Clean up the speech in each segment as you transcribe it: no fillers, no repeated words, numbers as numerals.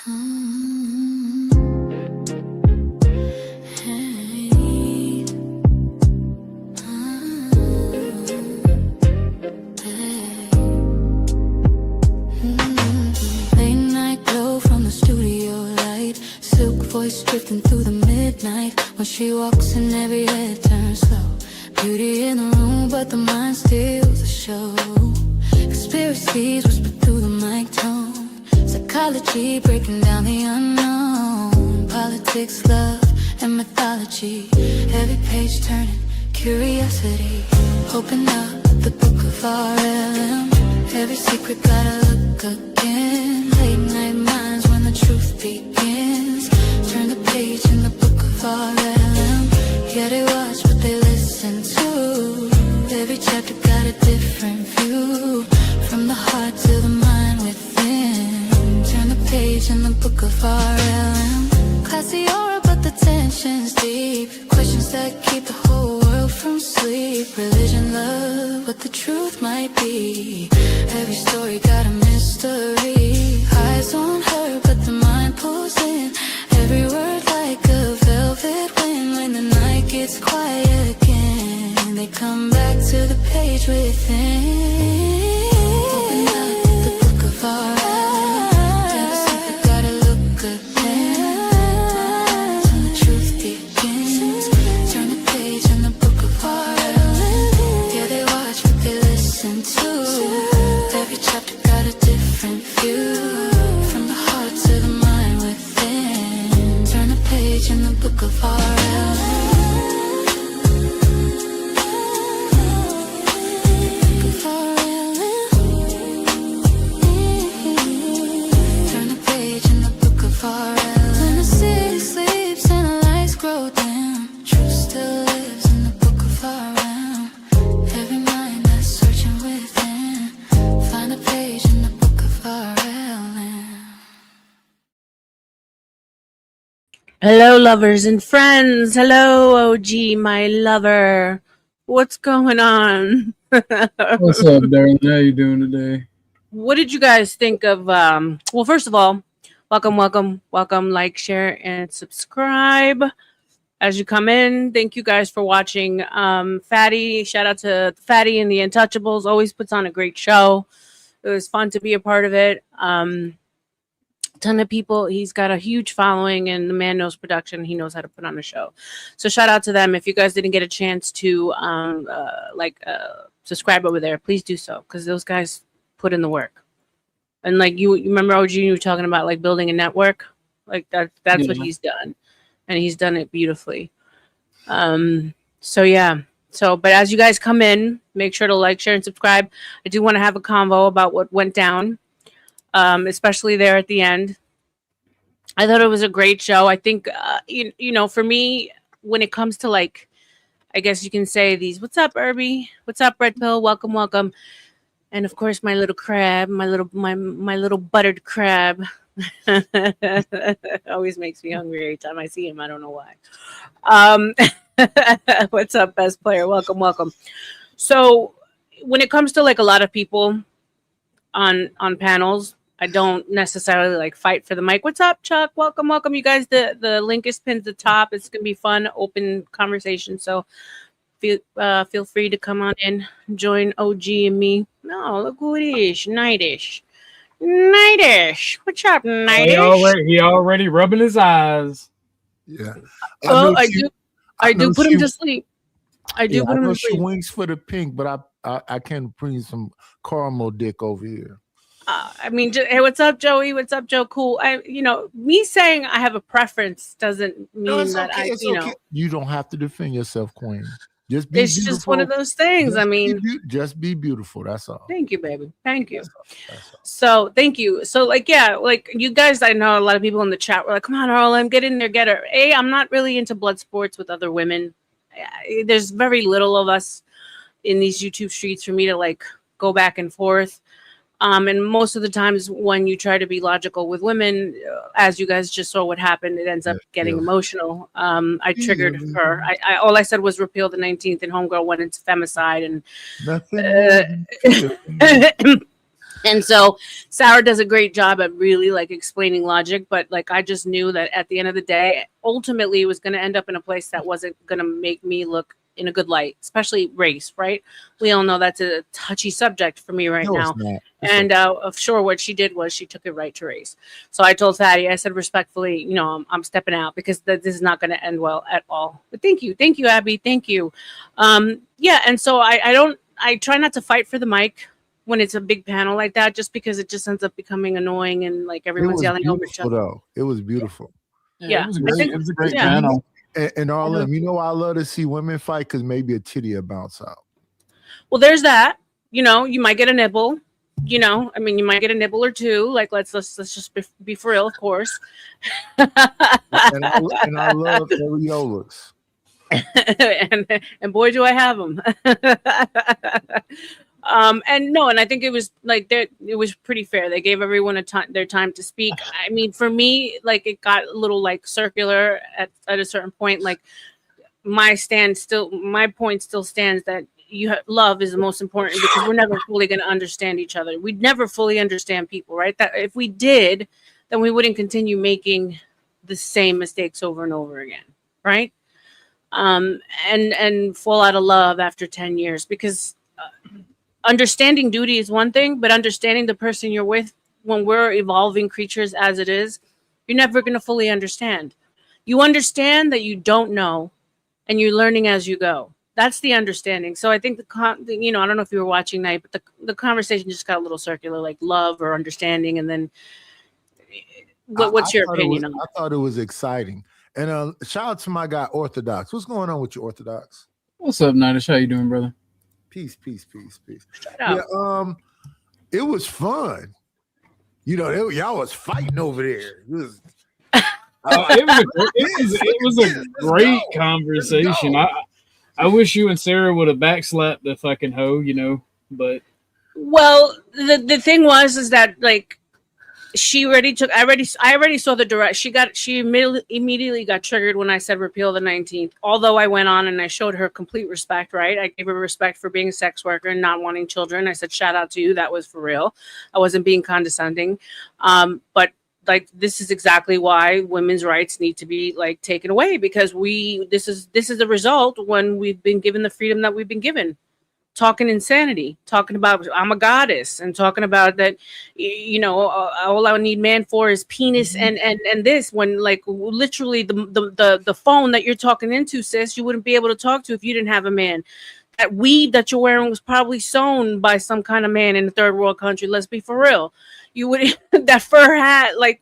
Late night glow from the studio light, silk voice drifting through the midnight. When she walks in, every head turns slow. Beauty in the room, but the mind steals the show. Conspiracies whisper through the mic tone. Psychology breaking down the unknown. Politics, love, and mythology. Every page turning curiosity. Open up the book of R.L.M. Every secret gotta look again. Late night minds when the truth begins. Turn the page in the book of R.L.M. Yeah, they watch but they listen too. Every chapter got a different view. From the heart to the mind within. Turn the page in the book of R.L.M. Classy aura but the tension's deep. Questions that keep the whole world from sleep. Religion, love, what the truth might be. Every story got a mystery. Eyes on her but the mind pulls in. Every word like a velvet wind. When the night gets quiet again, they come back to the page within. Open up the book of R.L.M. Every secret gotta look again. Till the truth begins. Turn the page in the book of R.L.M. Yeah, they watch but they listen too. Every chapter got a different view. From the heart to the mind within. Turn the page in the book of R.L.M. Turn the page in the book of R.L.M. When the city sleeps and the lights grow dim, truth still lives in the book of R.L.M. Every mind that's searching within, find a page in the book of R.L.M. Hello, lovers and friends. Hello, OG, my lover. What's going on? What's up, Darren? How you doing today? What did you guys think of? Well, first of all, welcome. Like, share, and subscribe as you come in. Thank you guys for watching. Fatty, shout out to Fatty and the Untouchables. Always puts on a great show. It was fun to be a part of it. Ton of people. He's got a huge following, and the man knows production. He knows how to put on a show. So shout out to them. If you guys didn't get a chance to subscribe over there, please do so, because those guys put in the work. And like you remember, OG, you were talking about like building a network. Like that's what he's done, and he's done it beautifully. So yeah. So, but as you guys come in, make sure to like, share, and subscribe. I do want to have a convo about what went down. Especially there at the end. I thought it was a great show. I think, you know, for me, when it comes to like, I guess you can say these, what's up, Irby? What's up, Red Pill? Welcome. And of course, my little crab, my little buttered crab. Always makes me hungry every time I see him. I don't know why. What's up, best player? Welcome. So when it comes to like a lot of people on panels, I don't necessarily like fight for the mic. What's up, Chuck? Welcome. You guys, the link is pinned at the top. It's gonna be fun, open conversation. So feel free to come on in, join OG and me. No, look who it is. Nightish. What's up, Nightish? He already rubbing his eyes. Yeah. I do put him to sleep. I do put him to sleep. She winks for the pink, but I can bring some caramel dick over here. I mean, hey, what's up, Joey? What's up, Joe? Cool. Me saying I have a preference doesn't mean that okay. You don't have to defend yourself, Queen. It's beautiful. Just one of those things. Just be beautiful. That's all. Thank you, baby. Thank you. That's all. So thank you. So like you guys, I know a lot of people in the chat were like, "Come on, R.L.M, get in there, get her." I'm not really into blood sports with other women. There's very little of us in these YouTube streets for me to like go back and forth. And most of the times when you try to be logical with women, as you guys just saw what happened, it ends up getting emotional. I triggered her. All I said was repeal the 19th, and homegirl went into femicide. And And so Sarah does a great job at really like explaining logic, but like I just knew that at the end of the day, ultimately it was going to end up in a place that wasn't going to make me look in a good light, especially race, right? We all know that's a touchy subject for me right No, it's now. not. It's And sure, what she did was she took it right to race. So I told Thaddy, I said respectfully, you know, I'm stepping out because this is not going to end well at all. But thank you, Abby, thank you. Yeah, and so I try not to fight for the mic when it's a big panel like that, just because it just ends up becoming annoying and like It everyone's was yelling over each beautiful other. though. It was beautiful. Yeah, it was I great. think It was a great yeah. panel. And R.L.M, you know, I love to see women fight because maybe a titty will bounce out. Well, there's that. You know, you might get a nibble. You know, I mean, you might get a nibble or two. Like, let's just be for real, of course. And I love areolas. and boy, do I have them. And no, and I think it was like it was pretty fair. They gave everyone their time to speak. I mean, for me, like it got a little like circular at a certain point. Like my point still stands that love is the most important because we're never fully going to understand each other. We'd never fully understand people, right? That if we did, then we wouldn't continue making the same mistakes over and over again, right? And fall out of love after 10 years because understanding duty is one thing, but understanding the person you're with when we're evolving creatures as it is, you're never going to fully understand. You understand that you don't know and you're learning as you go. That's the understanding. So I think you know, I don't know if you were watching night, but the conversation just got a little circular, like love or understanding, and then what's your opinion on I that? thought it was exciting. And shout out to my guy Orthodox. What's going on with you, Orthodox? What's up, Nidish? How you doing, brother? Peace, peace, peace, peace. Shut up. Yeah, it was fun. You know, y'all was fighting over there. It was, It was a great conversation. I wish you and Sarah would have backslapped the fucking hoe, you know, but Well, the thing was is that like she already took. I already saw the direct. She immediately got triggered when I said repeal the 19th. Although I went on and I showed her complete respect. Right, I gave her respect for being a sex worker and not wanting children. I said shout out to you. That was for real. I wasn't being condescending. But like this is exactly why women's rights need to be like taken away because this is the result when we've been given the freedom that we've been given. Talking insanity, talking about I'm a goddess, and talking about that, you know, all I need man for is penis and this. When like literally the phone that you're talking into, sis, you wouldn't be able to talk to if you didn't have a man. That weed that you're wearing was probably sewn by some kind of man in a third world country. Let's be for real. You would that fur hat, like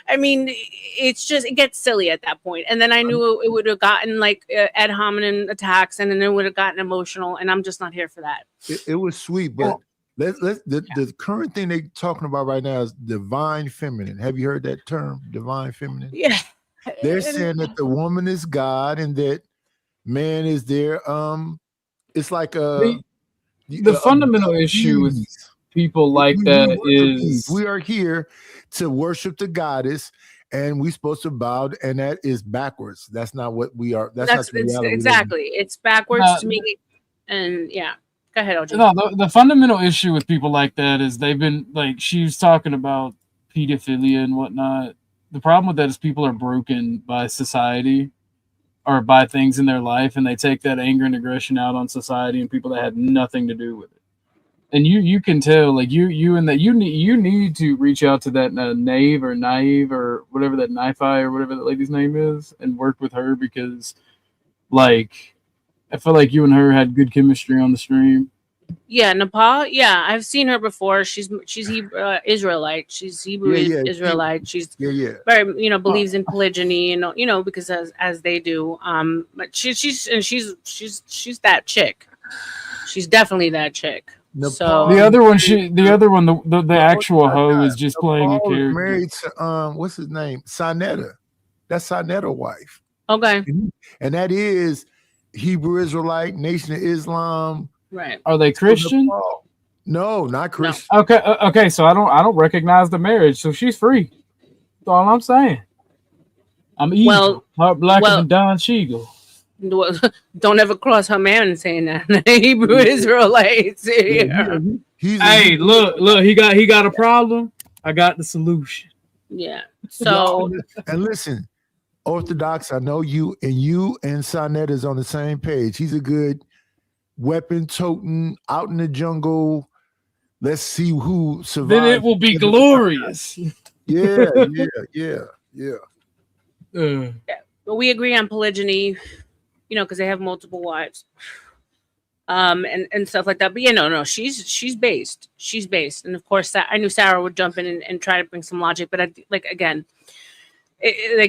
I mean, it's just it gets silly at that point. And then I knew it would have gotten like ad hominem attacks, and then it would have gotten emotional. And I'm just not here for that. it was sweet, but the current thing they're talking about right now is divine feminine. Have you heard that term, divine feminine? Yeah, They're saying that the woman is God and that man is there. It's like the fundamental issue with people like that is we are here to worship the goddess and we're supposed to bow, and that is backwards. That's not what we are. That's not the reality. Exactly. It's backwards to me. And yeah, go ahead, OJ. No, the fundamental issue with people like that is they've been like she was talking about pedophilia and whatnot. The problem with that is people are broken by society or by things in their life, and they take that anger and aggression out on society and people that had nothing to do with it. And you can tell, like you and that you need to reach out to that Naive or whatever that Knife-Eye or whatever that lady's name is, and work with her because, like, I feel like you and her had good chemistry on the stream. Yeah, Nepal. Yeah, I've seen her before. She's Hebrew, Israelite. She's Hebrew Israelite. She's very believes in polygyny. Because as they do. But she's that chick. She's definitely that chick. So the other one, the actual hoe is just playing a character. Married to what's his name? Sinetta. That's Sinetta's wife. Okay. And that is Hebrew Israelite, Nation of Islam. Right. Are they Christian? No, not Christian. No. Okay. So I don't recognize the marriage. So she's free. That's all I'm saying. I'm evil. Heart blacker than Don Cheadle. Don't ever cross her man saying that. Hebrew Israelites. Yeah. Hey, look, he got a problem. I got the solution. Yeah. So and listen, Orthodox, I know you and Sonnet is on the same page. He's a good weapon toting out in the jungle. Let's see who survives. Then it will be glorious. Yeah. But we agree on polygyny, because they have multiple wives, and stuff like that. But no, she's based, and of course, I knew Sarah would jump in and try to bring some logic. But again,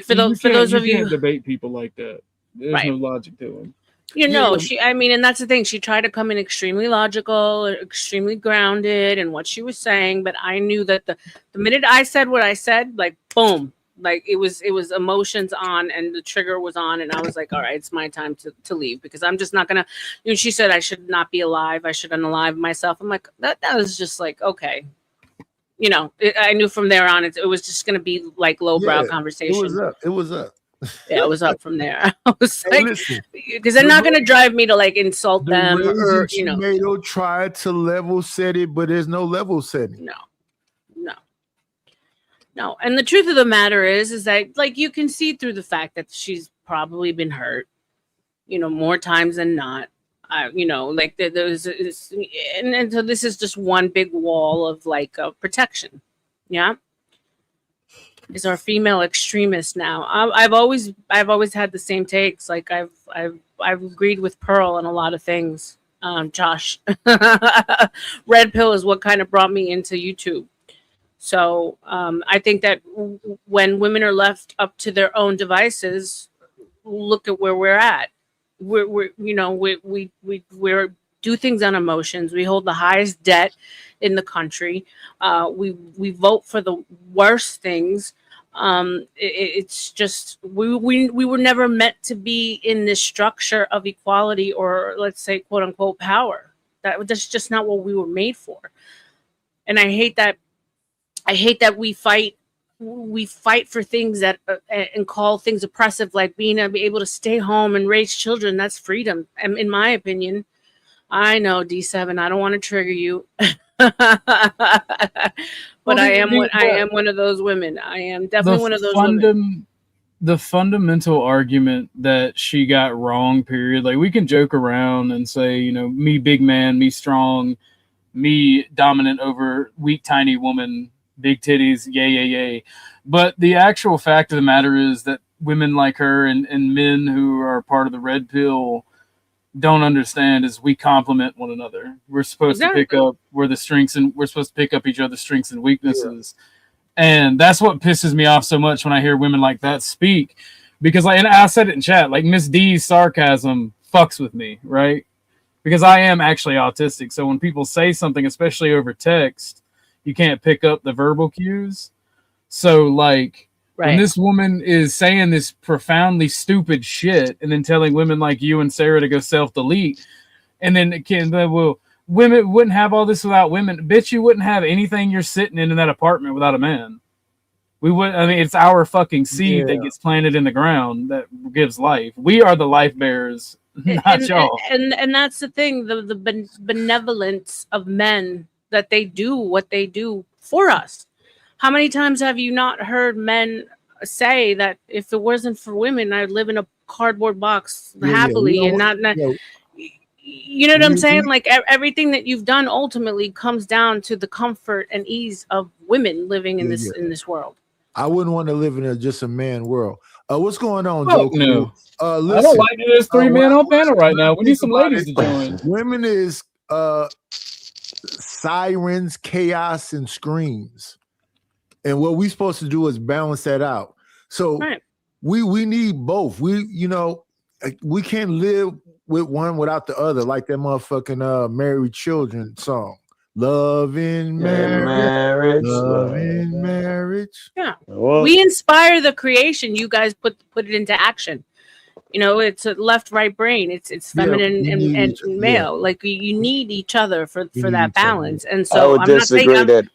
for those of you can't debate people like that. There's no logic to them. And that's the thing. She tried to come in extremely logical, extremely grounded in what she was saying. But I knew that the minute I said what I said, like, boom, like it was emotions on and the trigger was on. And I was like, all right, it's my time to leave, because I'm just not going to, she said I should not be alive. I should unalive myself. I'm like, that was just like, okay. I knew from there on, it was just going to be like lowbrow conversation. It was up. Yeah, it was up from there. I was like, because they're not going to drive me to like insult them or Tomato tried to level set it, but there's no level setting. No. And the truth of the matter is that like you can see through the fact that she's probably been hurt, more times than not. Like there's and so this is just one big wall of like protection. Yeah. Is our female extremist now. I've always had the same takes. Like I've agreed with Pearl on a lot of things. Josh, red pill is what kind of brought me into YouTube. So I think that when women are left up to their own devices, look at where we're at. We do things on emotions. We hold the highest debt in the country. We vote for the worst things. It's just we were never meant to be in this structure of equality, or let's say quote unquote power. That's just not what we were made for. And I hate that we fight for things that and call things oppressive, like being able to stay home and raise children. That's freedom, in my opinion. I know, D7, I don't want to trigger you. But I am one of those women. I am definitely one of those women. The fundamental argument that she got wrong, period. Like, we can joke around and say, me big man, me strong, me dominant over weak tiny woman, big titties, yay. But the actual fact of the matter is that women like her and men who are part of the red pill don't understand is we complement one another. We're supposed to pick up where the strengths, and we're supposed to pick up each other's strengths and weaknesses. Yeah. And that's what pisses me off so much when I hear women like that speak, because and I said it in chat, like Miss D's sarcasm fucks with me, right? Because I am actually autistic. So when people say something, especially over text, you can't pick up the verbal cues. So like, when this woman is saying this profoundly stupid shit and then telling women like you and Sarah to go self-delete, and then women wouldn't have all this without women. Bitch, you wouldn't have anything you're sitting in that apartment without a man. We would. I mean, it's our fucking seed that gets planted in the ground that gives life. We are the life bearers, not y'all. And that's the thing, the benevolence of men, that they do what they do for us. How many times have you not heard men say that if it wasn't for women, I'd live in a cardboard box happily and not you know what I'm saying? Like everything that you've done ultimately comes down to the comfort and ease of women living in this world. I wouldn't want to live in just a man world. What's going on, Joe? No. Listen, I don't like that there's 3 men on panel right now. We need some ladies to join. Women is sirens, chaos, and screams. And what we're supposed to do is balance that out. So we need both. We can't live with one without the other, like that motherfucking Married Children song. Love in marriage. Love in marriage. Yeah. We inspire the creation. You guys put it into action. It's a left-right brain. It's feminine and male. Like you need each other for that balance. And so I would disagree that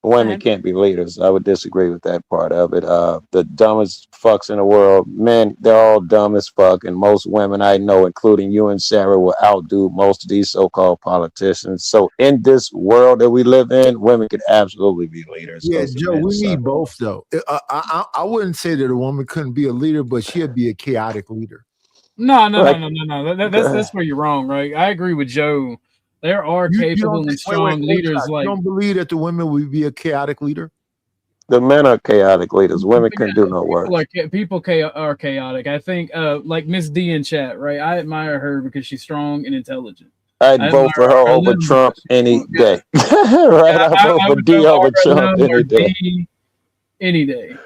women can't be leaders. I would disagree with that part of it. The dumbest fucks in the world, men, they're all dumb as fuck, and most women I know, including you and Sarah, will outdo most of these so-called politicians. So in this world that we live in, women could absolutely be leaders. Yeah, The Joe, men we suck. need both though. I wouldn't say that a woman couldn't be a leader, but she'd be a chaotic leader. No. Like, That's where you're wrong, right? I agree with Joe. There are You don't capable and think, wait, strong leaders Scott, like you don't believe that the women would be a chaotic leader? the men are chaotic leaders. Women couldn't do no work. people are chaotic. I think like Miss D in chat, right? I admire her because she's strong and intelligent. I'd vote for her over R.L.M. Trump any day. Right? Yeah, I vote I for would D vote over Trump R.L.M. or any day. D any day.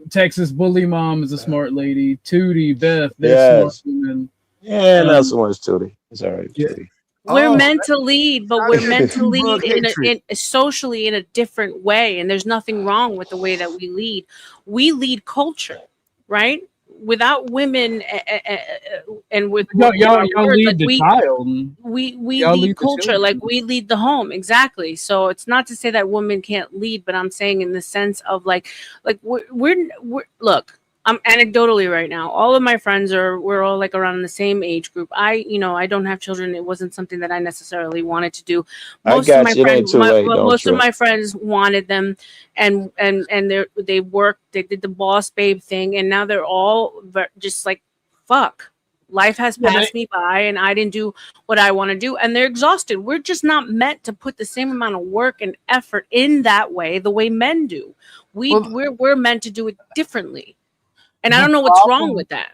Texas Bully Mom is a smart lady. Tootie, Beth, they're smart women. Yeah, not so much Tootie. It's all right, Yeah. Tootie. We're meant to lead, but we're meant to lead hatred. in socially in a different way. And there's nothing wrong with the way that we lead. We lead culture, right? Without women and with y'all words, lead like the child. we Y'all lead lead the culture, children. like we lead the home. Exactly. So it's not to say that women can't lead, but I'm saying in the sense of like we're look, I'm anecdotally right now. All of my friends we're all like around in the same age group. I don't have children. It wasn't something that I necessarily wanted to do. Most of my friends wanted them, and they worked. They did the boss babe thing, and now they're all just like, fuck. Life has passed me by, and I didn't do what I want to do, and they're exhausted. We're just not meant to put the same amount of work and effort in that way, the way men do. We're meant to do it differently. And I don't know what's wrong with that.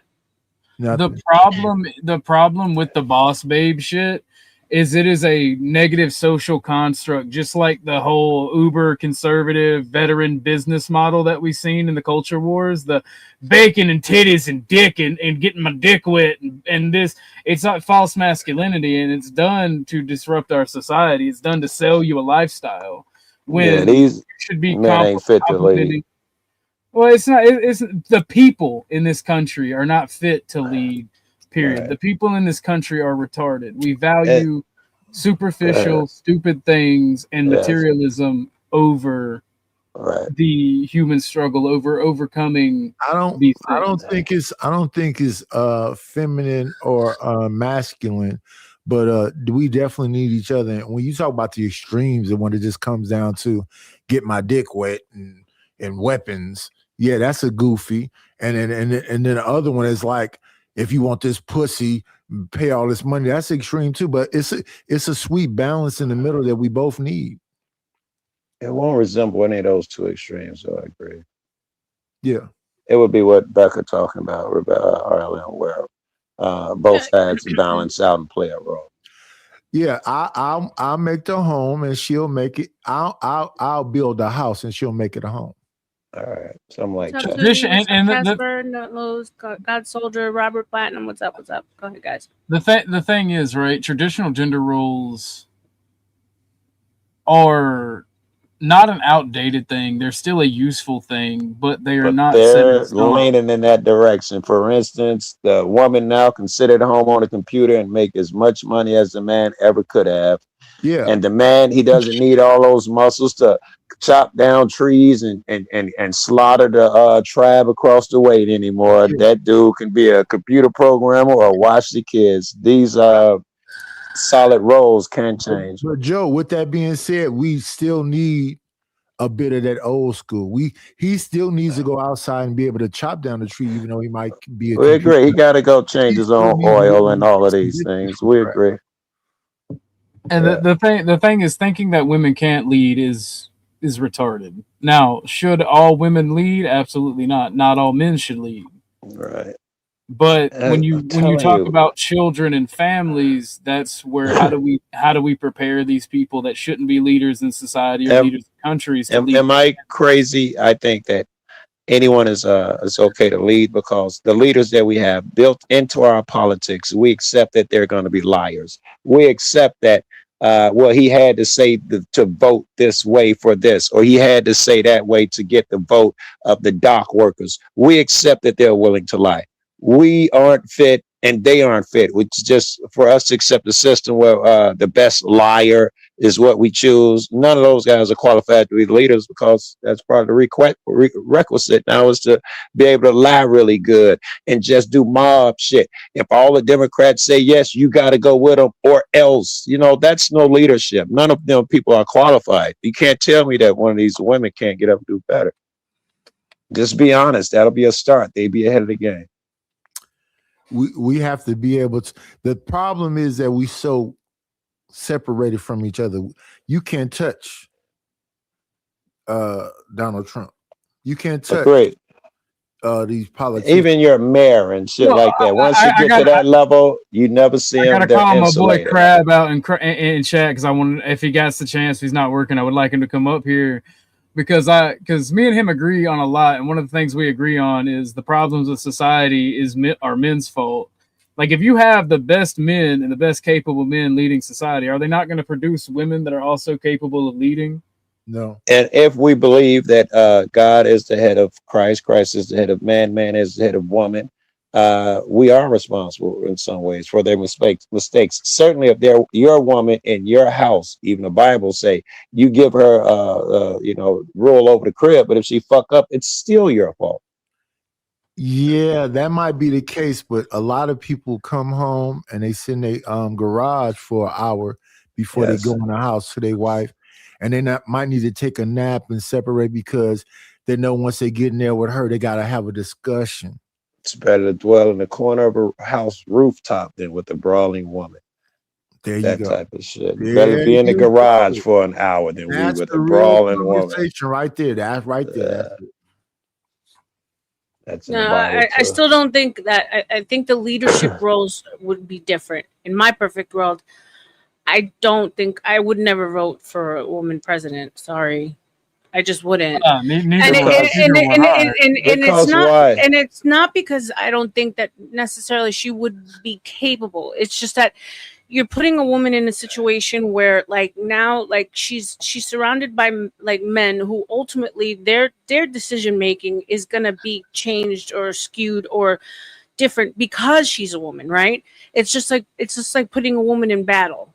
The problem with the boss babe shit is it is a negative social construct, just like the whole uber conservative veteran business model that we've seen in the culture wars, the bacon and titties and dick and getting my dick wet and this. It's not false masculinity, and it's done to disrupt our society. It's done to sell you a lifestyle when these should be men ain't fit to lead. Well, it's not. It's the people in this country are not fit to lead. Period. Right. The people in this country are retarded. We value superficial, stupid things and materialism over the human struggle, over overcoming. I don't think it's feminine or masculine, but we definitely need each other. And when you talk about the extremes and when it just comes down to get my dick wet and weapons. Yeah, that's a goofy. And then the other one is like, if you want this pussy, pay all this money. That's extreme too. But it's a sweet balance in the middle that we both need. It won't resemble any of those two extremes, so I agree. Yeah. It would be what Becca talking about, R.L.M, where both sides balance out and play a role. Yeah, I'll make the home and she'll make it. I'll build a house and she'll make it a home. All right, something like that. Casper, Nutlows, God Soldier, Robert Platinum. What's up? Go ahead, guys. The thing is, right? Traditional gender roles are not an outdated thing. They're still a useful thing, but they're not. They're leaning in that direction. For instance, the woman now can sit at home on a computer and make as much money as the man ever could have. Yeah, and the man, he doesn't need all those muscles to chop down trees and slaughter the tribe across the way anymore. Sure. That dude can be a computer programmer or watch the kids. These solid roles can change. But Joe, with that being said, we still need a bit of that old school. He still needs to go outside and be able to chop down the tree, even though he might be. We agree. He got to go change his own oil and all of these things. We agree. And the thing is, thinking that women can't lead is retarded. Now, should all women lead? Absolutely not. Not all men should lead. Right. But when you talk about children and families, that's where how do we prepare these people that shouldn't be leaders in society or leaders in countries to lead? Am I crazy? I think that anyone is okay to lead because the leaders that we have built into our politics, we accept that they're going to be liars. We accept that he had to say to vote this way for this, or he had to say that way to get the vote of the dock workers. We accept that they're willing to lie. We aren't fit and they aren't fit. Which is just for us to accept the system where the best liar is what we choose. None of those guys are qualified to be leaders because that's part of the requisite now is to be able to lie really good and just do mob shit. If all the Democrats say yes, you got to go with them or else. You know, that's no leadership. None of them people are qualified. You can't tell me that one of these women can't get up and do better. Just be honest. That'll be a start. They'd be ahead of the game. We have to be able to. The problem is that we so separated from each other. You can't touch Donald Trump. You can't touch these politicians. Even your mayor and shit like that. Once you get to that level, you never see him. I gotta call my boy Crab out in chat because I want, if he gets the chance, if he's not working, I would like him to come up here because me and him agree on a lot, and one of the things we agree on is the problems of society are men's fault. Like, if you have the best men and the best capable men leading society, are they not going to produce women that are also capable of leading? No. And if we believe that God is the head of Christ, Christ is the head of man, man is the head of woman, we are responsible in some ways for their mistakes. Certainly, if they're your woman in your house, even the Bible say you give her, rule over the crib, but if she fuck up, it's still your fault. Yeah, that might be the case, but a lot of people come home and they sit in their garage for an hour before they go in the house to their wife, and they might need to take a nap and separate because they know once they get in there with her, they got to have a discussion. It's better to dwell in the corner of a house rooftop than with a brawling woman. There you that go. Type of shit. Better be in the garage for an hour than we with a brawling woman. Right there. That's right there. That's no, I still don't think that. I think the leadership roles would be different. In my perfect world, I don't think I would never vote for a woman president. Sorry, I just wouldn't. And it's not because I don't think that necessarily she would be capable. It's just that you're putting a woman in a situation where she's surrounded by men who ultimately their decision making is going to be changed or skewed or different because she's a woman, right? It's just like putting a woman in battle.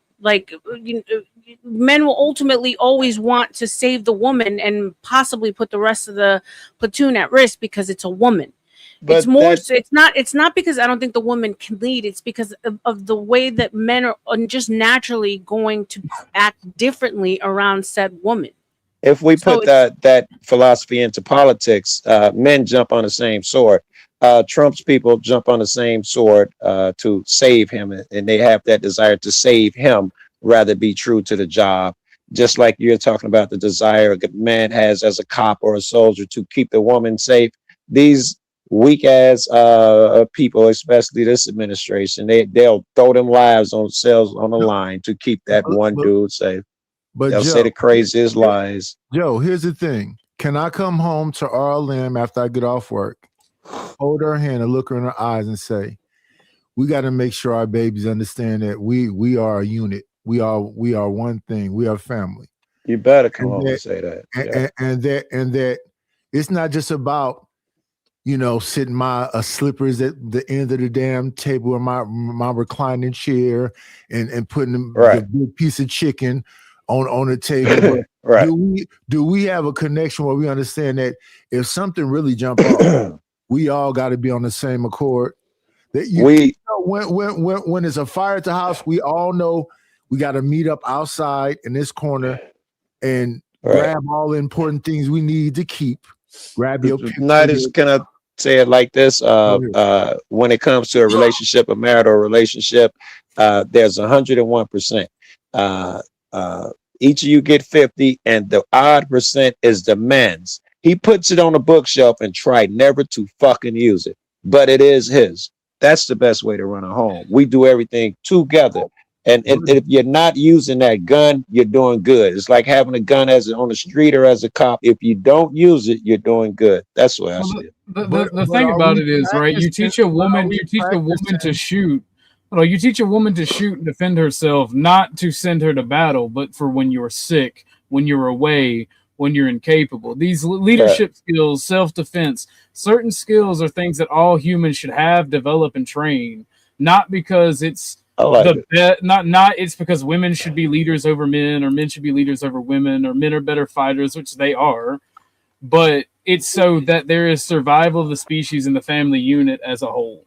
Men will ultimately always want to save the woman and possibly put the rest of the platoon at risk because it's a woman. But it's not because I don't think the woman can lead. It's because of the way that men are just naturally going to act differently around said woman. If we put that philosophy into politics, men jump on the same sword. Trump's people jump on the same sword to save him, and they have that desire to save him rather be true to the job. Just like you're talking about the desire a man has as a cop or a soldier to keep the woman safe. These weak ass people, especially this administration, they'll throw them lives on themselves on the line to keep that dude safe. But they'll say the craziest lies. Joe, here's the thing. Can I come home to R.L.M. after I get off work, hold her hand and look her in her eyes and say, we got to make sure our babies understand that we are a unit. We are one thing. We are family. You better come home and say that. And that it's not just about sitting my slippers at the end of the damn table or my reclining chair and putting the big piece of chicken on the table. But do we have a connection where we understand that if something really jump off, we all got to be on the same accord? That when there's a fire at the house, we all know we got to meet up outside in this corner and grab all the important things we need to keep. Grab your not as gonna say it like this. When it comes to a relationship, a marital relationship, there's 101%. Each of you get 50, and the odd percent is the men's. He puts it on the bookshelf and tried never to fucking use it, but it is his. That's the best way to run a home. We do everything together. And if you're not using that gun, you're doing good. It's like having a gun on the street or as a cop. If you don't use it, you're doing good. That's what I see. The thing about it is, right? You teach a woman to shoot. You teach a woman to shoot and defend herself, not to send her to battle, but for when you're sick, when you're away, when you're incapable. These leadership skills, self-defense, certain skills are things that all humans should have, develop, and train. not because it's I like not it's because women should be leaders over men, or men should be leaders over women, or men are better fighters, which they are, but it's so that there is survival of the species and the family unit as a whole.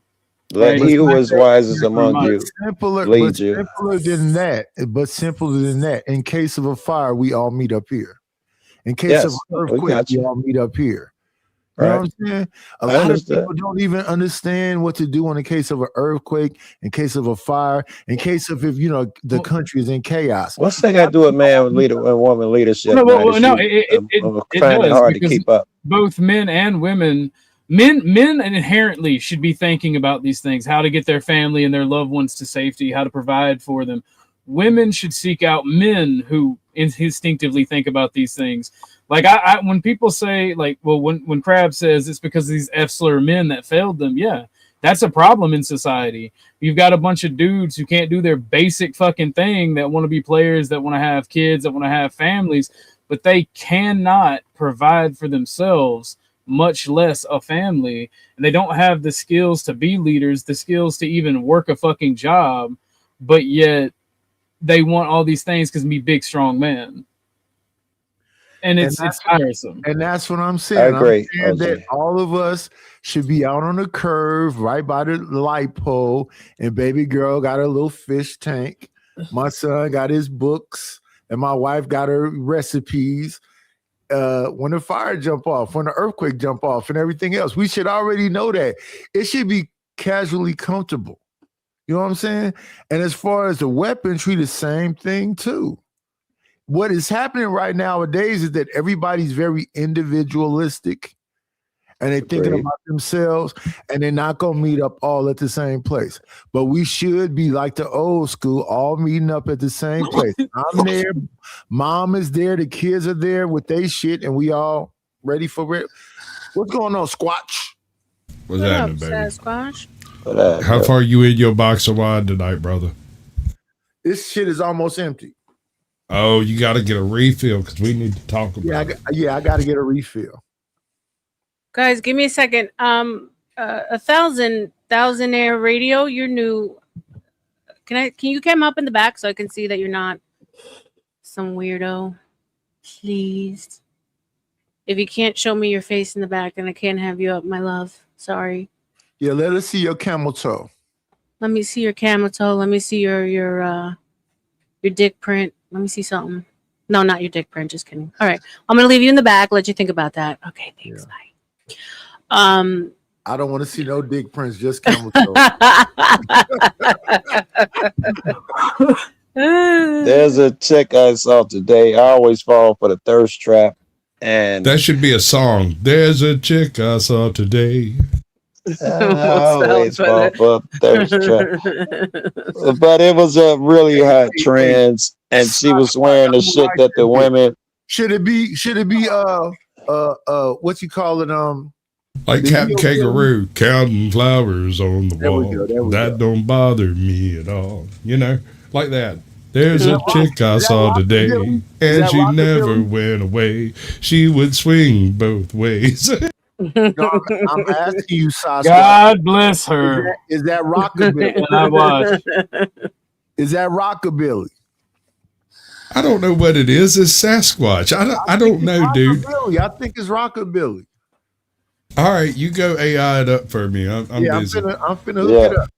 Let Right? he who is wisest among But you Simpler, lead you. simpler than that. But simpler than that. In case of a fire, we all meet up here. In case of Yes, an we earthquake, got we you. all meet up here. You know Right. what I'm saying? A I lot of understand. people don't even understand what to do in the case of an earthquake, in case of a fire, in case of if the country is in chaos. What's that got to do with man leader and woman leadership? No, Night? no, I'm it finding it does, hard to because keep up. both men and women, men inherently should be thinking about these things, how to get their family and their loved ones to safety, how to provide for them. Women should seek out men who instinctively think about these things. Like I when people say, like, well, when Crab says it's because of these F-slur men that failed them, yeah, that's a problem in society. You've got a bunch of dudes who can't do their basic fucking thing, that want to be players, that want to have kids, that want to have families, but they cannot provide for themselves, much less a family. And they don't have the skills to be leaders, the skills to even work a fucking job, but yet they want all these things because me big strong man. And it's tiresome. And that's what I'm I saying. I'm agree. saying that OG. all of us should be out on the curve, right by the light pole, and baby girl got her little fish tank. My son got his books, and my wife got her recipes. When the fire jump off, when the earthquake jump off, and everything else, we should already know that. It should be casually comfortable. You know what I'm saying? And as far as the weaponry, the same thing too. What is happening right nowadays is that everybody's very individualistic, and they're thinking about themselves, and they're not going to meet up all at the same place. But we should be like the old school, all meeting up at the same place. I'm there, mom is there, the kids are there with their shit, and we all ready for it. What's going on, Squatch? What's happening, baby? Sasquatch? How far are you in your box of wine tonight, brother? This shit is almost empty. Oh, you got to get a refill because we need to talk about it. I got to get a refill. Guys, give me a second. A thousandaire radio. You're new. Can you come up in the back so I can see that you're not some weirdo? Please. If you can't show me your face in the back, then I can't have you up, my love. Sorry. Yeah, let us see your camel toe. Let me see your camel toe. Let me see your dick print. Let me see something. No, not your dick print. Just kidding. All right, I'm gonna leave you in the back. Let you think about that. Okay, thanks. Yeah. Bye. I don't want to see no dick prints. Just camel toe. There's a chick I saw today. I always fall for the thirst trap, and that should be a song. There's a chick I saw today. Always fall for thirst trap. But it was a really hot trends, and she was wearing the shit that the women. Should it be what you call it? Like Captain Kangaroo counting flowers on the wall. That don't bother me at all. You know, like that. There's a chick I saw today, and she never went away. She would swing both ways. No, I'm asking you, Sasquatch. God bless her. Is that rockabilly? I watch. Is that rockabilly? I don't know what it is. It's Sasquatch. I don't know, dude. I think it's rockabilly. All right, you go AI it up for me. I'm busy. I'm finna hook it up.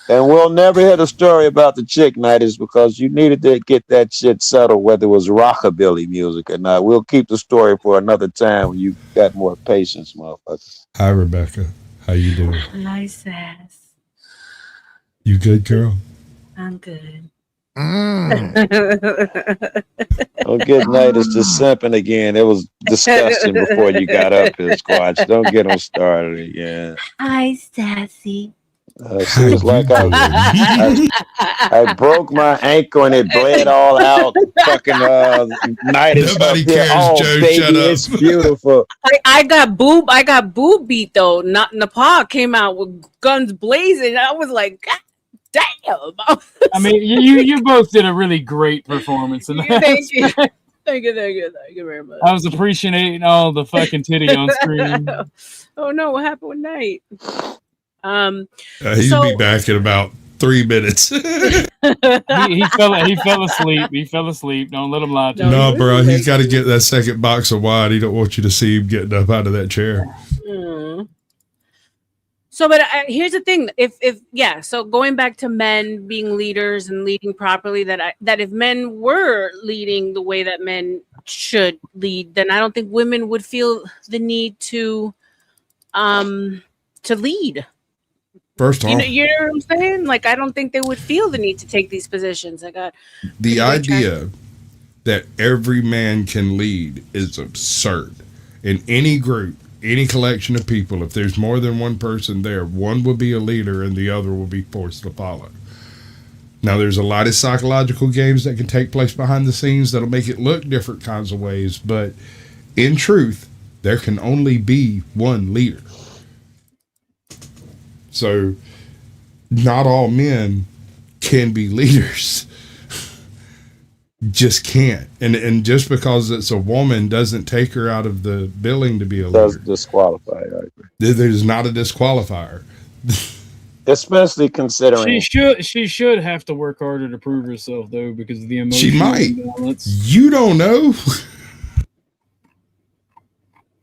And we'll never hear the story about the chick night is because you needed to get that shit settled, whether it was rockabilly music or not. We'll keep the story for another time when you got more patience, motherfucker. Hi, Rebecca. How you doing? Hi, Sass. You good, girl? I'm good. Oh, good night. It's just simping again. It was disgusting before you got up here, Squatch. Don't get them started again. Hi, Sassy. She was like, I broke my ankle and it bled all out. Fucking night is Nobody up here. cares, Oh, Joe. baby, Shut up. it's beautiful. I got boob beat though. Not Nepal came out with guns blazing. I was like, God damn. I mean, you both did a really great performance. And Thank you. Thank you very much. I was appreciating all the fucking titty on screen. Oh no, what happened with Night? He'll be back in about 3 minutes. he fell asleep. He fell asleep. Don't let him lie to you. No, bro, he's got to get that second box of wine. He don't want you to see him getting up out of that chair. So, but here's the thing: so going back to men being leaders and leading properly, that if men were leading the way that men should lead, then I don't think women would feel the need to lead. First off, you know what I'm saying? Like, I don't think they would feel the need to take these positions. The idea that every man can lead is absurd. In any group, any collection of people, if there's more than one person there, one will be a leader and the other will be forced to follow. Now, there's a lot of psychological games that can take place behind the scenes that'll make it look different kinds of ways, but in truth, there can only be one leader. So, not all men can be leaders. Just can't. And just because it's a woman doesn't take her out of the billing to be a leader. Does disqualify, I agree. There's not a disqualifier. Especially considering she should have to work harder to prove herself, though, because of the emotional she might. imbalance. You don't know.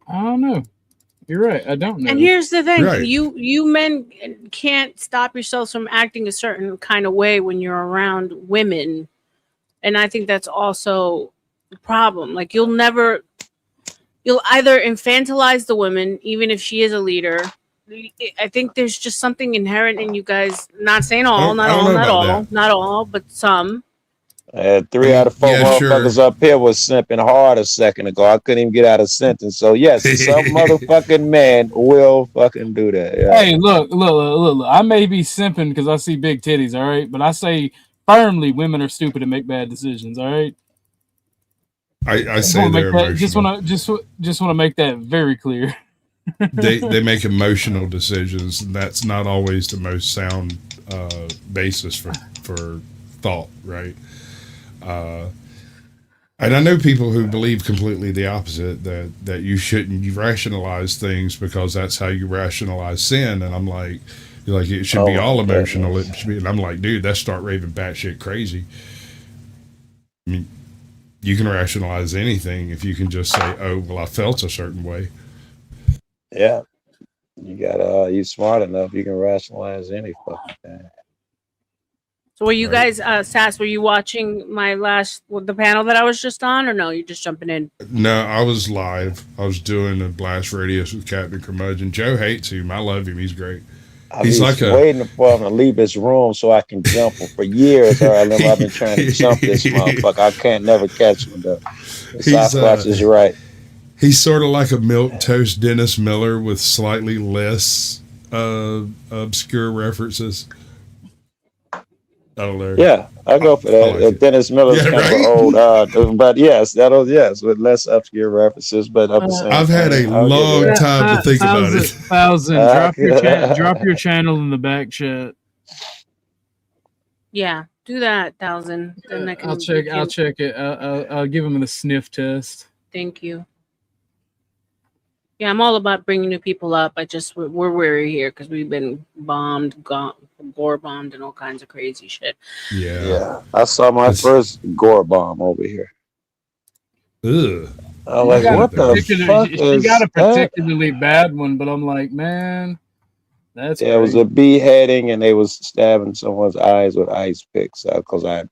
I don't know. You're right. I don't know. And here's the thing: Right. you men can't stop yourselves from acting a certain kind of way when you're around women, and I think that's also the problem. Like, you'll either infantilize the woman, even if she is a leader. I think there's just something inherent in you guys. Not saying all, not all, but some. 3 out of 4 motherfuckers up here was simping hard a second ago. I couldn't even get out a sentence. So yes, some motherfucking man will fucking do that. Yeah. Hey, look. I may be simping because I see big titties, all right? But I say firmly women are stupid and make bad decisions, all right? I say they're emotional. Just want to make that very clear. they make emotional decisions, and that's not always the most sound basis for thought, right? And I know people who believe completely the opposite, that you shouldn't rationalize things because that's how you rationalize sin. And I'm like, it should be all emotional. It should be, and I'm like, dude, that's start raving batshit crazy. I mean, you can rationalize anything if you can just say, oh, well, I felt a certain way. Yeah. You smart enough, you can rationalize any fucking thing. So were you guys, Sass, were you watching the panel that I was just on, or no? You're just jumping in? No, I was live. I was doing a blast radius with Captain Curmudgeon. Joe hates him. I love him. He's great. He's like waiting for him to leave his room so I can jump him. For years, R.L.M, I've been trying to jump this motherfucker. I can't never catch him, though. Sasquatch is right. He's sort of like a milquetoast Dennis Miller with slightly less obscure references. I don't know. Yeah, I go for that. Like Dennis Miller's kind of old, but yes, with less obscure references. But I've had a long time to think about it. Drop your channel in the back chat. Yeah, do that, 1,000. Then I'll check it. I'll give him the sniff test. Thank you. Yeah, I'm all about bringing new people up. We're weary here because we've been gore bombed and all kinds of crazy shit. Yeah. I saw my first gore bomb over here. Ugh. I'm like, what the fuck is got a particularly bad one, but I'm like, man, that's it was a beheading, and they was stabbing someone's eyes with ice picks because I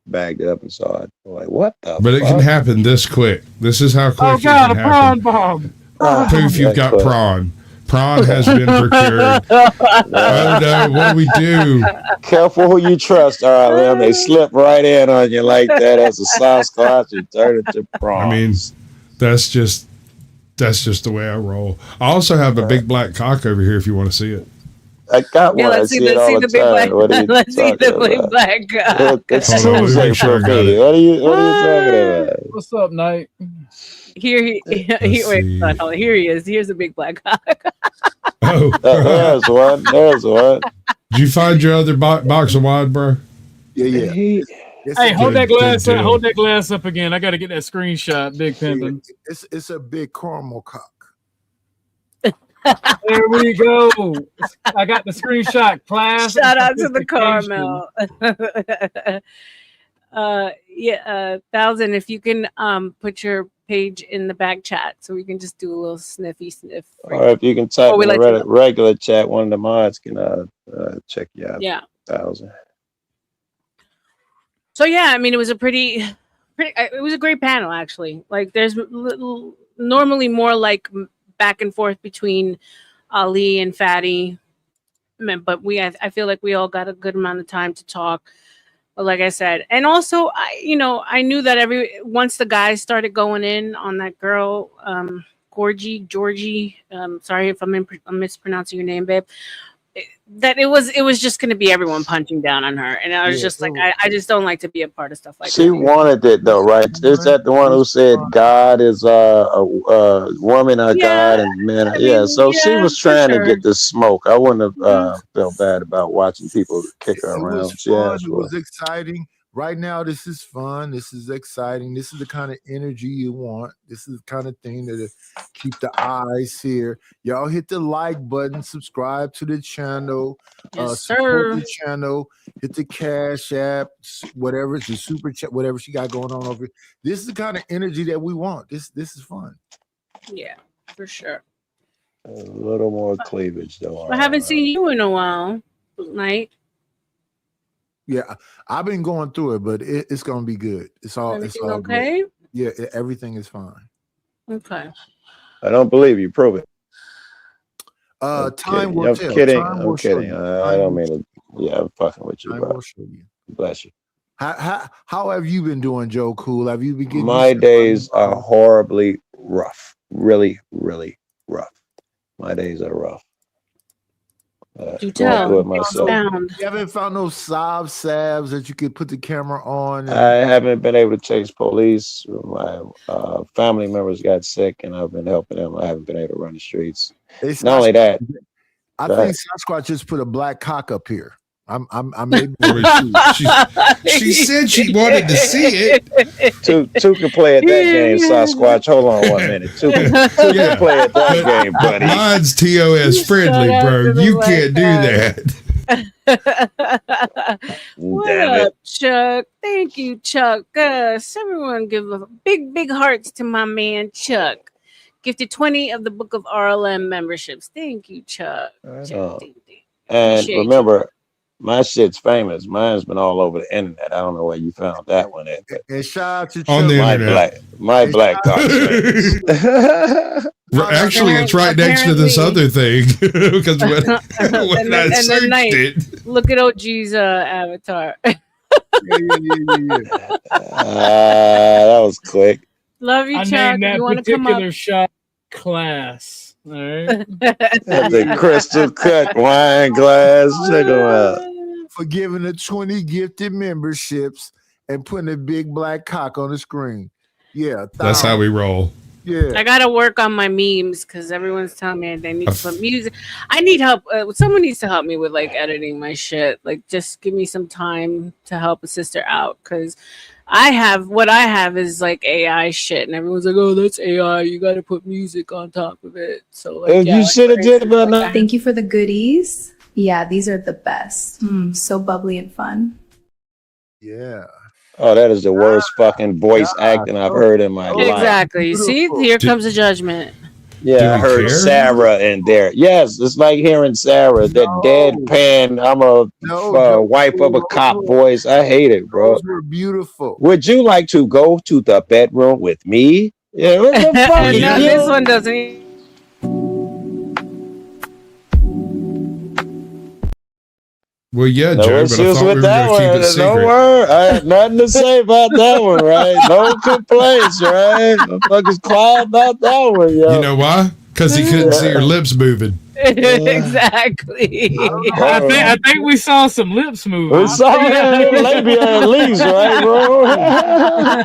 bagged it up and saw it. I'm like, what the? But fuck? It can happen this quick. This is how quick it can happen. Prawn bomb. Poof, you've got prawn. Prawn has been procured. Oh no, what do we do? Careful who you trust, R.L.M. They slip right in on you like that as a Sasquatch and turn it to prawn. I mean, that's just the way I roll. I also have a big black cock over here if you want to see it. I got one. Let's see the big black cock. It's Tuesday for me. What are you talking about? What's up, Knight? Here he is. Here's a big black cock. Oh, there's one. Did you find your other box of wine, bro? Yeah. Hey, hold that glass up again. I got to get that screenshot. Big pimpin'. It's a big caramel cock. There we go. I got the screenshot, class. Shout out to the Carmel. Yeah, 1,000. If you can put your page in the back chat so we can just do a little sniffy sniff. Or if you can type in the regular chat, one of the mods can check you out. Yeah. 1,000. So yeah, I mean, it was a it was a great panel actually. Like, there's normally more like back and forth between Ali and Fatty, but I feel like we all got a good amount of time to talk. But like I said, and also I knew that once the guys started going in on that girl, Georgie, sorry if I'm mispronouncing your name, babe. That it was just going to be everyone punching down on her, and I was just like, I just don't like to be a part of stuff like that. She wanted it though, right? Is that the one who said God is a woman, a God, and man? So she was trying to get the smoke. I wouldn't have felt bad about watching people kick her around. It was exciting. Right now, this is fun. This is exciting. This is the kind of energy you want. This is the kind of thing that keep the eyes here. Y'all hit the like button, subscribe to the channel, support the channel, hit the Cash App, whatever, it's the super chat, whatever she got going on over here. This is the kind of energy that we want. This is fun. Yeah, for sure. A little more cleavage, though. I haven't seen you in a while, Mike. Yeah, I've been going through it, but it's gonna be good. It's all okay. Good. Yeah, everything is fine. Okay. I don't believe you. Prove it. Time will tell. I'm kidding. I'm kidding. I don't mean to. Yeah, I'm fucking with you, bro. Bless you. How have you been doing, Joe Cool? Have you been getting? My days are horribly rough. Really, really rough. My days are rough. Do tell. You haven't found those salves that you could put the camera on? I haven't been able to chase police. My family members got sick, and I've been helping them. I haven't been able to run the streets. Not only that, I think Sasquatch just put a black cock up here. I'm maybe she said she wanted to see it. Two can play at that game, Sasquatch. Hold on 1 minute. Two can play at that game, buddy. Mine's TOS friendly, bro. You can't do that. What up, Chuck? Thank you, Chuck. Everyone give a big hearts to my man Chuck. Gifted 20 of the Book of R.L.M memberships. Thank you, Chuck. And remember, my shit's famous. Mine's been all over the internet. I don't know where you found that one at. And shout out to on the internet. My black cock. Actually, it's right next to this other thing because when I searched it, look at OG's avatar. That was quick. Love you, Chuck. I named that particular shot class. All right. The crystal cut wine glass. Check them out. For giving the 20 gifted memberships and putting a big black cock on the screen. Yeah. That's how we roll. Yeah. I gotta work on my memes because everyone's telling me they need to put music. I need help. Someone needs to help me with like editing my shit. Like, just give me some time to help a sister out because what I have is like AI shit, and everyone's like, "Oh, that's AI. You got to put music on top of it." So, like, you should have did about that. Thank you for the goodies. Yeah, these are the best. So bubbly and fun. Yeah. Oh, that is the worst fucking voice acting I've heard in my life. Exactly. See, here comes the judgment. Yeah, I heard Sarah in there. Yes, it's like hearing Sarah, that deadpan, I'm a wife of a cop voice. I hate it, bro. Those were beautiful. Would you like to go to the bedroom with me? Yeah, what the fuck? No, this one doesn't. Well, yeah, Joe, but I thought we were that going to keep it secret. No word. I have nothing to say about that one, right? No complaints, right? Motherfuckers quiet about that one, yo. You know why? Because he couldn't see her lips moving. Exactly. I think we saw some lips moving. We saw labia at least, right, bro? Yeah.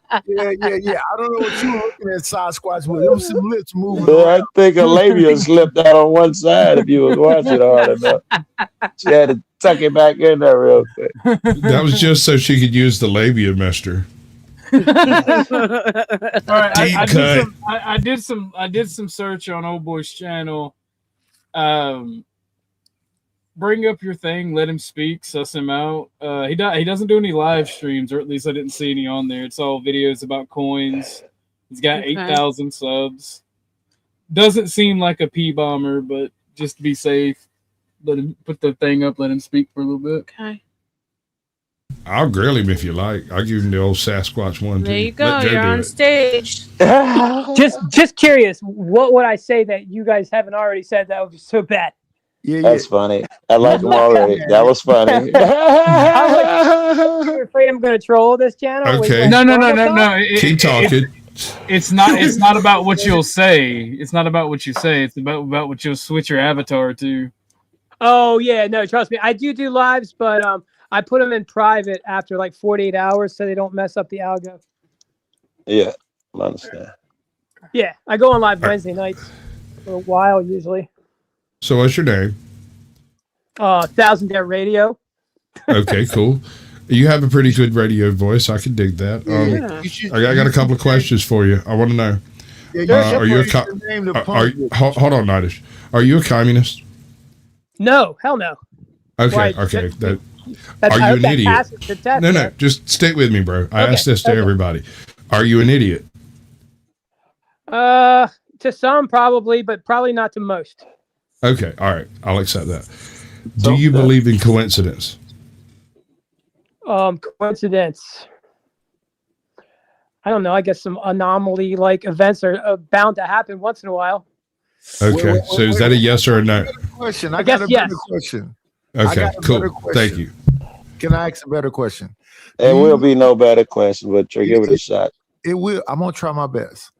I don't know what you were looking at, Sasquatch, but there was some lips moving. I think a labia slipped out on one side if you was watching hard enough. She had to tuck it back in there real quick. That was just so she could use the labia mister. All right, Deep cut. I did some search on Old Boy's channel. Bring up your thing, let him speak, suss him out. He doesn't do any live streams, or at least I didn't see any on there. It's all videos about coins. He's got 8,000 subs. Doesn't seem like a P bomber, but just to be safe, let him put the thing up, let him speak for a little bit. Okay. I'll grill him if you like. I'll give him the old Sasquatch one too. There you go. You're on stage. just curious, what would I say that you guys haven't already said that would be so bad? Yeah, That's funny. I like him already. That was funny. You're afraid I'm going to troll this channel? Okay. No. Keep talking. It's not about what you'll say. It's not about what you say. It's about what you'll switch your avatar to. Oh yeah, no, trust me. I do lives, but I put them in private after like 48 hours so they don't mess up the algo. Yeah, I understand. Yeah, I go on live Wednesday nights for a while usually. So what's your name? Thousand Dare Radio. Okay, cool. You have a pretty good radio voice. I can dig that. I got a couple of questions for you. I want to know. Are you hold on, Nidish. Are you a communist? No, hell no. Okay, Why, okay. Are you an idiot? No, just stick with me, bro. I asked this to everybody. Are you an idiot? To some probably, but probably not to most. Okay, all right. I'll accept that. Do you believe in coincidence? Coincidence. I don't know. I guess some anomaly like events are bound to happen once in a while. Okay, so is that a yes or a no? I got a better question. Okay, cool. Thank you. Can I ask a better question? There will be no better question, but give it a shot. It will. I'm gonna try my best.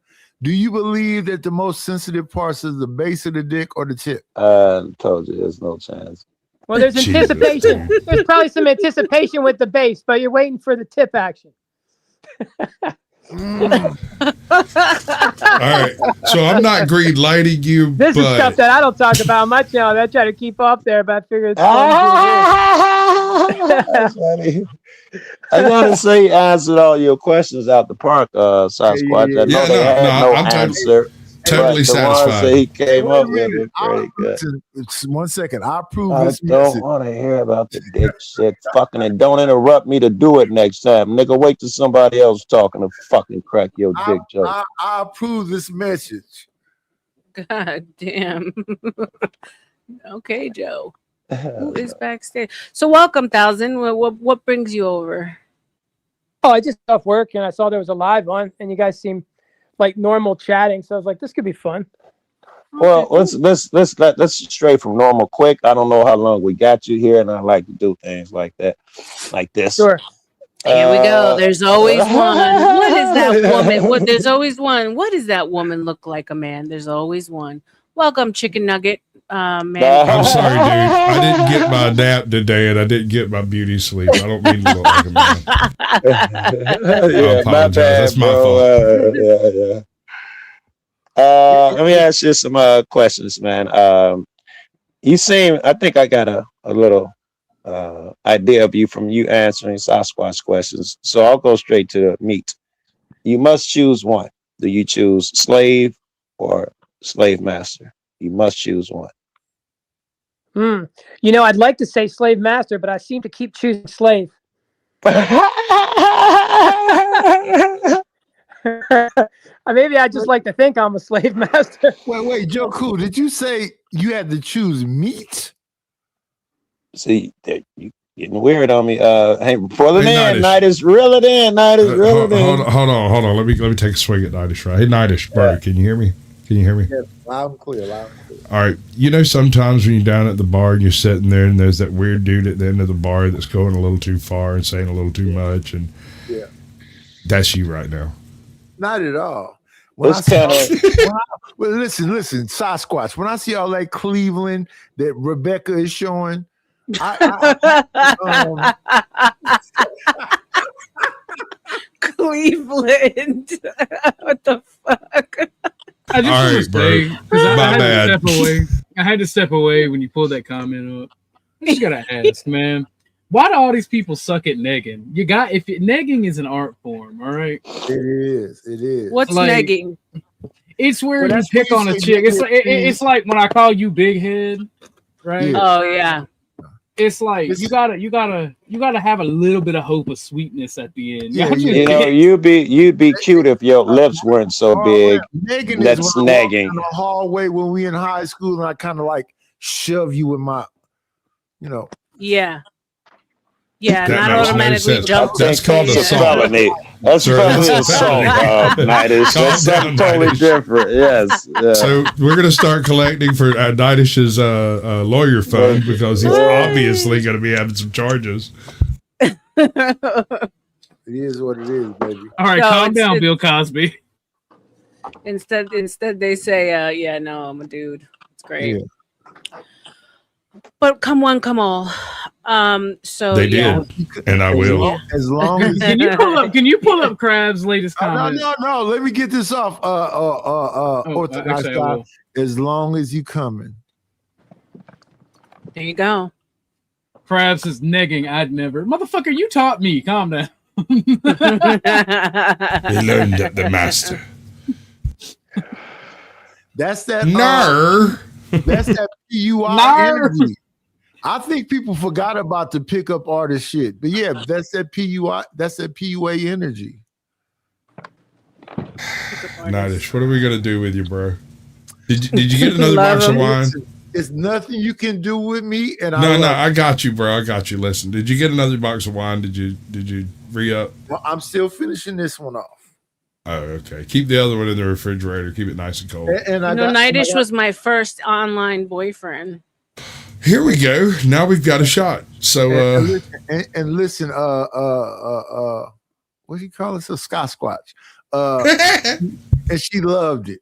Do you believe that the most sensitive parts is the base of the dick or the tip? I told you, there's no chance. Well, there's anticipation. There's probably some anticipation with the base, but you're waiting for the tip action. All right, so I'm not green lighting you. This is stuff that I don't talk about on my channel. I try to keep up there, but I figure it's That's funny. I gotta say, you answered all your questions out the park, Sasquatch. I know they had no answer. Totally satisfied. He came up with it pretty good. It's 1 second. I approve I this don't message. want to hear about the dick shit. Fucking and don't interrupt me to do it next time, nigga. Wait till somebody else talking to fucking crack your dick joke. I approve this message. God damn. Okay, Joe. Who is backstage? So welcome, Thousand. What brings you over? Oh, I just got off work and I saw there was a live one, and you guys seem like normal chatting, so I was like, this could be fun. Well, let's stray from normal quick. I don't know how long we got you here, and I like to do things like that, like this. Sure. Here we go. There's always one. What is that woman? There's always one. What does that woman look like, a man? There's always one. Welcome, Chicken Nugget. Man. I'm sorry, dude. I didn't get my nap today, and I didn't get my beauty sleep. I don't mean to look like a man. I apologize. That's my fault. Let me ask you some questions, man. I think I got a little idea of you from you answering Sasquatch questions. So I'll go straight to the meat. You must choose one. Do you choose slave or slave master? You must choose one. You know, I'd like to say slave master, but I seem to keep choosing slave. Maybe I just like to think I'm a slave master. Wait, Joe Cool, did you say you had to choose meat? See, you getting weird on me. Hey, pull it in. Nidish, reel it in. Nidish, reel it in. Hold on. Let me take a swing at Nidish. Right? Hey, Nidish, bro, can you hear me? Can you hear me? Yes, loud and clear. All right. You know, sometimes when you're down at the bar and you're sitting there and there's that weird dude at the end of the bar that's going a little too far and saying a little too much, and that's you right now. Not at all. Listen, Sasquatch. When I see all that Cleveland that Rebecca is showing, Cleveland. What the fuck? I just all right, bro. My bad. I had to step away when you pulled that comment up. You just gotta ask, man. Why do all these people suck at negging? Negging is an art form, all right? It is. It is. What's Like, negging? It's where Well, you that's pick when on you a say chick. negative It's like when I call you big head, right? Yeah. Oh yeah. It's like you gotta have a little bit of hope of sweetness at the end. Yeah, Y'all yeah. just You know, you'd be cute if your lips weren't so big. Negging is That's when I walk snagging. in the hallway when we in high school and I kind of like shove you with my, you know. Yeah. Yeah, That not makes no automatically sense. jump. That's called It's a assault. felony. That's Sir, felony that's a assault, felony. Nightish. Calm That's something down, totally Nightish. different. Yes. Yeah. So we're gonna start collecting for Nightish's lawyer fund because he's obviously gonna be having some charges. It is what it is, baby. all right, No, calm it's- down, it's- Bill Cosby. Instead they say, yeah, no, I'm a dude. It's great. Yeah. But come one, come all. So They yeah. did, and I will. As long as Can you pull up Crab's latest comment? no. Let me get this off. Orthodox actually, I guy. will. As long as you coming. There you go. Crabs is negging. I'd never. Motherfucker, you taught me. Calm down. He learned at the master. That's that. Nar. That's that PUI Nar. energy. I think people forgot about the pickup artist shit, but yeah, that's that PUI. That's that PUA energy. Nightish, what are we gonna do with you, bro? Did you get another box of wine? It's nothing you can do with me, and No, I got you, bro. I got you. Listen, did you get another box of wine? Did you re-up? Well, I'm still finishing this one off. Oh, okay. Keep the other one in the refrigerator. Keep it nice and cold. And Nightish was my first online boyfriend. Here we go. Now we've got a shot. So and listen, what do you call it? So Scott Squatch. And she loved it.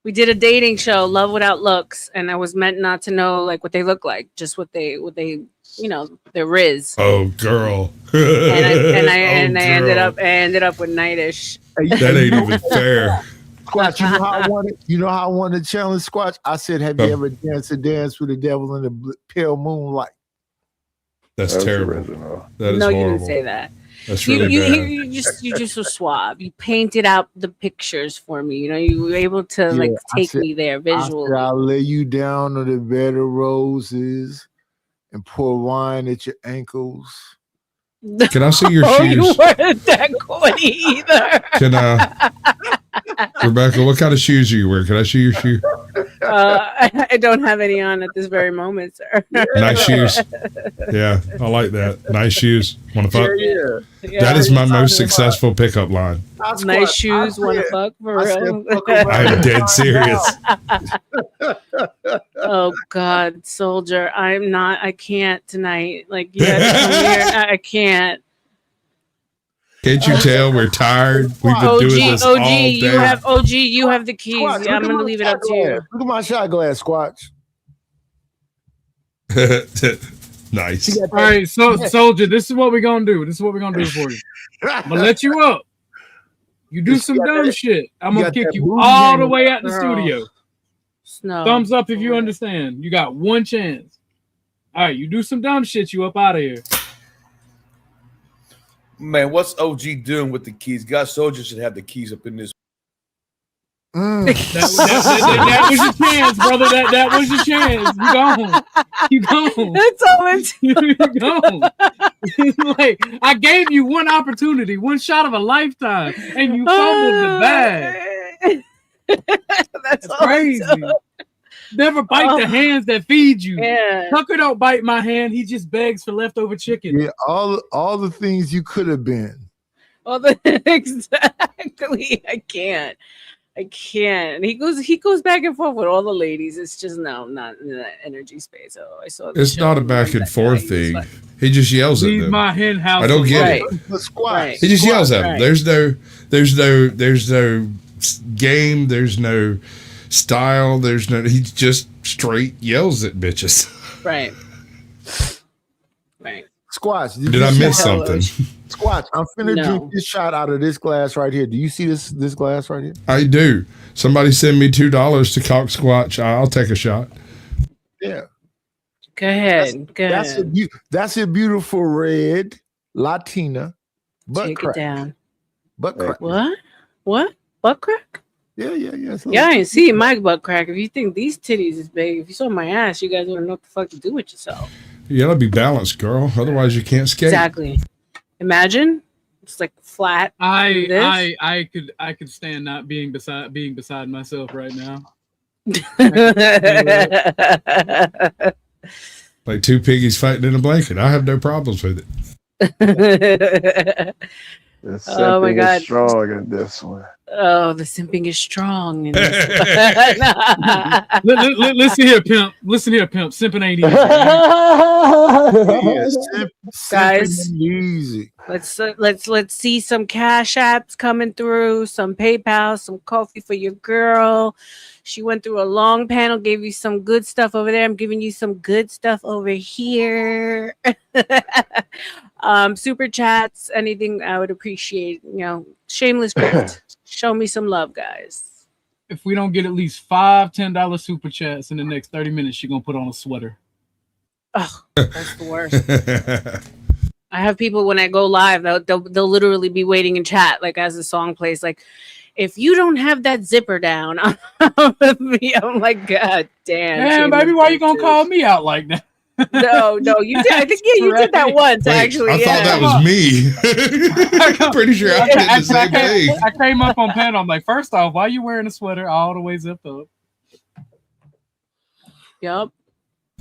We did a dating show, Love Without Looks, and I was meant not to know like what they look like, just what they their riz. Oh girl. And I ended up with Nightish. That ain't even fair. Squatch, you know how I wanted to challenge Squatch? I said, have you ever danced a dance with the devil in the pale moonlight? That's terrible. Original. That is No, horrible. you didn't say that. That's really bad. You just so suave. You painted out the pictures for me. You were able to take me there visually. I'll lay you down on the bed of roses and pour wine at your ankles. Can I see your Oh, shoes? you weren't that corny either. Can Rebecca, what kind of shoes are you wearing? Can I see your shoe? I don't have any on at this very moment, sir. Nice shoes. Yeah, I like that. Nice shoes. Want to fuck? Yeah. That is my most successful pickup line. Nice shoes, want to fuck for real? I'm dead serious. Oh God, soldier, I can't tonight. Like you have to come here. I can't. Can't you tell we're tired? We've been doing this all day. You have the keys. Squatch, Yeah, I'm gonna leave it up to you. Look at my shot glass, Squatch. Nice. All right, so soldier, this is what we're gonna do. For you. I'm gonna let you up. You do some dumb shit. I'm gonna kick you all the way out the studio. No. Thumbs up if you understand. You got one chance. All right, you do some dumb shit, you up out of here. Man, what's OG doing with the keys? God Soldier should have the keys up in this. That was your chance, brother. That was your chance. You gone. That's all it's. You gone. Like, I gave you one opportunity, one shot of a lifetime, and you fumbled the bag. That's crazy. Never bite the hands that feed you. Yeah. Tucker don't bite my hand. He just begs for leftover chicken. Yeah, all the things you could have been. Exactly. I can't. He goes back and forth with all the ladies. It's just not in that energy space. Oh, I saw. It's not a back and forth thing. He just yells at Leave them. my hen house. I don't get it. Right. He just yells at them. There's no game. There's no style. He just straight yells at bitches. Right. Squatch, did I miss something? Squatch, I'm finna drink this shot out of this glass right here. Do you see this glass right here? I do. Somebody send me $2 to Cock Squatch. I'll take a shot. Yeah. Go ahead. That's a beautiful red Latina butt Take crack. it down. Butt crack. What? Butt crack? Yeah. Yeah, I ain't see my butt crack. If you think these titties is big, if you saw my ass, you guys wouldn't know what the fuck to do with yourself. You gotta be balanced, girl. Otherwise, you can't skate. Exactly. Imagine it's like flat. I could stand not being beside myself right now. Like two piggies fighting in a blanket. I have no problems with it. Oh my God. Is strong in this one. Oh, the simping is strong. In this Listen here, pimp. Simping ain't easy. Guys, easy. let's see some Cash Apps coming through, some PayPal, some coffee for your girl. She went through a long panel, gave you some good stuff over there. I'm giving you some good stuff over here. Super chats, anything I would appreciate. Shameless gift. Show me some love, guys. If we don't get at least 5 $10 super chats in the next 30 minutes, she's gonna put on a sweater. Oh, that's the worst. I have people when I go live, they'll literally be waiting in chat, like as the song plays, like, if you don't have that zipper down, I'm like, God damn. Man, baby, why you gonna call me out like that? No, you did. I think you did that once. Wait, actually. I thought that was me. I'm pretty sure I did the same thing. I came up on panel. I'm like, first off, why are you wearing a sweater all the way zipped up? Yep.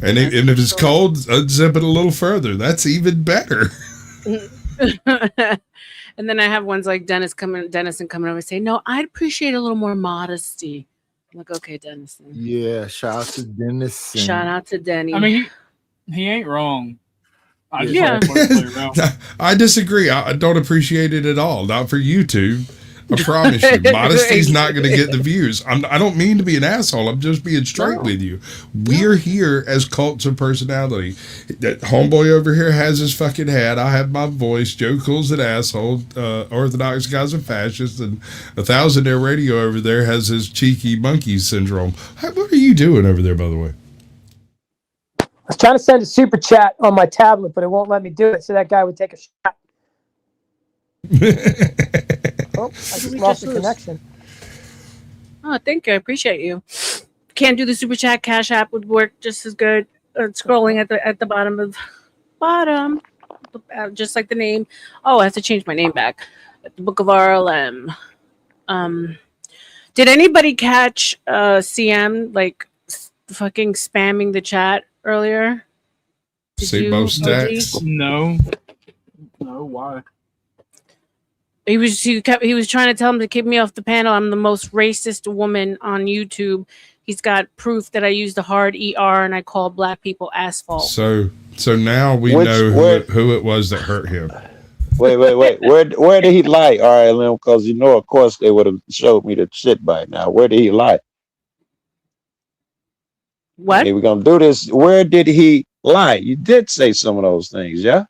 And if it's cold, unzip it a little further. That's even better. And then I have ones like Dennis coming over and say, no, I'd appreciate a little more modesty. I'm like, okay, Dennis. Yeah, shout out to Dennis. Shout out to Denny. I mean, he ain't wrong. I disagree. I don't appreciate it at all. Not for you two. I promise you. Modesty's not going to get the views. I don't mean to be an asshole. I'm just being straight with you. We're here as cults of personality. That homeboy over here has his fucking hat. I have my voice. Joe Cool's an asshole. Orthodox guy's a fascist. And 1000 Air Radio over there has his cheeky monkey syndrome. What are you doing over there, by the way? I was trying to send a super chat on my tablet, but it won't let me do it, so that guy would take a shot. Oh, I just lost the connection. Oh, thank you. I appreciate you. Can't do the super chat. Cash App would work just as good. Scrolling at the bottom, just like the name. Oh, I have to change my name back. The Book of R.L.M. Did anybody catch CM like fucking spamming the chat earlier? Say most stats. No, why? He was trying to tell him to keep me off the panel. I'm the most racist woman on YouTube. He's got proof that I used a hard ER and I call black people asphalt. So now we know who it was that hurt him. Wait. Where did he lie, R.L.M? Because of course they would have showed me the shit by now. Where did he lie? What? Okay, we're gonna do this. Where did he lie? You did say some of those things, yeah?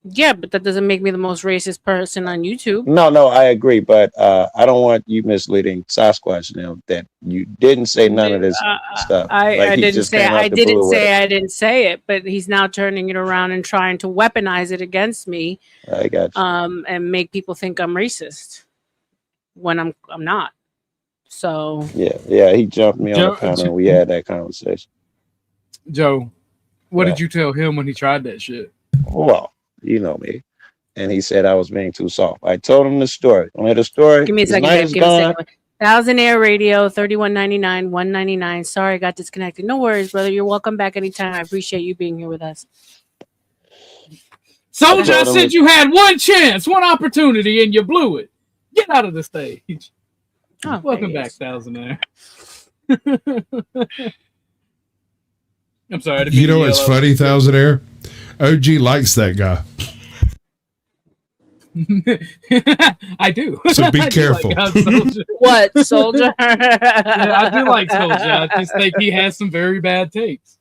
Yeah, but that doesn't make me the most racist person on YouTube. No, I agree, but I don't want you misleading Sasquatch now that you didn't say none of this stuff. I didn't say I didn't say it, but he's now turning it around and trying to weaponize it against me. I got you. And make people think I'm racist when I'm not. So yeah, he jumped me on the panel and we had that conversation. Joe, what did you tell him when he tried that shit? Well, you know me. And he said I was being too soft. I told him the story. Only the story. Give me a second. 1000 Air Radio, $31.99, $199. Sorry, I got disconnected. No worries, brother. You're welcome back anytime. I appreciate you being here with us. Soldier, I said you had one chance, one opportunity, and you blew it. Get out of the stage. Oh, welcome back, 1000 Air. I'm sorry. You know what's funny, 1000 Air? OG likes that guy. I do. So be careful. What, Soldier? Yeah, I do like Soldier. I just think he has some very bad takes.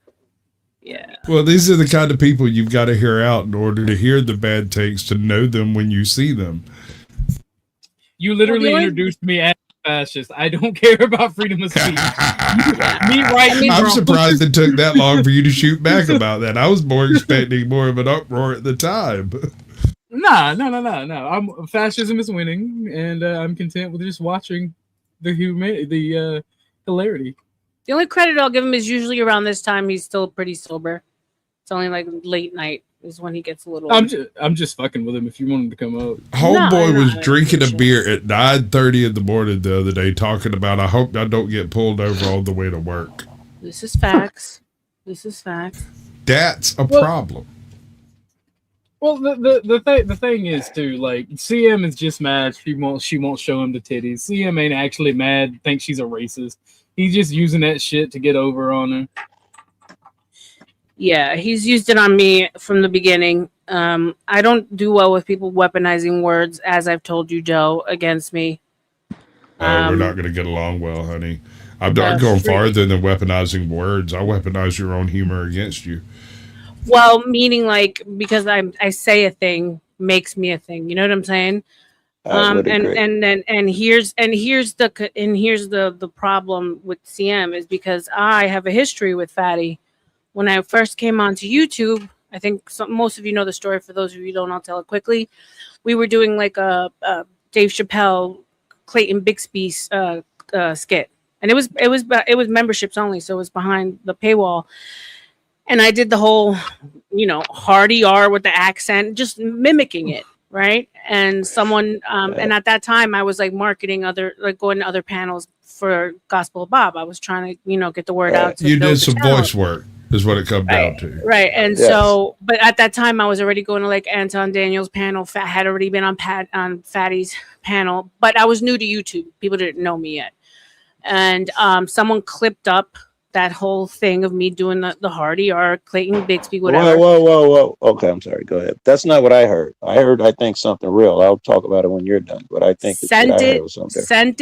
Yeah. Well, these are the kind of people you've got to hear out in order to hear the bad takes, to know them when you see them. You literally introduced me as fascist. I don't care about freedom of speech. I'm surprised it took that long for you to shoot back about that. I was more expecting more of an uproar at the time. No. Fascism is winning, and I'm content with just watching the hilarity. The only credit I'll give him is usually around this time he's still pretty sober. It's only like late night is when he gets a little. I'm just fucking with him. If you want him to come up, Homeboy was drinking a beer at 9:30 in the morning the other day, talking about, I hope I don't get pulled over on the way to work. This is facts. That's a problem. Well, the thing is too, like, CM is just mad. She won't show him the titties. CM ain't actually mad. Thinks she's a racist. He's just using that shit to get over on her. Yeah, he's used it on me from the beginning. I don't do well with people weaponizing words, as I've told you, Joe, against me. We're not going to get along well, honey. I'm not going farther than weaponizing words. I weaponize your own humor against you. Well, meaning like because I say a thing makes me a thing. You know what I'm saying? And here's the problem with CM is because I have a history with Fatty. When I first came onto YouTube, I think most of you know the story. For those of you who don't, I'll tell it quickly. We were doing like a Dave Chappelle, Clayton Bixby skit, and it was memberships only, so it was behind the paywall. And I did the whole, hard ER with the accent, just mimicking it, right? And someone, and at that time, I was like marketing going to other panels for Gospel of Bob. I was trying to, get the word out. You did some voice work, is what it comes down to. Right. And so, but at that time, I was already going to like Anton Daniels' panel. Had already been on Fatty's panel, but I was new to YouTube. People didn't know me yet. And someone clipped up that whole thing of me doing the hard ER, Clayton Bixby, whatever. Whoa. Okay, I'm sorry. Go ahead. That's not what I heard. I think, something real. I'll talk about it when you're done. But I think sent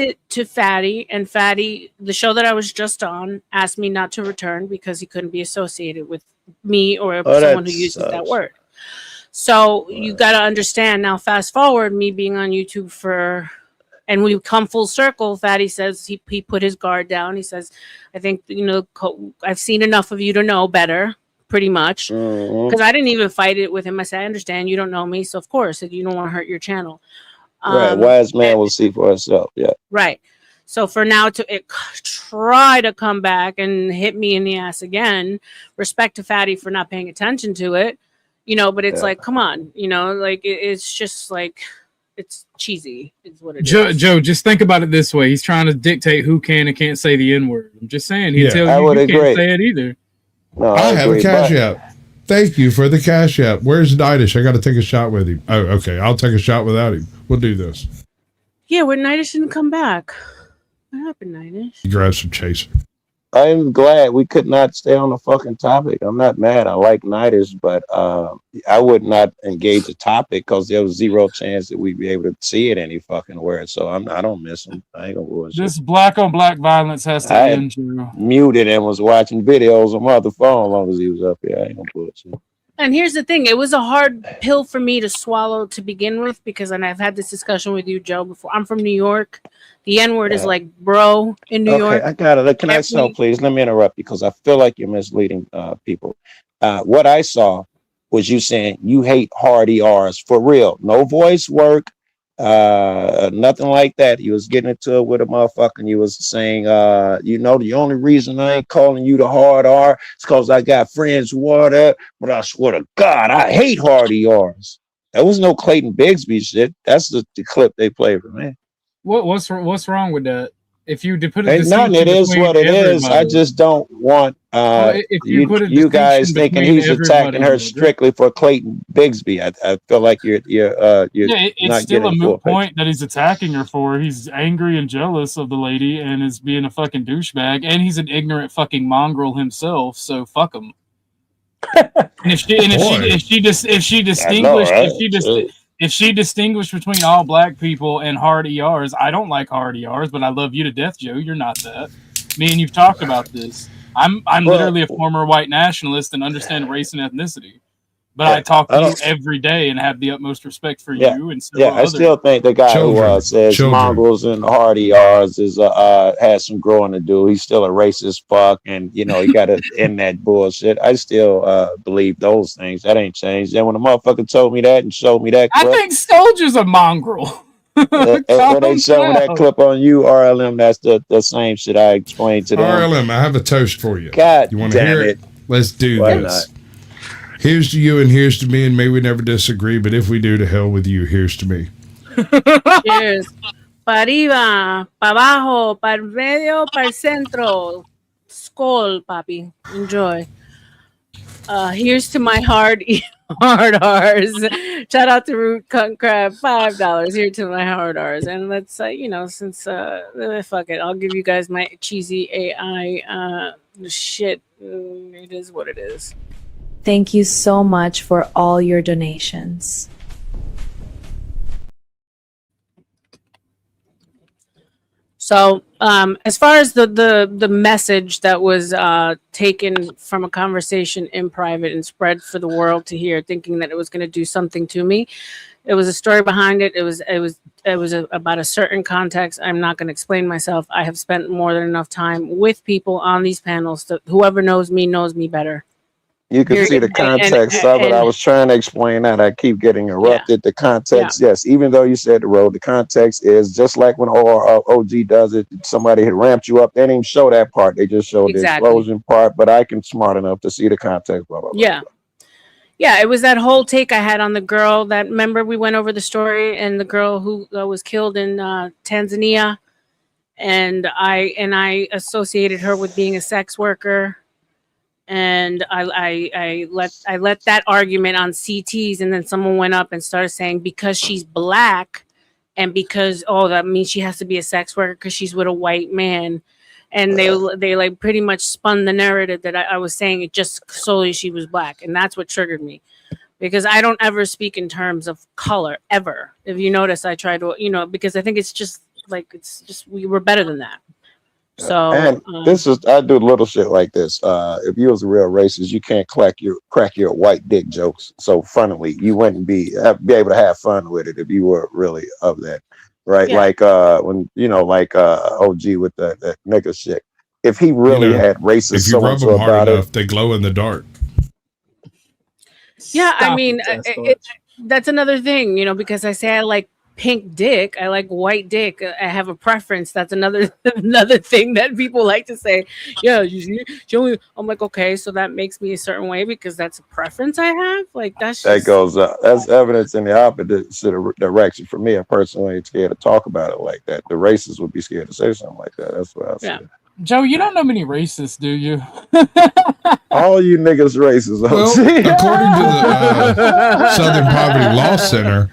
it to Fatty, and Fatty, the show that I was just on, asked me not to return because he couldn't be associated with me or someone who uses that word. So you got to understand now. Fast forward, me being on YouTube and we come full circle. Fatty says he put his guard down. He says, I think, I've seen enough of you to know better, pretty much. Because I didn't even fight it with him. I said, I understand you don't know me. So, of course, you don't want to hurt your channel. Right. Wise man will see for himself. Yeah. Right. So for now to try to come back and hit me in the ass again, respect to Fatty for not paying attention to it, but it's like, come on, like it's just like, it's cheesy is what it is. Joe, just think about it this way. He's trying to dictate who can and can't say the N-word. I'm just saying. He tells you can't say it either. No, I have a cash app. Thank you for the cash app. Where's Nidish? I got to take a shot with him. Oh, okay. I'll take a shot without him. We'll do this. Yeah, where Nidish didn't come back. What happened, Nidish? You grab some chaser. I'm glad we could not stay on the fucking topic. I'm not mad. I like Niders, but I would not engage the topic because there was zero chance that we'd be able to see it any fucking where. So I don't miss him. I ain't gonna ruin this black on black violence has to end. Muted and was watching videos on my other phone as long as he was up here. I ain't gonna bullshit. And here's the thing. It was a hard pill for me to swallow to begin with because, and I've had this discussion with you, Joe, before. I'm from New York. The N-word is like bro in New York. I got it. Can I know, please? Let me interrupt you because I feel like you're misleading people. What I saw was you saying you hate hard ERs for real. No voice work, nothing like that. You was getting into it with a motherfucker and you was saying, the only reason I ain't calling you the hard R is because I got friends who are that, but I swear to God, I hate hard ERs. That was no Clayton Bigsby shit. That's the clip they played for me. What's wrong with that? If you put it is what it is. I just don't want you guys thinking he's attacking her strictly for Clayton Bigsby. I feel like you're it's still a moot point that he's attacking her for. He's angry and jealous of the lady and is being a fucking douchebag, and he's an ignorant fucking mongrel himself. So fuck him. If she distinguished between all black people and hard ERs, I don't like hard ERs, but I love you to death, Joe. You're not that. Me and you've talked about this. I'm literally a former white nationalist and understand race and ethnicity. But I talk to you every day and have the utmost respect for you and several I still think the guy who says mongrels and hardy R's is has some growing to do. He's still a racist fuck, and you know he got to end that bullshit. I still believe those things. That ain't changed. And when the motherfucker told me that and showed me that clip, I think Soldier's a mongrel. and when they showed me that clip on you, R.L.M, that's the same shit I explained to them. R.L.M, I have a toast for you. God, you want to hear it? Let's do Why this. Not? Here's to you and here's to me, and may we never disagree, but if we do, to hell with you. Here's to me. Cheers. Pa arriba, pa abajo, pa el medio, pa el centro. Skol, papi. Enjoy. Here's to my hard R's. Shout out to Root Cunt Crab, $5. Here to my hard R's. And let's since fuck it, I'll give you guys my cheesy AI shit. It is what it is. Thank you so much for all your donations. So, as far as the message that was taken from a conversation in private and spread for the world to hear, thinking that it was going to do something to me, it was a story behind it. It was about a certain context. I'm not going to explain myself. I have spent more than enough time with people on these panels. Whoever knows me better. You can see the context of it. I was trying to explain that. I keep getting interrupted. Yeah. The context, yes, even though you said the road, the context is just like when OG does it. Somebody had ramped you up. They didn't even show that part. They just showed the explosion part. But I can smart enough to see the context. Blah, blah, blah, yeah. Blah. Yeah, it was that whole take I had on the girl that, remember we went over the story, and the girl who was killed in Tanzania. And I associated her with being a sex worker. And I let that argument on CTs, and then someone went up and started saying because she's black, and because that means she has to be a sex worker because she's with a white man, and they like pretty much spun the narrative that I was saying it just solely she was black, and that's what triggered me, because I don't ever speak in terms of color ever. If you notice, I try to because I think it's just we were better than that. So and this is I do little shit like this. If you was a real racist, you can't crack your white dick jokes so funnily. You wouldn't be able to have fun with it if you were really of that, right? Yeah. Like when OG with the nigga shit. If he really had racist, if you rub them hard enough, they glow in the dark. Yeah, I mean, that's another thing, because I say I like pink dick, I like white dick, I have a preference. That's another thing that people like to say. Yeah, you only. I'm like, okay, so that makes me a certain way because that's a preference I have. Like that's just, that goes that's evidence in the opposite direction. For me, I personally ain't scared to talk about it like that. The racists would be scared to say something like that. That's what I say. Joe, you don't know many racists, do you? All you niggas racist. Well, according to the Southern Poverty Law Center,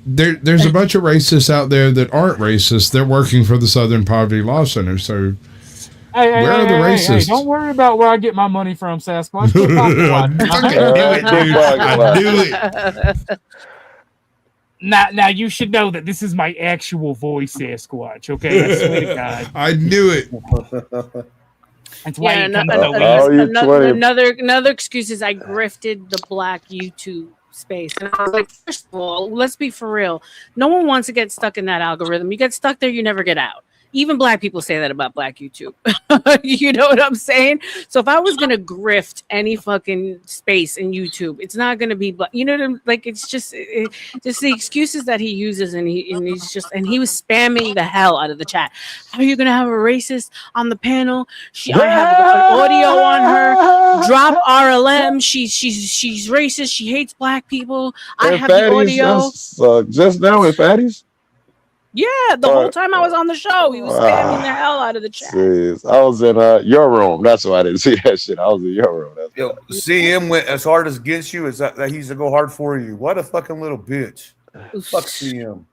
there's a bunch of racists out there that aren't racist. They're working for the Southern Poverty Law Center. So where are the racists? Hey, don't worry about where I get my money from, Sasquatch. I knew it. Now you should know that this is my actual voice, Sasquatch. Okay, I swear to God. I knew it. That's why another excuse is I grifted the black YouTube space, and I was like, first of all, let's be for real. No one wants to get stuck in that algorithm. You get stuck there, you never get out. Even black people say that about black YouTube. You know what I'm saying? So if I was gonna grift any fucking space in YouTube, it's not gonna be black. You know what I'm like? It's just just the excuses that he uses, and he was spamming the hell out of the chat. How are you gonna have a racist on the panel? I have an audio on her. Drop R.L.M. She's racist. She hates black people. I have the audio. Just now with fatties. Yeah, the whole time I was on the show, he was spamming the hell out of the chat. Jeez. I was in your room. That's why I didn't see that shit. I was in your room. CM went as hard as against you as that he's to go hard for you. What a fucking little bitch. Fuck CM.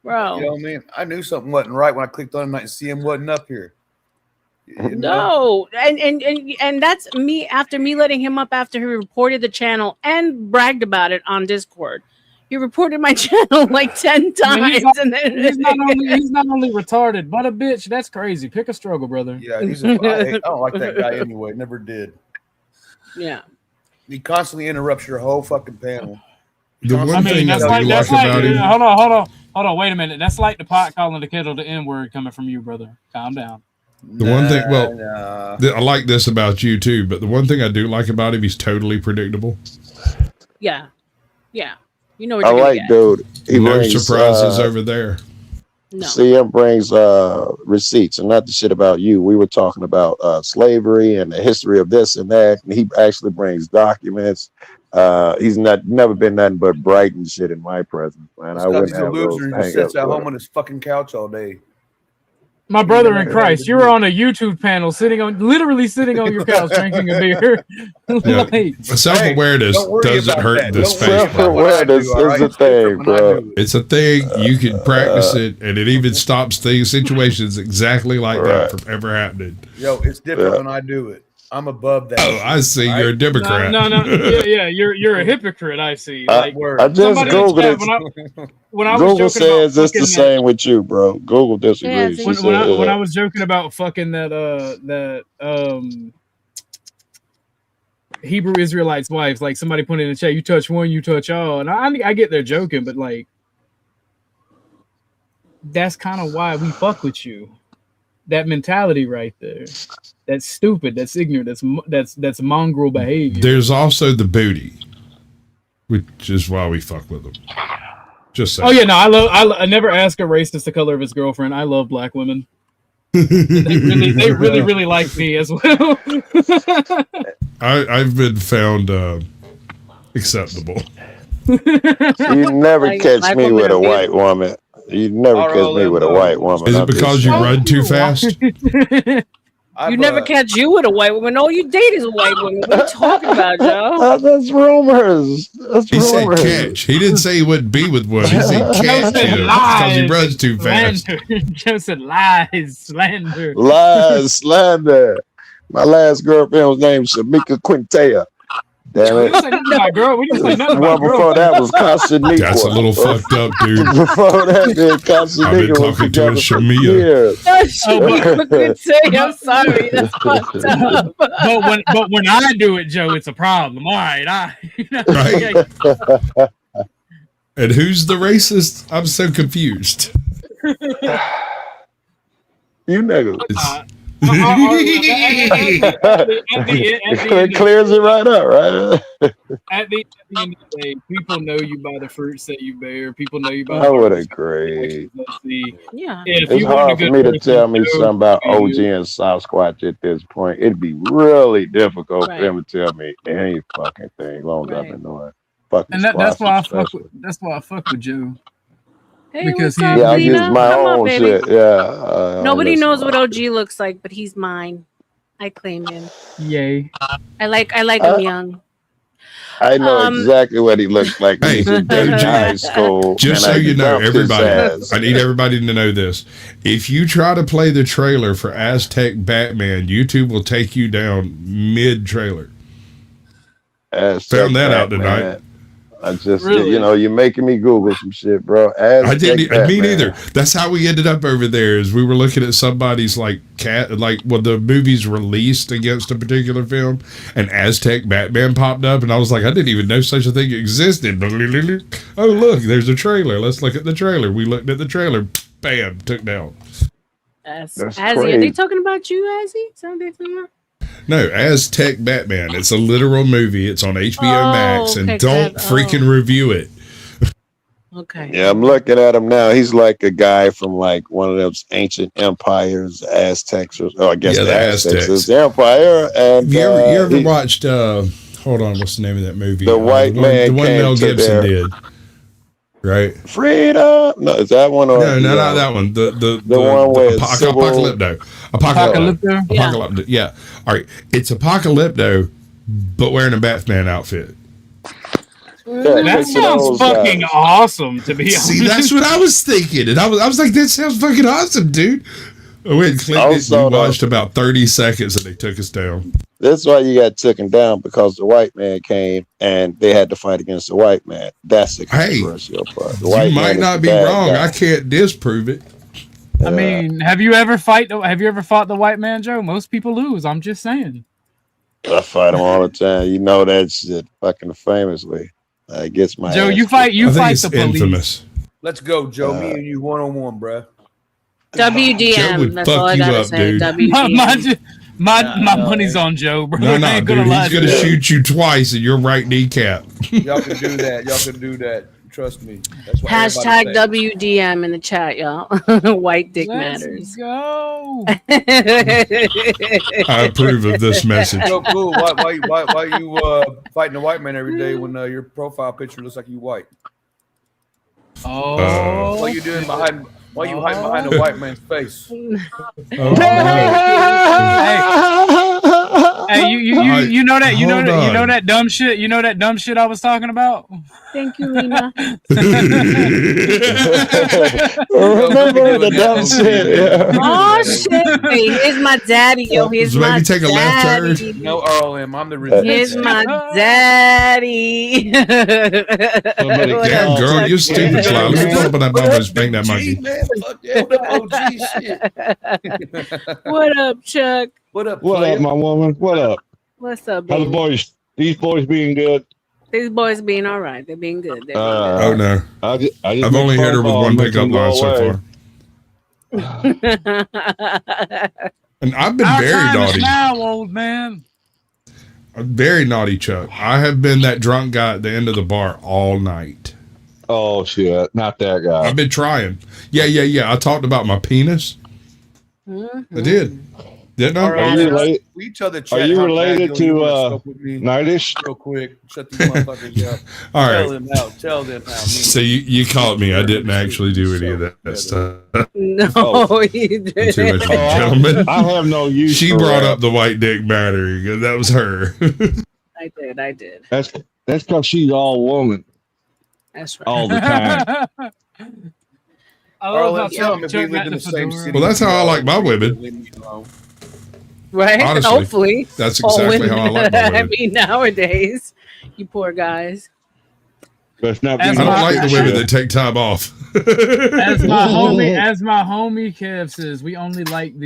Bro. You know what I mean? I knew something wasn't right when I clicked on him and CM wasn't up here. No, and that's me after me letting him up after he reported the channel and bragged about it on Discord. He reported my channel like 10 times. He's not only retarded, but a bitch. That's crazy. Pick a struggle, brother. Yeah, I don't like that guy anyway. Never did. Yeah. He constantly interrupts your whole fucking panel. The one thing I do like about him. Hold on. Wait a minute. That's like the pot calling the kettle the N word coming from you, brother. Calm down. The one thing, I like this about you too, but the one thing I do like about him, he's totally predictable. Yeah. You know what I you're like, dude. He no brings, surprises over there. No. CM brings receipts, and not the shit about you. We were talking about slavery and the history of this and that, and he actually brings documents. He's never been nothing but bright and shit in my presence, man. I wouldn't have those loser who hang-ups sits at with home him. on his fucking couch all day. My brother in Christ, you were on a YouTube panel literally sitting on your couch drinking a beer. Self-awareness doesn't hurt this face. Self-awareness is a thing, bro. It's a thing. You can practice it, and it even stops situations exactly like that from ever happening. Yo, it's different when I do it. I'm above that. Oh, I see. You're a Democrat. No. Yeah. You're a hypocrite. I see. I just Googled it. When I was Google says it's the same with you, bro. Google disagrees. When I was joking about fucking that Hebrew Israelites' wives, like somebody put in the chat, you touch one, you touch all, and I get they're joking, but like that's kind of why we fuck with you. That mentality right there. That's stupid. That's ignorant. That's mongrel behavior. There's also the booty, which is why we fuck with them. Just saying. Oh yeah, no, I never ask a racist the color of his girlfriend. I love black women. they really like me as well. I've been found acceptable. You never catch me with a white woman. You never catch me with a white woman. Is it because you run too fast? You never catch you with a white woman. All you date is a white woman. What are you talking about, Joe? That's rumors. He said catch. He didn't say he wouldn't be with one. He said catch him because he runs too fast. Joe said lies, slander. Lies, slander. My last girlfriend was named Shamika Quintea. Damn it. Well, before that was Constantiniqua. That's a little fucked up, dude. Before that, Constantiniqua. I've been talking to a Shamia. I'm sorry. That's fucked up. But when I do it, Joe, it's a problem. All right. Right. And who's the racist? I'm so confused. You niggas. It clears it right up, right? At the end of the day, people know you by the fruits that you bear. People know you by. I would agree. Yeah, it's hard for me to tell me something about OG and Sasquatch at this point. It'd be really difficult for them to tell me any fucking thing, as long as I've been knowing. And that's why I fuck with Joe. Hey, because I use my own shit. Yeah. Nobody knows what OG looks like, but he's mine. I claim him. Yay. I like him young. I know exactly what he looks like. Hey, he's in high school. Just so you know, everybody, I need everybody to know this. If you try to play the trailer for Aztec Batman, YouTube will take you down mid-trailer. Found that out tonight. I just, you're making me Google some shit, bro. I didn't. Me neither. That's how we ended up over there. Is we were looking at somebody's the movie's released against a particular film, and Aztec Batman popped up, and I was like, I didn't even know such a thing existed. Oh look, there's a trailer. Let's look at the trailer. We looked at the trailer. Bam, took down. Azzy, are they talking about you, Azzy? Something about? No, Aztec Batman. It's a literal movie. It's on HBO Max, and don't freaking review it. Okay. Yeah, I'm looking at him now. He's like a guy from like one of those ancient empires, Aztecs, or I guess the Aztecs is the empire. And you ever watched? Hold on, what's the name of that movie? The White Man, the one Mel Gibson did. Right. Freedom. No, is that one? Or no, not that one. The one where Apocalypto. Apocalypto. Yeah. All right. It's Apocalypto, but wearing a Batman outfit. That sounds fucking awesome. To be honest, see, that's what I was thinking, and I was like, that sounds fucking awesome, dude. I went and clicked it. We watched about 30 seconds, and they took us down. That's why you got taken down, because the white man came and they had to fight against the white man. That's the controversial part. You might not be wrong. I can't disprove it. I mean, have you ever fought the white man, Joe? Most people lose. I'm just saying. I fight them all the time. You know that shit fucking famously. I gets my Joe, ass you fight the police. Infamous. Let's go, Joe. Me and you 1-on-1, bruh. WDM. That's all I gotta say. Dude. WDM. My money's on Joe, bro. No, I ain't dude. gonna lie He's gonna shoot you twice in your right kneecap. Y'all can do that. Y'all can do that. Trust me. That's what Hashtag WDM in the chat, y'all. White dick matters. Go. I approve of this message. So cool. Why you fighting a white man every day when your profile picture looks like you white? Oh. What are you doing behind? Why you hiding behind a white man's face? Hey, you know that dumb shit. You know that dumb shit I was talking about. Thank you, Lena. Remember the dumb shit. Yeah. Oh shit! Hey, here's my daddy, yo. Here's my take a left daddy. turn. No, R.L.M. I'm the resistance. Here's my daddy. Damn, girl, you're stupid, Sly. Let me pull up on that bumper and spank that monkey. Man, fuck that OG shit. What up, Chuck? What up, What up, my woman? What up? What's up, How baby? the boys? These boys being good? These boys being all right. They're being good. They're Oh no, I just I've only hit her with one pickup line so far. And I've been very naughty. Now, old man. I'm very naughty, Chuck. I have been that drunk guy at the end of the bar all night. Oh shit, not that guy. I've been trying. Yeah. I talked about my penis. I did. Didn't I? Are you related? We tell the Are chat you how related bad you wanna to smoke with me. Nightish? Real quick, shut these motherfuckers up. All right. Tell them how. So you caught me. I didn't actually do any of that stuff. No, you didn't. Too much of a gentleman. I have no use. She for brought that. up the white dick battery. That was her. I did. That's because she's all woman That's right. all the time. I love how Tell them if we Chuck lived got in the the same fedora. city. Well, that's how I like my women. Leave me alone. Right? Honestly, Hopefully. that's All exactly how I women. like my I women. mean, nowadays, you poor guys. Let's not be As I don't my- like the women that take time off. As my homie Kev says, we only like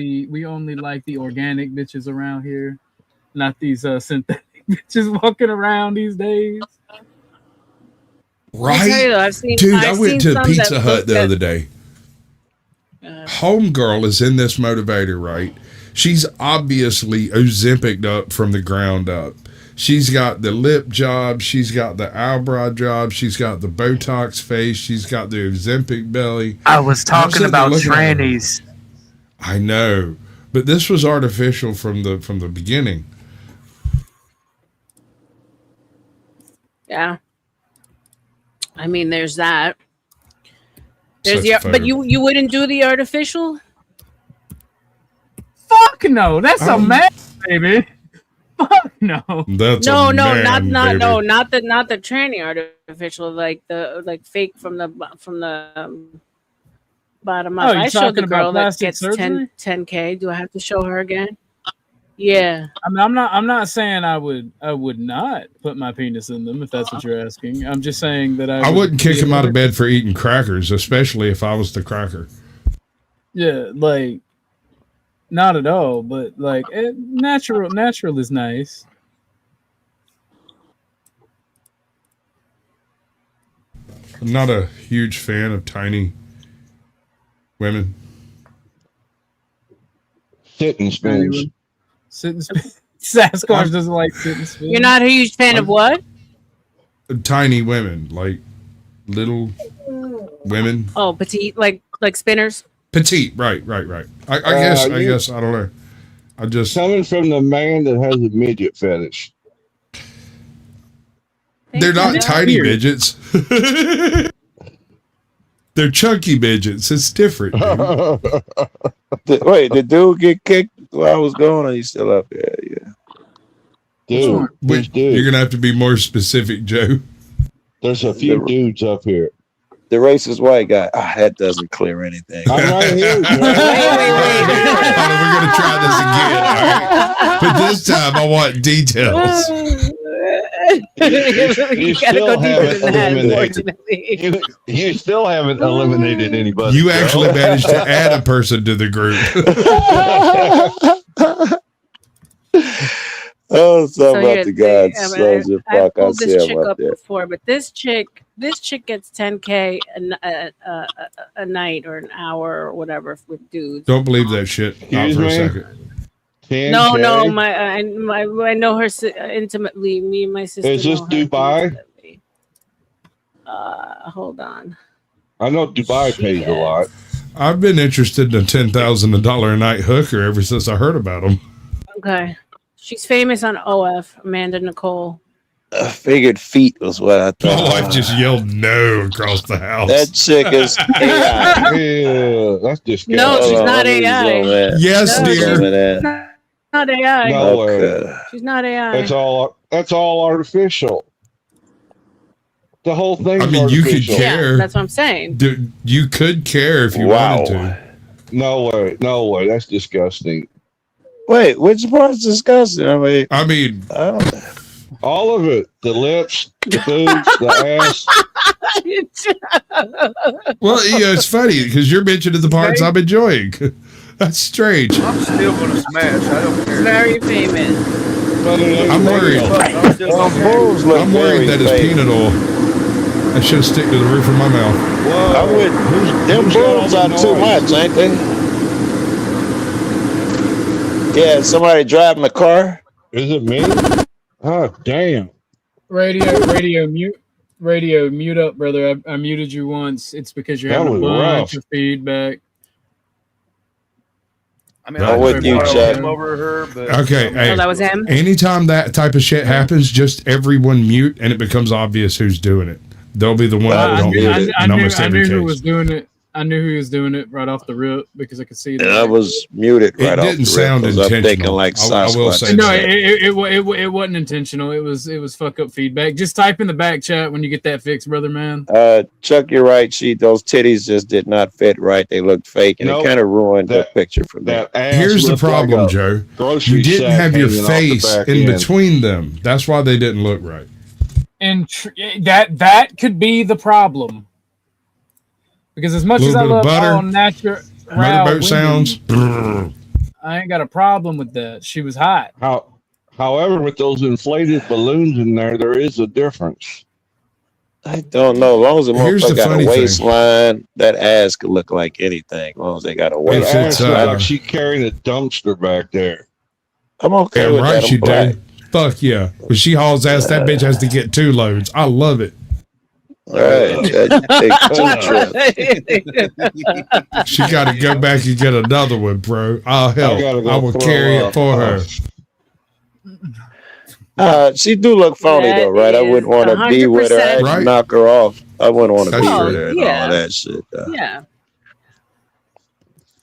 the organic bitches around here, not these synthetic bitches walking around these days. I'll tell you, Right? I've seen, Dude, I've I went seen to some Pizza that Hut look the at- other day. Homegirl is in this motivator, right? She's obviously Ozempic'd up from the ground up. She's got the lip job. She's got the eyebrow job. She's got the Botox face. She's got the Ozempic belly. I was talking sitting about there looking at her. trannies. I know, but this was artificial from the beginning. Yeah. I mean, there's that. There's Such the, but photo. you wouldn't do the artificial? Fuck no, that's a man, baby. Fuck no. That's No, a man, not baby. the tranny artificial, like the fake from the bottom up. Oh, you I showed the talking about girl that plastic gets surgery? 10K. Do I have to show her again? Yeah. I mean, I'm not saying I would not put my penis in them if that's what you're asking. I'm just saying that I wouldn't kick him out of bed for eating crackers, especially if I was the cracker. Yeah, like not at all, but like natural is nice. I'm not a huge fan of tiny women. Sitting spoons. Sitting Sasquatch doesn't like sitting spoons. You're not a huge fan of what? Tiny women, like little women. Oh, petite, like spinners. Petite, right. I guess I don't know. I just Coming from the man that has a midget fetish. they're not Thank you. tiny midgets. They're chunky midgets. It's different. Dude. Wait, the dude get kicked while I was going, or he's still up there? Yeah. Dude, Wait, dude. you're gonna have to be more specific, Joe. There's a few dudes up here. The racist white guy. That doesn't clear anything. I'm right here. Joe. Hold on, we're gonna try this again, all right? But this time I want details. You gotta still go deeper haven't than that, eliminated. unfortunately. You still haven't eliminated anybody. You Joe. actually managed to add a person to the group. Oh, So something here, about the God sons of I fuck. I pulled see this him chick up up there. before, but this chick gets 10K a night or an hour or whatever with dudes. Don't believe that shit. Not Excuse for a me? second. 10K? No, I know her intimately. Me and my sister Is this know her Dubai? intimately. Hold on. I know Dubai She pays a lot. gets I've been interested in a $10,000 a night hooker ever since I heard about them. okay. She's famous on OF. Amanda Nicole. I figured feet was what I My thought. wife just yelled no across the house. That chick is AI. Yeah, that's disgusting. No, she's Hold on, not let me AI. zoom in. Yes, Let me dear. zoom in. Not AI. No way. Okay. She's not AI. That's all artificial. The whole thing's I mean, you could artificial. care. Yeah, that's what I'm saying. Dude, you could care if you Wow. wanted to. No way. That's disgusting. Wait, which part's disgusting? I mean, all of it. The lips, the boobs, the ass. Well, it's funny because you're mentioning the parts I'm enjoying. That's strange. I'm still gonna smash. I don't care. Very famous. I'm worried. I'm worried that it's peanut oil. I should stick to the roof of my mouth. I would. Them boobs are too much, ain't they? Yeah, somebody driving a car. Is it me? Oh, damn. Radio, mute up, brother. I muted you once. It's because you're That having a was bunch rough. of feedback. I mean, I'm with you, Chuck. over her, but Okay, hey, that was him? anytime that type of shit happens, just everyone mute and it becomes obvious who's doing it. They'll be the one that don't mute it in almost I every knew who case. was doing it. I knew who was doing it right off the rip because I could see that. And I was muted right It off didn't the sound rip 'cause I'm thinking intentional. like I will Sasquatch. say No, that. it wasn't intentional. It was fuck up feedback. Just type in the back chat when you get that fixed, brother man. Chuck, you're right. Those titties just did not fit right. They looked fake, and Nope. it kind of ruined the picture for me. That ass Here's the looked like problem, a Joe. grocery You didn't sack have your hanging off the face back in end. between them. That's why they didn't look right. And that could be the problem. Because as much as I Little bit of love butter, all natural motorboat sounds. I ain't got a problem with that. She was hot. However, with those inflated balloons in there is a difference. I don't know. As long as the Here's the motherfucker got a funny thing. waistline, that ass could look like anything. As long as they got a That waistline. ass looked like she carrying a dumpster back there. I'm okay Damn with right that. she I'm black. do. Fuck yeah. When she hauls ass, that bitch has to get 2 loads. I love it. All right. Take 2 trips. She got to go back and get another one, bro. I'll help. gotta go I will throw carry up. it for her. She do look phony though, right? I wouldn't want to be with her. I'd Right. knock her off. I wouldn't want to That's be true. with her and all of that shit. Yeah.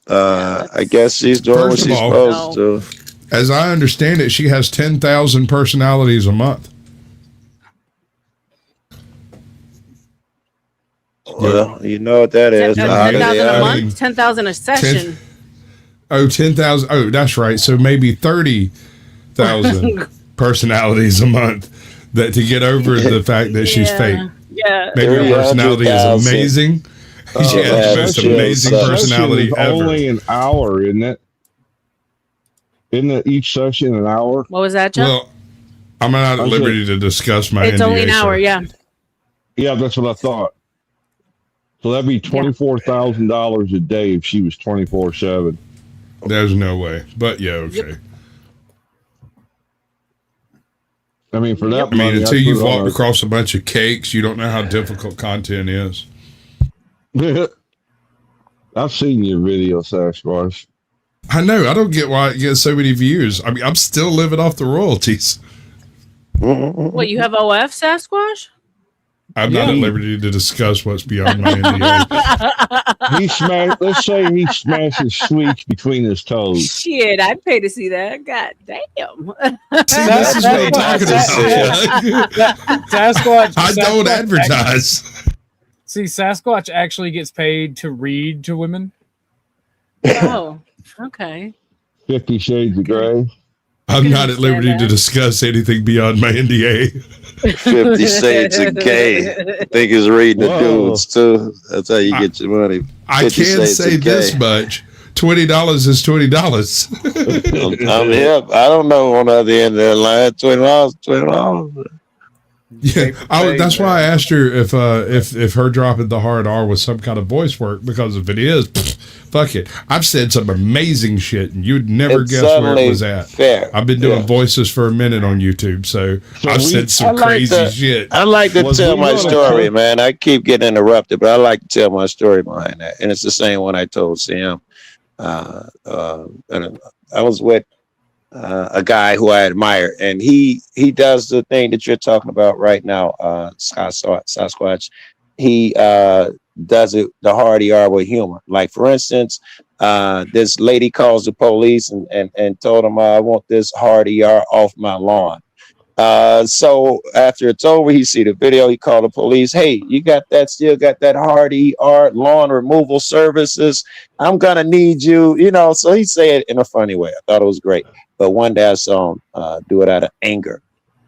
I guess she's doing what First of she's all, supposed to. As I understand it, she has 10,000 personalities a month. Well, you know what that is. The hotter they 10,000 a are. month, 10,000 a session. 10,000. Oh, that's right. So maybe 30,000 personalities a month that to get over the fact that she's fake. Yeah. Maybe her personality is 300,000. amazing. She has the most amazing personality ever. Only an hour, isn't it? Isn't it each session an hour? What was that, Joe? Well, I'm not at liberty to discuss my It's NDA, only an hour, sir. yeah. Yeah, that's what I thought. So that'd be $24,000 a day if she was 24/7. There's no way. But yeah, okay. Yep. I mean, for that I mean, money, until I'd you've put it on walked across a bunch of cakes, you don't know how difficult content is. I've seen your video, Sasquatch. I know. I don't get why it gets so many views. I mean, I'm still living off the royalties. What, you have OF, Sasquatch? I'm not at liberty to discuss what's beyond my NDA. Let's say he smashes sweets between his toes. Shit, I'd pay to see that. God damn. See, this is what I'm talking about. Sasquatch. I don't advertise. See, Sasquatch actually gets paid to read to women. Oh, okay. 50 Shades of Grey. I'm not at liberty to discuss anything beyond my NDA. 50 Shades of Gay. I think he's reading the dudes too. That's how you get your money. I can say this much. $20 is $20. I'm here. I don't know on the other end of the line. $20. Yeah, that's why I asked her if her dropping the hard R was some kind of voice work, because if it is, fuck it. I've said some amazing shit, and you'd never guess where it was at. Fair. I've been doing voices for a minute on YouTube, so I've said some crazy shit. I like to tell my story, man. I keep getting interrupted, but I like to tell my story behind that, and it's the same one I told Sam. And I was with a guy who I admire, and he does the thing that you're talking about right now, Sasquatch. He does it the hard ER with humor. Like, for instance, this lady calls the police and told him, I want this hard ER off my lawn. So after it's over, he see the video, he called the police. Hey, you still got that hard ER lawn removal services? I'm gonna need you, so he said it in a funny way. I thought it was great. But one day I saw him do it out of anger.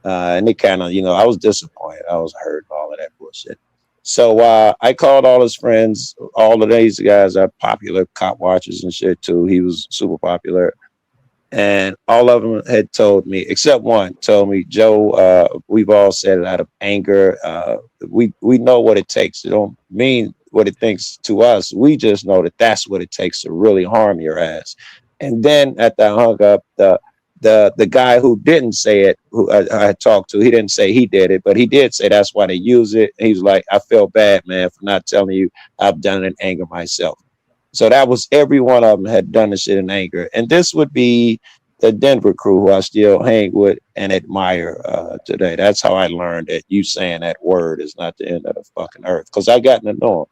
And it kind of, I was disappointed. I was hurt and all of that bullshit. So I called all his friends. All of these guys are popular cop watchers and shit too. He was super popular. And all of them had told me, except one, told me, Joe, we've all said it out of anger. We know what it takes. It don't mean what it thinks to us. We just know that that's what it takes to really harm your ass. And then after I hung up, the guy who didn't say it, who I talked to, he didn't say he did it, but he did say that's why they use it. And he was like, I feel bad, man, for not telling you I've done it in anger myself. So that was, every one of them had done the shit in anger. And this would be the Denver crew who I still hang with and admire today. That's how I learned that you saying that word is not the end of the fucking earth. Because I got to know him.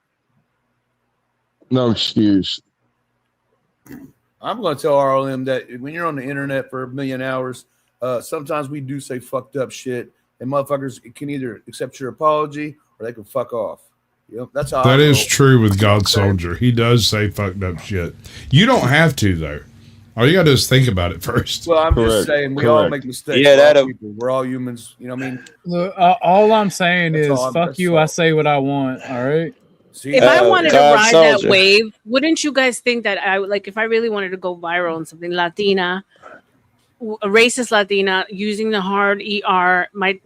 No excuse. I'm going to tell R.L.M that when you're on the internet for a million hours, sometimes we do say fucked up shit, and motherfuckers can either accept your apology or they can fuck off. That's how that is true with God Soldier. He does say fucked up shit. You don't have to, though. All you got to do is think about it first. Well, I'm just saying we all make mistakes. Yeah, we're all humans. You know what I mean? Look, all I'm saying is, fuck you. I say what I want. All right. If I wanted to ride that wave, wouldn't you guys think that if I really wanted to go viral on something, Latina, a racist Latina using the hard ER, my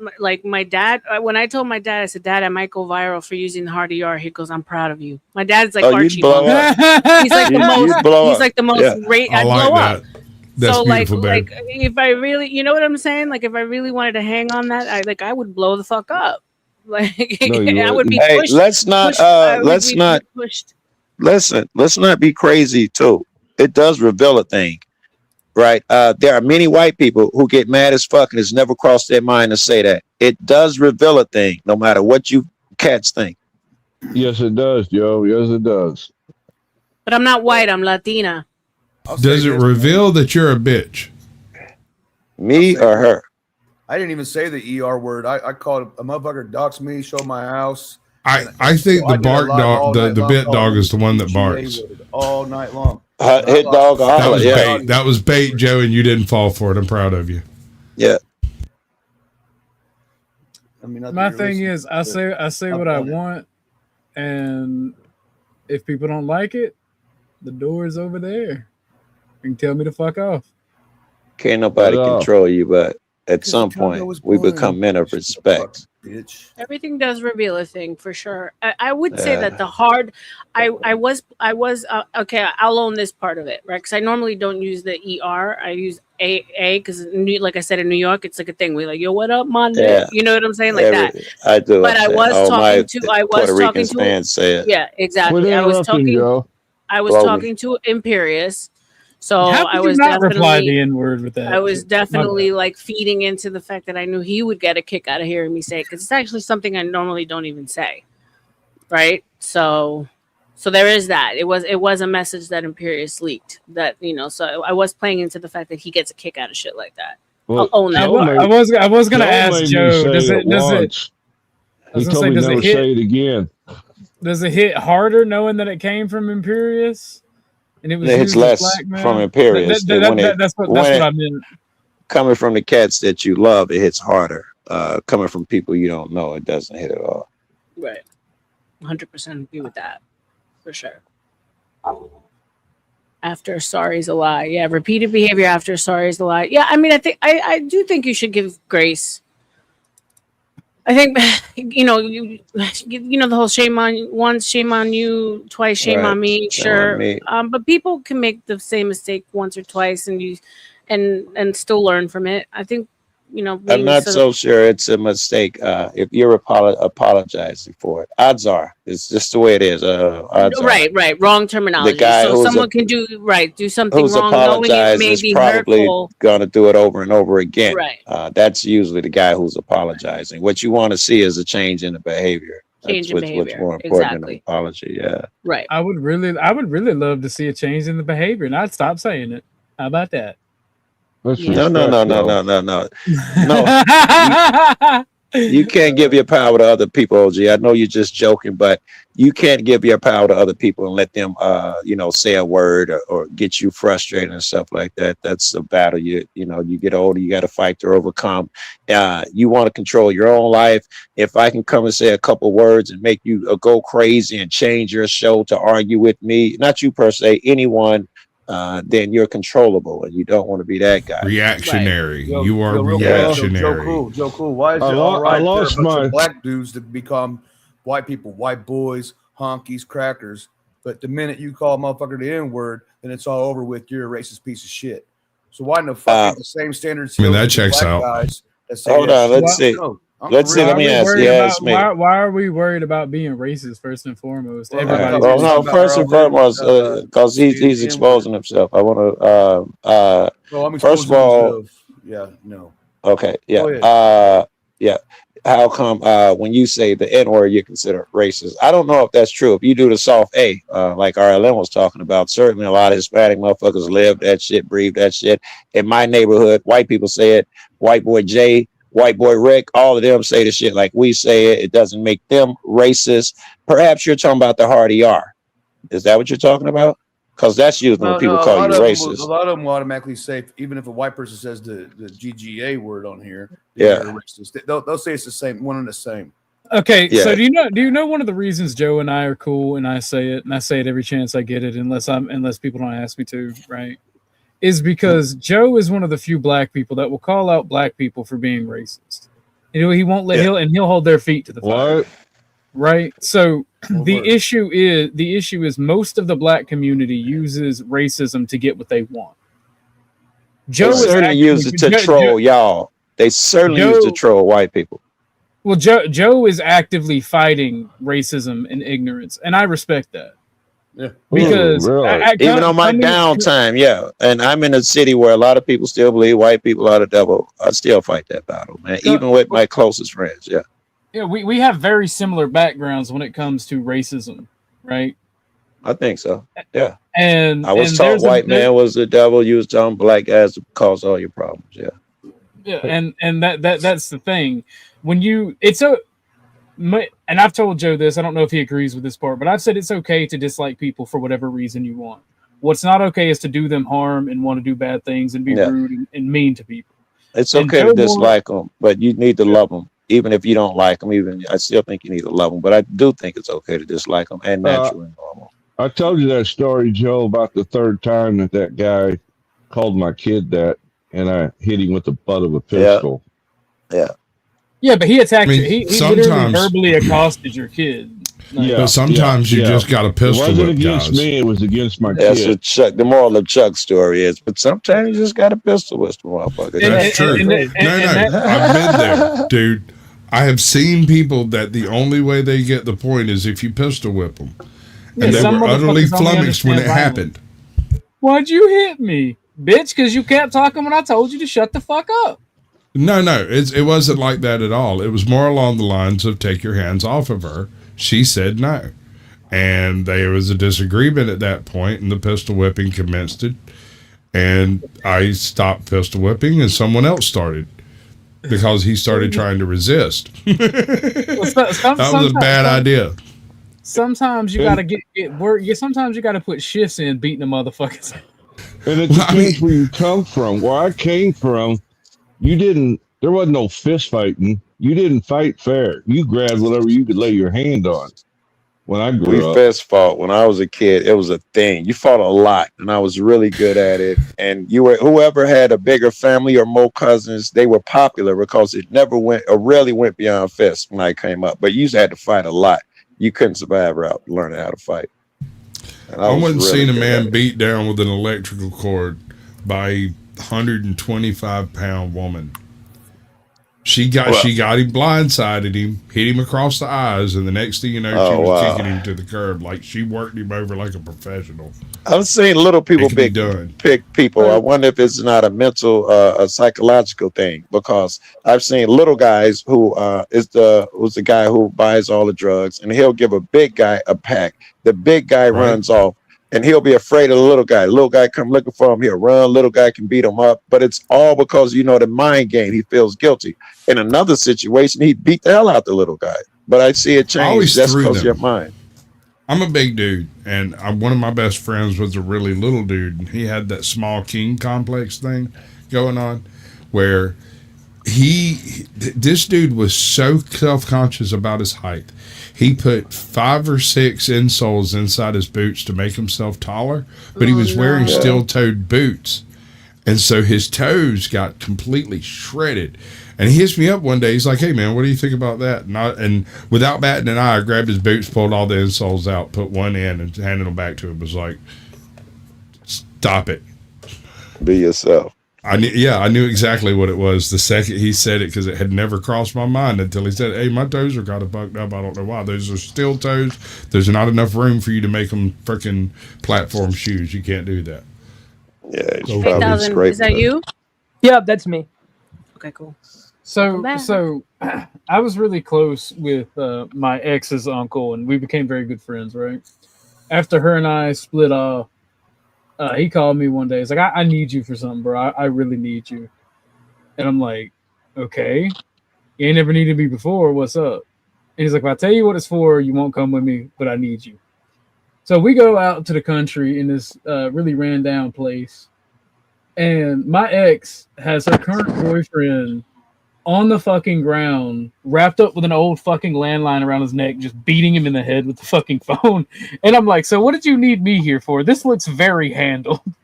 dad, when I told my dad, I said, Dad, I might go viral for using the hard ER. He goes, I'm proud of you. My dad's like Archie. He's like the most. He's like the most. I like that. That's so beautiful, like if I really, you know what I'm saying? Like if I really wanted to hang on that, I would blow the fuck up. Like I would be pushed. Let's not be crazy too. It does reveal a thing. Right. There are many white people who get mad as fuck and it's never crossed their mind to say that. It does reveal a thing, no matter what you cats think. Yes, it does, Joe. Yes, it does. But I'm not white. I'm Latina. Does it reveal that you're a bitch? Me or her? I didn't even say the ER word. I called a motherfucker doxed me, showed my house. I think the bark dog, the bit dog is the one that barks. All night long. Hit dog. That was bait. That was bait, Joe, and you didn't fall for it. I'm proud of you. Yeah. I mean, my thing is, I say what I want, and if people don't like it, the door is over there. You can tell me to fuck off. Can't nobody control you, but at some point we become men of respect. Everything does reveal a thing for sure. I would say that the hard, I was okay. I'll own this part of it, right? Because I normally don't use the ER. I use A because, like I said, in New York, it's like a thing. We're like, yo, what up, Monday? Yeah. You know what I'm saying, like that. I do. But I was talking to Puerto Rican fans say it. Yeah, exactly. I was talking to Imperious. So I was not reply the N-word with that. I was definitely like feeding into the fact that I knew he would get a kick out of hearing me say it, because it's actually something I normally don't even say, right? So there is that. It was a message that Imperious leaked, that, so I was playing into the fact that he gets a kick out of shit like that. Well, I'll own that. I was gonna ask Joe. Does it? He told me never say it again. Does it hit harder knowing that it came from Imperious? And it hits less from Imperious. That's what I meant. Coming from the cats that you love, it hits harder. Coming from people you don't know, it doesn't hit at all. Right. 100% agree with that. For sure. after a sorry is a lie. Yeah, repeated behavior after a sorry is a lie. Yeah, I mean, I do think you should give grace. I think the whole shame on once, shame on you, twice, shame Right. on me. Shame on Sure, me. but people can make the same mistake once or twice, and still learn from it. I think I'm being not sort of so sure it's a mistake. If you're apologizing for it, odds are it's just the way it is. Odds are right, wrong the terminology. guy So someone can do something who's wrong, knowing it apologized may is be probably hurtful. going to do it over and over again. Right, That's usually the guy who's apologizing. What you want to see is a change in the behavior. change That's in what's behavior. more important than an Exactly. apology. Yeah. Right. I would really love to see a change in the behavior, and I'd stop saying it. How about that? Let's Yeah. No, respect, no, though. no, no, no. No, you can't give your power to other people, OG. I know you're just joking, but you can't give your power to other people and let them, say a word or get you frustrated and stuff like that. That's a battle. You get older, you got to fight to overcome. You want to control your own life. If I can come and say a couple words and make you go crazy and change your show to argue with me, not you per se, anyone, then you're controllable, and you don't want to be that guy. Reactionary. Yo, You are real quick, Joe reactionary. Cool. Why is I it all right for a lost bunch my. of black dudes to become white people, white boys, honkies, crackers? But the minute you call a motherfucker the N word, then it's all over with. You're a racist piece of shit. So why in the fuck ain't the same standards I mean, held that to the checks black out. guys that say Hold that on, shit? let's see. No, I'm Let's for see. real. Let me ask. Yeah, it's me. Why are we worried about being racist first and foremost? Well, Everybody's Well, because racist. no. talking about First and R.L.M. foremost, because saying he's the N word. exposing himself. I want to. No, I'm First of exposing all, myself. Yeah, no. okay, yeah, Go ahead. yeah. How come when you say the N word you consider racist? I don't know if that's true. If you do the soft A, like R.L.M was talking about, certainly a lot of Hispanic motherfuckers live that shit, breathe that shit. In my neighborhood, white people say it. White boy Jay, white boy Rick, all of them say the shit like we say it. It doesn't make them racist. Perhaps you're talking about the hard ER. Is that what you're talking about? Because that's usually when No, people no. call you racist. A lot of them will automatically say, even if a white person says the GGA word on here, Yeah. they're racist. They'll say it's the same, one and the same. Okay, Yeah. so do you know one of the reasons Joe and I are cool, and I say it every chance I get it, unless people don't ask me to, right? Is because Joe is one of the few black people that will call out black people for being racist. He won't let Yeah. he'll hold their feet to the fire. What? Right? So One the word. issue is most of the black community uses racism to get what they want. Joe They is certainly use it to troll y'all. They certainly use it to troll white people. Well, Joe is actively fighting racism and ignorance, and I respect that. Yeah. Because Ooh, really? Even on my downtime, yeah. And I'm in a city where a lot of people still believe white people are the devil. I still fight that battle, man. Even with my closest friends, yeah. Yeah, we have very similar backgrounds when it comes to racism, right? I think so. Yeah. And I was taught white man was the devil. You was telling black guys to cause all your problems. Yeah. Yeah, and that's the thing. When and I've told Joe this, I don't know if he agrees with this part, but I've said it's okay to dislike people for whatever reason you want. What's not okay is to do them harm and want to do bad things and be rude and mean to people. It's okay to dislike them, but you need to love them. Even if you don't like them, I still think you need to love them. But I do think it's okay to dislike them and natural and normal. I told you that story, Joe, about the third time that guy called my kid that, and I hit him with the butt of a pistol. Yeah. Yeah, but he attacked you. He literally verbally accosted your kid. Yeah, but sometimes you just got a pistol. It wasn't against me; it was against my kid. That's what Chuck. The moral of Chuck's story is. But sometimes you just got a pistol with the motherfucker. That's true. No, I've been there, dude. I have seen people that the only way they get the point is if you pistol whip them, and they were utterly flummoxed when it happened. Why'd you hit me, bitch? Because you kept talking when I told you to shut the fuck up. No, it wasn't like that at all. It was more along the lines of take your hands off of her. She said no. And there was a disagreement at that point, and the pistol whipping commenced it. And I stopped pistol whipping, and someone else started because he started trying to resist. That was a bad idea. Sometimes you gotta get work. Sometimes you gotta put shifts in beating the motherfuckers. And it depends where you come from. Where I came from, there wasn't no fist fighting. You didn't fight fair. You grabbed whatever you could lay your hand on. when I We grew up. fist fought when I was a kid. It was a thing. You fought a lot, and I was really good at it. And you were whoever had a bigger family or more cousins, they were popular because it never went or rarely went beyond fists when I came up. But you used to have to fight a lot. You couldn't survive without learning how to fight. And I was wasn't really seeing a good at man it. beat down with an electrical cord by a 125-pound woman. She got him blindsided him, hit him across the eyes, and the next thing you know, she was kicking him to the curb like she worked him over like a professional. I've seen little people pick people. I wonder if it's not a mental, a psychological thing, because I've seen little guys who was the guy who buys all the drugs, and he'll give a big guy a pack. The big guy runs off, and he'll be afraid of the little guy. Little guy come looking for him, he'll run. Little guy can beat him up, but it's all because the mind game. He feels guilty. In another situation, he'd beat the hell out the little guy. But I see it change. That's because of your mind. I'm a big dude, and one of my best friends was a really little dude, and he had that small king complex thing going on, where this dude was so self-conscious about his height. He put 5 or 6 insoles inside his boots to make himself taller, but he was wearing steel-toed boots, and so his toes got completely shredded. And he hits me up one day. He's like, "Hey, man, what do you think about that?" And without batting an eye, I grabbed his boots, pulled all the insoles out, put one in, and handed them back to him. It was like, "Stop it. Be yourself." I knew exactly what it was the second he said it, because it had never crossed my mind until he said, "Hey, my toes are kind of fucked up. I don't know why. Those are steel toes. There's not enough room for you to make them freaking platform shoes. You can't do that." Yeah, is that you? Yeah, that's me. Okay, cool. So I was really close with my ex's uncle, and we became very good friends, right? After her and I split off, he called me one day. He's like, I need you for something, bro. I really need you. And I'm like, okay. You ain't never needed me before. What's up? And he's like, if I tell you what it's for, you won't come with me, but I need you. So we go out to the country in this really ran down place. And my ex has her current boyfriend on the fucking ground, wrapped up with an old fucking landline around his neck, just beating him in the head with the fucking phone. And I'm like, so what did you need me here for? This looks very handled. And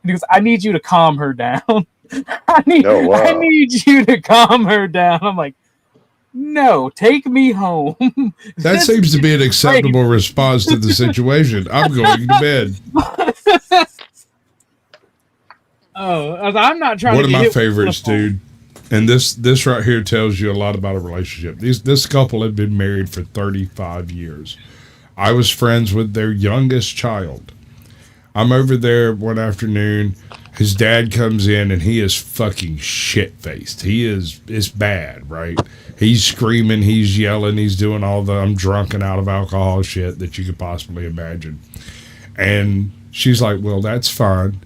he goes, I need you to calm her down. I need you to calm her down. I'm like, no, take me home. That seems to be an acceptable response to the situation. I'm going to bed. I'm not trying One to of my favorites, dude. And this right here tells you a lot about a relationship. This couple had been married for 35 years. I was friends with their youngest child. I'm over there one afternoon. His dad comes in and he is fucking shit-faced. It's bad, right? He's screaming, he's yelling, he's doing all the I'm drunk and out of alcohol shit that you could possibly imagine. And she's like, well, that's fine,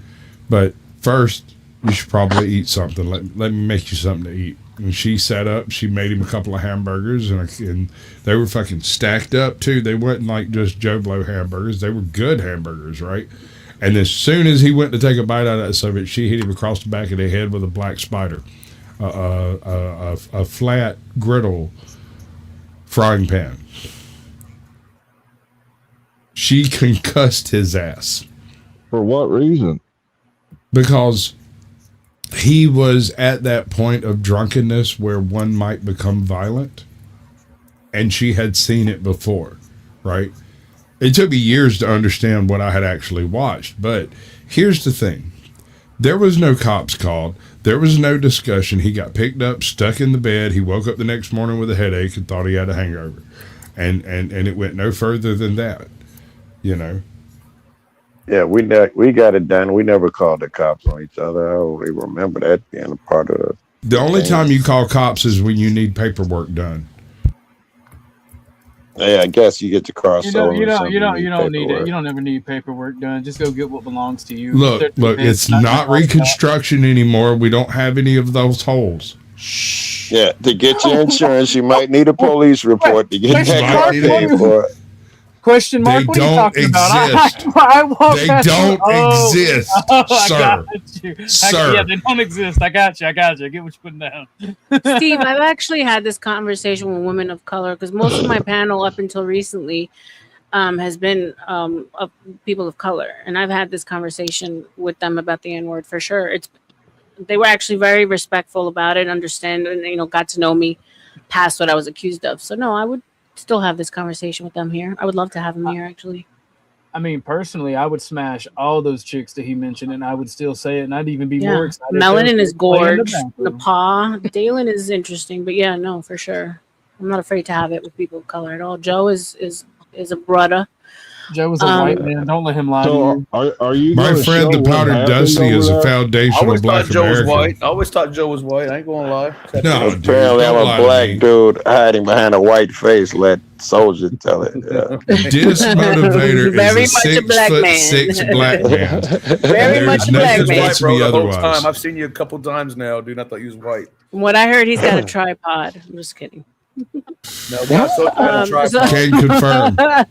but first you should probably eat something. Let me make you something to eat. And she sat up. She made him a couple of hamburgers, and they were fucking stacked up too. They weren't like just Joe Blow hamburgers. They were good hamburgers, right? And as soon as he went to take a bite out of that subject, she hit him across the back of the head with a black spider, a flat griddle frying pan. She concussed his ass. For what reason? Because he was at that point of drunkenness where one might become violent, and she had seen it before, right? It took me years to understand what I had actually watched, but here's the thing. There was no cops called. There was no discussion. He got picked up, stuck in the bed. He woke up the next morning with a headache and thought he had a hangover. And it went no further than that, you know? Yeah, we got it done. We never called the cops on each other. I don't even remember that being a part of the only time you call cops is when you need paperwork done. Yeah, I guess you get to cross over. You don't need it. You don't ever need paperwork done. Just go get what belongs to you. Look, it's not reconstruction anymore. We don't have any of those holes. Yeah, to get your insurance, you might need a police report to get that car paid for. Question mark? What are you talking about? They don't exist, sir. Sir. Yeah, they don't exist. I got you. I get what you're putting down. Steve, I've actually had this conversation with women of color because most of my panel up until recently has been of people of color, and I've had this conversation with them about the N-word for sure. They were actually very respectful about it, understand, and got to know me past what I was accused of. So no, I would still have this conversation with them here. I would love to have them here, actually. I mean, personally, I would smash all those chicks that he mentioned, and I would still say it, and I'd even be Yeah, more excited. Melanin is gorge. Nepal, Dalen is interesting, but yeah, no, for sure. I'm not afraid to have it with people of color at all. Joe is a brother. Joe is a white man. Don't let him lie to you. Are you? My friend, the powdered Dusty, is a I foundational always black thought Joe was American. white. I always thought Joe was white. I ain't gonna lie. No, apparently I'm a black dude hiding behind a white face. Let soldier tell it. Dismotivator Very is much a a black man. 6'6" black man. Very much a black man. To be otherwise. I've seen you a couple times now, dude. I thought you was white. From what I heard, he's got a tripod. I'm just kidding. No, Can confirm. Joe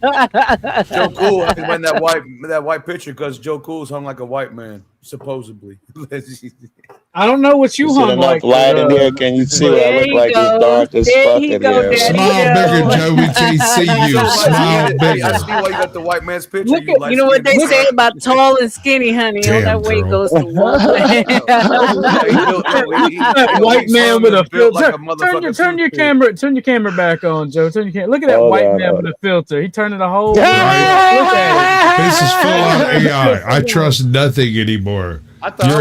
Cool when that white picture because Joe Cool's hung like a white man supposedly. I don't know what you hung like. Light in here, can you see what I look like? It's dark as fuck in here. Smile bigger, Joe. We can't see you. Smile bigger. I see why you got the white man's picture. You know what they say about tall and skinny, honey? All that weight goes to one. White man with a filter. Turn your camera back on, Joe. Turn your camera. Look at that white man with a filter. He turned it a whole. Look at it. This is full on AI. I trust nothing anymore. You're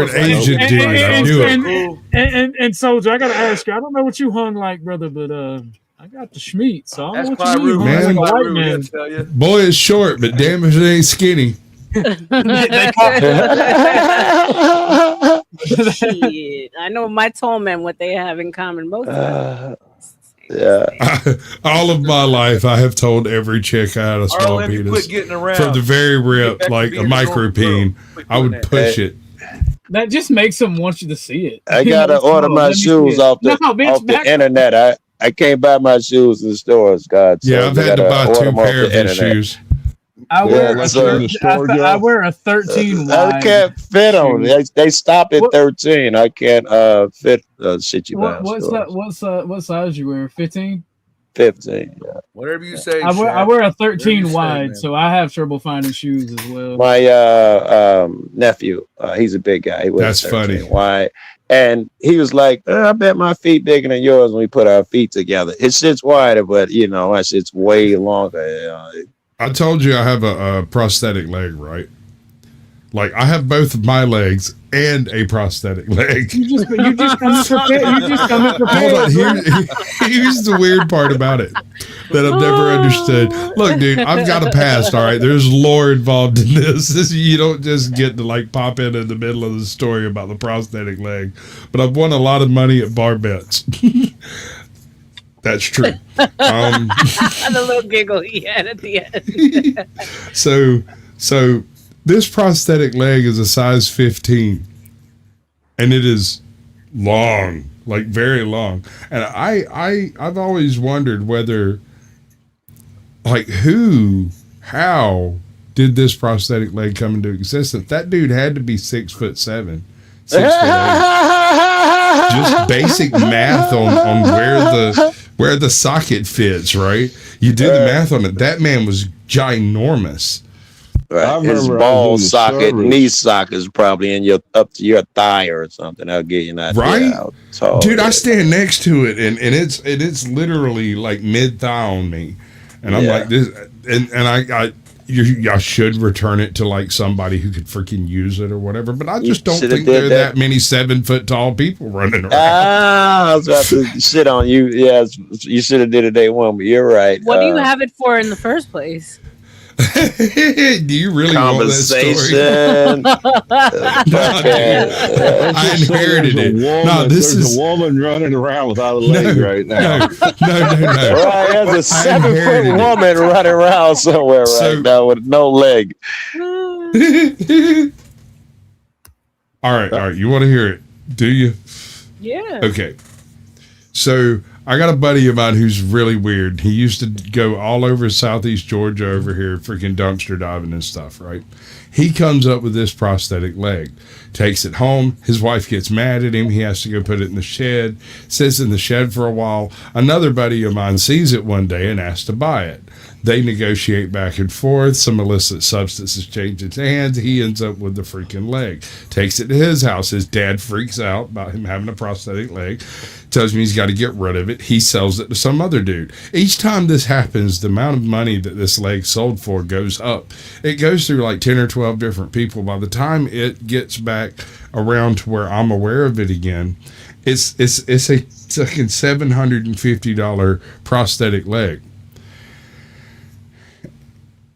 an Asian dude. I knew it. And Soldier, I gotta ask you. I don't know what you hung like, brother, but I got the schmeat, so I don't know what you mean. Man, Like a white man. boy is short, but damn if it ain't skinny. Shit. I know my tall men what they have in common. Most of them. All of my life, I have told every chick I had a small penis. From the very rip, like a micropene, I would push it. That just makes them want you to see it. I gotta order my shoes off the internet. I can't buy my shoes in the stores, God. So yeah, I've had to buy 2 pairs of shoes. I wear a 13 wide. I can't fit them. They stop at 13. I can't fit shit you buy. What size you wear? 15? 15. Yeah. Whatever you say. I wear a 13 wide, so I have trouble finding shoes as well. My nephew, he's a big guy. He wears That's funny. Wide. And he was like, I bet my feet bigger than yours when we put our feet together. His shit's wider, but my shit's way longer. I told you I have a prosthetic leg, right? Like I have both of my legs and a prosthetic leg. You just come prepared. Hold on, here's the weird part about it that I've never understood. Look, dude, I've got a past. All right, there's lore involved in this. You don't just get to like pop in the middle of the story about the prosthetic leg. But I've won a lot of money at bar bets. That's true. The little giggle he had at the end. So this prosthetic leg is a size 15, and it is long, like very long. And I've always wondered whether, like, how did this prosthetic leg come into existence? That dude had to be 6'7", 6'8". Just basic math on where the socket fits, right? You do the math on it. That man was ginormous. Right. His ball socket, knee socket is probably in up to your thigh or something. I'll give you an idea. Right, dude. I stand next to it, and it's literally like mid thigh on me, and I'm like this, and I should return it to like somebody who could freaking use it or whatever. But I just don't think there are that many 7 foot tall people running around. I was about to shit on you. Yes, you should have did it day one, but you're right. What do you have it for in the first place? Do you really want that story? I inherited it. There's a woman running around without a leg right now. No. Right, there's a 7 foot woman running around somewhere right now with no leg. All right. You want to hear it? Do you? Yeah. Okay. So I got a buddy of mine who's really weird. He used to go all over Southeast Georgia over here, freaking dumpster diving and stuff, right? He comes up with this prosthetic leg, takes it home. His wife gets mad at him. He has to go put it in the shed, sits in the shed for a while. Another buddy of mine sees it one day and asks to buy it. They negotiate back and forth. Some illicit substances change its hands. He ends up with the freaking leg. Takes it to his house. His dad freaks out about him having a prosthetic leg. Tells me he's got to get rid of it. He sells it to some other dude. Each time this happens, the amount of money that this leg sold for goes up. It goes through like 10 or 12 different people. By the time it gets back around to where I'm aware of it again, it's a fucking $750 prosthetic leg.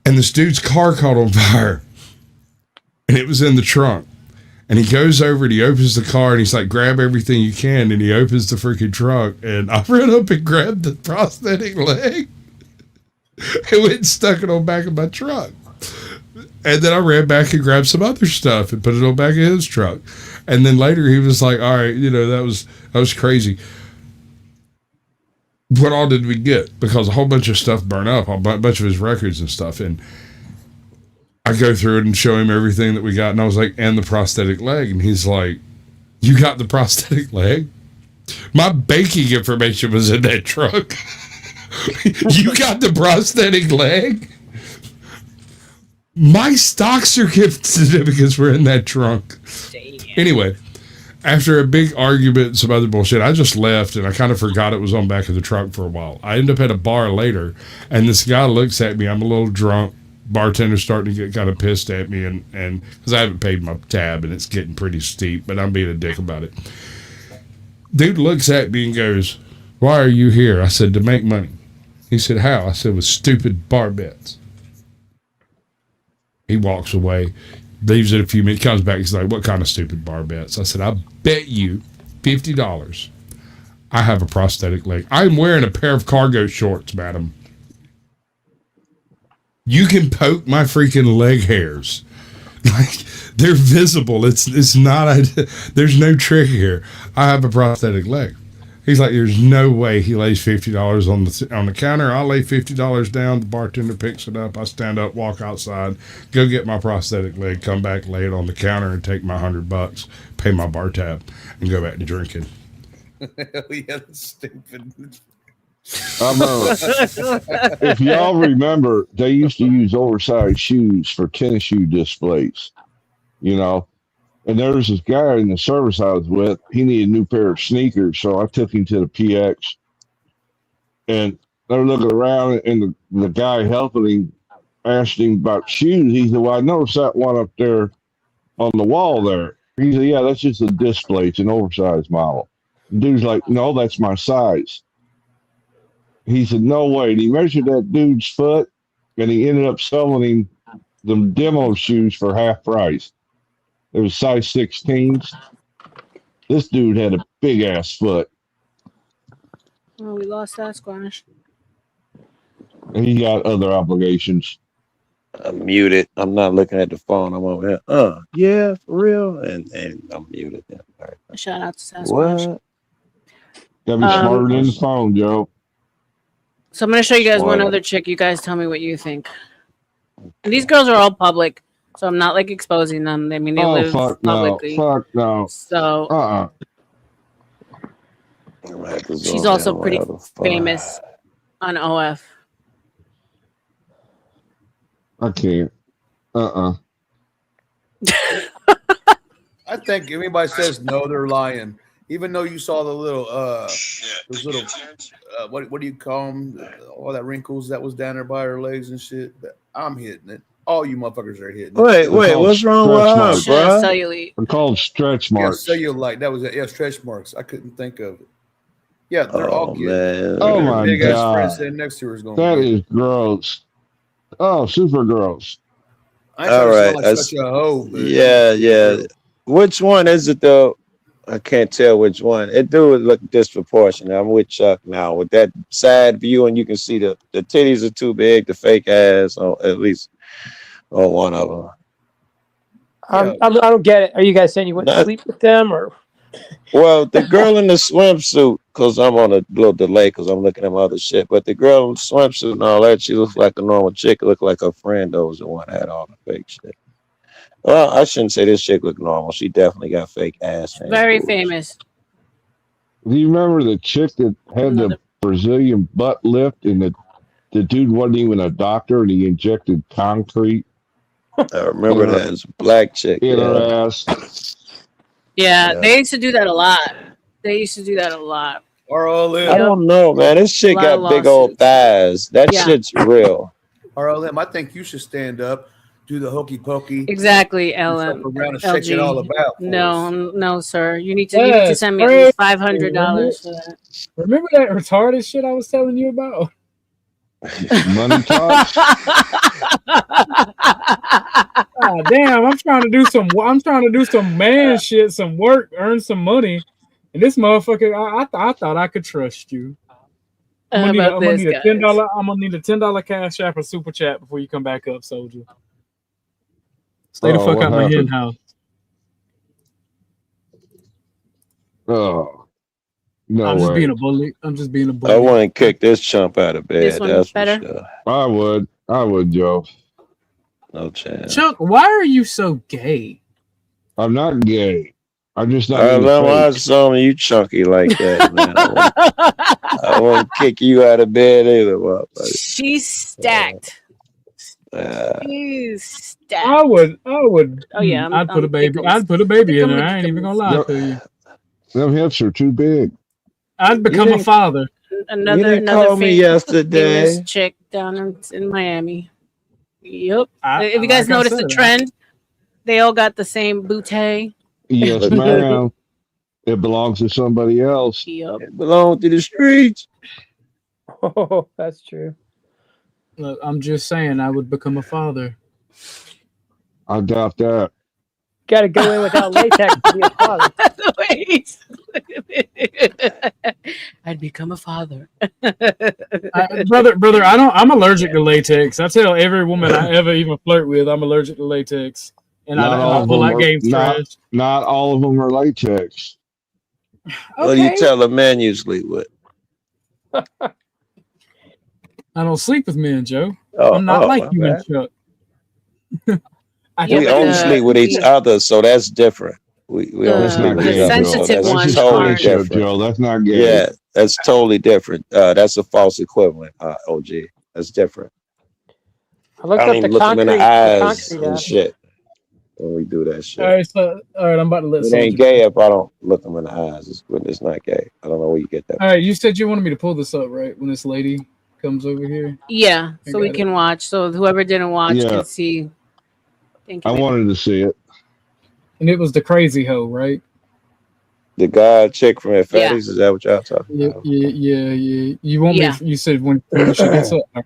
And this dude's car caught on fire. And it was in the trunk. And he goes over and he opens the car and he's like, grab everything you can. And he opens the freaking trunk. And I ran up and grabbed the prosthetic leg. And went and stuck it on the back of my truck. And then I ran back and grabbed some other stuff and put it on the back of his truck. And then later he was like, all right, that was crazy. What all did we get? Because a whole bunch of stuff burned up, a bunch of his records and stuff. And I go through it and show him everything that we got. And I was like, and the prosthetic leg. And he's like, you got the prosthetic leg? My banking information was in that truck. You got the prosthetic leg? My stock certificates were in that trunk. Anyway, after a big argument and some other bullshit, I just left and I kind of forgot it was on the back of the truck for a while. I end up at a bar later and this guy looks at me. I'm a little drunk. Bartender's starting to get kind of pissed at me and because I haven't paid my tab and it's getting pretty steep, but I'm being a dick about it. Dude looks at me and goes, why are you here? I said, to make money. He said, how? I said, with stupid bar bets. He walks away, leaves it a few minutes, comes back. He's like, what kind of stupid bar bets? I said, I bet you $50 I have a prosthetic leg. I'm wearing a pair of cargo shorts, madam. You can poke my freaking leg hairs. Like, they're visible. It's not, there's no trick here. I have a prosthetic leg. He's like, there's no way he lays $50 on the counter. I lay $50 down. The bartender picks it up. I stand up, walk outside, go get my prosthetic leg, come back, lay it on the counter, and take my $100, pay my bar tab, and go back to drinking. Hell yeah, that's stupid. If y'all remember, they used to use oversized shoes for tennis shoe displays, And there was this guy in the service I was with. He needed a new pair of sneakers, so I took him to the PX. And they're looking around, and the guy helping him asked him about shoes. He said, well, I noticed that one up there on the wall there. He said, yeah, that's just a display. It's an oversized model. The dude's like, no, that's my size. He said, no way. And he measured that dude's foot, and he ended up selling him the demo shoes for half price. It was size 16s. This dude had a big ass foot. Oh, we lost Sasquatch. And he got other obligations. I'm muted. I'm not looking at the phone. I'm over here. Yeah, for real. And I'm muted. Yeah. All right. Shout out to Sasquatch. What? Gotta be smarter than the phone, Joe. So I'm going to show you guys one other chick. You guys tell me what you think. And these girls are all public. So I'm not like exposing them. I mean, they live publicly. Fuck no. So she's also pretty famous on OF. I can't. I think if anybody says no, they're lying. Even though you saw the little those little what do you call them? All that wrinkles that was down there by her legs and shit. I'm hitting it. All you motherfuckers are hitting. Wait, what's wrong with her, bro? Cellulite. They're called stretch marks. Yeah, cellulite. That was it. Yeah, stretch marks. I couldn't think of it. Yeah, they're all man. Oh my big god. ass friend sitting next to her is going. That is gross. Oh, super gross. All right. Like such a hoe, yeah. Which one is it though? I can't tell which one. It do look disproportionate. I'm with Chuck now with that side view, and you can see the titties are too big, the fake ass, or at least one of them. I don't get it. Are you guys saying you wouldn't sleep with them, or Well, the girl in the swimsuit, because I'm on a little delay because I'm looking at my other shit. But the girl in the swimsuit and all that, she looks like a normal chick. Looked like her friend though was the one that had all the fake shit. Well, I shouldn't say this chick looked normal. She definitely got fake ass and Very boobs. famous. Do you remember the chick that had the Brazilian butt lift and the dude wasn't even a doctor and he injected concrete? I remember that. It's a black chick. In her ass. Yeah, they used to do that a lot. R.L.M. I don't know, man. This chick got big old thighs. That shit's real. R.L.M. I think you should stand up, do the hokey pokey. Exactly, LM. Around and shake it all about. No, sir. You need to send me at least $500 for that. Remember that retarded shit I was telling you about? Money talks. Damn, I'm trying to do some man shit, some work, earn some money, and this motherfucker, I thought I could trust you. I'm gonna need a $10. I'm gonna need a $10 cash app or super chat before you come back up, soldier. Stay the fuck out my hen house. Oh, no I'm just way. being a bully. I want to kick this chump out of bed. This one's better. For sure. I would, Joe. No chance. Chunk, why are you so gay? I'm not gay. I'm just not. I saw you chunky like that, man. I won't kick you out of bed either. She's stacked. She's stacked. I would. Oh yeah, I'd put a baby in there. I ain't even gonna lie to you. Them hips are too big. I'd become a father. Another call me yesterday. famous chick down in Miami. Yep. If you guys notice the trend, they all got the same bootay. Yes, ma'am. It belongs to somebody else. Yep. It belongs to the streets. Oh, that's true. Look, I'm just saying, I would become a father. I doubt that. Got to go in without latex to be a father. I'd become a father. Brother, I'm allergic to latex. I tell every woman I ever even flirt with, I'm allergic to latex. And I pull out game trash. Not all of them are latex. Well, you tell a man you sleep with. I don't sleep with men, Joe. Oh, I'm not like you and Chuck. We only sleep with each other, so that's different. We only sleep with each other. So that's totally different. Joe, that's not gay. Yeah, that's totally different. That's a false equivalent, OG. That's different. I don't even look them in the eyes and shit when we do that shit. All right, I'm about to let. It ain't gay if I don't look them in the eyes. It's not gay. I don't know where you get that. All right, you said you wanted me to pull this up, right? When this lady comes over here. Yeah, so we can watch. So whoever didn't watch can see. I wanted to see it. And it was the crazy hoe, right? The guy chick from Fatties, is that what y'all talking about? Yeah. You want me? You said when she gets up. All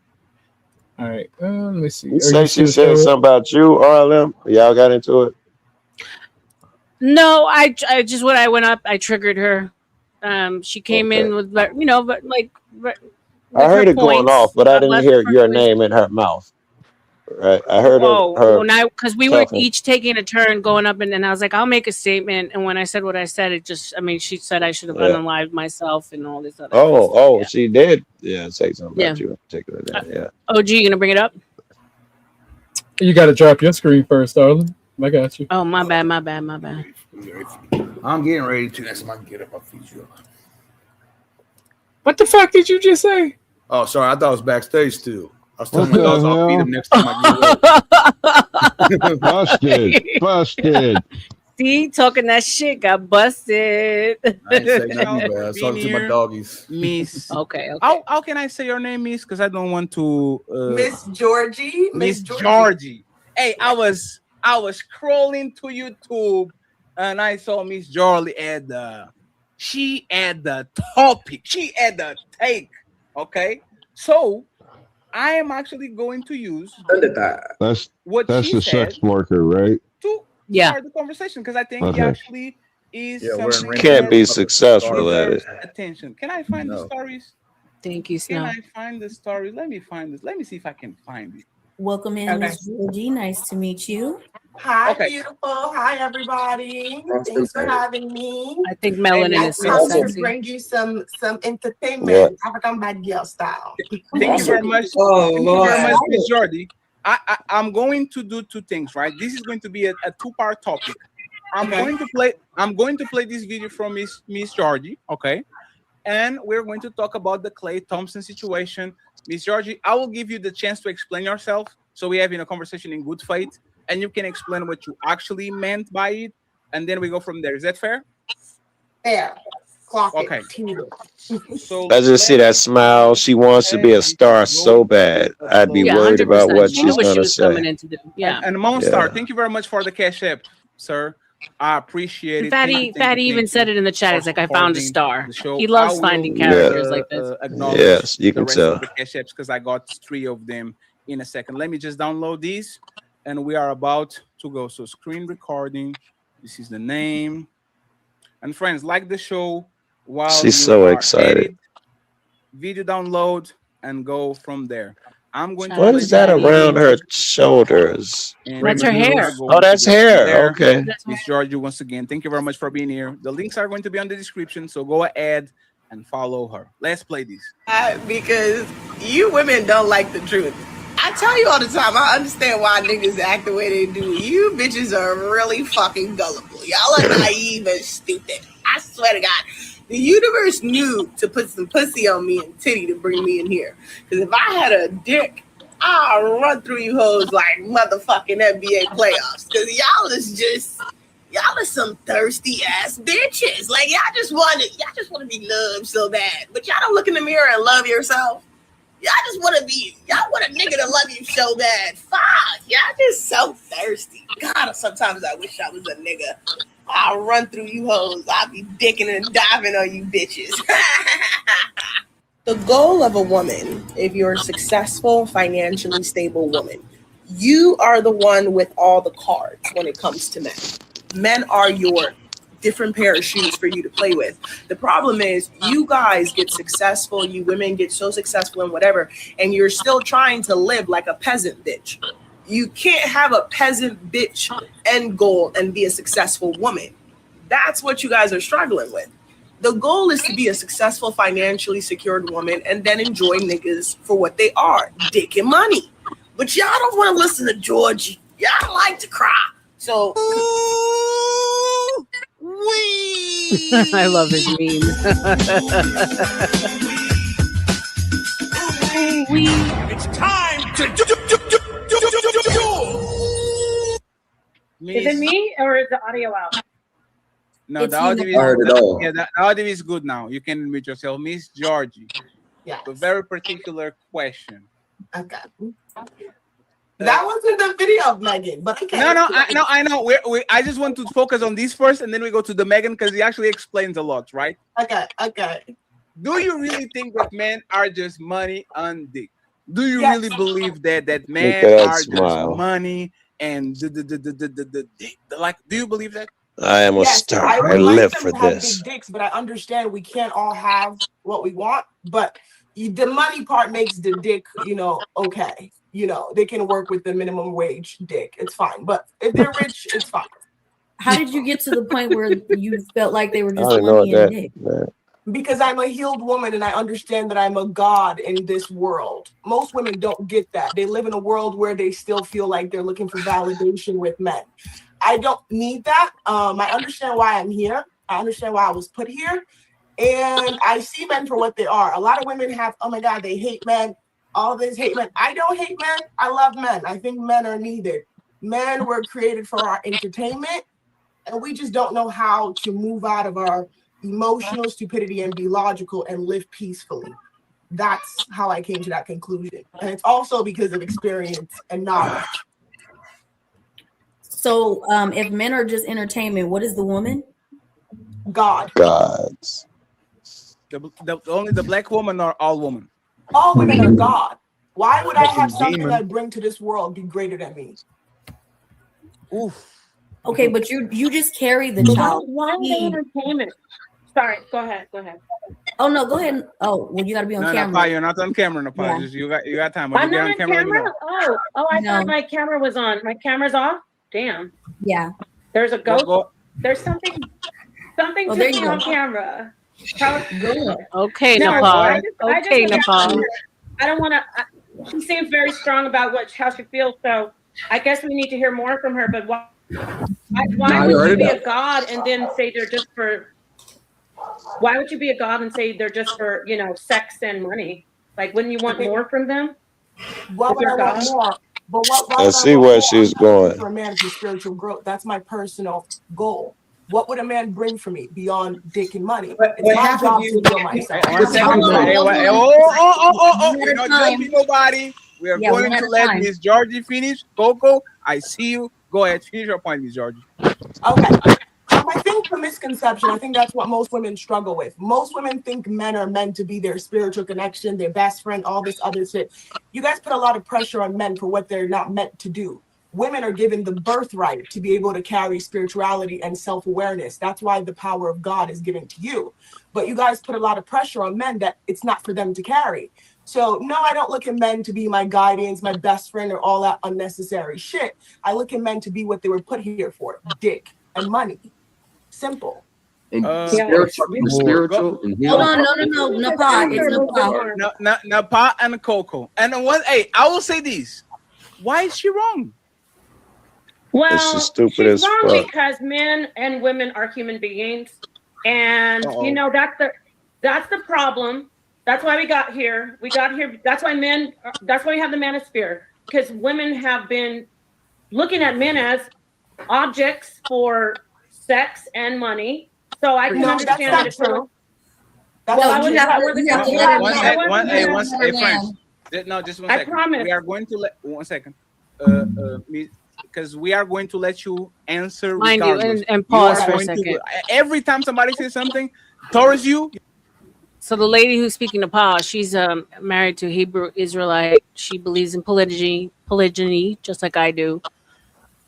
right. Let me see. You say she said something about you, R.L.M? Y'all got into it? No, I just when I went up, I triggered her. She came in with, but like. I heard it going off, but I didn't hear your name in her mouth. Right, I heard her. Now because we were each taking a turn going up, and then I was like, "I'll make a statement." And when I said what I said, it just, she said I should have gone on live myself and all this other. Stuff. She did. Yeah, say something about you in particular. Yeah. OG, you gonna bring it up? You got to drop your screen first, darling. I got you. Oh, my bad. I'm getting ready to. Next time I can get up, I'll feed you. What the fuck did you just say? Oh, sorry. I thought it was backstage too. I was telling my dogs I'll feed them next time I get ready. Busted. See, talking that shit got busted. I ain't say nothing bad. I was talking to my doggies. Miss. Okay. How can I say your name, Miss? Because I don't want to. Miss Georgie. Miss Georgie. Hey, I was scrolling to YouTube and I saw Miss Georgie she had the topic. She had the take. Okay, so I am actually going to use that's she the sex worker, right? To start the conversation because I think he actually is something can't be successful at it. Attention. Can I find the stories? Thank you, Snow. Can I find the stories? Let me find this. Let me see if I can find it. Welcome in, Miss Georgie. Nice to meet you. Hi, beautiful. Hi, everybody. Thanks for having me. I think melanin is so to sexy. bring you some entertainment, African bad girl style. Thank you very much. Thank you very much, Miss Jordy. I'm going to do two things, right? This is going to be a two-part topic. I'm going to play this video from Miss Georgie, okay? And we're going to talk about the Klay Thompson situation. Miss Georgie, I will give you the chance to explain yourself. So we have a conversation in good faith, and you can explain what you actually meant by it, and then we go from there. Is that fair? Fair. Clock okay. So I just see that smile. She wants to be a star so bad. I'd be worried about what she's going to say. Yeah. And Monstar, thank you very much for the cash app, sir. I appreciate it. Fatty even said it in the chat. He's like, I found a star. He loves finding characters like this. Yes, you can tell. The cash apps because I got 3 of them in a second. Let me just download these, and we are about to go. So screen recording. This is the name. And friends, like the show while she's so excited. Edit, video download and go from there. I'm going to what is that around her shoulders? That's her hair. Oh, that's hair. Okay. Miss Georgie, once again, thank you very much for being here. The links are going to be on the description, so go ahead and follow her. Let's play this. Because you women don't like the truth. I tell you all the time, I understand why niggas act the way they do. You bitches are really fucking gullible. Y'all are naive and stupid. I swear to God. The universe knew to put some pussy on me and titty to bring me in here. Because if I had a dick, I'll run through you hoes like motherfucking NBA playoffs. Because y'all are some thirsty ass bitches. Like y'all just want to be loved so bad. But y'all don't look in the mirror and love yourself. Y'all want a nigga to love you so bad. Fuck, y'all just so thirsty. God, sometimes I wish I was a nigga. I'll run through you hoes. I'll be dicking and diving on you bitches. The goal of a woman, if you're a successful, financially stable woman, you are the one with all the cards when it comes to men. Men are your different pair of shoes for you to play with. The problem is you guys get successful, you women get so successful and whatever, and you're still trying to live like a peasant bitch. You can't have a peasant bitch end goal and be a successful woman. That's what you guys are struggling with. The goal is to be a successful, financially secured woman and then enjoy niggas for what they are, dick and money. But y'all don't want to listen to Georgie. Y'all like to cry. So, I love his meme. It's time to Is it me or is the audio out? No, the audio the audio is good now. You can mute yourself. Miss Georgie. Yeah. A very particular question. Okay. That wasn't the video of Megan, but okay. I know. I just want to focus on this first, and then we go to the Megan because he actually explains a lot, right? Okay. Do you really think that men are just money and dick? Do you really believe that men are just money and the dick? Like, do you believe that? I am a star. I live for this. Big dicks, but I understand we can't all have what we want. But the money part makes the dick, okay. They can work with the minimum wage dick. It's fine. But if they're rich, it's fine. How did you get to the point where you felt like they were just money and dick? Because I'm a healed woman and I understand that I'm a god in this world. Most women don't get that. They live in a world where they still feel like they're looking for validation with men. I don't need that. I understand why I'm here. I understand why I was put here. And I see men for what they are. A lot of women have, oh my God, they hate men. All this hate men. I don't hate men. I love men. I think men are needed. Men were created for our entertainment. And we just don't know how to move out of our emotional stupidity and be logical and live peacefully. That's how I came to that conclusion. And it's also because of experience and knowledge. So if men are just entertainment, what is the woman? Gods. Only the black woman or all women? All women are God. Why would I have something that I bring to this world be greater than me? Oof. Okay, but you just carry the child. Why entertainment? Sorry, go ahead. Oh no, go ahead. Oh, well, you got to be on No, camera. you're not on camera, Napal. Yeah. You got time. When I'm you not get on camera. let me know. I No. thought my camera was on. My camera's off. Damn. Yeah. There's a ghost. Go. There's something took me on camera. Okay, No, Nepal. okay, Nepal. I don't want to. She seems very strong about how she feels. So I guess we need to hear more from her. But why would you be a god and then say they're just for? Why would you be a god and say they're just for sex and money? Like, wouldn't you want more from them? Why would I want more? But why I would see want where more? she's I'm looking going. for a man for spiritual growth. That's my personal goal. What would a man bring for me beyond dick and money? It's my job to heal myself. One second. We're not judging nobody. We are going to let Miss Georgie finish. Coco, I see you. Go ahead, finish your point, Miss Georgie. Okay. I think the misconception, I think that's what most women struggle with. Most women think men are meant to be their spiritual connection, their best friend, all this other shit. You guys put a lot of pressure on men for what they're not meant to do. Women are given the birthright to be able to carry spirituality and self-awareness. That's why the power of God is given to you. But you guys put a lot of pressure on men that it's not for them to carry. So no, I don't look at men to be my guardians, my best friend, or all that unnecessary shit. I look at men to be what they were put here for, dick and money. Simple. Spiritual. Hold on, no, Nepal. It's Nepal. Nepal and Coco. And I will say this. Why is she wrong? Well, she's stupid she's as wrong fuck. because men and women are human beings, and that's the problem. That's why we got here. That's why we have the manosphere, because women have been looking at men as objects for sex and money. So I can understand that it's true. No, just 1 second. I promise. We are going to let 1 second. Because we are going to let you answer. Mind you, regardless. and pause for a second. Every time somebody says something towards you. So the lady who's speaking to Paul, she's married to a Hebrew Israelite. She believes in polygyny, just like I do.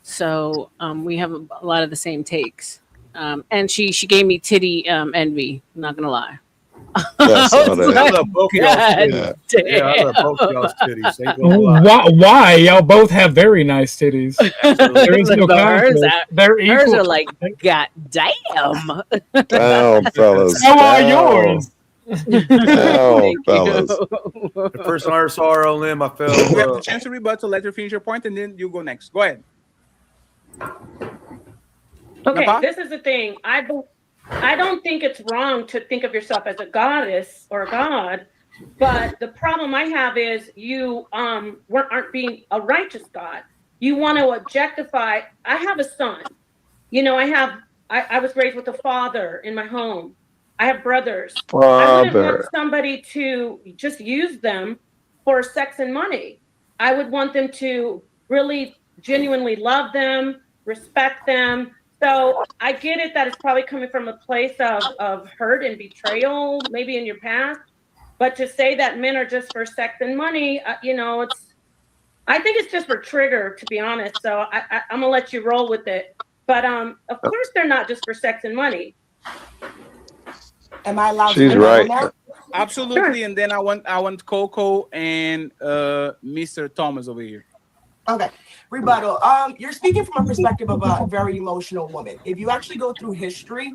So we have a lot of the same takes. And she gave me titty envy. I'm not gonna lie. I love both y'all's titties. I love both y'all's titties. Ain't gonna lie. Why? Y'all both have very nice titties. There is no conflict. They're equal. Hers are like, God damn. Damn, fellas. How are yours? Damn, fellas. The first time I saw R.L.M, I felt. You have the chance to rebuttal. Let her finish your point, and then you go next. Go ahead. Okay, Napa? this is the thing. I don't think it's wrong to think of yourself as a goddess or a god, but the problem I have is you aren't being a righteous God. You want to objectify. I have a son. I was raised with a father in my home. I have brothers. I wouldn't want somebody to just use them for sex and money. I would want them to really genuinely love them, respect them. So I get it that it's probably coming from a place of hurt and betrayal, maybe in your past. But to say that men are just for sex and money, I think it's just for trigger, to be honest. So I'm gonna let you roll with it. But of course they're not just for sex and money. Am I allowed She's to right. now? Absolutely. Sure. And then I want Coco and Mr. Thomas over here. Okay. Rebuttal. You're speaking from a perspective of a very emotional woman. If you actually go through history,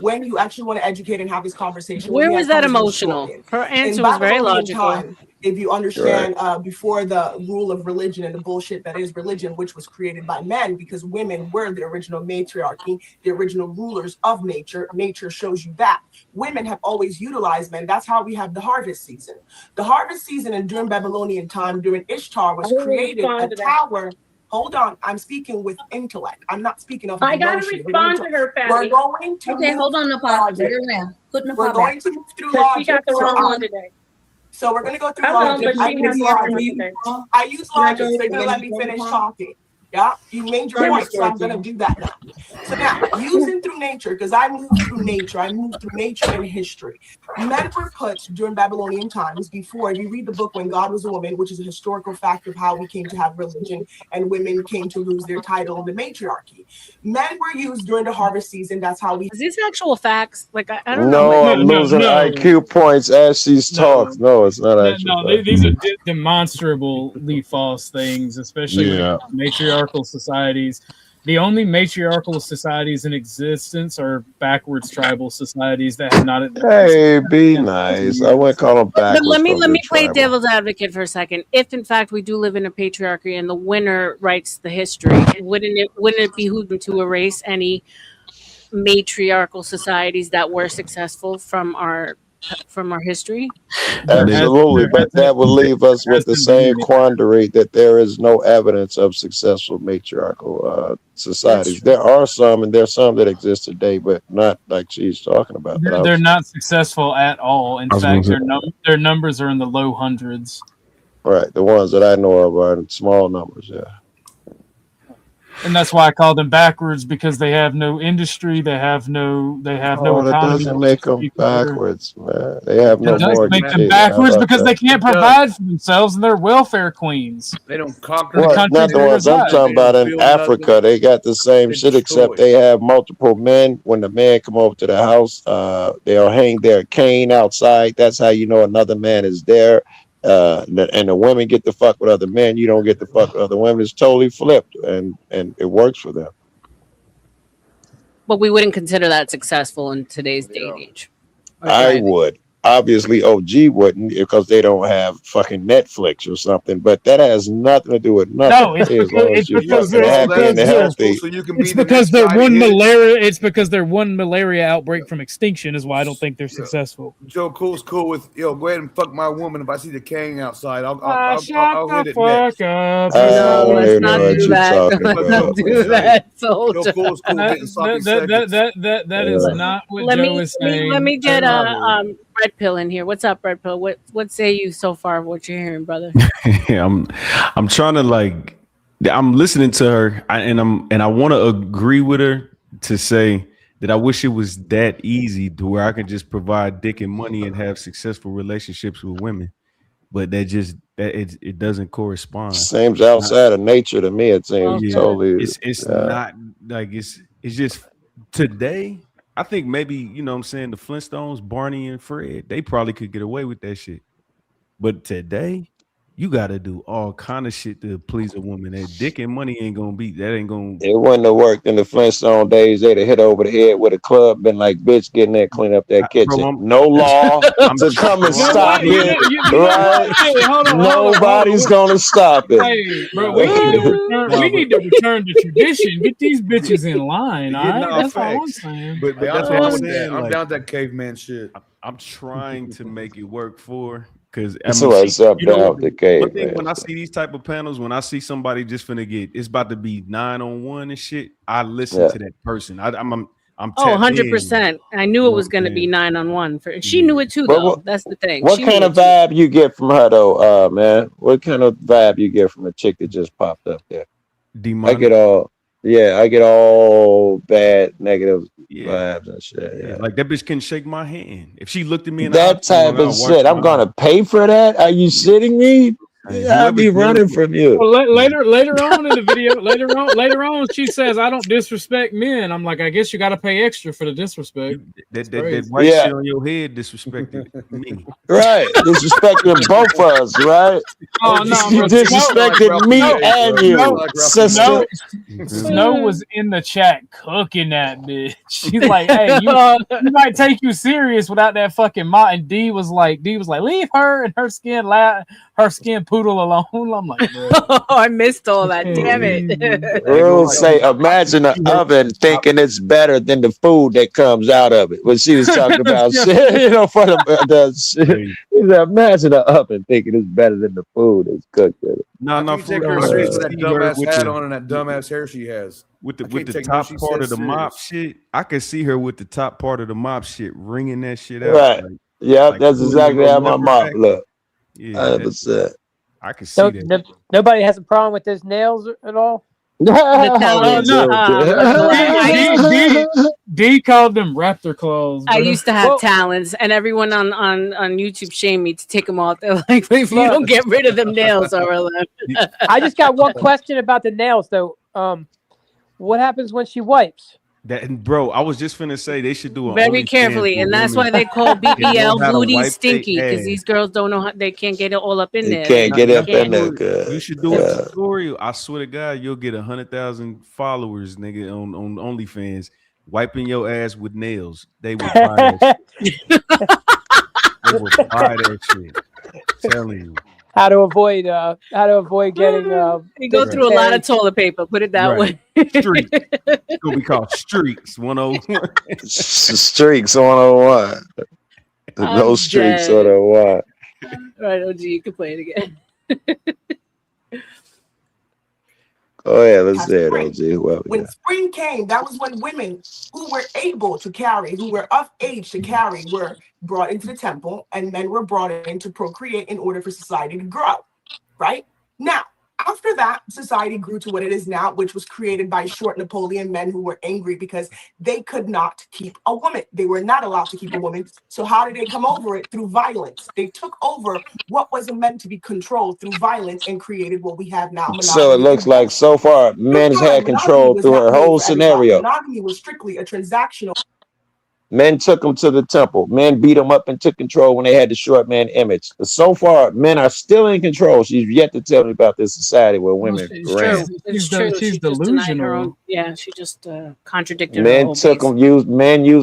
when you actually want to educate and have this conversation, Where was that emotional? Her answer was very logical. If you understand, before the rule of religion and the bullshit that is religion, which was created by men, because women were the original matriarchy, the original rulers of nature. Nature shows you that. Women have always utilized men. That's how we have the harvest season. The harvest season, and during Babylonian time, during Ishtar, was created a tower. Hold on, I'm speaking with intellect. I'm not speaking of I gotta respond to her, Fatty. We're going to hold on, Nepal. We're going to move through logic. She got the wrong one today. So we're going to go through logic. I use logic. So you're going to let me finish talking. Yeah, you made your point, so I'm gonna do that now. So now, using through nature, because I move through nature and history. Men were put during Babylonian times before, if you read the book When God Was a Woman, which is a historical fact of how we came to have religion and women came to lose their title in the matriarchy. Men were used during the harvest season. That's how we. Is these actual facts? Like I don't No, know. I'm losing IQ points as she's talks. No, it's not actual. These are demonstrably false things, especially when it comes to matriarchal societies. The only matriarchal societies in existence are backwards tribal societies that have not. Hey, be nice. I wouldn't call them backwards. But let me play devil's advocate for a second. If in fact we do live in a patriarchy and the winner writes the history, wouldn't it behoove them to erase any matriarchal societies that were successful from our history? Absolutely, but that would leave us with the same quandary that there is no evidence of successful matriarchal societies. There are some, and there's some that exist today, but not like she's talking about. They're not successful at all. In fact, their numbers are in the low hundreds. Right, the ones that I know of are in small numbers. Yeah. And that's why I call them backwards, because they have no industry, they have no economy. That doesn't make them backwards, man. They have no more. It does make them backwards because they can't provide for themselves and they're welfare queens. They don't conquer the country. Not the ones I'm talking about in Africa. They got the same shit, except they have multiple men. When the man come over to the house, they'll hang their cane outside. That's how you know another man is there. And the women get to fuck with other men. You don't get to fuck with other women. It's totally flipped, and it works for them. But we wouldn't consider that successful in today's day and age. I would. Obviously, OG wouldn't, because they don't have fucking Netflix or something. But that has nothing to do with nothing. No, it's because they're happy and healthy. It's because they're one malaria. It's because they're one malaria outbreak from extinction. Is why I don't think they're successful. Joe Cool's cool with go ahead and fuck my woman. If I see the king outside, I'll hit it next. Let's not do that. Let's not do that. Soldier. Joe Cool's cool getting sloppy seconds. That is not what Joe is saying. Let me get Red Pill in here. What's up, Red Pill? What say you so far of what you're hearing, brother? I'm trying to I'm listening to her, and I want to agree with her to say that I wish it was that easy to where I can just provide dick and money and have successful relationships with women, but it doesn't correspond. Seems outside of nature to me. It seems totally. It's not like it's just today. I think maybe, you know what I'm saying, the Flintstones, Barney and Fred, they probably could get away with that shit. But today, you got to do all kind of shit to please a woman. That dick and money ain't going to be, that ain't going to. It wouldn't have worked in the Flintstone days. They'd have hit over the head with a club, been like, bitch, get in there, clean up that kitchen. Bro, no law to come and stop it. Right? Nobody's going to stop it. Hey, bro, we need to return to tradition. Get these bitches in line, all right? That's all I'm saying. But that's what I'm saying. I'm down with that caveman shit. I'm trying to make it work for. Because when I see these type of panels, when I see somebody just finna it's about to be 9-on-1 and shit, I listen to that person. I'm 100%. I knew it was going to be 9-on-1 for. She knew it too, though. That's the thing. What kind of vibe you get from her, though, man? What kind of vibe you get from a chick that just popped up there? Demonic. I get all bad, negative vibes and shit. Yeah. Like that bitch can shake my hand. If she looked at me in that type of shit, I'm gonna pay for that. Are you shitting me? I'll be running from you. Well, later on in the video, later on, she says, "I don't disrespect men." I'm like, I guess you got to pay extra for the disrespect. That white shit on your head disrespected me. Right, disrespecting both of us, right? Oh no, you disrespected me and you, sister. Snow was in the chat cooking that bitch. She's like, "Hey, you might take you serious without that fucking mop." And D was like, "Leave her and her skin poodle alone." I'm like, oh, I missed all that. Damn it. We'll say, imagine an oven thinking it's better than the food that comes out of it. When she was talking about shit, for the shit. Imagine an oven thinking it's better than the food that's cooked with it. No, take her serious with that dumbass hat on and that dumbass hair she has. With the top part of the mop shit, I could see her with the top part of the mop shit wringing that shit out. Right. That's exactly how my mop look. Yeah, 100%. I can see that. Nobody has a problem with those nails at all? The talons. D called them raptor claws. I Bro. used to have talons, and everyone on YouTube shamed me to take them off. They're like, if you don't get rid of them nails, R.L.M. I just got one question about the nails, though. What happens when she wipes? That, bro, I was just finna say they should do it Very carefully, and that's why they call BBL booty stinky, because these girls don't know how they can't get it all up in there. Can't get up in there. Good. You should do a tutorial. I swear to God, you'll get 100,000 followers, nigga, on OnlyFans. Wiping your ass with nails. They would buy that shit. They would buy that shit. I'm telling you. How to avoid getting you go through a lot of toilet paper, put it that way. Streaks. It's gonna be called Streaks 101. Streaks 101. No Streaks 101. All right, OG, you can play it again. Oh yeah, let's say it, OG. When spring came, that was when women who were able to carry, who were of age to carry, were brought into the temple, and men were brought in to procreate in order for society to grow. Right? Now, after that, society grew to what it is now, which was created by short Napoleon men who were angry because they could not keep a woman. They were not allowed to keep a woman. So how did they come over it? Through violence. They took over what was meant to be controlled through violence and created what we have now. So it looks like so far men's had control through her whole scenario. Monogamy was strictly a transactional. Men took them to the temple. Men beat them up and took control when they had the short man image. But so far, men are still in control. She's yet to tell me about this society where women ran. It's true. She's delusional. Yeah, she just contradicted men her took them, used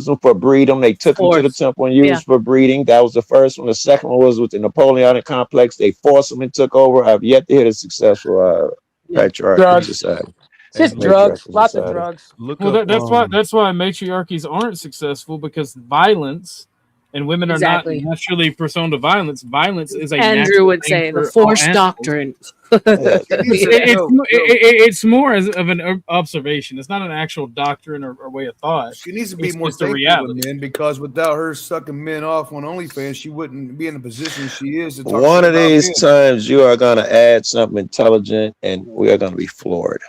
them for breeding. They took them to the temple and used for breeding. That was the first one. The second one was with the Napoleonic complex. They forced them and took over. I've yet to hear the successful patriarchal society. Just drugs, lots of drugs. That's why matriarchies aren't successful, because violence and women are not naturally prone to violence. Violence is a Andrew would say the forced doctrine. It's more of an observation. It's not an actual doctrine or way of thought. She needs to be more faithful with men, because without her sucking men off on OnlyFans, she wouldn't be in the position she is to talk One of these times you are going to add something intelligent, and we are going to be floored.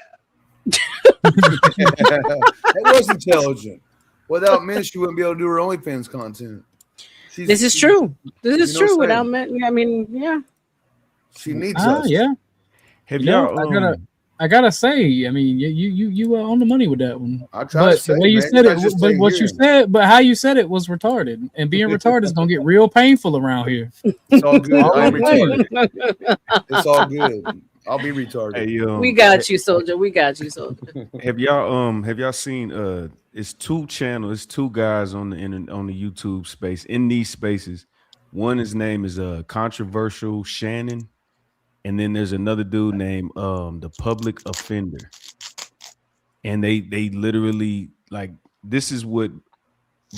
It was intelligent. Without men, she wouldn't be able to do her OnlyFans content. This is true. This is true. Without men, I mean, yeah. She needs us. Yeah. Have y'all? I gotta say, I mean, you were on the money with that one. I tried to say, the way you said it, but how you said it was retarded, and being retarded is gonna get real painful around here. It's all good. I'm retarded. It's all good. I'll be retarded. Hey, we got you, soldier. We got you, soldier. Have y'all seen it's two channels, it's two guys on the YouTube space, in these spaces. One, his name is Controversial Shannon, and then there's another dude named the Public Offender. And they literally, like, this is what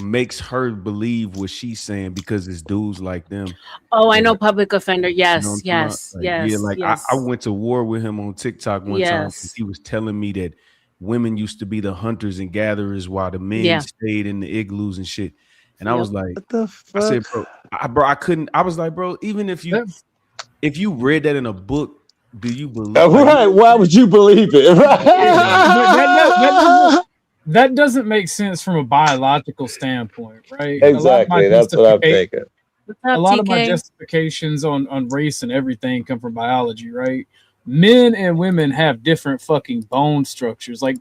makes her believe what she's saying, because it's dudes like them. Oh, I know Public Offender. Yes, you know yes, like, yes. Yeah, like yes. I went to war with him on TikTok one time, because he was telling me that women used to be the hunters and gatherers while the men stayed in the igloos and shit. And I was like, what the fuck? I said, I couldn't. I was like, bro, even if you read that in a book, do you believe? Right? Why would you believe it? That doesn't make sense from a biological standpoint, right? Exactly. That's what I'm thinking. A lot of my justifications on race and everything come from biology, right? Men and women have different fucking bone structures. Like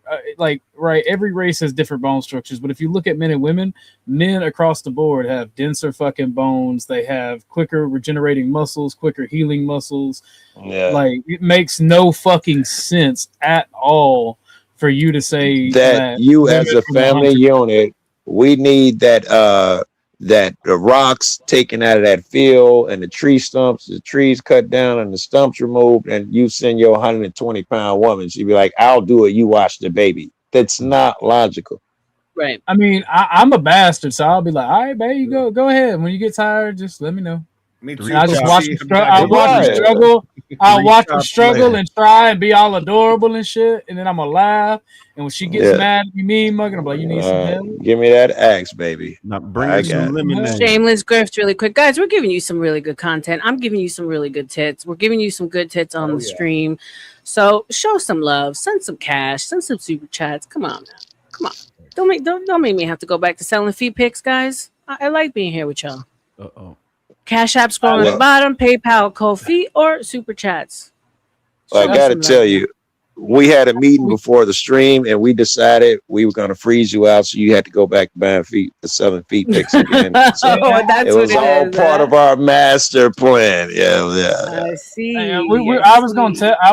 right, every race has different bone structures. But if you look at men and women, men across the board have denser fucking bones. They have quicker regenerating muscles, quicker healing muscles. Yeah. Like, it makes no fucking sense at all for you to say that you as a family unit, we need that the rocks taken out of that field and the tree stumps, the trees cut down and the stumps removed, and you send your 120-pound woman, she'd be like, I'll do it, you watch the baby. That's not logical. Right. I mean, I'm a bastard, so I'll be like, all right, babe, you go ahead. When you get tired, just let me know. Me too. And I just Pop. watch them I watch them Right. struggle. I'll watch them shots struggle later. and try and be all adorable and shit. And then I'm gonna laugh. And when she gets Yeah. mad at me, mean mugging, I'm like, you need some help? Give me that axe, baby. Now bring I her You some got need it. some help? lemonade. Shameless grift, really quick, guys. We're giving you some really good content. I'm giving you some really good tits. We're giving you some good tits on Oh, the yeah. stream. So show some love, send some cash, send some super chats. Come on, now. Come on. Don't make me have to go back to selling feet pics, guys. I like being here with y'all. Uh-oh. Cash app scrolling at the Well, bottom, PayPal, Ko-fi, or super chats. I Show us got to some tell love. you, we had a meeting before the stream, and we decided we were going to freeze you out, so you had to go back to buying selling feet pics again. So Oh, that's it what was it all is. part of our master plan. Yeah. I see. I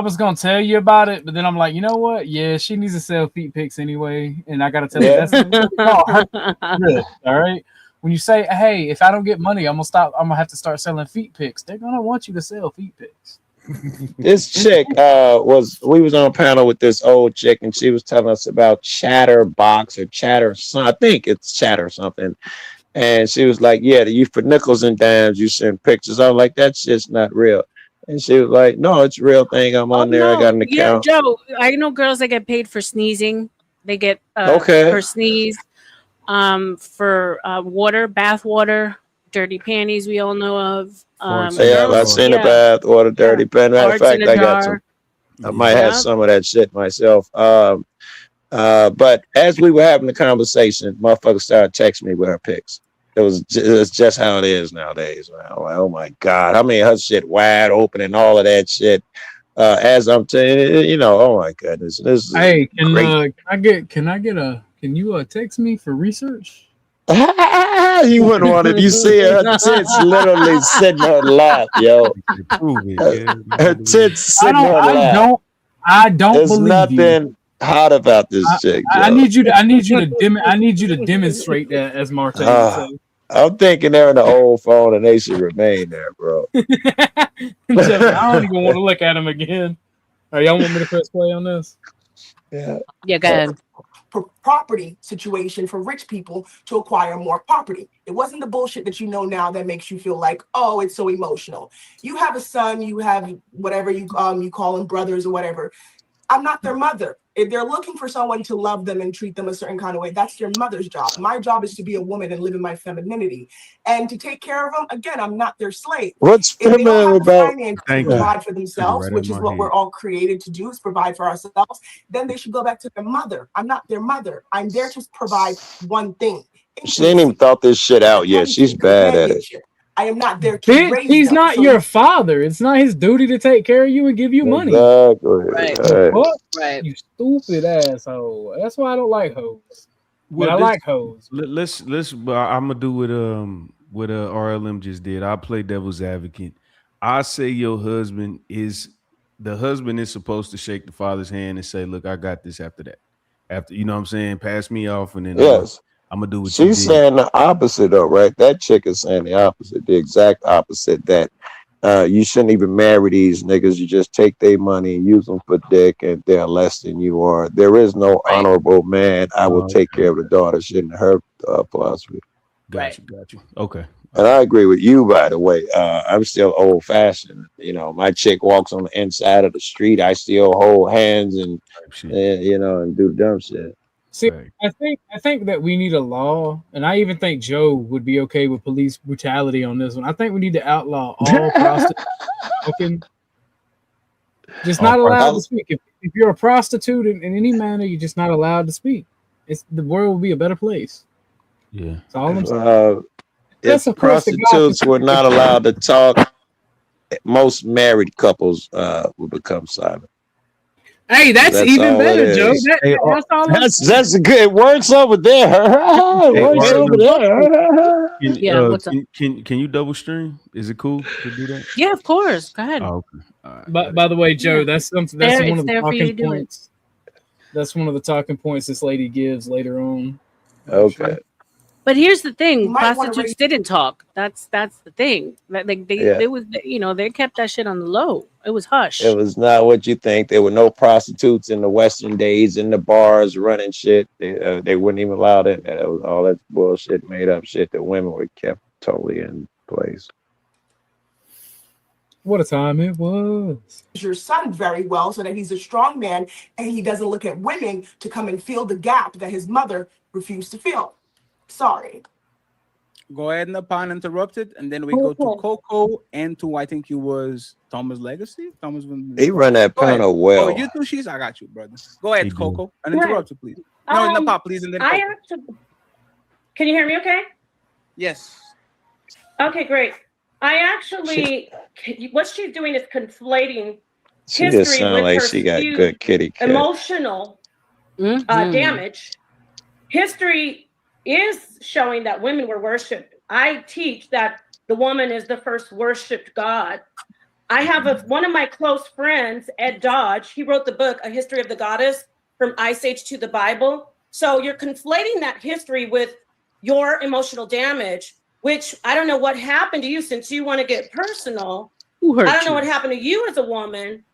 was gonna tell you about it, but then I'm like, you know what? Yeah, she needs to sell feet pics anyway, and I gotta tell you Yeah. that's no, her risk, all right. When you say, hey, if I don't get money, I'm gonna have to start selling feet pics. They're gonna want you to sell feet pics. This chick we was on a panel with this old chick, and she was telling us about Chatterbox or Chatter, I think it's Chatter something. And she was like, yeah, you for nickels and dimes, you send pictures. I was like, that shit's not real. And she was like, no, it's a real thing. I'm Oh on there. I got no, an yeah, account. Joe. I know girls that get paid for sneezing. They get Okay. per sneeze. For water, bath water, dirty panties. We all know of. Yeah, I Girls, seen a yeah, bath or a dirty pen. Matter of farts in fact, a I got some. jar. I might have Yeah. some of that shit myself. But as we were having the conversation, motherfucker started texting me with her pics. It's just how it is nowadays, man. I'm like, oh my God. I mean, her shit wide open and all of that shit. As I'm telling you, oh my goodness. This is Hey, great. can you text me for research? You wouldn't want it. You see her tits literally sitting in her lap, yo. Prove it, yeah. Her tits sitting in her lap. I don't There's believe you. nothing hot about this chick, Joe. I need you to demonstrate that, as Marte would say. I'm thinking they're in the old phone and they should remain there, bro. I don't even want to look at him again. All right, y'all want me to press play on this? Yeah. Yeah, go ahead. Property situation for rich people to acquire more property. It wasn't the bullshit that you know now that makes you feel like, oh, it's so emotional. You have a son, you have whatever you call them brothers or whatever. I'm not their mother. If they're looking for someone to love them and treat them a certain kind of way, that's their mother's job. My job is to be a woman and live in my femininity and to take care of them. Again, I'm not their slave. What's If they don't feminine have the about? finances to provide for themselves, which is what we're all created to do, is provide for ourselves, then they should go back to their mother. I'm not their mother. I'm there to provide one thing. She ain't even thought this shit out yet. She's bad at it. I am not there to raise He's them. not So your father. It's not his duty to take care of you and give you money. Exactly. Right. What? Right. You stupid asshole. That's why I don't like hoes. Well, I like hoes. Let's I'm gonna do what R.L.M just did. I'll play devil's advocate. I say your husband is supposed to shake the father's hand and say, look, I got this after that. After, you know what I'm saying? Pass me off and then Yes. I'm gonna do what you did. She's saying the opposite, though, right? That chick is saying the opposite, the exact opposite. That you shouldn't even marry these niggas. You just take their money and use them for dick, and they're less than you are. There is no honorable man. I will take care of the daughter. Shouldn't her philosophy. Got you. Okay. And I agree with you, by the way. I'm still old fashioned. My chick walks on the inside of the street. I still hold hands and do dumb shit. See, I think that we need a law, and I even think Joe would be okay with police brutality on this one. I think we need to outlaw all prostitutes. Just not allowed to speak. If you're a prostitute in any manner, you're just not allowed to speak. The world will be a better place. Yeah. That's all I'm saying. If prostitutes were not allowed to talk, most married couples would become silent. Hey, that's even better, Joe. That's a good. It works over there. Works over there. Yeah, what's up? Can you double stream? Is it cool to do that? Yeah, of course. Go ahead. Oh, okay. All right. But by the way, Joe, that's one of the talking do points. That's one of the talking points this lady gives later on. Okay. But here's the thing: You might wanna prostitutes didn't talk. That's the thing. Like they kept that shit on the low. It was hush. It was not what you think. There were no prostitutes in the Western days in the bars running shit. They wouldn't even allow that. That was all that bullshit, made up shit that women were kept totally in place. What a time it was. Your son very well so that he's a strong man and he doesn't look at women to come and fill the gap that his mother refused to fill. Sorry. Go ahead, Napa, uninterrupted, and then we go to Coco and to I think you was Thomas Legacy. Thomas, He run that panel well. Oh, you two she's. I got you, brother. Go ahead, Coco, uninterrupted, please. No, Napa, please, and then I Coco. actually, can you hear me? Okay. Yes. Okay, great. I actually, what she's doing is conflating She history just sound with like her she got skewed good kitty cat. emotional damage. History is showing that women were worshipped. I teach that the woman is the first worshipped God. I have one of my close friends, Ed Dodge. He wrote the book, A History of the Goddess, from Ice Age to the Bible. So you're conflating that history with your emotional damage, which I don't know what happened to you since you want to get personal. I don't know what happened to you as a woman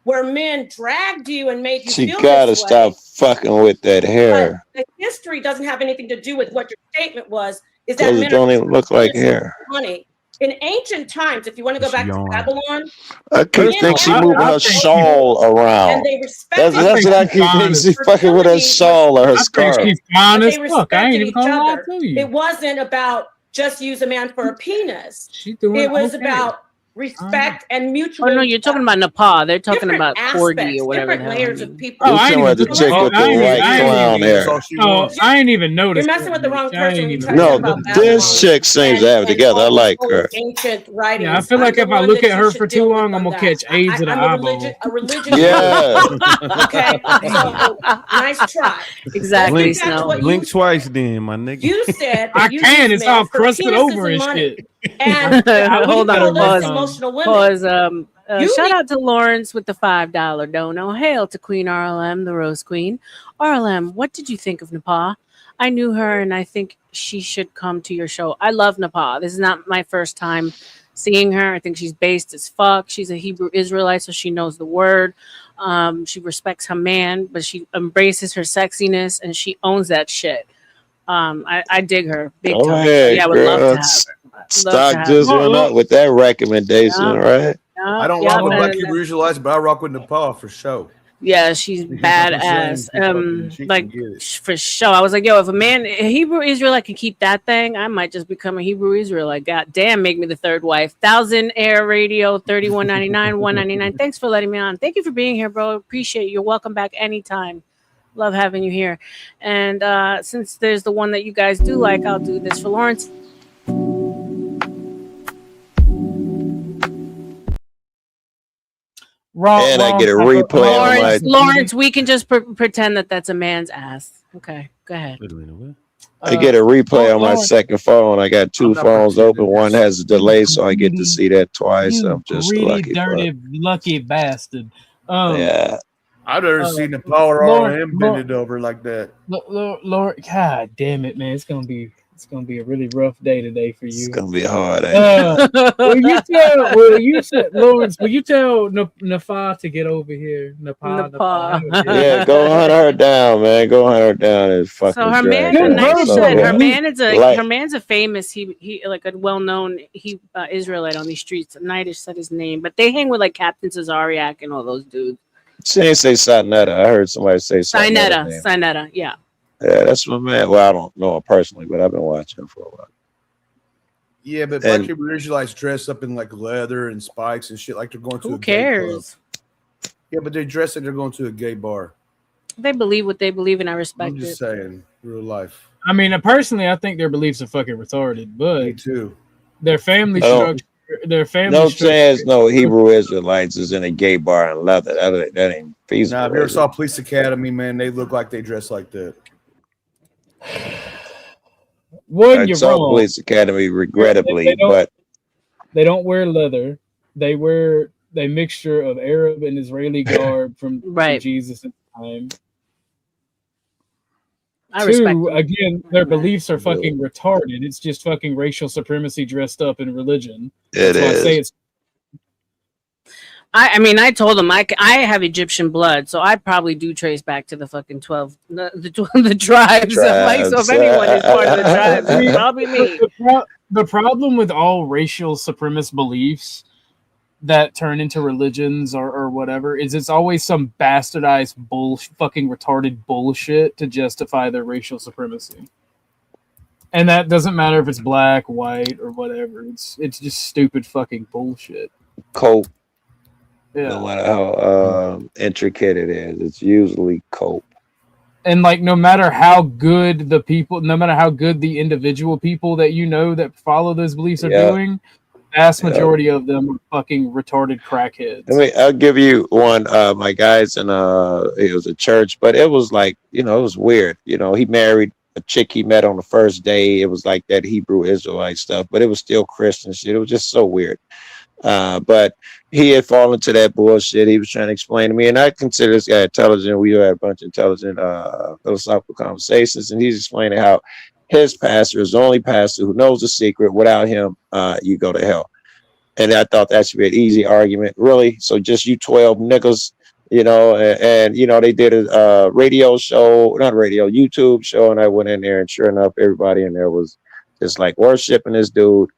where men dragged you and made you She feel gotta this way. stop fucking with that hair. But the history doesn't have anything to do with what your statement was. Is that Because it men don't are even look like hair. money. In ancient times, if you want to go back to Babylon, I keep thinking she moving her shawl and around. they respected That's what I keep thinking. She fucking with her shawl or her scarf. but they respected each other. It wasn't about just use a man for a penis. It was about respect and mutual. Oh no, you're talking about Nepal. They're talking different about corgi aspects, or whatever. different the hell. layers of people. You talking about the chick with the white clown hair? Oh, I ain't even noticed. You're messing with the wrong person when you try to No, talk about this chick seems to have it together. I like her. ancient writings. Yeah, I feel like if I look at her for too long, I'm gonna catch AIDS of the eyeball. A religious Yeah. okay, so nice try. Exactly. Let's get back to what Blink twice, then, my nigga. you said. I you can. use It's men all for crusted penises over and money. shit. And Hold on, pause. emotional women. Pause. Shout out to Lawrence with the $5 dono. Hail to Queen R.L.M, the Rose Queen. R.L.M, what did you think of Nepal? I knew her, and I think she should come to your show. I love Nepal. This is not my first time seeing her. I think she's based as fuck. She's a Hebrew Israelite, so she knows the word. She respects her man, but she embraces her sexiness, and she owns that shit. I dig her big Go time. ahead, Yeah, I would love to girl. have her. Stock just went up with that recommendation, right? I don't rock with Black Hebrew Israelites, but I rock with Nepal for sure. Yeah, she's badass. Like for sure. I was like, yo, if a Hebrew Israelite can keep that thing, I might just become a Hebrew Israelite. God damn, make me the third wife. 1,000 Air Radio, $31.99, $199. Thanks for letting me on. Thank you for being here, bro. Appreciate you. You're welcome back anytime. Love having you here. And since there's the one that you guys do like, I'll do this for Lawrence. And I get a replay on my. Lawrence, we can just pretend that that's a man's ass. Okay, go ahead. I get a replay on my second phone. I got two phones open. One has a delay, so I get to see that twice. I'm just greedy, lucky. dirty, lucky bastard. Yeah. I've never seen the power R.L.M bend it over like that. Lord, God damn it, man! It's gonna be a really rough day today for you. It's gonna be hard. Will you tell Nafa to get over here? Nepal. Yeah, go hunt her down, man. Go hunt her down and fucking. So her man, her man's a famous he like a well-known Israelite on these streets. Nightish said his name, but they hang with like Captain Cesariak and all those dudes. She didn't say Sinetta. I heard somebody say Sinetta. Sinetta, yeah. Yeah, that's my man. Well, I don't know her personally, but I've been watching her for a while. Yeah, but Black Hebrew Israelites dress up in like leather and spikes and shit like they're going to a gay club. Yeah, but they dress like they're going to a gay bar. They believe what they believe, and I respect I'm just saying, real life. I mean, personally, I think their beliefs are fucking retarded, but me too. Their family structure. No chance no Hebrew Israelites is in a gay bar in leather. That ain't feasible. Nah, if you ever saw Police Academy, man, they look like they dress like that. You're saw wrong. Police Academy, regrettably, but they don't wear leather. They wear a mixture of Arab and Israeli garb from Jesus' time. Again, their beliefs are fucking retarded. It's just fucking racial supremacy dressed up in religion. It is. I mean, I told him I have Egyptian blood, so I probably do trace back to the fucking 12, the tribes. Like, so if anyone is part of the tribes, it's probably me. The problem with all racial supremacist beliefs that turn into religions or whatever is it's always some bastardized fucking retarded bullshit to justify their racial supremacy. And that doesn't matter if it's black, white, or whatever. It's just stupid fucking bullshit. Cope. Yeah. No matter how intricate it is, it's usually cope. And like, no matter how good the people, no matter how good the individual people that you know that follow those beliefs are doing, vast majority of them are fucking retarded crackheads. I'll give you one. My guys in it was a church, but it was like, it was weird. He married a chick he met on the first day. It was like that Hebrew Israelite stuff, but it was still Christian shit. It was just so weird. But he had fallen to that bullshit. He was trying to explain to me, and I consider this guy intelligent. We had a bunch of intelligent philosophical conversations, and he's explaining how his pastor is the only pastor who knows the secret. Without him, you go to hell. And I thought that should be an easy argument, really. So just you 12 niggas, and they did a radio show, not radio, YouTube show, and I went in there, and sure enough, everybody in there was just like worshiping this dude.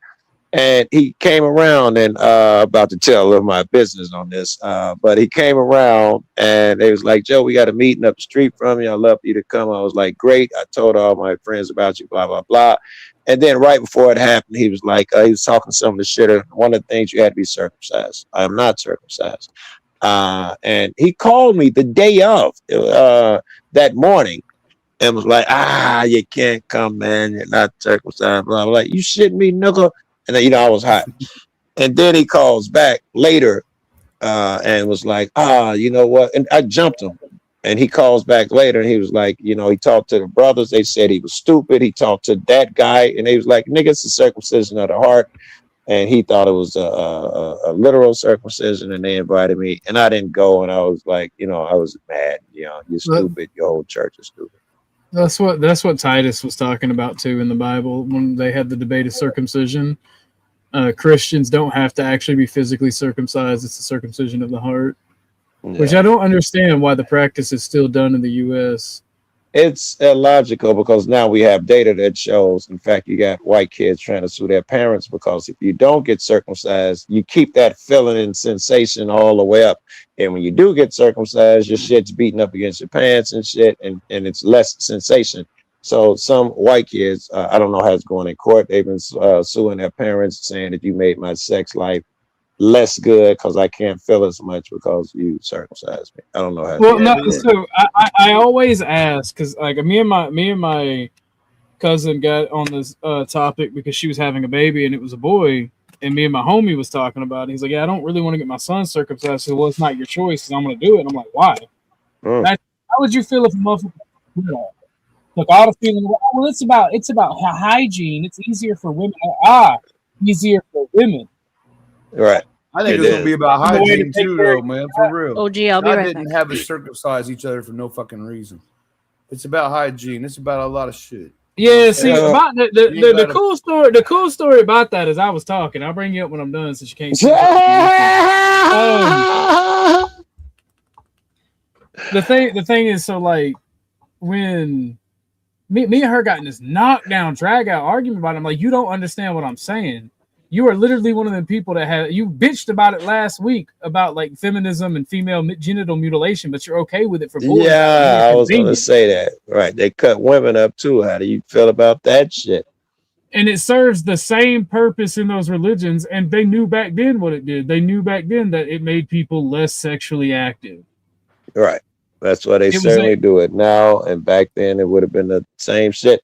And he came around and about to tell a little of my business on this, but he came around and they was like, Joe, we got a meeting up the street from you. I'd love for you to come. I was like, great. I told all my friends about you, blah, blah, blah. And then right before it happened, he was like, he was talking some of the shit. One of the things, you had to be circumcised. I am not circumcised. And he called me the day of that morning and was like, you can't come, man. You're not circumcised. Blah, blah. You shitting me, nigga? And then, I was hot. And then he calls back later and was like, you know what? And I jumped him. And he calls back later and he was like, he talked to the brothers. They said he was stupid. He talked to that guy and they was like, nigga, it's a circumcision of the heart. And he thought it was a literal circumcision, and they invited me. And I didn't go. And I was like, I was mad. You're stupid. Your whole church is stupid. That's what Titus was talking about too in the Bible when they had the debate of circumcision. Christians don't have to actually be physically circumcised. It's the circumcision of the heart, which I don't understand why the practice is still done in the U.S. It's illogical because now we have data that shows, in fact, you got white kids trying to sue their parents because if you don't get circumcised, you keep that feeling and sensation all the way up. And when you do get circumcised, your shit's beating up against your pants and shit, and it's less sensation. So some white kids, I don't know how it's going in court. They've been suing their parents saying that you made my sex life less good because I can't feel as much because you circumcised me. I don't know how. Well, no. So I always ask because like me and my cousin got on this topic because she was having a baby and it was a boy, and me and my homie was talking about it. He's like, yeah, I don't really want to get my son circumcised. So, well, it's not your choice, and I'm going to do it. And I'm like, why? How would you feel if a motherfucker did that? Look, all the feeling. Well, it's about hygiene. It's easier for women. Easier for women. Right. I think it's gonna be about hygiene too, though, man. For real. OG, I'll be right back. I didn't have us circumcise each other for no fucking reason. It's about hygiene. It's about a lot of shit. Yeah, see, about the cool story. The cool story about that is I was talking. I'll bring you up when I'm done, since you can't. See the thing is, so like when me and her got in this knockdown, drag out argument about it, I'm like, you don't understand what I'm saying. You are literally one of the people that you bitched about it last week about like feminism and female genital mutilation, but you're okay with it for boys. Yeah, I was going to say that. Right. They cut women up too. How do you feel about that shit? And it serves the same purpose in those religions. And they knew back then what it did. They knew back then that it made people less sexually active. Right. That's why they certainly do it now. And back then it would have been the same shit.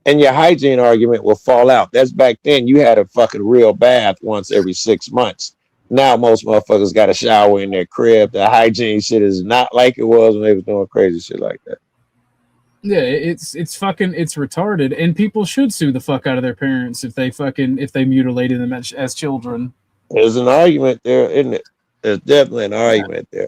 And your hygiene argument will fall out. That's back then. You had a fucking real bath once every 6 months. Now most motherfuckers got a shower in their crib. The hygiene shit is not like it was when they was doing crazy shit like that. Yeah, it's retarded. And people should sue the fuck out of their parents if they mutilated them as children. There's an argument there, isn't it? There's definitely an argument there.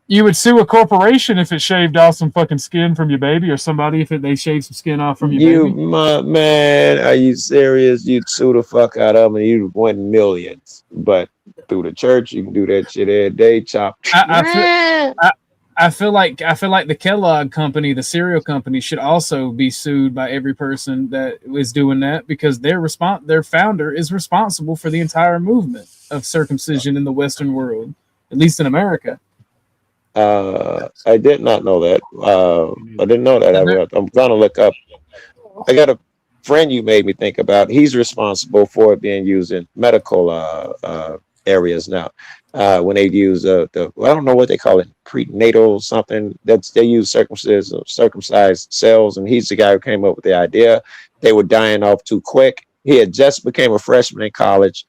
You would sue a corporation if it shaved off some fucking skin from your baby, or somebody if they shaved some skin off from your baby. Man, are you serious? You'd sue the fuck out of them and you'd win millions. But through the church, you can do that shit every day. Chop. I feel like the Kellogg company, the cereal company, should also be sued by every person that is doing that because their founder is responsible for the entire movement of circumcision in the Western world, at least in America. I did not know that. I didn't know that. I'm going to look up. I got a friend you made me think about. He's responsible for it being used in medical areas now. When they use I don't know what they call it, prenatal something. They use circumcised cells, and he's the guy who came up with the idea. They were dying off too quick. He had just became a freshman in college,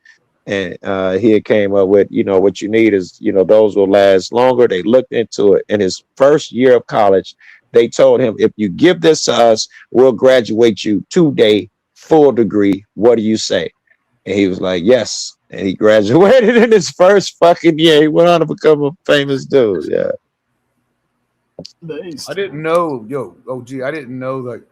and he had came up with, what you need is, those will last longer. They looked into it in his first year of college. They told him, if you give this to us, we'll graduate you 2-day full degree. What do you say? And he was like, yes. And he graduated in his first fucking year. He went on to become a famous dude. Yeah. I didn't know, I didn't know like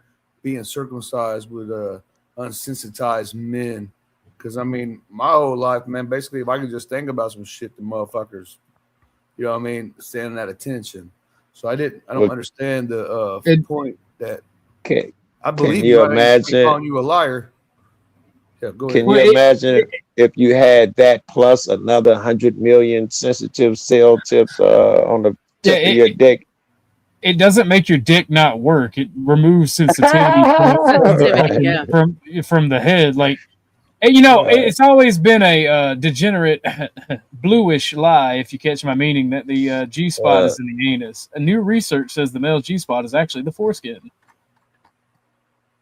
being circumcised would unsensitize men. Because I mean, my whole life, man, basically, if I could just think about some shit, the motherfuckers, standing at attention. So I don't understand the point that I believe can you imagine calling you a liar. Yeah, go ahead. Can you imagine if you had that plus another 100 million sensitive cell tips on the tip of your dick? It doesn't make your dick not work. It removes sensitivity from the head. Like, it's always been a degenerate bluish lie, if you catch my meaning, that the G-spot is in the anus. A new research says the male G-spot is actually the foreskin.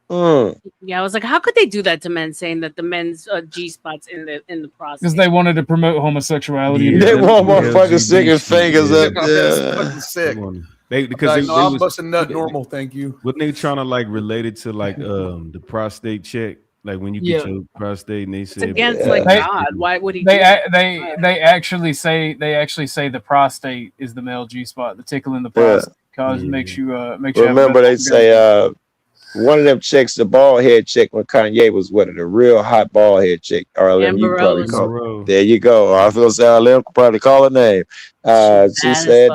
Yeah, I was like, how could they do that to men, saying that the men's G-spot's in the prostate? Because they wanted to promote homosexuality. They want motherfuckers sticking fingers up there. Fucking sick. Because I'm busting nut normal, thank you. Wasn't they trying to like relate it to like the prostate check? Like when you get your prostate, and they say it's against like God. Why would he? They actually say the prostate is the male G-spot. The tickle in the prostate makes you Remember, they say one of them chicks, the bald head chick, when Kanye was with it, a real hot bald head chick. R.L.M. You probably call. There you go. I feel say R.L.M. could probably call her name. She said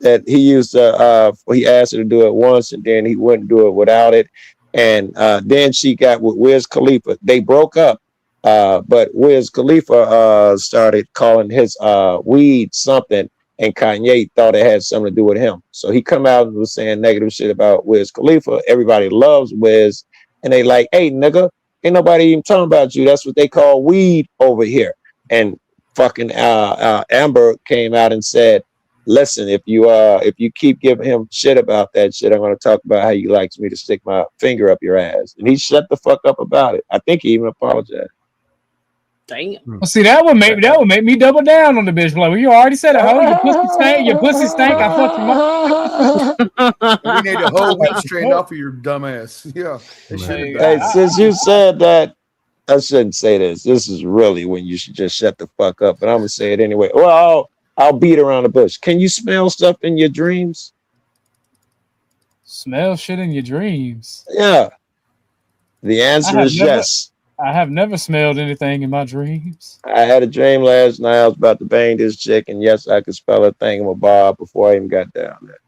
that he used he asked her to do it once, and then he wouldn't do it without it. And then she got with Wiz Khalifa. They broke up, but Wiz Khalifa started calling his weed something, and Kanye thought it had something to do with him. So he come out and was saying negative shit about Wiz Khalifa. Everybody loves Wiz, and they like, hey, nigga, ain't nobody even talking about you. That's what they call weed over here. And fucking Amber came out and said, listen, if you keep giving him shit about that shit, I'm going to talk about how he likes me to stick my finger up your ass. And he shut the fuck up about it. I think he even apologized. Damn. Well, see, that would make me double down on the bitch. Like, well, you already said it. Your pussy stank. I fucked you. We need a whole week straightened off of your dumb ass. Yeah. Hey, since you said that, I shouldn't say this. This is really when you should just shut the fuck up. But I'm gonna say it anyway. Well, I'll beat around the bush. Can you smell stuff in your dreams? Smell shit in your dreams? Yeah. The answer is yes. I have never smelled anything in my dreams. I had a dream last night. I was about to bang this chick, and yes, I could smell a thingamabob before I even got down there.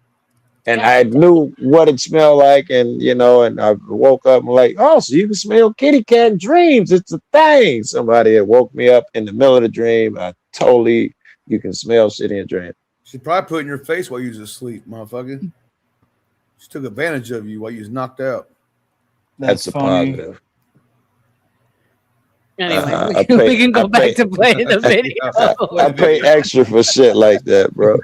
And I knew what it smelled like, and and I woke up and like, oh, so you can smell kitty cat in dreams. It's a thing. Somebody had woke me up in the middle of the dream. You can smell shit in your dream. She probably put it in your face while you was asleep, motherfucker. She took advantage of you while you was knocked out. That's a positive. Anyway, we can go back to playing the video. I pay extra for shit like that, bro.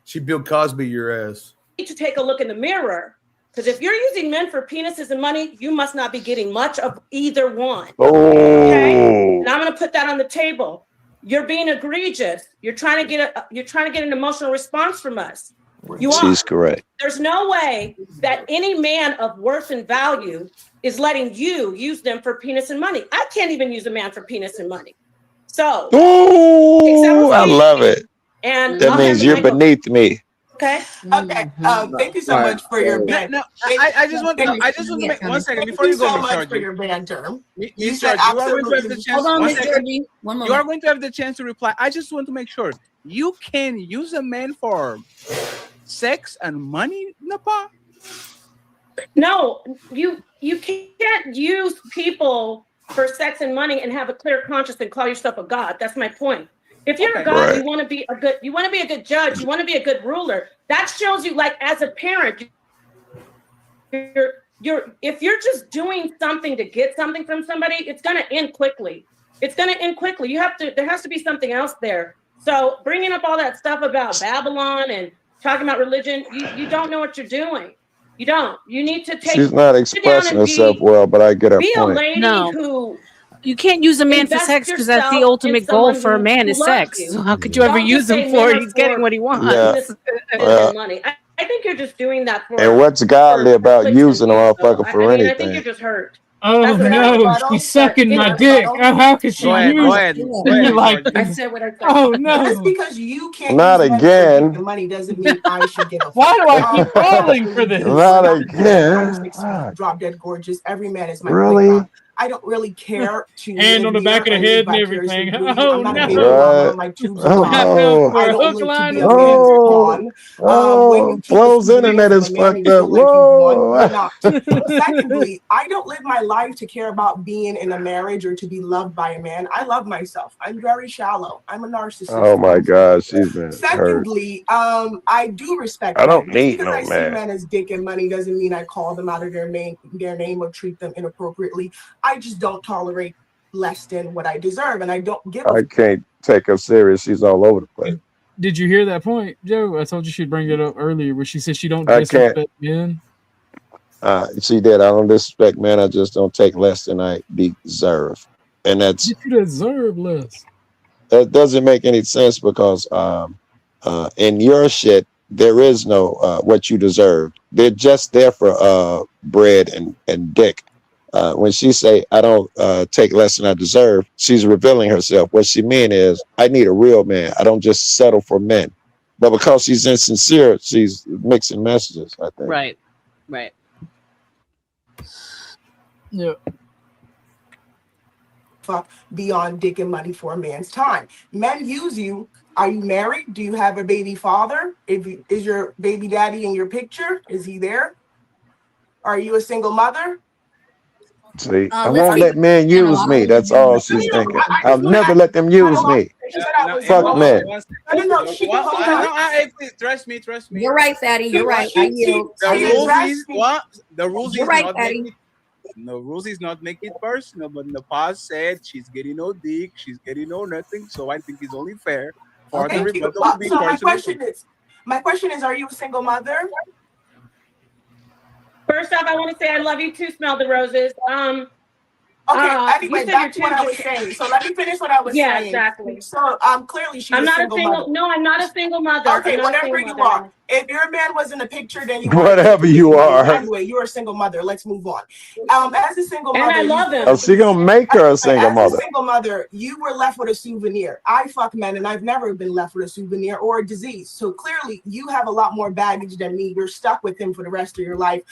She Bill Cosby your ass. You need to take a look in the mirror, because if you're using men for penises and money, you must not be getting much of either one. Okay, and I'm going to put that on the table. You're being egregious. You're trying to get an emotional response from us. She's correct. There's no way that any man of worth and value is letting you use them for penis and money. I can't even use a man for penis and money. So, I love it. And that means you're beneath me. Okay. Okay. Thank you so much for your banter. No, I just want to make 1 second before you go, so Miss much for Georgie. your banter. Miss Georgie, you are going to have the chance. Hold on, 1 Miss second. Georgie. 1 You moment. are going to have the chance to reply. I just want to make sure you can use a man for sex and money, Napa. No, you can't use people for sex and money and have a clear conscience and call yourself a god. That's my point. If you're a god, you want to be a good judge, you want to be a good ruler. That shows you, like, as a parent, if you're just doing something to get something from somebody, it's going to end quickly. There has to be something else there. So bringing up all that stuff about Babylon and talking about religion, you don't know what you're doing. You don't. You need to take. She's not expressing herself well, but I get her Be a point. lady who. You can't use a man for sex because that's the ultimate goal for a man is sex. So how could you ever use him for it? He's getting what he wants. Yeah. Money. I think you're just doing that for. And what's godly about using a motherfucker for I think anything? you're just hurt. Oh no, she's sucking my dick. Oh, how could she use me like I this? said what I said. Oh no. Just because you can't Not use again. the money doesn't mean I should get a Why do I keep falling for this? Not again. Drop dead gorgeous. Every man is my Really? playground. I don't really care to Hand on the back of the head and everything. Oh I'm not a no. baby mama on my tubes of mom. Oh, I don't live to be a man's pawn. When you keep Flo's internet is fucked up. Whoa. not. Secondly, I don't live my life to care about being in a marriage or to be loved by a man. I love myself. I'm very shallow. I'm a narcissist. Oh my God, she's been hurt. Secondly, I do respect. I don't men. need Because no I see man. men as dick and money doesn't mean I call them out of their name or treat them inappropriately. I just don't tolerate less than what I deserve, and I don't give. I can't take her serious. She's all over the place. Did you hear that point, Joe? I told you she'd bring it up earlier where she said she don't I disrespect men. She did. I don't disrespect men. I just don't take less than I deserve, and that's You deserve less. that doesn't make any sense because in your shit there is no what you deserve. They're just there for bread and dick. When she say I don't take less than I deserve, she's revealing herself. What she mean is I need a real man. I don't just settle for men. But because she's insincere, she's mixing messages, I think. Right. Yeah. Fuck beyond dick and money for a man's time. Men use you. Are you married? Do you have a baby father? Is your baby daddy in your picture? Is he there? Are you a single mother? See, I won't let men use me. That's all she's thinking. I'll never let them use me. Fuck men. Trust me. You're right, Fatty. You're right. I yield. The rules You're is right, not Fatty. make it. No rules is not make it personal, but the past said she's getting no dick, she's getting no nothing. So I think it's only fair for the rebuttal to be So personal. my question is, are you a single mother? First off, I want to say I love you too. Smell the roses. Anyway, back to what I was saying. So let me finish what I was saying. Yeah, exactly. So clearly she's I'm not a single. mother. No, I'm not a single mother. Okay, whatever you are. If your man was in the picture, then you Whatever you are. Anyway, you're a single mother. Let's move on. As a single mother, and I love him. Oh, she gonna make her a single mother. As a single mother, you were left with a souvenir. I fuck men, and I've never been left with a souvenir or a disease. So clearly, you have a lot more baggage than me. You're stuck with him for the rest of your life.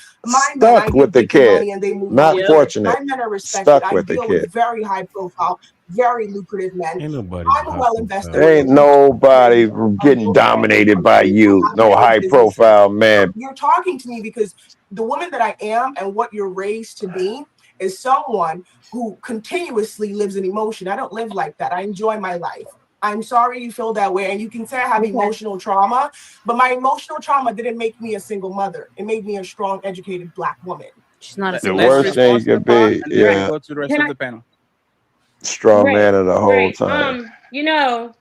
Stuck with the kid. Not fortunate. My men are respected. Stuck with the I deal kid. with very high profile, very lucrative men. Ain't nobody. I'm a well invested. Ain't nobody getting dominated by you. No high profile man. You're talking to me because the woman that I am and what you're raised to be is someone who continuously lives in emotion. I don't live like that. I enjoy my life. I'm sorry you feel that way. And you can say I have emotional trauma, but my emotional trauma didn't make me a single mother. It made me a strong, educated Black woman. She's not a The single worst thing you could be, yeah, Go to the rest of the panel. strong man of the whole time. You know,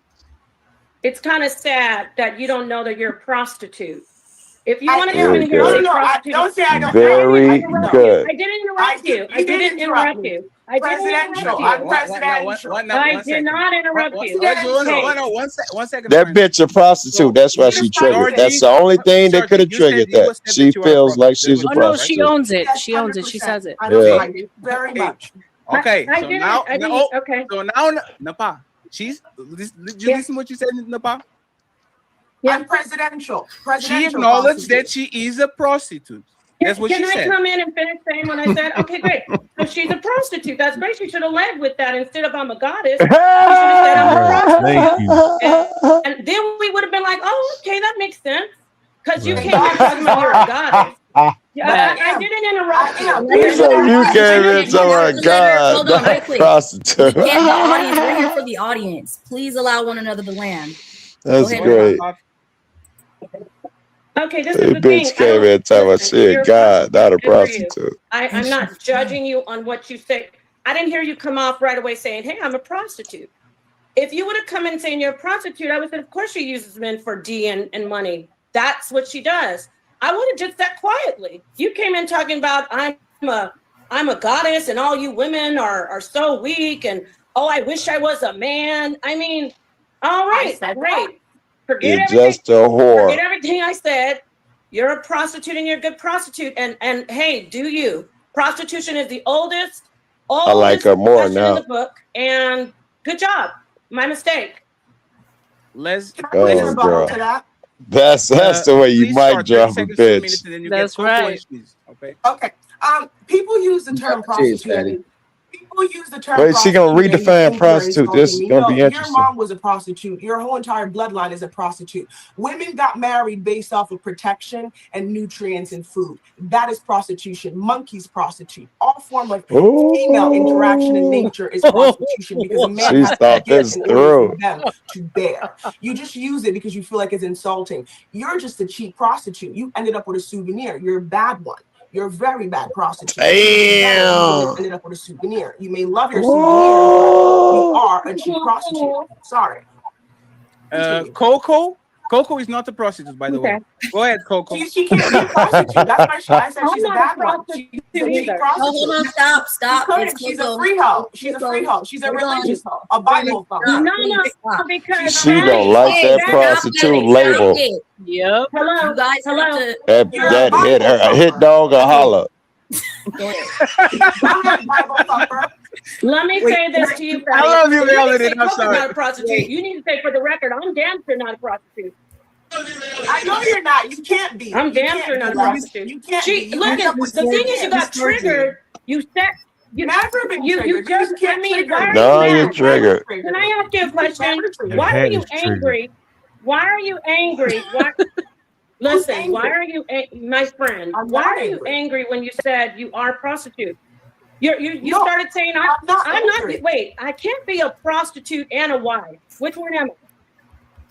it's kind of sad that you don't know that you're a prostitute. If you want to come in here and say prostitute, don't say I don't. Very good. I didn't interrupt you. I didn't interrupt you. I didn't interrupt you. I'm presidential. I did not interrupt you. One second. That bitch a prostitute. That's why she triggered. That's the only thing that could have triggered that. She feels like she's a Oh no, she prostitute. owns it. She owns it. She says it. I don't like it very much. Okay, I so didn't. now, I didn't. Okay. so now, Napa, did you listen to what you said, Napa? I'm presidential. She acknowledged that she is a prostitute. That's what Can she I said. come in and finish saying what I said? Okay, great. So she's a prostitute. That's great. She should have led with that instead of I'm a goddess. She should have said I'm a prostitute. And then we would have been like, oh, okay, that makes sense. Because you came in talking about you're a goddess. Yeah, I didn't interrupt you. So you came into my God, Hold on, real quick. prostitute. We can't, the audience, we're here for the audience. Please allow one another to land. That's great. Okay, this Hey, is the bitch thing. came in talking about shit, God, not a prostitute. I'm not judging you on what you say. I didn't hear you come off right away saying, hey, I'm a prostitute. If you would have come in saying you're a prostitute, I would say, of course she uses men for D and money. That's what she does. I would have just sat quietly. You came in talking about I'm a goddess and all you women are so weak and oh, I wish I was a man. I mean, all right, great. Forget You're everything. just a whore. Forget everything I said. You're a prostitute and you're a good prostitute. And hey, do you? Prostitution is the oldest I like her more profession in now. the book. And good job. My mistake. Let's Oh, girl. That's the way you might drop a bitch. That's right. Okay. Okay. People use the term prostitute. People use the term Wait, she gonna prostitute redefine and prostitute. This is insulting me. gonna be No, interesting. Your mom was a prostitute. Your whole entire bloodline is a prostitute. Women got married based off of protection and nutrients and food. That is prostitution. Monkeys prostitute. All form of female interaction in nature is prostitution because a man She has to thought give this in order for through. them to bear. You just use it because you feel like it's insulting. You're just a cheap prostitute. You ended up with a souvenir. You're a bad one. You're a very bad prostitute. Damn. Ended up with a souvenir. You may love your souvenir, but you are a cheap prostitute. Sorry. Coco is not a prostitute, by the way. Go ahead, Coco. She can't be a prostitute. That's why I said she's a bad one. She's a cheap No, prostitute. hold on, stop. She's a free hoe. She's a free hoe. She's a religious hoe. A Bible hoe. No, because She don't like that prostitute label. Yep. Hello. You guys have to. That hit her. Hit dog or holler. Let me say this to you. I love you, Melody. I'm not a prostitute. You need to say for the record, I'm damn sure not a prostitute. I know you're not. You can't be. I'm damn sure not a prostitute. You can't be. be. Look, the thing is, you got triggered. You said you never been you triggered. just. I mean, why are No, you you're mad? triggered. Can I ask you a question? Why are you angry? Why are you angry? Why? Listen, why are you, my friend? Why are you angry when you said you are a prostitute? You started saying I'm not. Wait, I can't be a prostitute and a wife. Which one am I?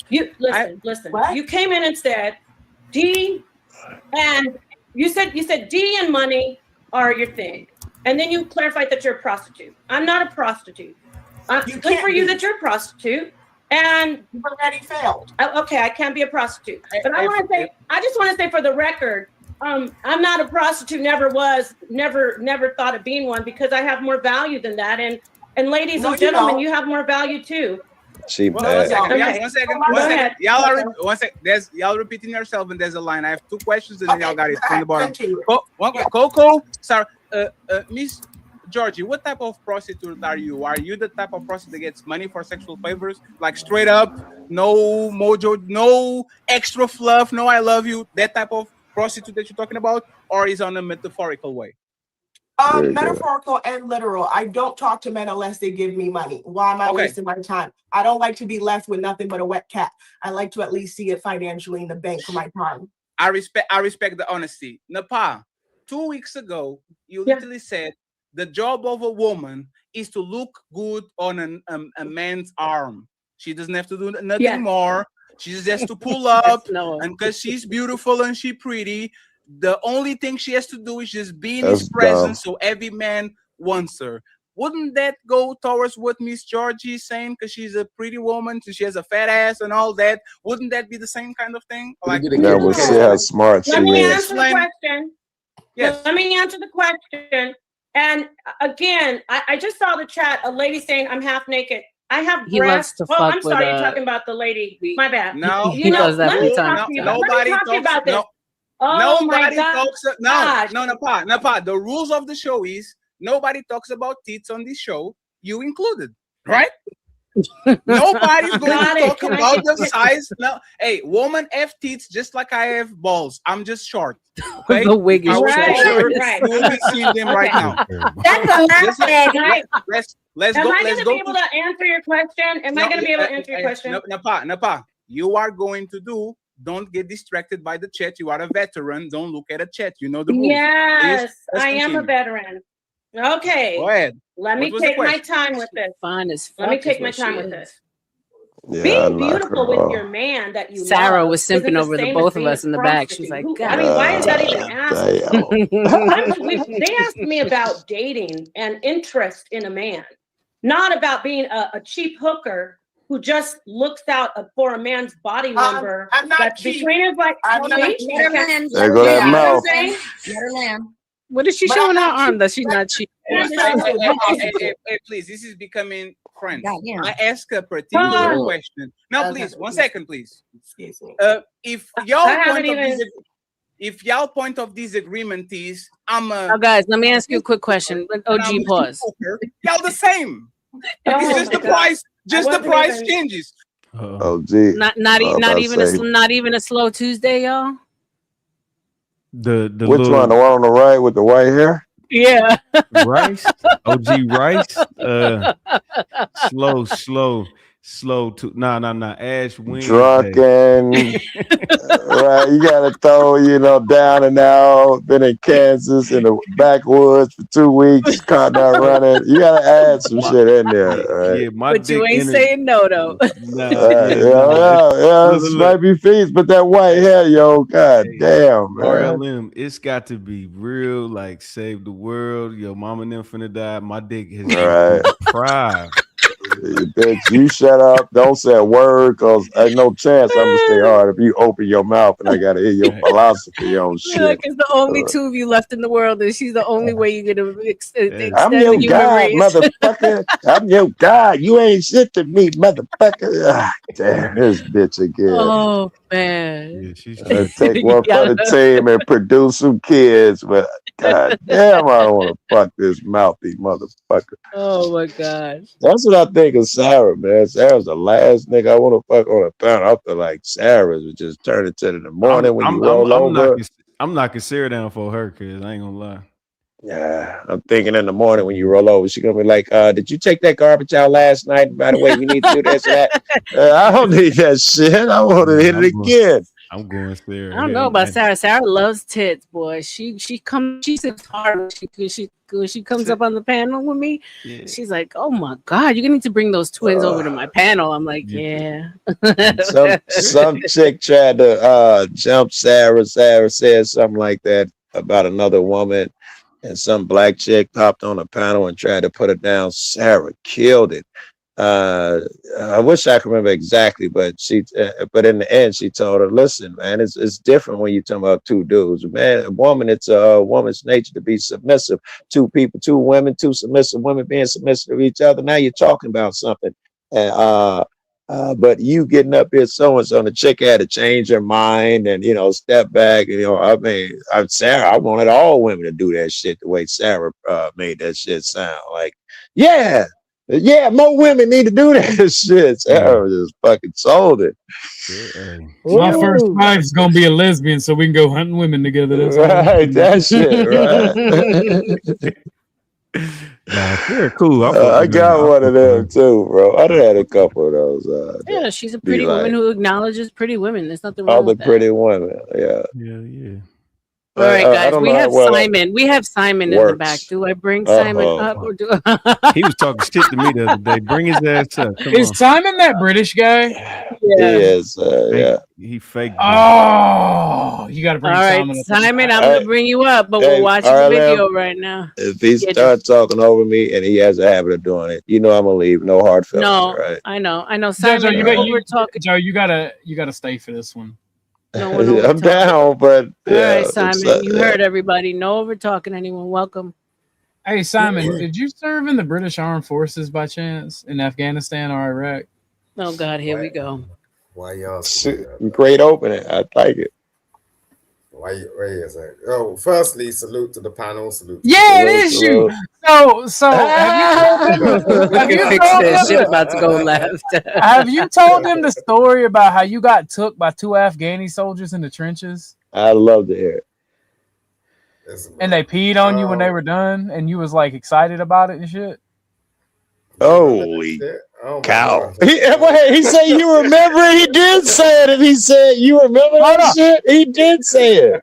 You listen. What? You came in and said D, and you said D and money are your thing, and then you clarified that you're a prostitute. I'm not a prostitute. Good for you that you're a prostitute. And you've already failed. Okay, I can't be a prostitute. But I just want to say for the record, I'm not a prostitute, never was, never thought of being one because I have more value than that. And ladies and gentlemen, you have more value too. She One bad. second. Y'all repeating yourself and there's a line. I have two questions and then y'all got it from the bottom. Coco, sorry, Miss Georgie, what type of prostitute are you? Are you the type of prostitute that gets money for sexual favors? Like straight up, no mojo, no extra fluff, no I love you, that type of prostitute that you're talking about? Or is on a metaphorical way? Metaphorical and literal. I don't talk to men unless they give me money. Why am I wasting my time? I don't like to be left with nothing but a wet cat. I like to at least see it financially in the bank for my time. I respect the honesty. Napa, 2 weeks ago, you literally said the job of a woman is to look good on a man's arm. She doesn't have to do nothing more. She just has to pull up, and because she's beautiful and she's pretty, the only thing she has to do is just be in his presence, so every man wants her. Wouldn't that go towards what Miss Georgie is saying? Because she's a pretty woman, so she has a fat ass and all that. Wouldn't that be the same kind of thing? Like, Now we'll see how smart she Let me is. answer the question. Yes. Let me answer the question. And again, I just saw the chat, a lady saying I'm half naked. I have breasts. Oh, I'm sorry, you're talking about the lady. My bad. No, he does that every time. Nobody talks about this. Nobody talks. Napa. The rules of the show is nobody talks about tits on this show. You included, right? Nobody's going Got to it. talk Can I about get- the size. No, hey, woman have teeth just like I have balls. I'm just short. Okay? The wig If I is was taller, right. you will be seeing them right now. That's a lot, Maggie. Let's Am go. I Let's going to go be able to answer your question? Am I going to be able to answer your question? Napa. You are going to do. Don't get distracted by the chat. You are a veteran. Don't look at a chat. You know the rules. Yes, Please, let's I am a continue. veteran. Okay. Go ahead. Let What me was the take my question? time with this. Fine as fuck. Let me take is my what time she with is. this. Yeah, I Being knock beautiful her with off. your man that you Sarah love was isn't simping the over the same as both of being a us in the back. She's prostitute. like, I mean, why is that even Damn. asked? They asked me about dating and interest in a man, not about being a cheap hooker who just looks out for a man's body number. I'm not that's cheap. between his like. I'm not See? cheap. Let her land. There go that mouth. Let her land. What is she But showing I'm her not arm cheap. that she's not cheap? Hey, please, this is becoming friends. Goddamn. I ask a particular Oh. question. Now, Okay. please, 1 second, please. Excuse me. If I y'all haven't point of even- if y'all point of disagreement is I'm a Oh, guys, let me ask you a quick question. OG, pause. Y'all the same. Oh It's just my the God. price. Just the wasn't price even- changes. Oh, gee. Not even a slow Tuesday, y'all. The Which little one? The one on the right with the white hair? Yeah. Rice, OG Rice. Slow to Ash Wednesday. Drunken. Right. You got to throw, down and out. Been in Kansas in the backwoods for 2 weeks. Caught not running. You got to add some shit in there. Right? Yeah, my But you dick ain't in it. saying no, though. Nah, Yeah. Look. Snipey feet, but that white hair, yo. God damn, man. R.L.M. It's got to be real, like save the world. Yo, mama and them finna die. My dick has Right. been deprived. Bitch, you shut up. Don't say a word, because ain't no chance I'm gonna stay hard if you open your mouth and I gotta hear your philosophy on Feel like shit. it's the only two of you left in the world, and she's the only way you're gonna extend I'm the your human God, race. motherfucker. I'm your God. You ain't shit to me, motherfucker. Ah, damn, this bitch again. Oh man. Yeah, she's Take one Yeah. for the team and produce some kids, but God damn, I don't want to fuck this mouthy motherfucker. Oh my gosh. That's what I think of Sarah, man. Sarah's the last nigga I want to fuck on a pound. I feel like Sarah's would just turn it to in the morning when you roll over. I'm knocking Sarah down for her, cause I ain't gonna lie. Yeah, I'm thinking in the morning when you roll over, she's gonna be like, did you take that garbage out last night? And by the way, you need to do this and that. I don't need that shit. I want to hit it again. I'm going Sarah. I don't know about Sarah. Sarah loves tits, boy. She sits hard when she comes up on the panel with me. Yeah. She's like, "Oh my god, you're gonna need to bring those twins over to my panel." I'm like, "Yeah." Some chick tried to jump Sarah. Sarah said something like that about another woman, and some black chick popped on a panel and tried to put it down. Sarah killed it. I wish I could remember exactly, but but in the end, she told her, "Listen, man, it's different when you're talking about two dudes. Man, a woman, it's a woman's nature to be submissive. Two people, two women, two submissive women being submissive to each other. Now you're talking about something, and but you getting up here so and so, and the chick had to change her mind and step back. I mean, Sarah, I wanted all women to do that shit the way Sarah made that shit sound like, yeah." Yeah, more women need to do that shit. Sarah just fucking sold it. My first wife's gonna be a lesbian, so we can go hunting women together. That's right, that shit, right? Nah, they're cool. I got one of them too, bro. I done had a couple of those. Yeah, she's a pretty woman who acknowledges pretty women. There's nothing wrong All the with that. pretty women, yeah. Yeah. All right, I guys, don't we know how have well Simon. We have Simon in the back. Do I bring Simon up or do He was talking shit to me the other day. Bring his ass up. Come Is on. Simon that British guy? Yeah. He is, yeah. He fake. Oh, you got to bring All right, Simon up. Simon, I'm gonna bring you up, but we're watching the video right now. If he starts talking over me and he has a habit of doing it, I'm gonna leave. No hard feelings, No, right? I know. Simon, Joe, you gotta stay for this one. No one I'm down, but all right, Simon, you heard everybody. No over talking anyone. Welcome. Hey, Simon, did you serve in the British Armed Forces by chance in Afghanistan or Iraq? Oh God, here we go. Why y'all? Great opening. I like it. Wait a second. Oh, firstly, salute to the panel. Salute. To Yeah, it is you. So have you told them? Look at Fix this. Shit about to go left. Have you told them the story about how you got took by 2 Afghani soldiers in the trenches? I love to hear it. And they peed on you when they were done, and you was like excited about it and shit. Holy cow! God. He said you remember. He did say it. If he said you remember that shit, he did say it.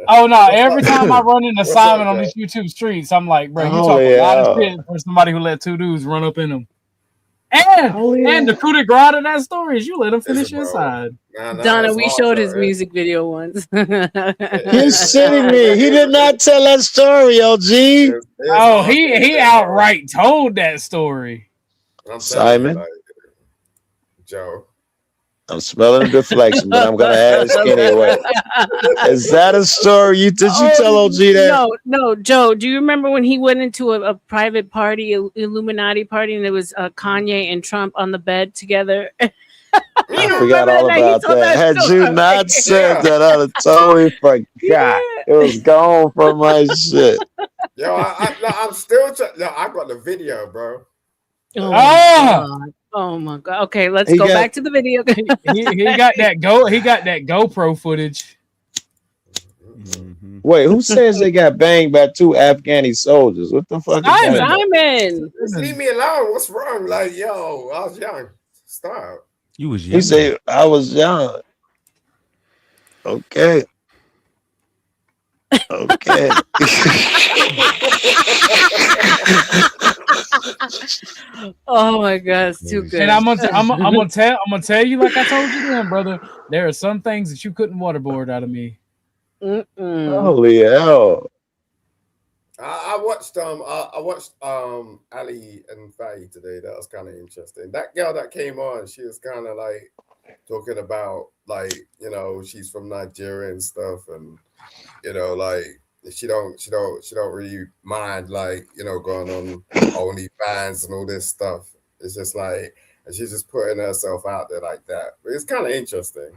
Oh no! Every time I run into Simon on these YouTube streets, I'm like, bro, you talk a lot of shit for somebody who let 2 dudes run up in them. And the coup de grace in that story is you let him finish inside. Donna, we showed his music video once. You're shitting me. He did not tell that story, LG. Oh, he outright told that story. Simon, Joe. I'm smelling a deflection, but I'm gonna ask anyway. Is that a story? Did you tell OG that? No, Joe. Do you remember when he went into a private party, Illuminati party, and it was Kanye and Trump on the bed together? I forgot all about that. Had you not said that, I'd have totally forgot. It was gone from my shit. Yo, I'm still. I got the video, bro. Oh my god! Okay, let's go back to the video. he got that GoPro footage. Wait, who says they got banged by 2 Afghani soldiers? What the fuck? Simon, just leave me alone. What's wrong? Like, yo, I was young. Stop. You was young. He said I was young. Okay. Okay. Oh my god, it's too good. And I'm gonna tell you like I told you then, brother. There are some things that you couldn't waterboard out of me. Holy hell! I watched Ali and Faye today. That was kind of interesting. That girl that came on, she was kind of like talking about like, you know, she's from Nigeria and stuff, and you know, like she don't really mind, like, you know, going on OnlyFans and all this stuff. It's just like, and she's just putting herself out there like that. But it's kind of interesting.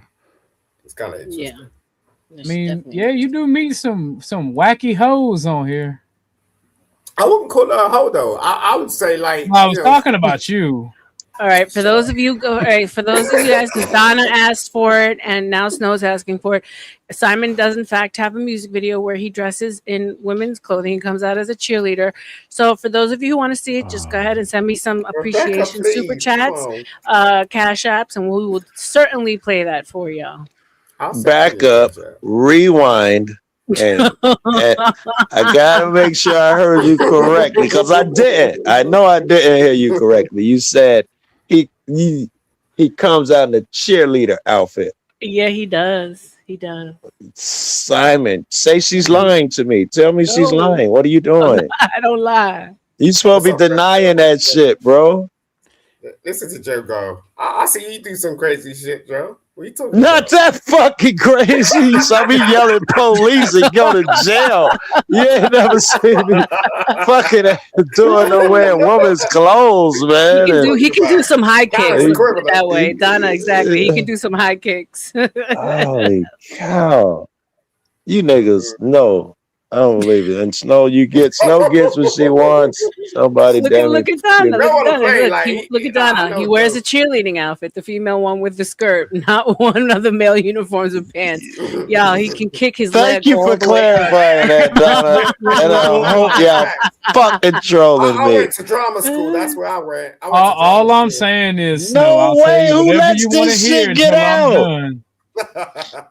It's kind of interesting. Yeah. I mean, yeah, you do meet some wacky hoes on here. I wouldn't call her a hoe though. I would say like, I was talking about you. All right, for those of you guys, because Donna asked for it and now Snow's asking for it. Simon does in fact have a music video where he dresses in women's clothing. He comes out as a cheerleader. So for those of you who want to see it, just go ahead and send me some appreciation super chats, cash apps, and we will certainly play that for y'all. Back up, rewind, and I gotta make sure I heard you correctly because I didn't. I know I didn't hear you correctly. You said he comes out in a cheerleader outfit. Yeah, he does. He does. Simon, say she's lying to me. Tell me she's lying. What are you doing? I don't lie. You supposed to be denying that shit, bro. Listen to Joe go. I see you do some crazy shit, Joe. What you talking Not about? that fucking crazy. You saw me yelling police and go to jail. You ain't never seen me fucking doing no wearing woman's clothes, man. He can do some high kicks. Let's put it that way. Donna, exactly. He can do some high kicks. Holy cow. You niggas, no. I don't believe it. And Snow gets what she wants. Somebody look at Donna. Look at Donna. He wears a cheerleading outfit, the female one with the skirt, not one of the male uniforms with pants. Yeah, he can kick his leg. Thank you for clarifying that, Donna. And I hope y'all fucking trolling me. I went to drama school. That's where I went. All I'm saying is, no I'll way. tell you Who whatever lets you want to this hear shit get until out? I'm done.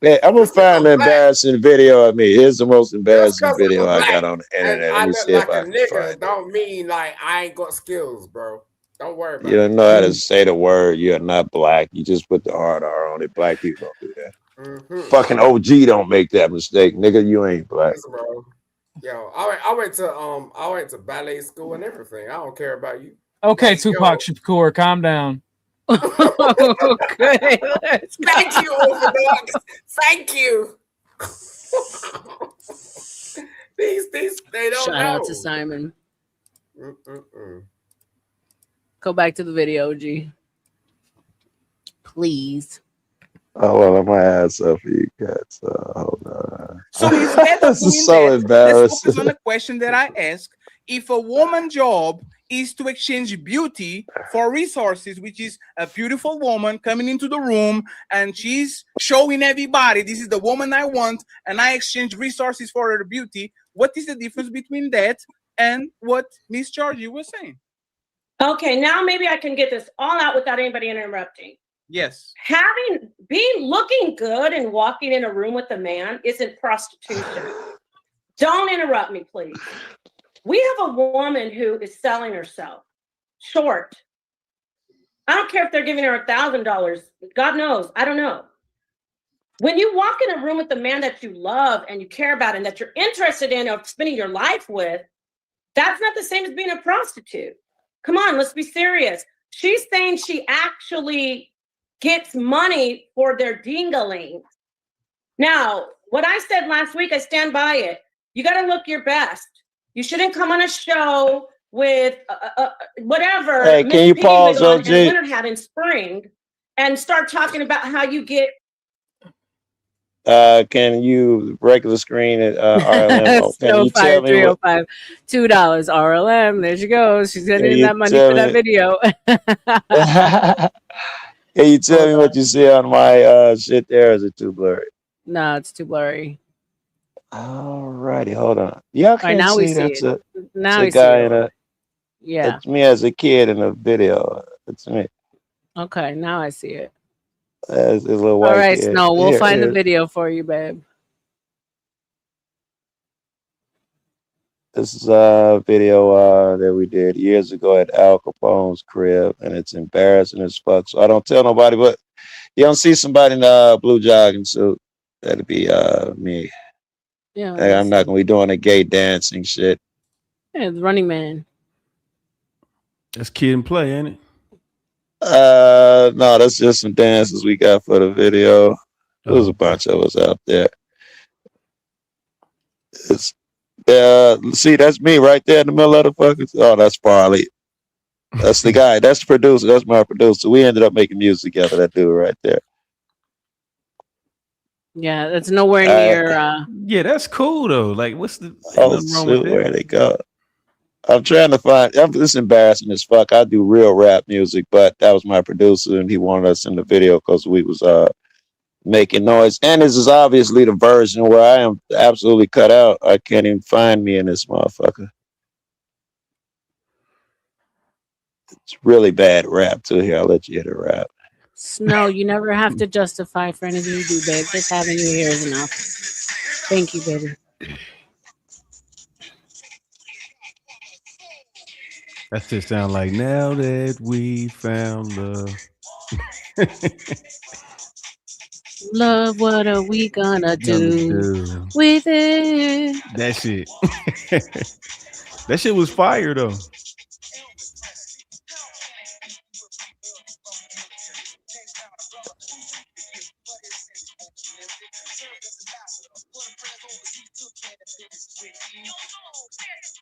Yeah, I'm gonna find an embarrassing video of me. Here's the most embarrassing video I got on the internet. Let me see if I can find it. Don't mean like I ain't got skills, bro. Don't worry about it. You don't know how to say the word. You're not black. You just put the hard R on it. Black people don't do that. Fucking OG don't make that mistake, nigga. You ain't black. Listen, bro. Yo, I went to ballet school and everything. I don't care about you. Okay, Tupac Shakur, calm down. Okay. Thank you, Orthodox. Thank you. these they don't Shout know. out to Simon. Go back to the video, G. Please. Oh well, I'm gonna add something for you cats. Hold on. So instead of This is doing so that, let's embarrassing. focus on the question that I asked. If a woman's job is to exchange beauty for resources, which is a beautiful woman coming into the room and she's showing everybody, this is the woman I want, and I exchange resources for her beauty, what is the difference between that and what Miss Georgie was saying? Okay, now maybe I can get this all out without anybody interrupting. Yes. Looking good and walking in a room with a man isn't prostitution. Don't interrupt me, please. We have a woman who is selling herself short. I don't care if they're giving her $1,000. God knows. I don't know. When you walk in a room with a man that you love and you care about and that you're interested in or spending your life with, that's not the same as being a prostitute. Come on, let's be serious. She's saying she actually gets money for their dingaling. Now, what I said last week, I stand by it. You got to look your best. You shouldn't come on a show with whatever. Hey, can you pause, on and OG? a winter hat in spring and start talking about how you get. Can you regular screen at R.L.M? Can you tell me what? 305 $2 R.L.M. There she goes. She's Can getting you that money tell for that me? video. Can you tell me what you see on my shit there? Is it too blurry? No, it's too blurry. Alrighty, hold on. Y'all All right, can't now we see see that's it. a Now it's a we see guy it. in a. Yeah. It's me as a kid in a video. It's me. Okay, now I see it. As a little All white right, kid. Snow, we'll find the Here. video for you, babe. This is a video that we did years ago at Al Capone's crib, and it's embarrassing as fuck. So I don't tell nobody, but you don't see somebody in a blue jogging suit. That'd be me. Yeah, Hey, I'm not gonna be doing a gay dancing shit. yeah, the Running Man. That's Kid and Play, ain't it? No, that's just some dances we got for the video. There's a bunch of us out there. It's see, that's me right there in the middle of the fucking. Oh, that's Farley. That's the guy. That's the producer. That's my producer. We ended up making music together. That dude right there. Yeah, that's nowhere near. Yeah, that's cool though. Like, what's the? Oh, Nothing wrong with shoot, where that. they go? I'm trying to find. This is embarrassing as fuck. I do real rap music, but that was my producer, and he wanted us in the video because we was making noise. And this is obviously the version where I am absolutely cut out. I can't even find me in this motherfucker. It's really bad rap too. Here, I'll let you hit a rap. Snow, you never have to justify for anything you do, babe. Just having you here is enough. Thank you, baby. That just sound like now that we found love. Love, what are we gonna do with it? That shit. That shit was fire though.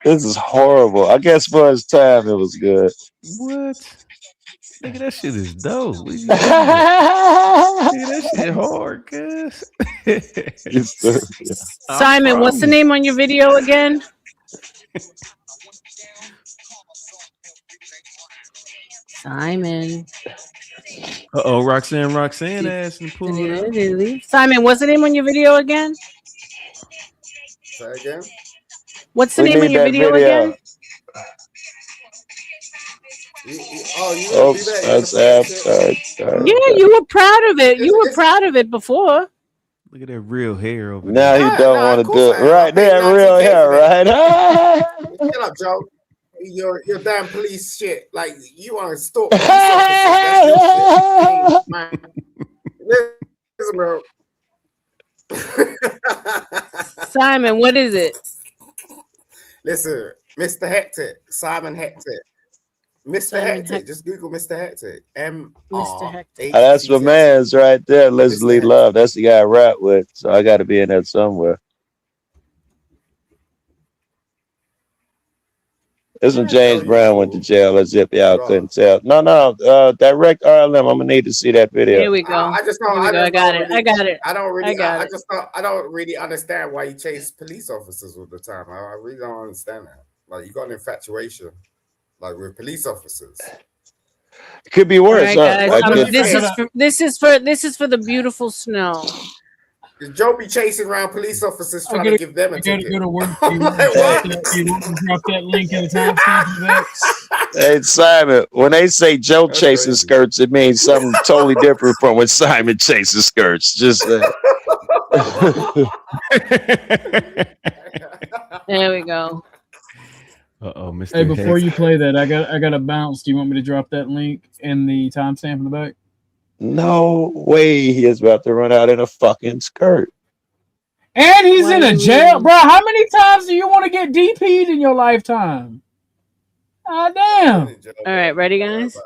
This is horrible. I guess for his time, it was good. What? Nigga, that shit is dope. What you Nigga, that shit hard, cuz. Simon, what's the name on your video again? Simon. Uh-oh, Roxanne ass and pulled up. Simon, what's the name on your video again? Say again. What's the name on your video again? Oops, that's sorry. Yeah, you were proud of it. You were proud of it before. Look at that real hair over Now there. he don't want to do it. Right there, real hair, right? Shut up, Joe. Your damn police shit. Like you want to stalk police officers. That's your shit. Man. Listen, bro. Simon, what is it? Listen, Mr. Hectic, Simon Hectic. Mr. Simon Hectic, just Google Mr. Hectic. Mr. Hectic. That's my man's right there. Leslie Love. That's the guy I rap with. So I got to be in there somewhere. This when James Brown went to jail, as if y'all couldn't tell. No, direct R.L.M. I'm gonna need to see that video. Here we go. I just don't. Here we go. I got it. I got it. I don't really. I got it. I don't really understand why you chase police officers all the time. I really don't understand that. Like you got an infatuation, like with police officers. It could be worse. Right, guys, this is for the beautiful snow. Joe be chasing around police officers trying to give them a ticket. Go to work. You want to drop that link in the timestamp of that? Hey Simon, when they say Joe chasing skirts, it means something totally different from when Simon chases skirts. Just there we go. Mr. Hey, before you play that, I got to bounce. Do you want me to drop that link in the timestamp in the back? No way he is about to run out in a fucking skirt. And he's in a jail, bro. How many times do you want to get DP'd in your lifetime? Ah, damn. All right, ready, guys?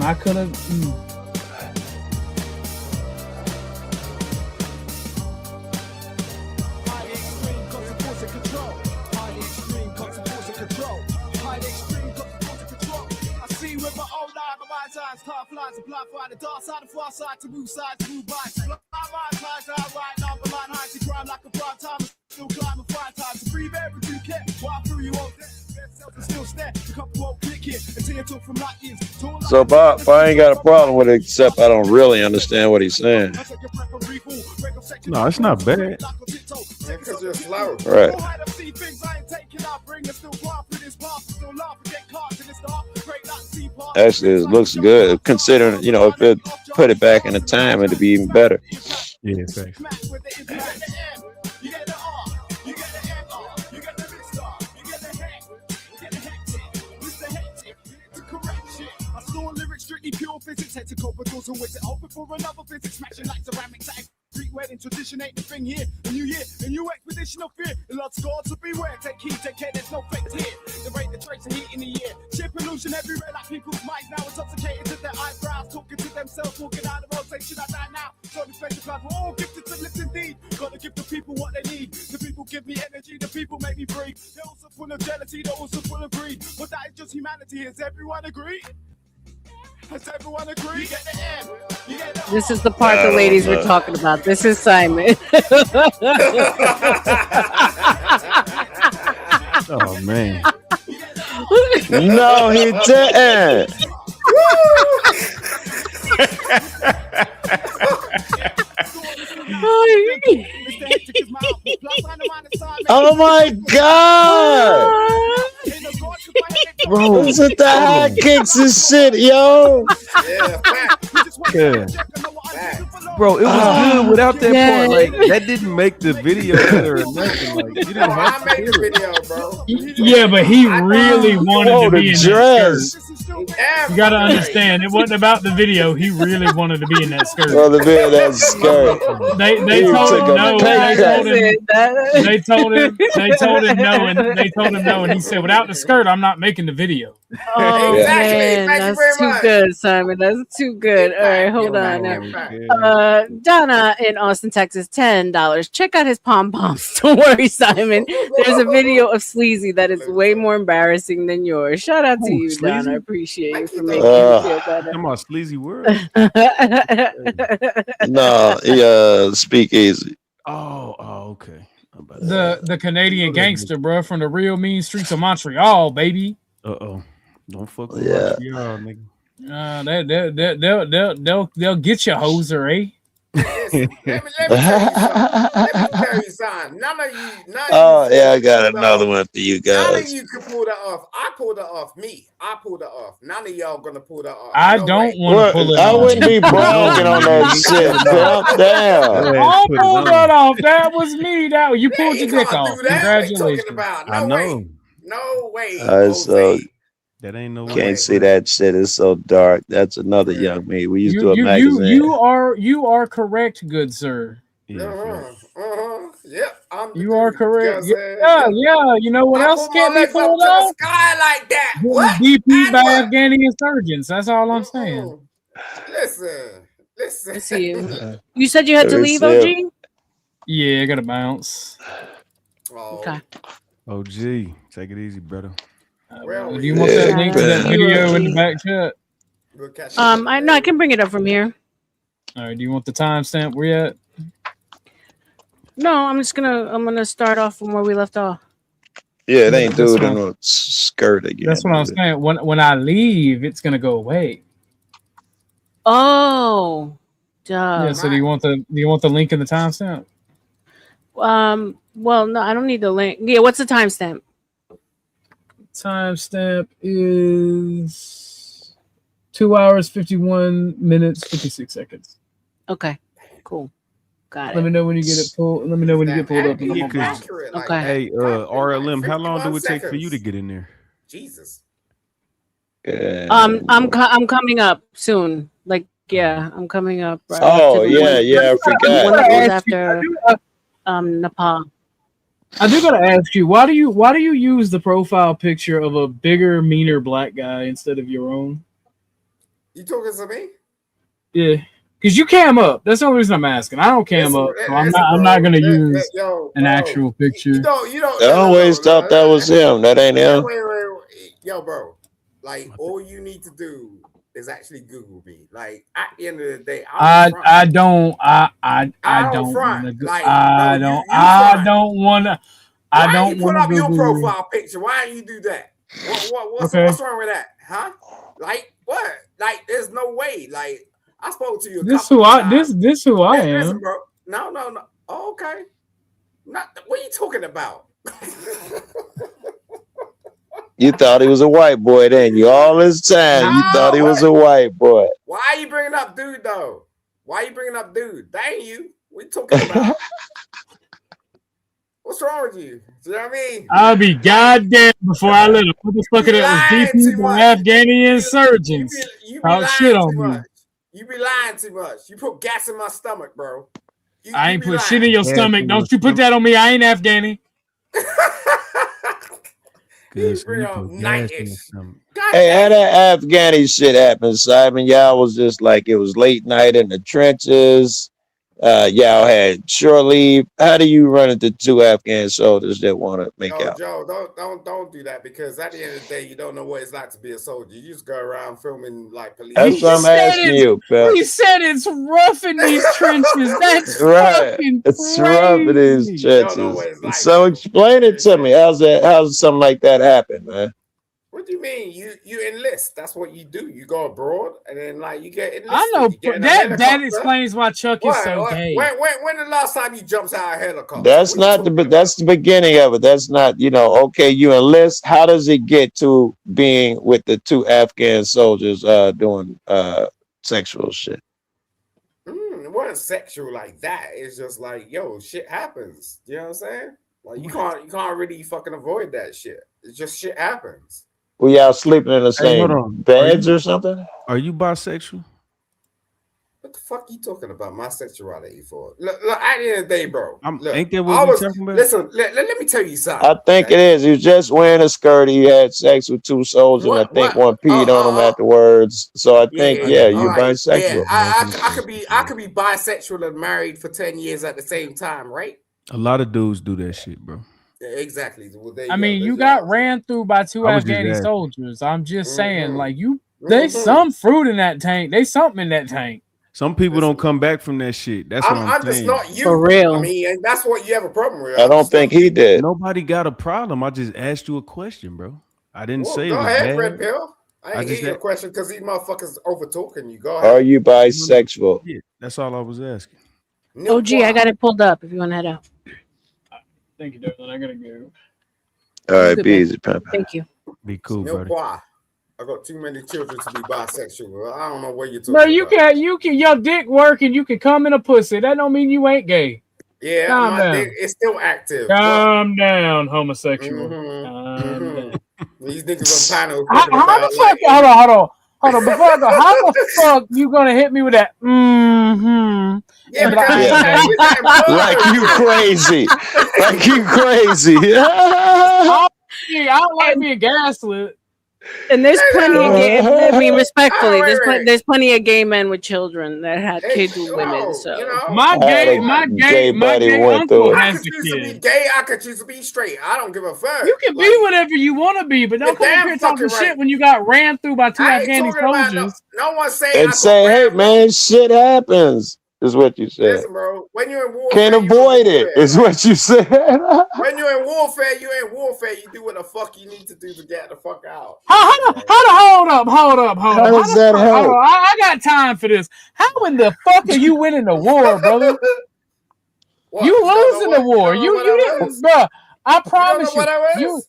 I could have. Top lines apply for the dark side, the far side to move sides, to move by. My mind ties out right now, but mine hides the crime like a prime time. Still climbing 5 times to breathe air if you can. While through you won't still stare. The couple won't click here until you talk from light years. So Bob, I ain't got a problem with it, except I don't really understand what he's saying. No, it's not bad. Because you're slow. Right. Actually, it looks good. Considering, if it put it back in the time, it'd be even better. Yeah, thanks. Strictly pure physics, head to cope with those who wait to open for another visit, smashing like ceramics. Greek wedding tradition ain't the thing here. A new year, a new expedition of fear. The Lord's God to beware. Take heed, take care, there's no fake here. The rate, the trace of heat in the air. Ship pollution everywhere, like people's minds now intoxicated to their eyebrows, talking to themselves, walking out of rotation. I die now. So the face of God, we're all gifted to lift indeed. Gotta give the people what they need. The people give me energy, the people make me breathe. They're also full of jealousy, they're also full of greed. But that is just humanity. Has everyone agreed? Has everyone agreed? You get the M, you get the This is the part the ladies were talking about. This is Simon. Oh man. No, he didn't. Oh my God! Bro, this is the high kicks and shit, yo. Yeah. Bro, it was good without that part. Like that didn't make the video better or nothing. Like you didn't have to do it. Video, bro. Yeah, but he really wanted to be in that skirt. You gotta understand, it wasn't about the video. He really wanted to be in that skirt. Well, to be in that skirt. They told him no. They told him no, and they told him no, and he said, "Without the skirt, I'm not making the video." Oh man, that's too good, Simon. That's too good. All right, hold on now. Donna in Austin, Texas, $10. Check out his pom poms. Don't worry, Simon. There's a video of Sleazy that is way more embarrassing than yours. Shout out to you, Sleazy? Donna. I appreciate you for making me feel better. Come on, Sleazy World. No, speak easy. Oh, okay. The Canadian gangster, bro, from the real mean streets of Montreal, baby. Don't fuck with Montreal, nigga. They'll get you, hoser, eh? Let me tell you something. None of you. Yeah, I got another one for you None of guys. you can pull that off. I pulled it off. I pulled it off. None of y'all gonna pull that off. I don't want to pull it I off. wouldn't be bragging on that shit. Calm down. I pulled that off. That was me. You pulled your dick off. Congratulations. I know. No way. So that ain't no way. Can't see that shit. It's so dark. That's another young me. We used to do a magazine. You are correct, good sir. Yeah. You are correct. Yeah. You know what else can't be pulled off? Sky like that. What? DP by Afghani insurgents. That's all I'm saying. Listen. Let's see you. You said you had to leave, OG? Yeah, I gotta bounce. Oh. Okay. OG, take it easy, brother. Well, do you want that link to that video in the back chat? I can bring it up from here. All right. Do you want the timestamp where you at? No, I'm gonna start off from where we left off. Yeah, it ain't dude in a skirt again. That's what I'm saying. When I leave, it's gonna go away. Oh, duh. Yeah. So do you want the link in the timestamp? Well, no, I don't need the link. Yeah, what's the timestamp? Timestamp is 2 hours 51 minutes 56 seconds. Okay, cool. Got it. Let me know when you get it pulled. Let me know when you get pulled up. Okay. Hey, R.L.M, how long do it take for you to get in there? Jesus. I'm coming up soon. Like, yeah, I'm coming up. Right Oh, after yeah, I forgot. The one that goes after Nepal. I do gotta ask you, why do you use the profile picture of a bigger, meaner black guy instead of your own? You talking to me? Yeah, because you cam up. That's the only reason I'm asking. I don't cam up, so I'm not gonna use an actual picture. You don't. I always thought that was him. That ain't him. Wait. Yo, bro. Like, all you need to do is actually Google me. Like, at the end of the day, I don't want to put up your profile picture. Why do you do that? What's wrong with that? Huh? Like, what? Like, there's no way. Like, I spoke to you. This who I am. Listen, bro. No. Oh, okay. What are you talking about? You thought he was a white boy, then you all this time. You thought he was a white boy. Why are you bringing up dude though? Why are you bringing up dude? That ain't you. What you talking about? What's wrong with you? You know what I mean? I'll be goddamn before I let a motherfucker that was DP by Afghani insurgents talk shit on me. You be lying too much. You put gas in my stomach, bro. I ain't put shit in your stomach. Don't you put that on me. I ain't Afghani. Hey, how that Afghani shit happened, Simon? Y'all was just like, it was late night in the trenches. Y'all had short leave. How do you run into two Afghan soldiers that want to make out? Joe, don't do that, because at the end of the day, you don't know what it's like to be a soldier. You just go around filming like police. That's what I'm asking you, Phil. He said it's rough in these trenches. That's right. It's rough in these trenches. So explain it to me. How's something like that happen, man? What do you mean? You enlist. That's what you do. You go abroad and then like you get enlisted. I know that explains why Chuck is so gay. When the last time you jumped out of a helicopter? That's the beginning of it. That's not, okay, you enlist. How does it get to being with the two Afghan soldiers doing sexual shit? It wasn't sexual like that. It's just like, yo, shit happens. You know what I'm saying? Like you can't really fucking avoid that shit. It's just shit happens. Were y'all sleeping in the same beds or something? Are you bisexual? What the fuck you talking about my sexuality for? Look, at the end of the day, bro. Ain't that what we're talking about? Listen, let me tell you something. I think it is. He was just wearing a skirt. He had sex with two soldiers, and I think one peed on him afterwards. So I think, you're bisexual. Yeah, I could be bisexual and married for 10 years at the same time, right? A lot of dudes do that shit, bro. Yeah, exactly. Well, you got ran through by two Afghani soldiers. I'm just saying, like there's some fruit in that tank. There's something in that tank. Some people don't come back from that shit. That's what I'm saying. just not you. For real. I mean, and that's what you have a problem with. I don't think he did. Nobody got a problem. I just asked you a question, bro. I didn't say it was ahead, bad. Red Pill. I ain't hear your question because these motherfuckers over talking you. Go ahead. Are you bisexual? Yeah, that's all I was asking. OG, I got it pulled up if you want to head out. Thank you, Darlin. I gotta go. All right, be easy, Papa. Thank you. Be cool, buddy. I got too many children to be bisexual. I don't know what you're talking Bro, about. you can your dick work and you can come in a pussy. That don't mean you ain't gay. Yeah, Calm down. dick is still active. Calm down, homosexual. Calm down. These niggas on panel. How the fuck? Hold on. Before I go, how the fuck you gonna hit me with that? Yeah, like you crazy. Like you crazy. I don't like being gaslit. And there's plenty of gay. I mean, respectfully, wait. there's plenty of gay men with children that had kids with women. So my gay uncle I has could the choose to be kid. gay. I could choose to be straight. I don't give a fuck. You can be whatever you want to be, but don't come up here talking shit when you got ran through by two I ain't Afghani talking about soldiers. no one say And say, hey man, shit happens, is what you said. Listen, bro. When you're in warfare, Can't avoid it, is what you said. When you're in warfare, you do what the fuck you need to do to get the fuck out. Hold up. How does that Hold help? on. I got time for this. How in the fuck are you winning the war, brother? You losing the war. You didn't, bro. I promise you.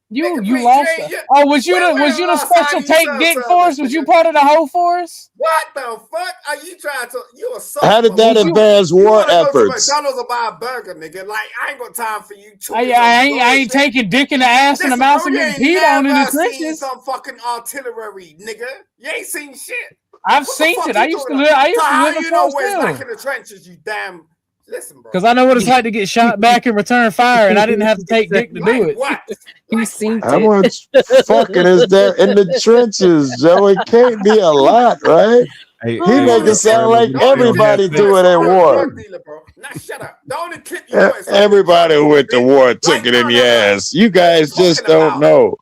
You lost. Was you the special take dick force? Was you part of the whole force? What the fuck are you trying to? You a sucker. How did that advance war Go to efforts? McDonald's and buy a burger, nigga. Like I ain't got time for you. I ain't taking dick in the ass and the mouth and getting peed on in the trenches. Some fucking artillery, nigga. You ain't seen shit. I've seen it. I used to live. I used to live you know across where it's like there. in the trenches? You damn. Listen, bro. Because I know what it's like to get shot back and return fire, and I didn't have to take dick to do it. What? You've seen How much fucking is there in the trenches, Joe? It can't be a lot, right? Hey, he make it sound like everybody do it at war. Now shut up. The only clip Everybody who went to war took it in the ass. You guys just don't know.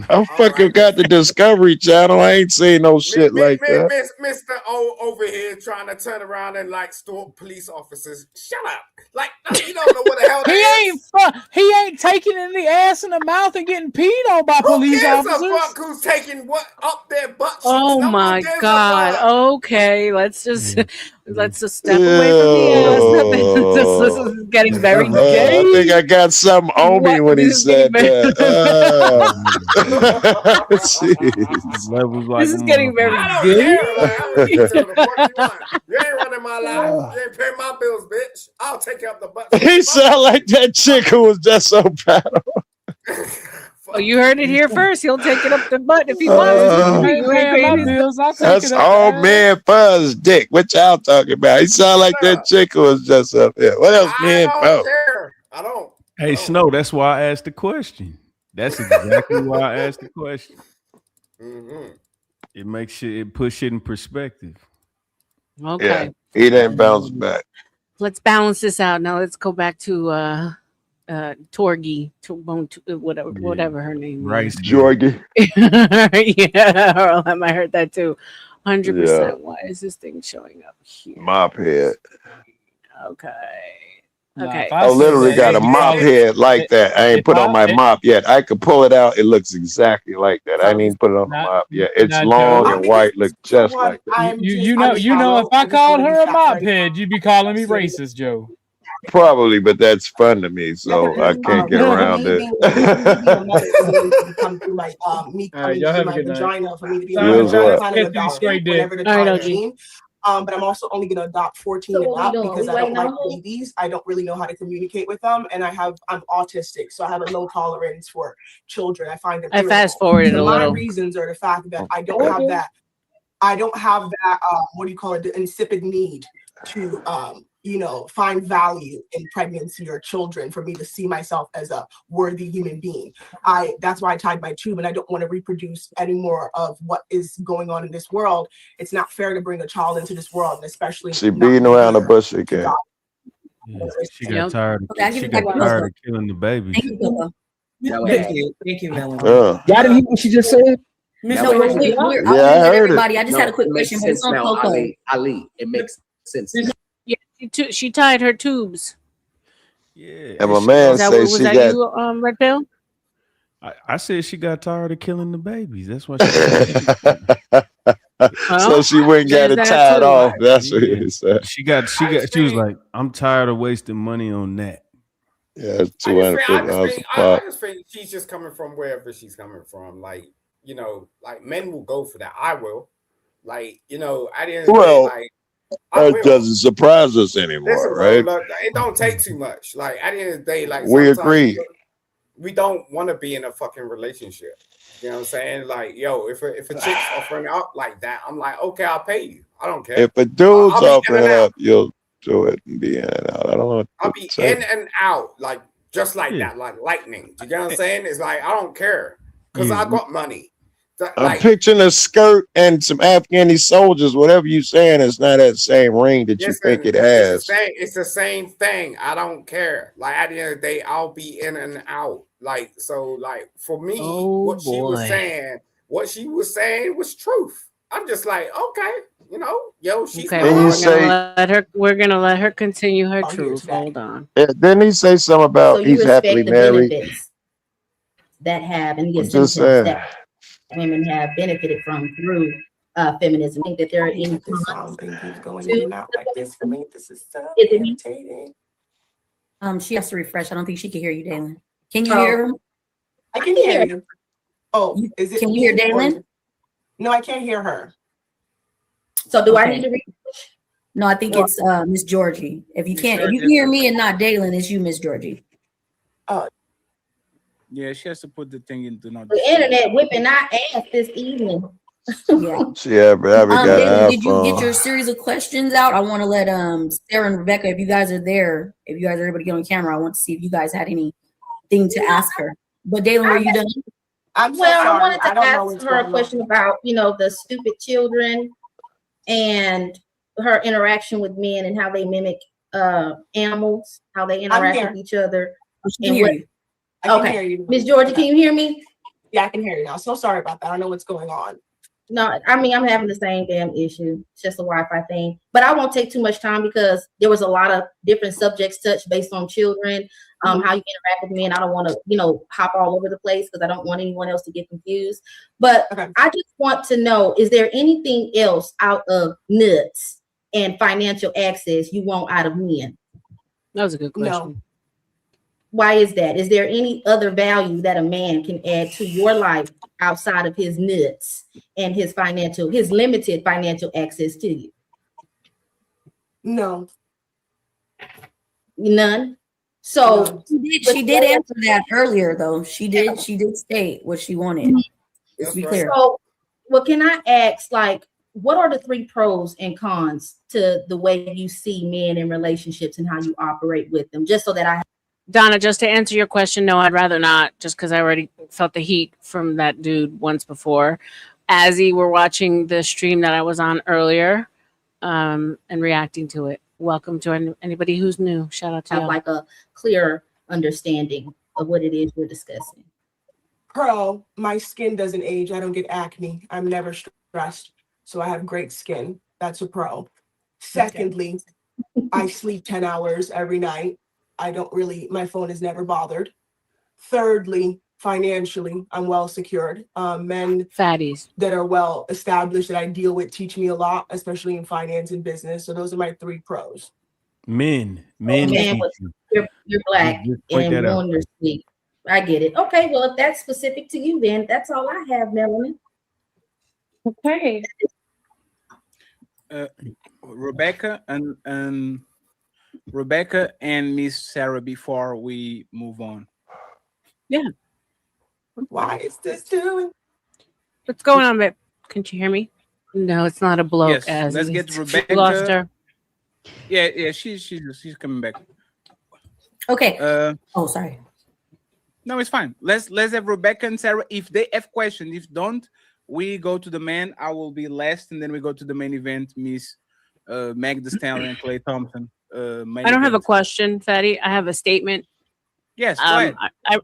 I fucking got the Discovery Channel. I ain't seen no shit like that. Mr. O over here trying to turn around and like stalk police officers. Shut up. Like you don't know what the hell that He ain't taking it in the ass and the mouth and getting peed on by police officers. Who gives a fuck who's taking what up their butt cheeks? Oh No my one gives a God. fuck. Okay, let's just step away from the ass. This is getting very gay. I think I got something on me when he said that. This is getting very gay. You ain't running my life. You ain't paying my bills, bitch. I'll take up the butt. He sound like that chick who was just so proud of. Oh, you heard it here first. He'll take it up the butt if he wants to. You ain't paying his bills. That's all man fuzz dick. What y'all talking about? He sound like that chick who was just up here. What else man fuzz? I don't. Hey, Snow, that's why I asked the question. That's exactly why I asked the question. Mm-hmm. It makes it puts shit in perspective. Okay. Yeah, he didn't bounce back. Let's balance this out. Now let's go back to Torgy, whatever her name Rice is. Jorgy. Yeah, R.L.M. I heard that too. 100%. Yeah. Why is this thing showing up here? Mop head. Okay. Okay. I literally got a mop head like that. I ain't put on my mop yet. I could pull it out. It looks exactly like that. I ain't even put it on the mop yet. It's long and white, look just like that. You know, if I called her a mop head, you'd be calling me racist, Joe. Probably, but that's fun to me, so I can't get around it. Come through like me coming y'all through have a my good night. vagina for me to be Here's able to what. find an adoption whenever the time is in. But I'm also only gonna adopt 14 and up because I don't like babies. I don't really know how to communicate with them, and I'm autistic, so I have a low tolerance for children. I find them. I fast forwarded a little. My reasons are the fact that I don't have that. I don't have that. What do you call it? The insipid need to find value in pregnancy or children for me to see myself as a worthy human being. That's why I tied my tube, and I don't want to reproduce any more of what is going on in this world. It's not fair to bring a child into this world, and especially She beating around the bush again. Yeah, she got tired. She got tired of killing the babies. Thank you, Melanie. Y'all didn't hear what she just said? Yeah, I heard it. I just had a quick question, but it's on Coco. Ali, it makes sense. Yeah, she tied her tubes. Yeah. And my man says she got. You, Red Pill? I said she got tired of killing the babies. That's why she. So she went and got it tied off. That's what he said. She was like, I'm tired of wasting money on that. Yeah, it's $250 a pop. I just think she's just coming from wherever she's coming from. Like, like men will go for that. I will. Like, at the end of the day, like, that doesn't surprise us anymore, listen, bro, right? look, it don't take too much. Like, at the end of the day, like, We sometimes agree. We don't want to be in a fucking relationship. You know what I'm saying? Like, yo, if a chick's offering up like that, I'm like, okay, I'll pay you. I don't care. If a dude's I'll be offering in and up, you'll do it and be in and out. I don't know. I'll be in and out, like just like that, like lightning. You get what I'm saying? It's like I don't care because I got money I'm picturing a skirt and some Afghani soldiers. Whatever you saying, it's not that same ring that you think it has. It's the same thing. I don't care. Like at the end of the day, I'll be in and out. Like so, like for me, what she was saying was truth. I'm just like, okay, she's Okay, well, we're gonna let her continue her truth. Hold on. Didn't he say something about So you he's respect happily the married? benefits that have and the I'm just incentives saying. that women have benefited from through feminism. I think that there are any going in and out like this for me. This is so Is it me? irritating. She has to refresh. I don't think she can hear you, Dalen. Can you hear her? I can hear you. Oh, is it? Can you hear Dalen? No, I can't hear her. So do I need to read? No, I think it's Miss Georgie. If you can hear me and not Dalen, it's you, Miss Georgie. Yeah, she has to put the thing into not. The internet whipping our ass this evening. Yeah, but I got Dalen, did you iPhone. get your series of questions out? I want to let Sarah and Rebecca, if you guys are there, if you guys are able to get on camera, I want to see if you guys had anything to ask her. But Dalen, were you done? I'm so Well, sorry. I wanted to I don't know ask what's her a going question on. about, the stupid children and her interaction with men and how they mimic animals, how they interact with each other. can hear you. I can hear you. Miss Georgia, can you hear me? Yeah, I can hear you now. So sorry about that. I don't know what's going on. No, I mean, I'm having the same damn issue. It's just a Wi-Fi thing. But I won't take too much time because there was a lot of different subjects touched based on children, how you interact with men. I don't want to, hop all over the place because I don't want anyone else to get confused. But I just want to know, is there anything else out of nuts and financial access you want out of men? That was a good question. No. Why is that? Is there any other value that a man can add to your life outside of his nuts and his limited financial access to you? No. None. So she did answer that earlier, though. She did state what she wanted. Let's be clear. So, well, can I ask, what are the 3 pros and cons to the way you see men in relationships and how you operate with them? Just so that Donna, just to answer your question, no, I'd rather not, just because I already felt the heat from that dude once before. As we were watching the stream that I was on earlier, and reacting to it. Welcome to anybody who's new. Shout out to have y'all. like a clear understanding of what it is we're discussing. Pro, my skin doesn't age. I don't get acne. I'm never stressed. So I have great skin. That's a pro. Secondly, I sleep 10 hours every night. My phone is never bothered. Thirdly, financially, I'm well secured. Men fatties that are well established that I deal with teach me a lot, especially in finance and business. So those are my 3 pros. Men. You're black and on your sleep. I get it. Okay, well, if that's specific to you, then that's all I have, Melanie. Okay. Rebecca and Miss Sarah before we move on. Yeah. Why is this doing? What's going on, babe? Can't you hear me? No, it's not a bloke. Yes, let's get Rebecca. Lost her. Yeah, she's coming back. Okay. Sorry. No, it's fine. Let's have Rebecca and Sarah. If they have questions, if don't, we go to the man. I will be last, and then we go to the main event. Miss Meg Thee Stallion and Clay Thompson. I don't have a question, Fatty. I have a statement. Yes, go ahead.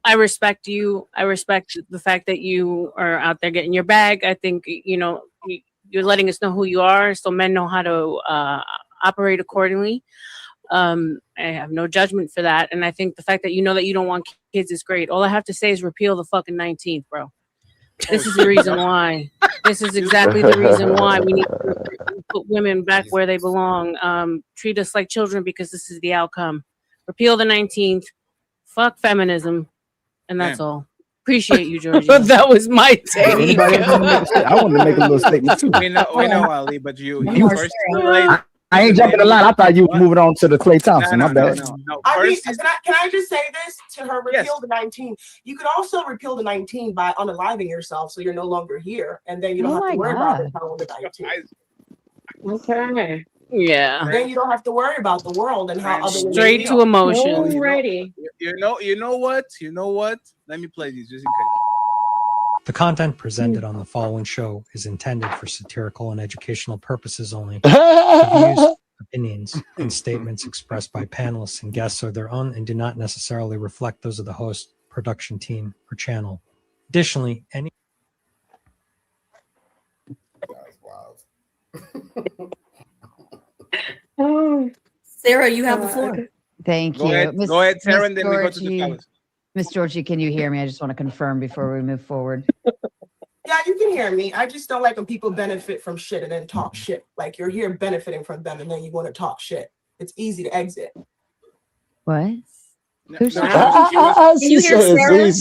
I respect you. I respect the fact that you are out there getting your bag. I think you're letting us know who you are, so men know how to operate accordingly. I have no judgment for that, and I think the fact that you know that you don't want kids is great. All I have to say is repeal the fucking 19th, bro. This is the reason why. This is exactly the reason why we need to put women back where they belong. Treat us like children because this is the outcome. Repeal the 19th. Fuck feminism, and that's all. Appreciate you, Georgie. That was my take. I wanted to make a little statement too. We know, Ali, but you first. I ain't jumping the line. I thought you were moving on to the Clay Thompson. My bad. No. I mean, can I just say this to her? Repeal the 19. You could also repeal the 19 by unaliving yourself, so you're no longer here, and then you don't have to worry about it on the 19. Okay. Yeah. Then you don't have to worry about the world and how other straight to emotion. Already. You know what? Let me play these just in case. The content presented on the following show is intended for satirical and educational purposes only. The views, opinions, and statements expressed by panelists and guests are their own and do not necessarily reflect those of the host, production team, or channel. Additionally, any Sarah, you have the floor. Thank Go you. ahead, go ahead, Sarah, and then we go to the fellas. Miss Georgie, can you hear me? I just want to confirm before we move forward. Yeah, you can hear me. I just don't like when people benefit from shit and then talk shit. Like you're here benefiting from them and then you want to talk shit. It's easy to exit. What? Who's you hear Sarah?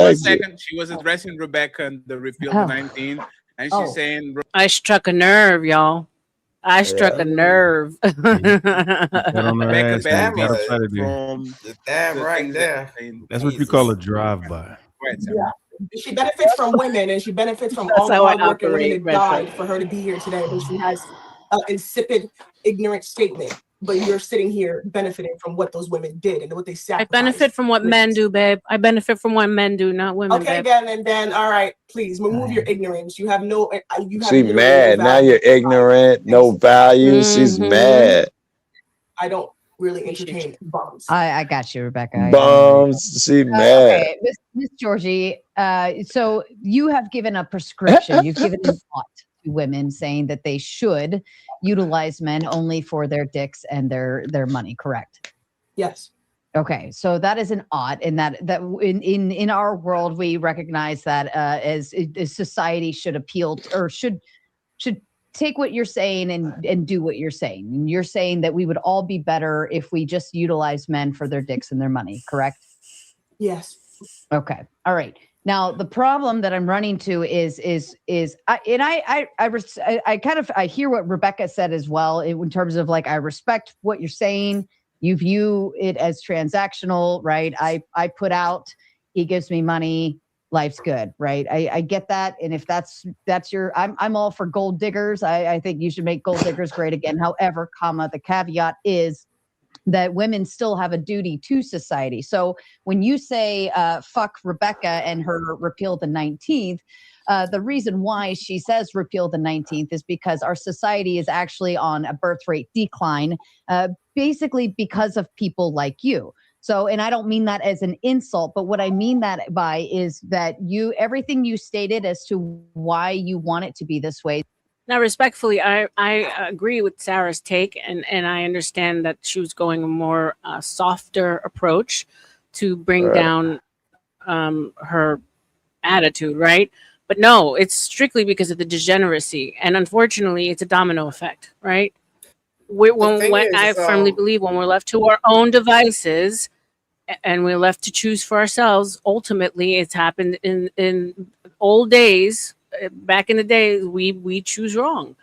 One second, she was addressing Rebecca and the repeal of 19, and she's saying, I struck a nerve, y'all. I struck a nerve. Rebecca Damn right there. That's what you call a drive-by. Yeah. She benefits from women and she benefits from That's all the how I hard work and women operate, that died Redford. for her to be here today. And she has an insipid, ignorant statement. But you're sitting here benefiting from what those women did and what they I sacrificed. benefit from what men do, babe. I benefit from what men do, not women. Okay, babe. then, all right, please remove your ignorance. You have no, you have She literally no mad. Now value. you're ignorant, no value. She's mad. I don't really entertain bums. I got you, Rebecca. Bums. She mad. Okay, Miss Georgie. So you have given a prescription. You've given an ought to women, saying that they should utilize men only for their dicks and their money. Correct? Yes. Okay, so that is an ought, and that in our world we recognize that as society should appeal to, or should take what you're saying and do what you're saying. And you're saying that we would all be better if we just utilize men for their dicks and their money, correct? Yes. Okay. All right. Now the problem that I'm running to is I hear what Rebecca said as well in terms of like I respect what you're saying. You view it as transactional, right? I put out, he gives me money, life's good, right? I get that. And if that's your, I'm all for gold diggers. I think you should make gold diggers great again. However, the caveat is that women still have a duty to society. So when you say fuck Rebecca and her repeal the 19th, the reason why she says repeal the 19th is because our society is actually on a birth rate decline, basically because of people like you. So, and I don't mean that as an insult, but what I mean that by is that everything you stated as to why you want it to be this way. Now, respectfully, I agree with Sarah's take, and I understand that she was going a more softer approach to bring down her attitude, right? But no, it's strictly because of the degeneracy, and unfortunately, it's a domino effect, right? I firmly believe when we're left to our own devices and we're left to choose for ourselves, ultimately, it's happened in old days. Back in the day, we choose wrong,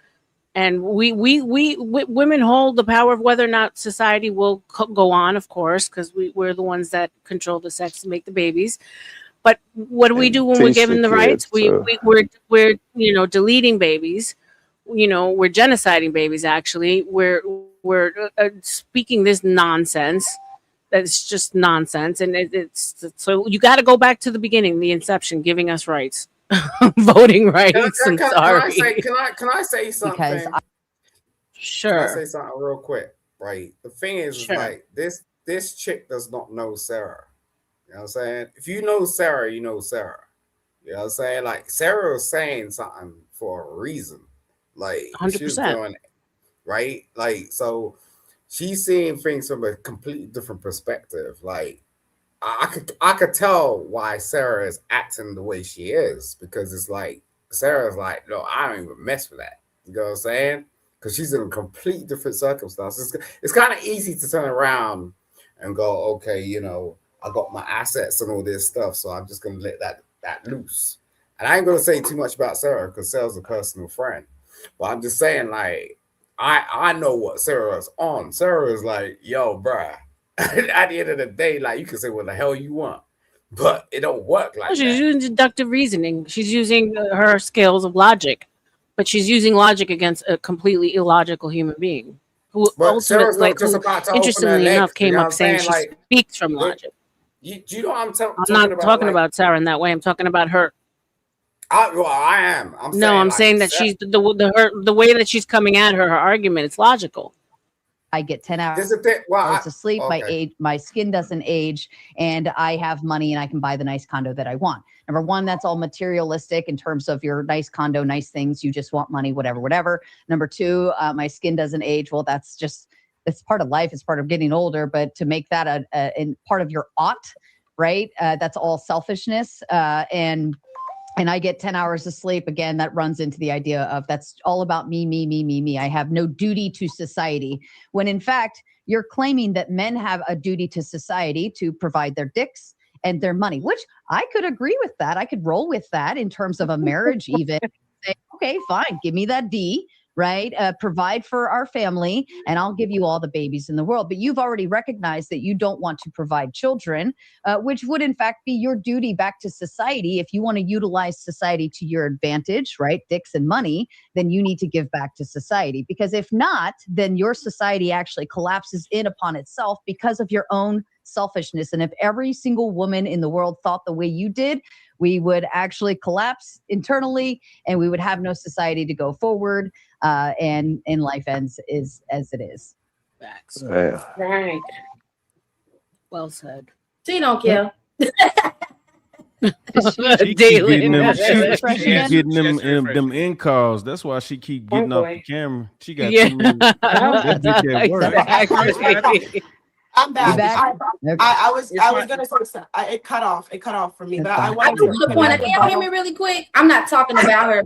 and we women hold the power of whether or not society will go on, of course, because we're the ones that control the sex and make the babies. But what do we do when we're given the rights? We're deleting babies. We're genociding babies. Actually, we're speaking this nonsense. That's just nonsense, and it's so you got to go back to the beginning, the inception, giving us rights. Voting rights. Can I say something? Sure. Can I say something real quick? Right. The thing is like this chick does not know Sarah. You know what I'm saying? If you know Sarah, you know Sarah. You know what I'm saying? Like Sarah was saying something for a reason. Like 100%. she was doing it, right? Like so she's seeing things from a completely different perspective. Like I could tell why Sarah is acting the way she is, because it's like Sarah's like, no, I don't even mess with that. You know what I'm saying? Because she's in a complete different circumstances. It's kind of easy to turn around and go, okay, I got my assets and all this stuff, so I'm just gonna let that loose. And I ain't gonna say too much about Sarah because Sarah's a personal friend. But I'm just saying, like, I know what Sarah's on. Sarah is like, yo, bruh. At the end of the day, like you can say what the hell you want, but it don't work like that. She's using deductive reasoning. She's using her skills of logic, but she's using logic against a completely illogical human being who Sarah's ultimately, not just about to interestingly open her enough, legs, came up saying she like, speaks from logic. You know what I'm talking I'm not about? talking about Sarah in that way. I'm talking about her. I am. I'm saying that she's the way that she's coming at her argument. It's logical. I get 10 hours Well, of sleep. My skin doesn't age, and I have money, and I can buy the nice condo that I want. Number one, that's all materialistic in terms of your nice condo, nice things. You just want money, whatever. Number two, my skin doesn't age. Well, it's part of life. It's part of getting older. But to make that a part of your ought, right? That's all selfishness. And I get 10 hours of sleep. Again, that runs into the idea of that's all about me. I have no duty to society. When in fact, you're claiming that men have a duty to society to provide their dicks and their money, which I could agree with that. I could roll with that in terms of a marriage even. Say, okay, fine. Give me that D, right? Provide for our family, and I'll give you all the babies in the world. But you've already recognized that you don't want to provide children, which would in fact be your duty back to society. If you want to utilize society to your advantage, right? Dicks and money, then you need to give back to society. Because if not, then your society actually collapses in upon itself because of your own selfishness. And if every single woman in the world thought the way you did, we would actually collapse internally, and we would have no society to go forward. And life ends as it is. Facts. Right. Well said. She don't care. She keep getting them in calls. That's why she keep getting off the camera. She got too many. That bitch at work. I'm back. Okay. I was gonna say something. It cut off for me. But I I wanted do want to point out. Can y'all hear me really quick? I'm not talking about her.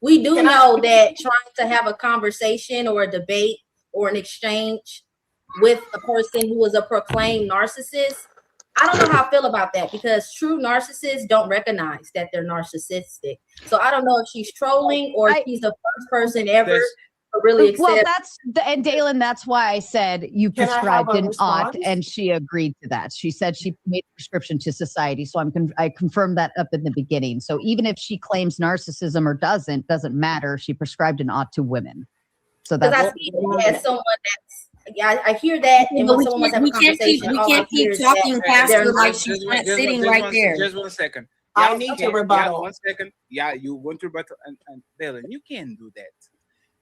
We do know that trying to have a conversation or a debate or an exchange with a person who is a proclaimed narcissist, I don't know how I feel about that, because true narcissists don't recognize that they're narcissistic. So I don't know if she's trolling or if she's the first person ever to really accept. Well, and Dalen, that's why I said you Can I have prescribed a an ought, response? and she agreed to that. She said she made a prescription to society. So I confirmed that up in the beginning. So even if she claims narcissism or doesn't matter. She prescribed an ought to women. So Because that's I see it as someone that's, I hear that, and when someone wants to have a conversation, we all I can't hear keep is talking that past they're her like not- she's not sitting right there. Just 1 second. I need to rebuttal. 1 second. Yeah, you want to rebuttal, and Dylan, you can't do that.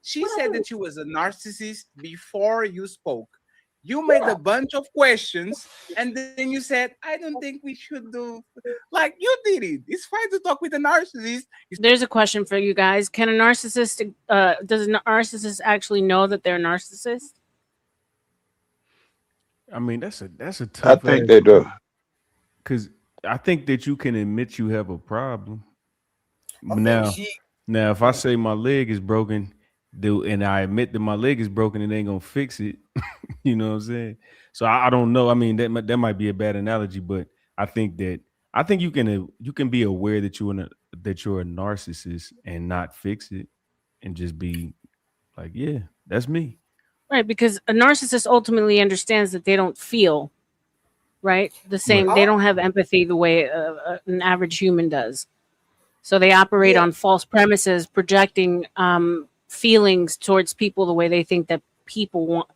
She said that you was a narcissist before you spoke. You made a bunch of questions, and then you said, "I don't think we should do." Like you did it. It's fine to talk with a narcissist. There's a question for you guys. Can a narcissist does a narcissist actually know that they're a narcissist? I mean, that's a tough. I think they do. Because I think that you can admit you have a problem. I Now, think if I say my leg is broken, and I admit that my leg is broken, it ain't gonna fix it. You know what I'm saying? So I don't know. I mean, that might be a bad analogy, but I think you can be aware that you're a narcissist and not fix it, and just be like, yeah, that's me. Right, because a narcissist ultimately understands that they don't feel, right? The same. They don't have empathy the way an average human does. So they operate on false premises, projecting feelings towards people the way they think that people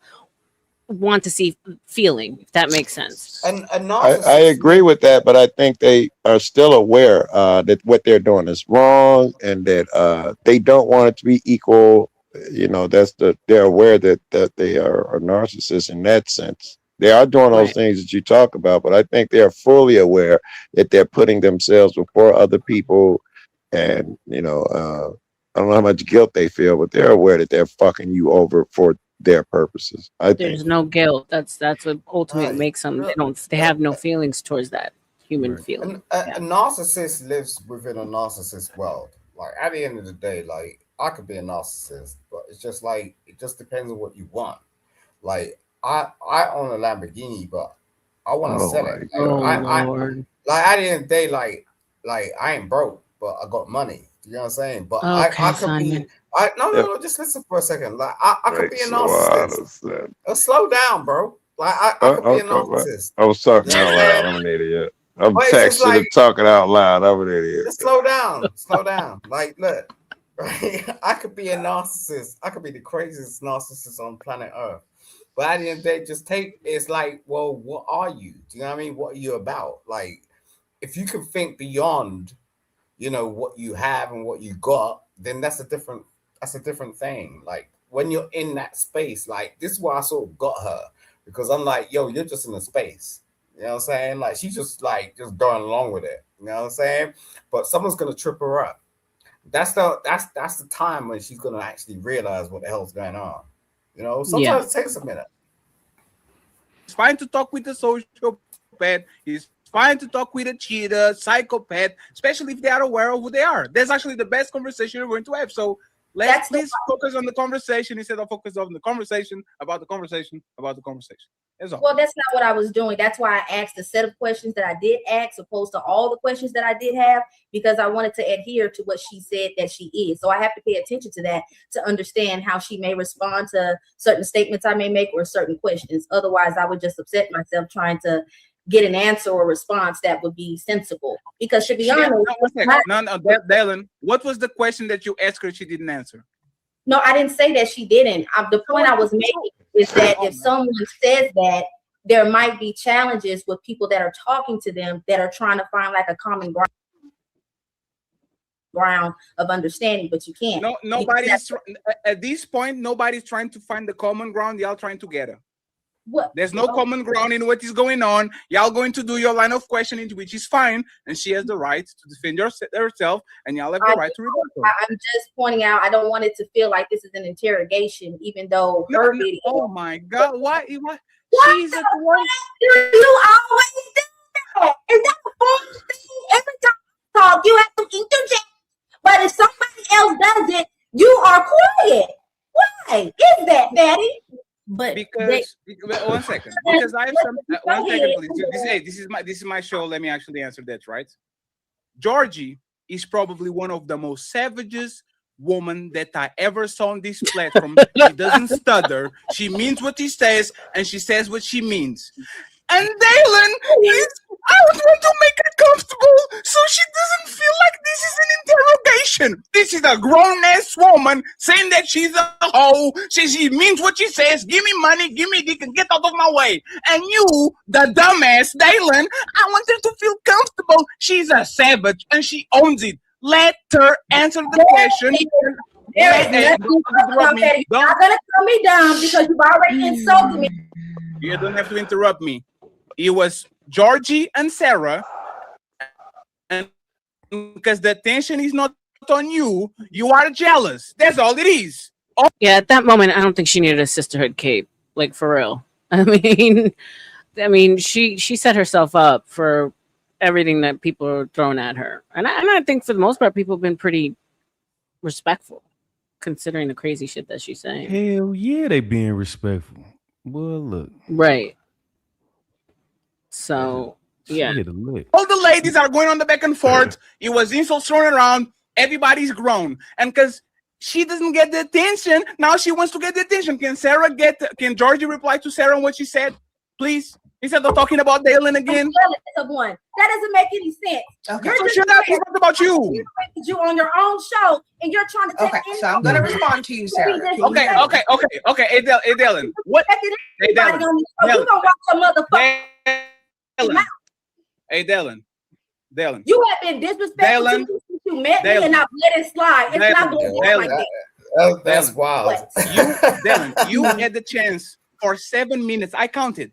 want to see feeling, if that makes sense. And I agree with that, but I think they are still aware that what they're doing is wrong, and that they don't want it to be equal. You know, they're aware that they are a narcissist in that sense. They are doing those things that you talk about, but I think they are fully aware that they're putting themselves before other people, and I don't know how much guilt they feel, but they're aware that they're fucking you over for their purposes. There's no guilt. That's what ultimately makes them. They have no feelings towards that human feeling. A narcissist lives within a narcissist world. Like at the end of the day, like I could be a narcissist, but it's just like it just depends on what you want. Like I own a Lamborghini, but I want to sell it. Lord. Like at the end of the day, like I ain't broke, but I got money. You know what I'm saying? But I could be. No, just listen for a second. Like I could be a narcissist. Slow down, bro. Like I could be a narcissist. I was talking out loud. I'm an idiot. I'm texting and talking out loud. I'm an idiot. Just slow down. Like, look, right? I could be a narcissist. I could be the craziest narcissist on planet Earth. But at the end of the day, it's like, well, what are you? Do you know what I mean? What are you about? Like, if you can think beyond you know, what you have and what you got, then that's a different thing. Like when you're in that space, like this is why I sort of got her, because I'm like, yo, you're just in a space. You know what I'm saying? Like she's just going along with it. You know what I'm saying? But someone's gonna trip her up. That's the time when she's gonna actually realize what the hell's going on. You know, sometimes it takes a minute. It's fine to talk with the sociopath. It's fine to talk with a cheater, psychopath, especially if they are aware of who they are. That's actually the best conversation we're going to have. So let's please focus on the conversation instead of focus on the conversation about the conversation about the conversation. That's all. Well, that's not what I was doing. That's why I asked a set of questions that I did ask, opposed to all the questions that I did have, because I wanted to adhere to what she said that she is. So I have to pay attention to that to understand how she may respond to certain statements I may make or certain questions. Otherwise, I would just upset myself trying to get an answer or response that would be sensible. Because to be honest, Dylan, what was the question that you asked her she didn't answer? No, I didn't say that she didn't. The point I was making is that if someone says that, there might be challenges with people that are talking to them that are trying to find like a common ground of understanding, but you can't. No, nobody's at this point. Nobody's trying to find the common ground. Y'all trying together. What? There's no common ground in what is going on. Y'all going to do your line of questioning, which is fine, and she has the right to defend herself, and y'all have the right to rebut. I'm just pointing out. I don't want it to feel like this is an interrogation, even though her video. Oh my God! What? She's the one. You always do that. Is that the first thing? Every time you talk, you have to interject. But if somebody else does it, you are quiet. Why is that, Daddy? But because one second, because I have some 1 second, please. This is my show. Let me actually answer that, right? Georgie is probably one of the most savagest woman that I ever saw on this platform. She doesn't stutter. She means what she says, and she says what she means. And Dylan I was want to make her comfortable so she doesn't feel like this is an interrogation. This is a grown-ass woman saying that she's a hoe. She means what she says. Give me money, give me dick, and get out of my way. And you, the dumbass Dylan, I want her to feel comfortable. She's a savage, and she owns it. Let her answer the question. You're not gonna cut me down because you've already insulted me. You don't have to interrupt me. It was Georgie and Sarah, and because the attention is not on you, you are jealous. That's all it is. Yeah, at that moment, I don't think she needed a sisterhood cape, like for real. I mean, she set herself up for everything that people are throwing at her, and I think for the most part, people have been pretty respectful, considering the crazy shit that she's saying. Hell yeah, they being respectful. Well, look, right. So yeah, all the ladies are going on the back and forth. It was insults thrown around. Everybody's grown, and because she doesn't get the attention, now she wants to get the attention. Can Georgie reply to Sarah on what she said, please? Instead of talking about Dylan again. Of one. That doesn't make any sense. Okay. So shut up. It's not about you. You on your own show, and you're trying to take. Okay, so I'm gonna respond to you, Sarah. Okay. Hey, Dylan. What? Hey, Dylan. You gonna watch a motherfucker? Hey, Dylan. You have been disrespectful since you met me, and I've let it slide. It's not going to work like that. That's wild. Dylan, you had the chance for 7 minutes. I counted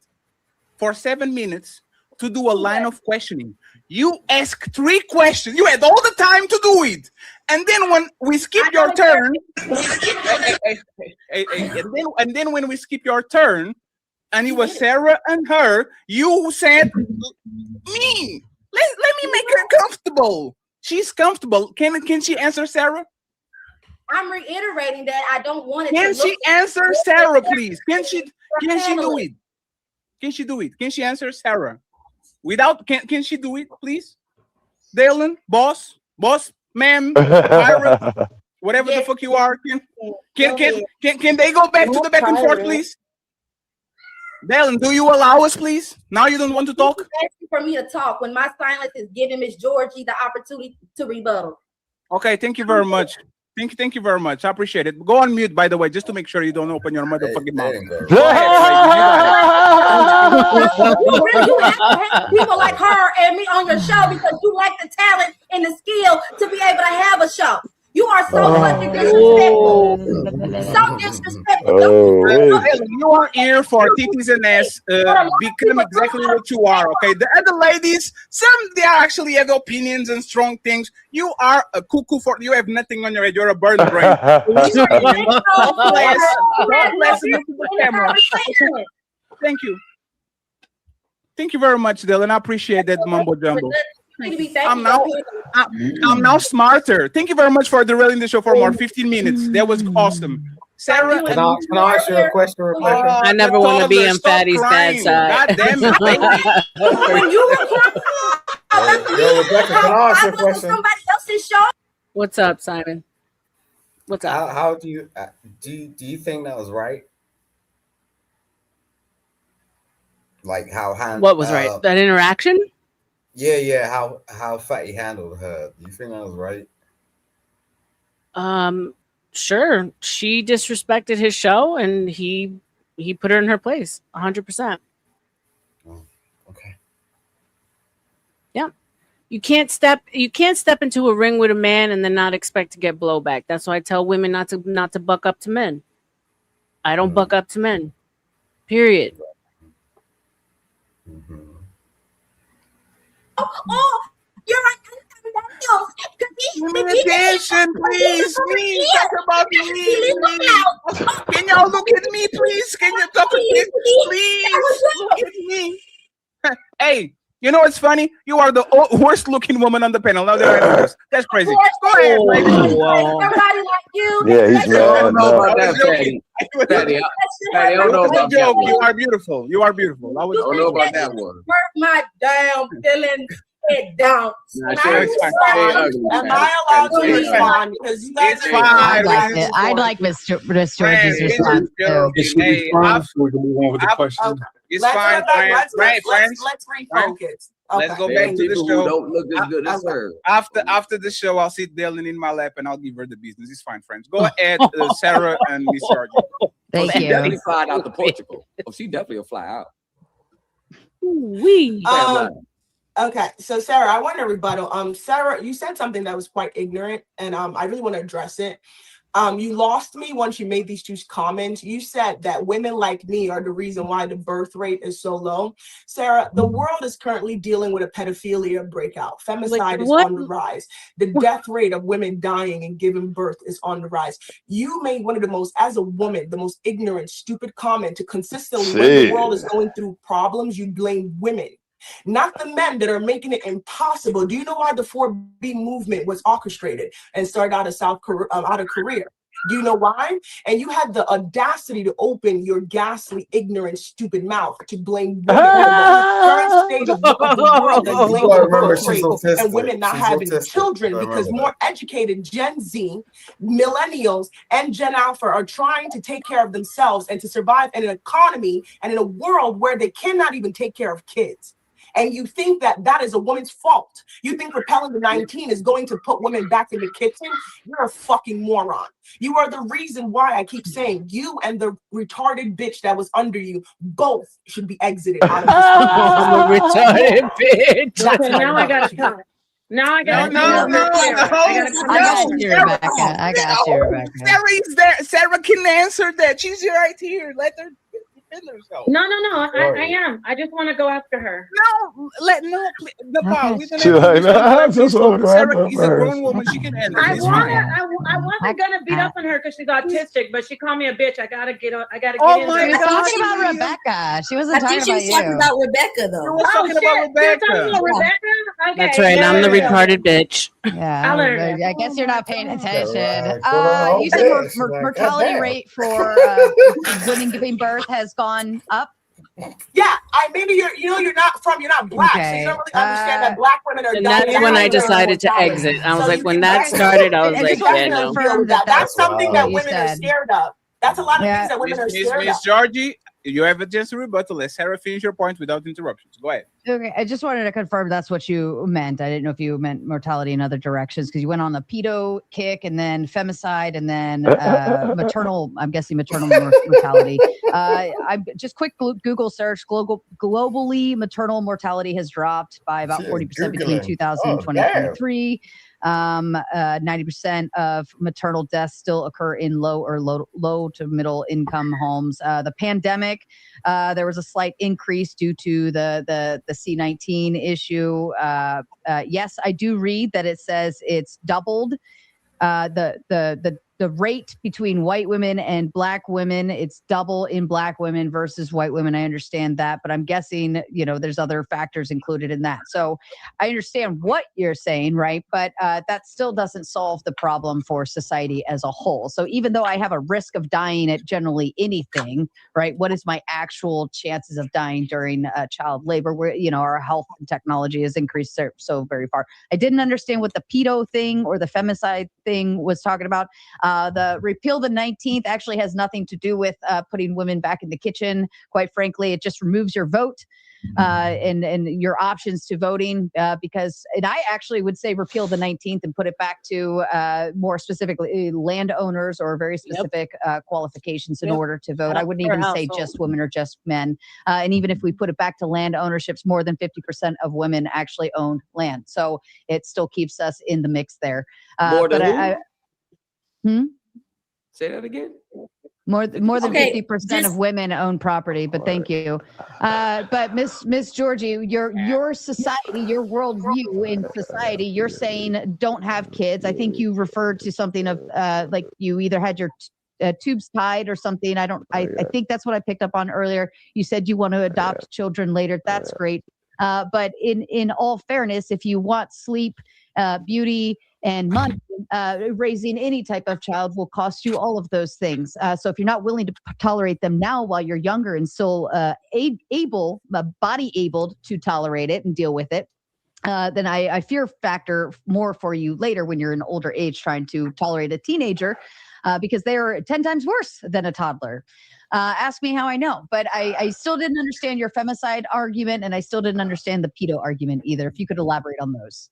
for 7 minutes to do a line of questioning. You asked 3 questions. You had all the time to do it. And then when we skip your turn, and then when we skip your turn, and it was Sarah and her, you said, me. Let me make her comfortable. She's comfortable. Can she answer Sarah? I'm reiterating that I don't want it. Can she answer Sarah, please? Can she do it? Can she do it? Can she answer Sarah? Can she do it, please? Dylan, boss, ma'am, pirate, whatever the fuck you are. Can they go back to the back and forth, please? Dylan, do you allow us, please? Now you don't want to talk? Asking for me to talk when my silence is giving Miss Georgie the opportunity to rebuttal. Okay, thank you very much. Thank you very much. I appreciate it. Go on mute, by the way, just to make sure you don't open your motherfucking mouth. You have to have people like her and me on your show because you lack the talent and the skill to be able to have a show. You are so fucking disrespectful. So disrespectful. You are here for titties and ass. Become exactly what you are. Okay. The other ladies, some they actually have opinions and strong things. You are a cuckoo for. You have nothing on your head. You're a bird brain. God bless you to the camera. Thank you. Thank you very much, Dylan. I appreciate that mumbo jumbo. I'm now smarter. Thank you very much for derailing the show for more 15 minutes. That was awesome. Sarah, can I ask you a question, Rebecca? I never want to be on Fatty's bad side. God damn it. When you were Rebecca, can I ask you a question? Somebody else's show. What's up, Simon? What's up? How do you think that was right? Like how what was right? That interaction? Yeah. How Fatty handled her. Do you think that was right? Sure. She disrespected his show, and he put her in her place. 100%. Okay. Yeah. You can't step into a ring with a man and then not expect to get blowback. That's why I tell women not to buck up to men. I don't buck up to men. Period. Oh, you're right. Attention, please. Talk about me. Can y'all look at me, please? Can you talk at me, please? Look at me. Hey, you know what's funny? You are the worst looking woman on the panel. Now that's crazy. Go ahead, lady. Everybody like you. Yeah, he's mad. I don't know about that, Fatty. Fatty, I don't know about that. You are beautiful. You are beautiful. I don't know about that one. Hurt my damn feelings. Head down. Am I allowed to respond? Because you guys I'd like Miss Georgie's response too. It's fine, friends. Let's refocus. Let's go back to the show. Don't look as good as her. After the show, I'll sit Dylan in my lap and I'll give her the business. It's fine, friends. Go ahead, Sarah and Miss Georgie. Thank you. She definitely fly out to Portugal. She definitely will fly out. Okay, so Sarah, I want to rebuttal. Sarah, you said something that was quite ignorant, and I really want to address it. You lost me once you made these two comments. You said that women like me are the reason why the birth rate is so low. Sarah, the world is currently dealing with a pedophilia breakout. Femicide is on the rise. The death rate of women dying and giving birth is on the rise. You made one of the most, as a woman, the most ignorant, stupid comment to consistently, when the world is going through problems, you blame women. Not the men that are making it impossible. Do you know why the 4B movement was orchestrated and started out of Korea? Do you know why? And you had the audacity to open your ghastly, ignorant, stupid mouth to blame women for the current state of the world and blame the and women not having children because more educated Gen Z, millennials, and Gen Alpha are trying to take care of themselves and to survive in an economy and in a world where they cannot even take care of kids. And you think that that is a woman's fault. You think repelling the 19 is going to put women back in the kitchen? You're a fucking moron. You are the reason why I keep saying you and the retarded bitch that was under you both should be exited out of this. I'm a retarded bitch. Okay, now I got to cut. Now I got I got you, Rebecca. Sarah is there. Sarah can answer that. She's right here. Let her defend herself. No. I am. I just want to go after her. Sarah is a grown woman. She can handle it. I wasn't gonna beat up on her because she's autistic, but she called me a bitch. I gotta get in. Oh my God! Talking about Rebecca. She wasn't talking about you. She was talking about Rebecca, though. She was talking about Rebecca. Okay. That's right. I'm the retarded bitch. Yeah, I guess you're not paying attention. You said mortality rate for women giving birth has gone up. Yeah, maybe you're not black, so you don't really understand that black women are. And that's when I decided to exit. I was like, when that started, I was like, yeah, no. That's something that women are scared of. That's a lot of things that women are scared of. Miss Georgie, You have a chance to rebuttal. Let Sarah finish your point without interruptions. Go ahead. Okay, I just wanted to confirm that's what you meant. I didn't know if you meant mortality in other directions because you went on the pedo kick and then femicide and then maternal. I'm guessing maternal mortality. I'm just quick Google search. Globally, maternal mortality has dropped by about 40% between 2000 and 2023. 90% of maternal deaths still occur in low to middle income homes. The pandemic, there was a slight increase due to the C-19 issue. Yes, I do read that it says it's doubled. The rate between white women and black women, it's double in black women versus white women. I understand that, but I'm guessing, there's other factors included in that. So I understand what you're saying, right? But that still doesn't solve the problem for society as a whole. So even though I have a risk of dying at generally anything, right? What is my actual chances of dying during child labor where, our health and technology has increased so very far. I didn't understand what the pedo thing or the femicide thing was talking about. The repeal the 19th actually has nothing to do with putting women back in the kitchen. Quite frankly, it just removes your vote and your options to voting because, and I actually would say repeal the 19th and put it back to more specifically landowners or very specific qualifications in order to vote. I wouldn't even say just women or just men. And even if we put it back to land ownerships, more than 50% of women actually own land. So it still keeps us in the mix there. More than who? Say that again. More than Okay, 50% of women own property, but thank you. But Miss Georgie, your society, your worldview in society, you're saying don't have kids. I think you referred to something of like you either had your tubes tied or something. I think that's what I picked up on earlier. You said you want to adopt children later. That's great. But in all fairness, if you want sleep, beauty, and money, raising any type of child will cost you all of those things. So if you're not willing to tolerate them now while you're younger and still body able to tolerate it and deal with it, then I fear factor more for you later when you're in older age trying to tolerate a teenager because they are 10 times worse than a toddler. Ask me how I know, but I still didn't understand your femicide argument and I still didn't understand the pedo argument either. If you could elaborate on those.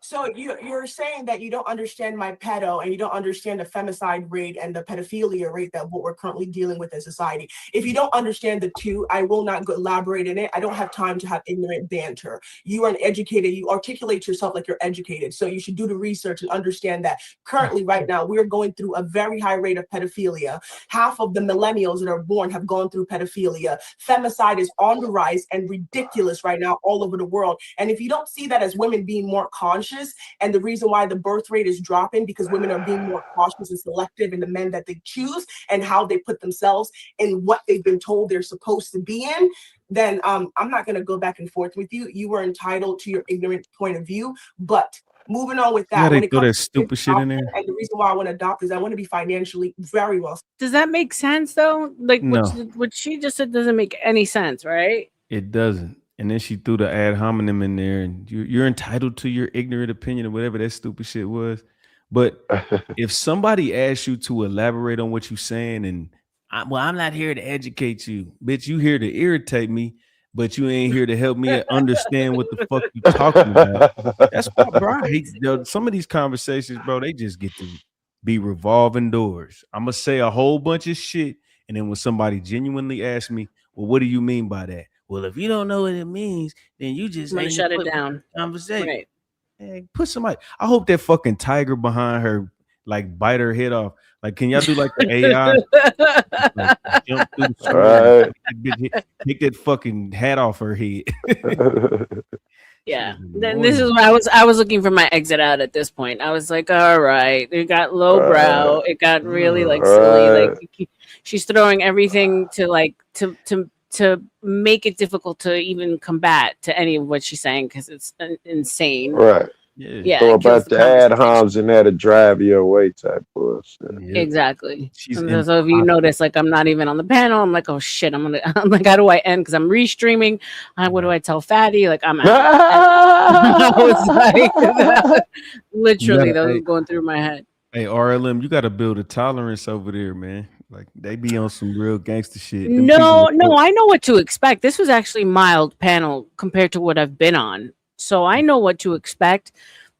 So you're saying that you don't understand my pedo and you don't understand the femicide rate and the pedophilia rate that what we're currently dealing with in society. If you don't understand the two, I will not elaborate in it. I don't have time to have ignorant banter. You are an educated, you articulate yourself like you're educated. So you should do the research and understand that currently right now we're going through a very high rate of pedophilia. Half of the millennials that are born have gone through pedophilia. Femicide is on the rise and ridiculous right now all over the world. And if you don't see that as women being more conscious, and the reason why the birth rate is dropping because women are being more cautious and selective in the men that they choose and how they put themselves in what they've been told they're supposed to be in, then I'm not going to go back and forth with you. You were entitled to your ignorant point of view, but moving on with that. Yeah, when they it throw comes that to stupid shit in there. and the reason why I want to adopt is I want to be financially very well. Does that make sense though? Like No. what she just said doesn't make any sense, right? It doesn't. And then she threw the ad hominem in there, and you're entitled to your ignorant opinion or whatever that stupid shit was. But if somebody asks you to elaborate on what you're saying, and I'm not here to educate you, bitch, you here to irritate me, but you ain't here to help me understand what the fuck you talking about. That's why, bro. I hate, some of these conversations, bro, they just get to be revolving doors. I'm gonna say a whole bunch of shit, and then when somebody genuinely asks me, well, what do you mean by that? Well, if you don't know what it means, then you just ain't shut it equipped down. for the conversation. Right. Hey, put somebody. I hope that fucking tiger behind her like bite her head off. Like, can y'all do like the AI? Like, jump through the screen, take that fucking hat off her head. Yeah. Then this is why I was looking for my exit out at this point. I was like, all right, it got low brow. It got really like silly. Like she's throwing everything to like to make it difficult to even combat to any of what she's saying because it's insane. Right. Yeah. So about the ad homs and that to drive you away type bullshit. Exactly. And so if you notice, like I'm not even on the panel, I'm like, oh shit, I'm like, how do I end? Because I'm restreaming. What do I tell Fatty? Like I'm out. I was like, literally, that was going through my head. Hey, R.L.M, you got to build a tolerance over there, man. Like they be on some real gangster shit. No, I know what to expect. This was actually mild panel compared to what I've been on, so I know what to expect.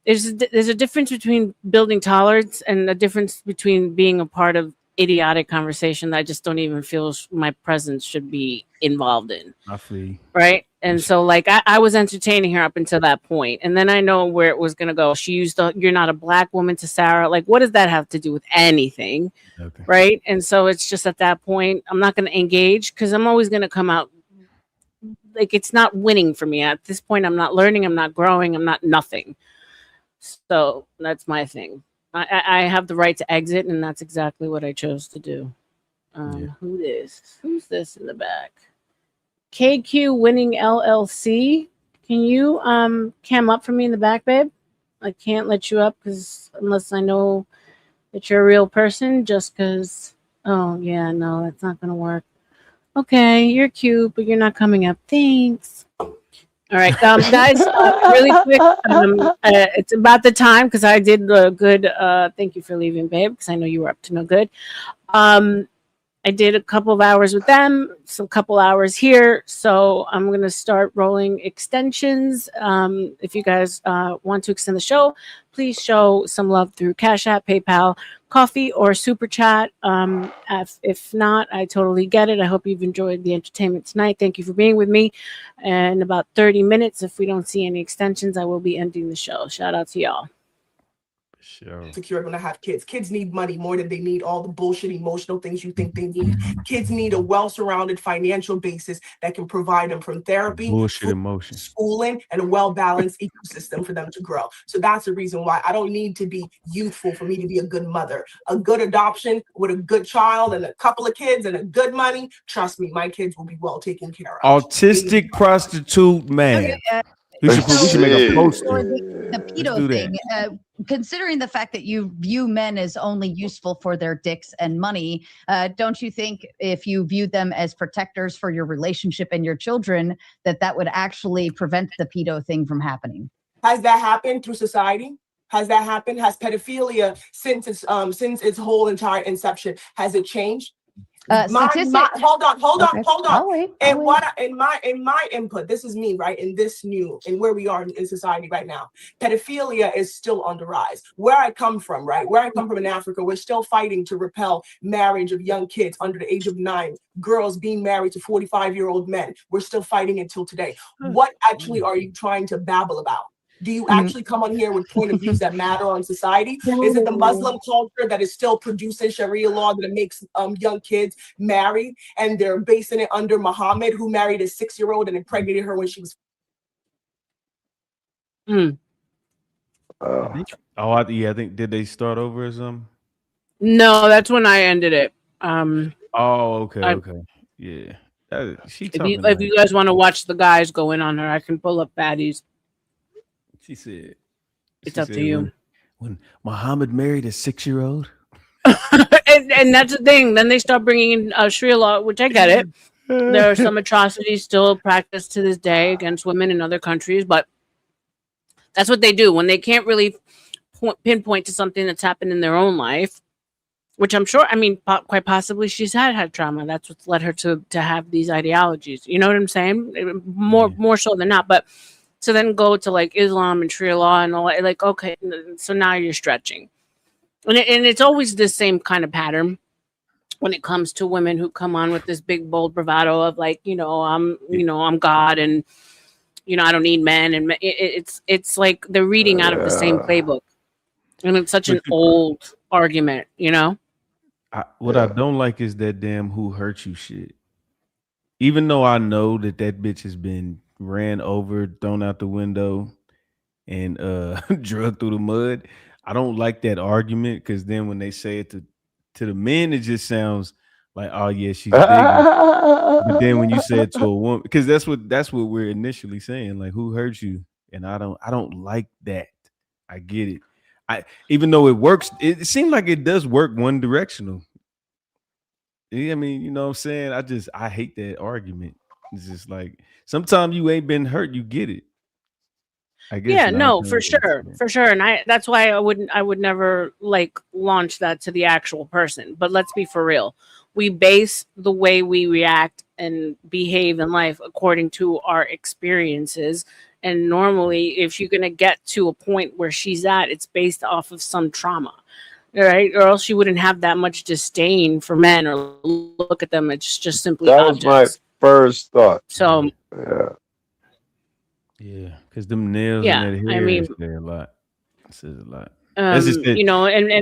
There's a difference between building tolerance and a difference between being a part of idiotic conversation that I just don't even feel my presence should be involved in. I feel right. And so like I was entertaining her up until that point, and then I know where it was gonna go. She used the "you're not a black woman" to Sarah. Like, what does that have to do with anything? Okay. Right. And so it's just at that point I'm not gonna engage because I'm always gonna come out like it's not winning for me. At this point I'm not learning, I'm not growing, I'm not nothing. So that's my thing. I have the right to exit, and that's exactly what I chose to do. Who's this in the back? KQ Winning LLC. Can you cam up for me in the back, babe? I can't let you up because unless I know that you're a real person, just because. Oh yeah, no, that's not gonna work. Okay, you're cute, but you're not coming up. Thanks. All right, guys, really quick. It's about the time because I did the good. Thank you for leaving, babe, because I know you were up to no good. I did a couple of hours with them, some couple hours here. So I'm going to start rolling extensions. If you guys want to extend the show, please show some love through Cash App, PayPal, Coffee, or Super Chat. If not, I totally get it. I hope you've enjoyed the entertainment tonight. Thank you for being with me. In about 30 minutes, if we don't see any extensions, I will be ending the show. Shout out to y'all. Sure. Secure when I have kids. Kids need money more than they need all the bullshit emotional things you think they need. Kids need a well-surrounded financial basis that can provide them from therapy, Bullshit emotion. schooling, and a well-balanced ecosystem for them to grow. So that's the reason why I don't need to be youthful for me to be a good mother. A good adoption with a good child and a couple of kids and a good money. Trust me, my kids will be well taken care of. Autistic prostitute man. Okay, We should make a poster. For the pedo thing, considering the fact that you view men as only useful for their dicks and money, don't you think if you viewed them as protectors for your relationship and your children, that would actually prevent the pedo thing from happening? Has that happened through society? Has that happened? Has pedophilia since its whole entire inception, has it changed? Hold on. In my input, this is me, right? In where we are in society right now, pedophilia is still on the rise. Where I come from, right? Where I come from in Africa, we're still fighting to repel marriage of young kids under the age of 9, girls being married to 45-year-old men. We're still fighting until today. What actually are you trying to babble about? Do you actually come on here with point of views that matter on society? Is it the Muslim culture that is still producing Sharia law that makes young kids marry, and they're basing it under Muhammad, who married a 6-year-old and impregnated her when she was? I think did they start over or something? No, that's when I ended it. Okay. Yeah. If you guys want to watch the guys go in on her, I can pull up baddies. She said, "It's up to you." When Muhammad married a 6-year-old, and that's the thing. Then they start bringing in Sharia law, which I get it. There are some atrocities still practiced to this day against women in other countries, but that's what they do when they can't really pinpoint to something that's happened in their own life. Which I'm sure, I mean, quite possibly she's had trauma. That's what's led her to have these ideologies. You know what I'm saying? More so than not, but. So then go to like Islam and Sharia law and all that. Like, okay, so now you're stretching. And it's always the same kind of pattern when it comes to women who come on with this big, bold bravado of like, I'm God and, I don't need men. And it's like they're reading out of the same playbook. And it's such an old argument, What I don't like is that damn who hurt you shit. Even though I know that bitch has been ran over, thrown out the window, and drugged through the mud. I don't like that argument because then when they say it to the men, it just sounds like, oh yeah, she's bigger. But then when you say it to a woman, because that's what we're initially saying, like who hurt you, and I don't like that. I get it. Even though it works, it seems like it does work one directional. I mean, you know what I'm saying? I hate that argument. It's just like sometimes you ain't been hurt, you get it. I guess. Yeah, no, for sure. And that's why I would never like launch that to the actual person. But let's be for real. we base the way we react and behave in life according to our experiences. And normally, if you're going to get to a point where she's at, it's based off of some trauma, right? Or else she wouldn't have that much disdain for men or look at them as just simply That was my objects. first thought. So, Yeah, because them nails yeah, and that I hair mean, say a lot. It says a lot. That's just it. you know, and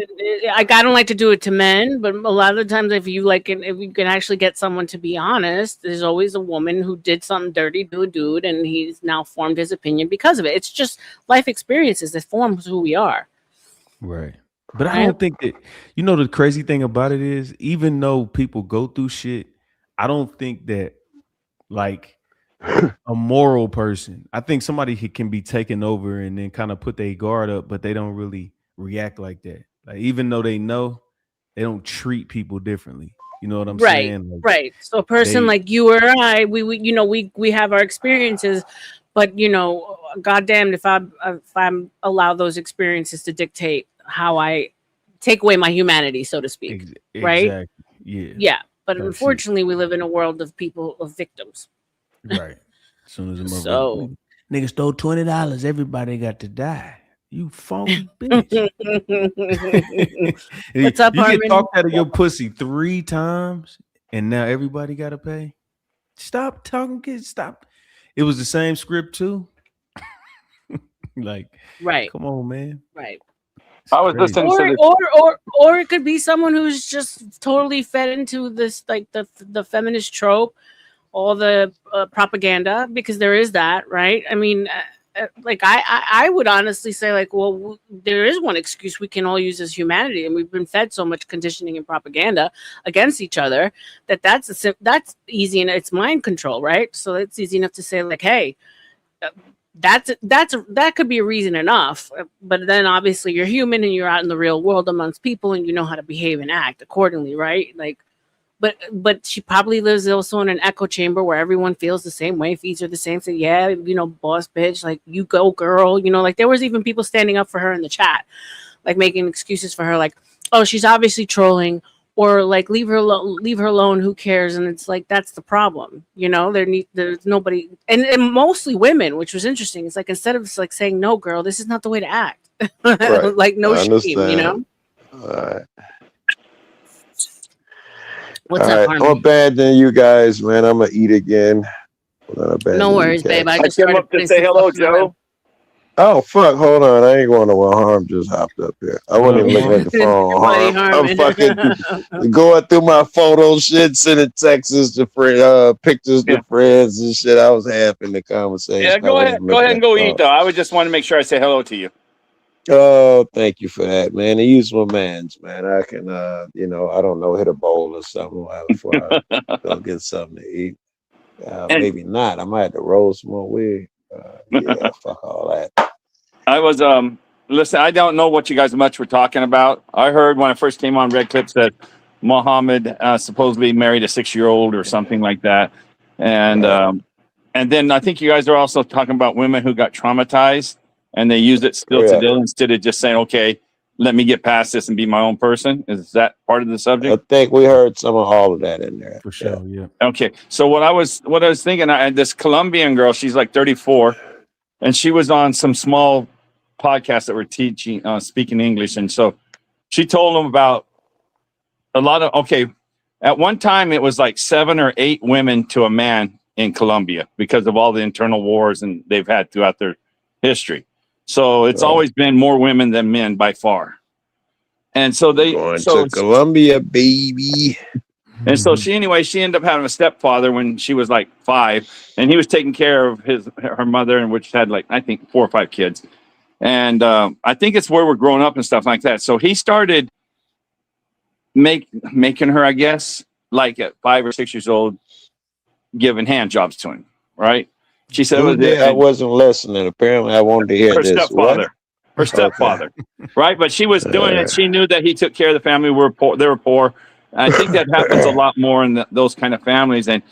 I don't like to do it to men, but a lot of the times, if you can actually get someone to be honest, there's always a woman who did something dirty to a dude, and he's now formed his opinion because of it. It's just life experiences that forms who we are. Right. But I don't think that, you know, the crazy thing about it is, even though people go through shit, I don't think that, like, a moral person, I think somebody who can be taken over and then kind of put their guard up, but they don't really react like that. Like, even though they know, they don't treat people differently. You know what I'm Right, saying? Like, right. So a person they- like you or I, we have our experiences, but goddamn, if I allow those experiences to dictate how I take away my humanity, so to speak, right? Exactly. Yeah. Yeah, but Type shit. unfortunately, we live in a world of victims. Right. As soon as a So nigga stole $20, everybody got to die. You funky bitch. What's up, You Harmon? get talked out of your pussy 3 times, and now everybody got to pay. Stop talking, kids. Stop. It was the same script too. Like, right. Come on, man. Right. I was Crazy. listening to Or it could be someone who's just totally fed into this, like the feminist trope, all the propaganda, because there is that, right? I mean, like I would honestly say, like, well, there is one excuse we can all use as humanity, and we've been fed so much conditioning and propaganda against each other that's easy, and it's mind control, right? So it's easy enough to say, like, hey, that could be a reason enough, but then obviously you're human and you're out in the real world amongst people, and you know how to behave and act accordingly, right? Like, but she probably lives also in an echo chamber where everyone feels the same way, feeds her the same, say, yeah, boss bitch, like, you go girl, like there was even people standing up for her in the chat, like making excuses for her, like, oh, she's obviously trolling, or like, leave her alone, who cares? And it's like, that's the problem, there's nobody, and mostly women, which was interesting. It's like, instead of like saying, no girl, this is not the way to act. Right. Like, no I shame, understand. All right. What's All up, right. Harmony? I'm abandoning you guys, man. I'm gonna eat again. No worries, babe. I just came started up to putting say some hello, stuff in the web. Joe. Oh fuck! Hold on, I ain't going nowhere. Harm just hopped up here. I wasn't even looking at the phone. Buddy Harm. I'm Harmon. fucking going through my photo shit, sending texts to friends, pictures to friends and shit. I was half in the conversation. Yeah, I go wasn't ahead. Go looking ahead at and the go phone. eat, though. I would just want to make sure I say hello to you. Oh, thank you for that, man. And use my man's, man. I can, I don't know, hit a bowl or something before I go get something to eat. Maybe not. I might have to roll some more weed. Yeah, fuck all that. I was listen, I don't know what you guys much were talking about. I heard when I first came on Red Clips that Muhammad supposedly married a 6-year-old or something like that. And then I think you guys are also talking about women who got traumatized and they use it still Yeah. today instead of just saying, okay, let me get past this and be my own person. Is that part of the subject? I think we heard some of all of that in there. For sure, yeah. Okay, so what I was thinking, this Colombian girl, she's like 34, and she was on some small podcast that were teaching speaking English, and so she told them about a lot of at one time it was like 7 or 8 women to a man in Colombia because of all the internal wars and they've had throughout their history. So it's always been more women than men by far. And so Going to Colombia, baby. And so she ended up having a stepfather when she was like 5, and he was taking care of her mother, and which had like, I think 4 or 5 kids. And I think it's where we're growing up and stuff like that. So he started making her, I guess, like at 5 or 6 years old, giving hand jobs to him, right? She said I wasn't listening. Apparently, I wanted to hear her this. stepfather. What? Her stepfather, right? But she was doing it. She knew that he took care of the family. They were poor. I think that happens a lot more in those kind of families. And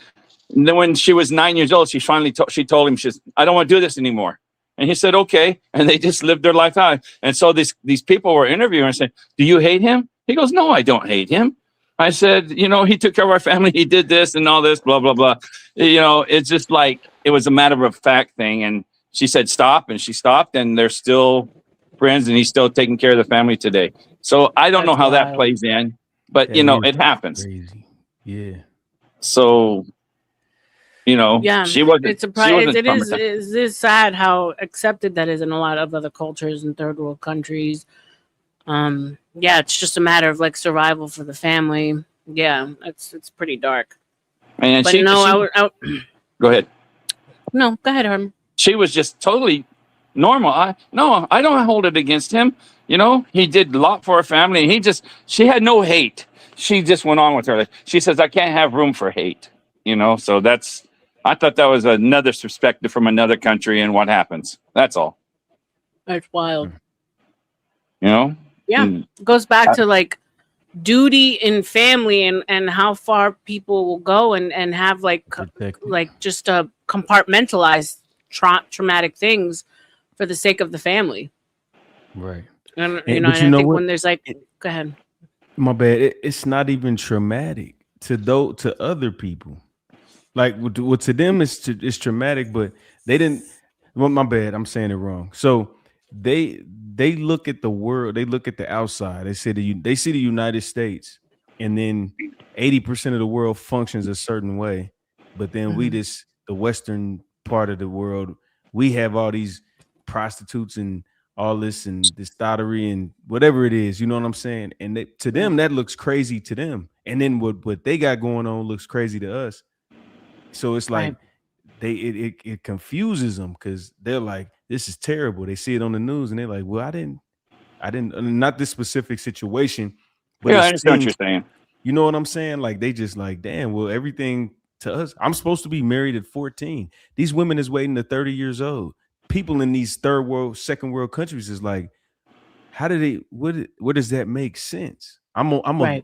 then when she was 9 years old, she finally she told him, I don't want to do this anymore. And he said, okay. And they just lived their life out. And so these people were interviewing and saying, do you hate him? He goes, no, I don't hate him. I said, you know, he took care of our family. He did this and all this, blah, blah, blah. You know, it's just like, it was a matter of fact thing. And she said, stop. And she stopped, and they're still friends, and he's still taking care of the family today. So I don't know how that plays in, but you know, it happens. Crazy. Yeah. So, you know, Yeah, she wasn't, it's she surprising. wasn't It is sad how accepted that is in a lot of other cultures and third world countries. Yeah, it's just a matter of like survival for the family. Yeah, it's pretty dark. And But she, no, go ahead. no, go ahead, Herm. She was just totally normal. I don't hold it against him. You know, he did a lot for her family. She had no hate. She just went on with her life. She says, I can't have room for hate. You know, so I thought that was another perspective from another country and what happens. That's all. That's wild. You know? Yeah, it goes back to like duty in family and how far people will go and have like just a compartmentalized traumatic things for the sake of the family. Right. And And- you know, but and you I know think what? when there's like, go ahead. My bad. It's not even traumatic to other people. Like to them it's traumatic, but they didn't. Well, my bad. I'm saying it wrong. So they look at the world. They look at the outside. They see the United States, and then 80% of the world functions a certain way. But then we the Western part of the world, we have all these prostitutes and all this and this thottery and whatever it is, you know what I'm saying? And to them, that looks crazy to them. And then what they got going on looks crazy to us. So it's like it confuses them because they're like, this is terrible. They see it on the news and they're like, well, I didn't not this specific situation, but Yeah, it I understand what you're seems, saying. you know what I'm saying? Like they just like, damn, well, everything to us. I'm supposed to be married at 14. These women is waiting to 30 years old. People in these third world, second world countries is like, how do they what does that make sense? Right.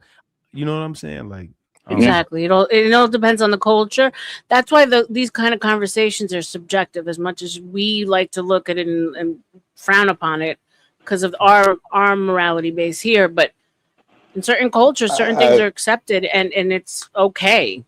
You know what I'm saying? Like Exactly. It all depends on the culture. That's why these kind of conversations are subjective as much as we like to look at it and frown upon it because of our morality base here. But in certain cultures, certain things are accepted and it's okay.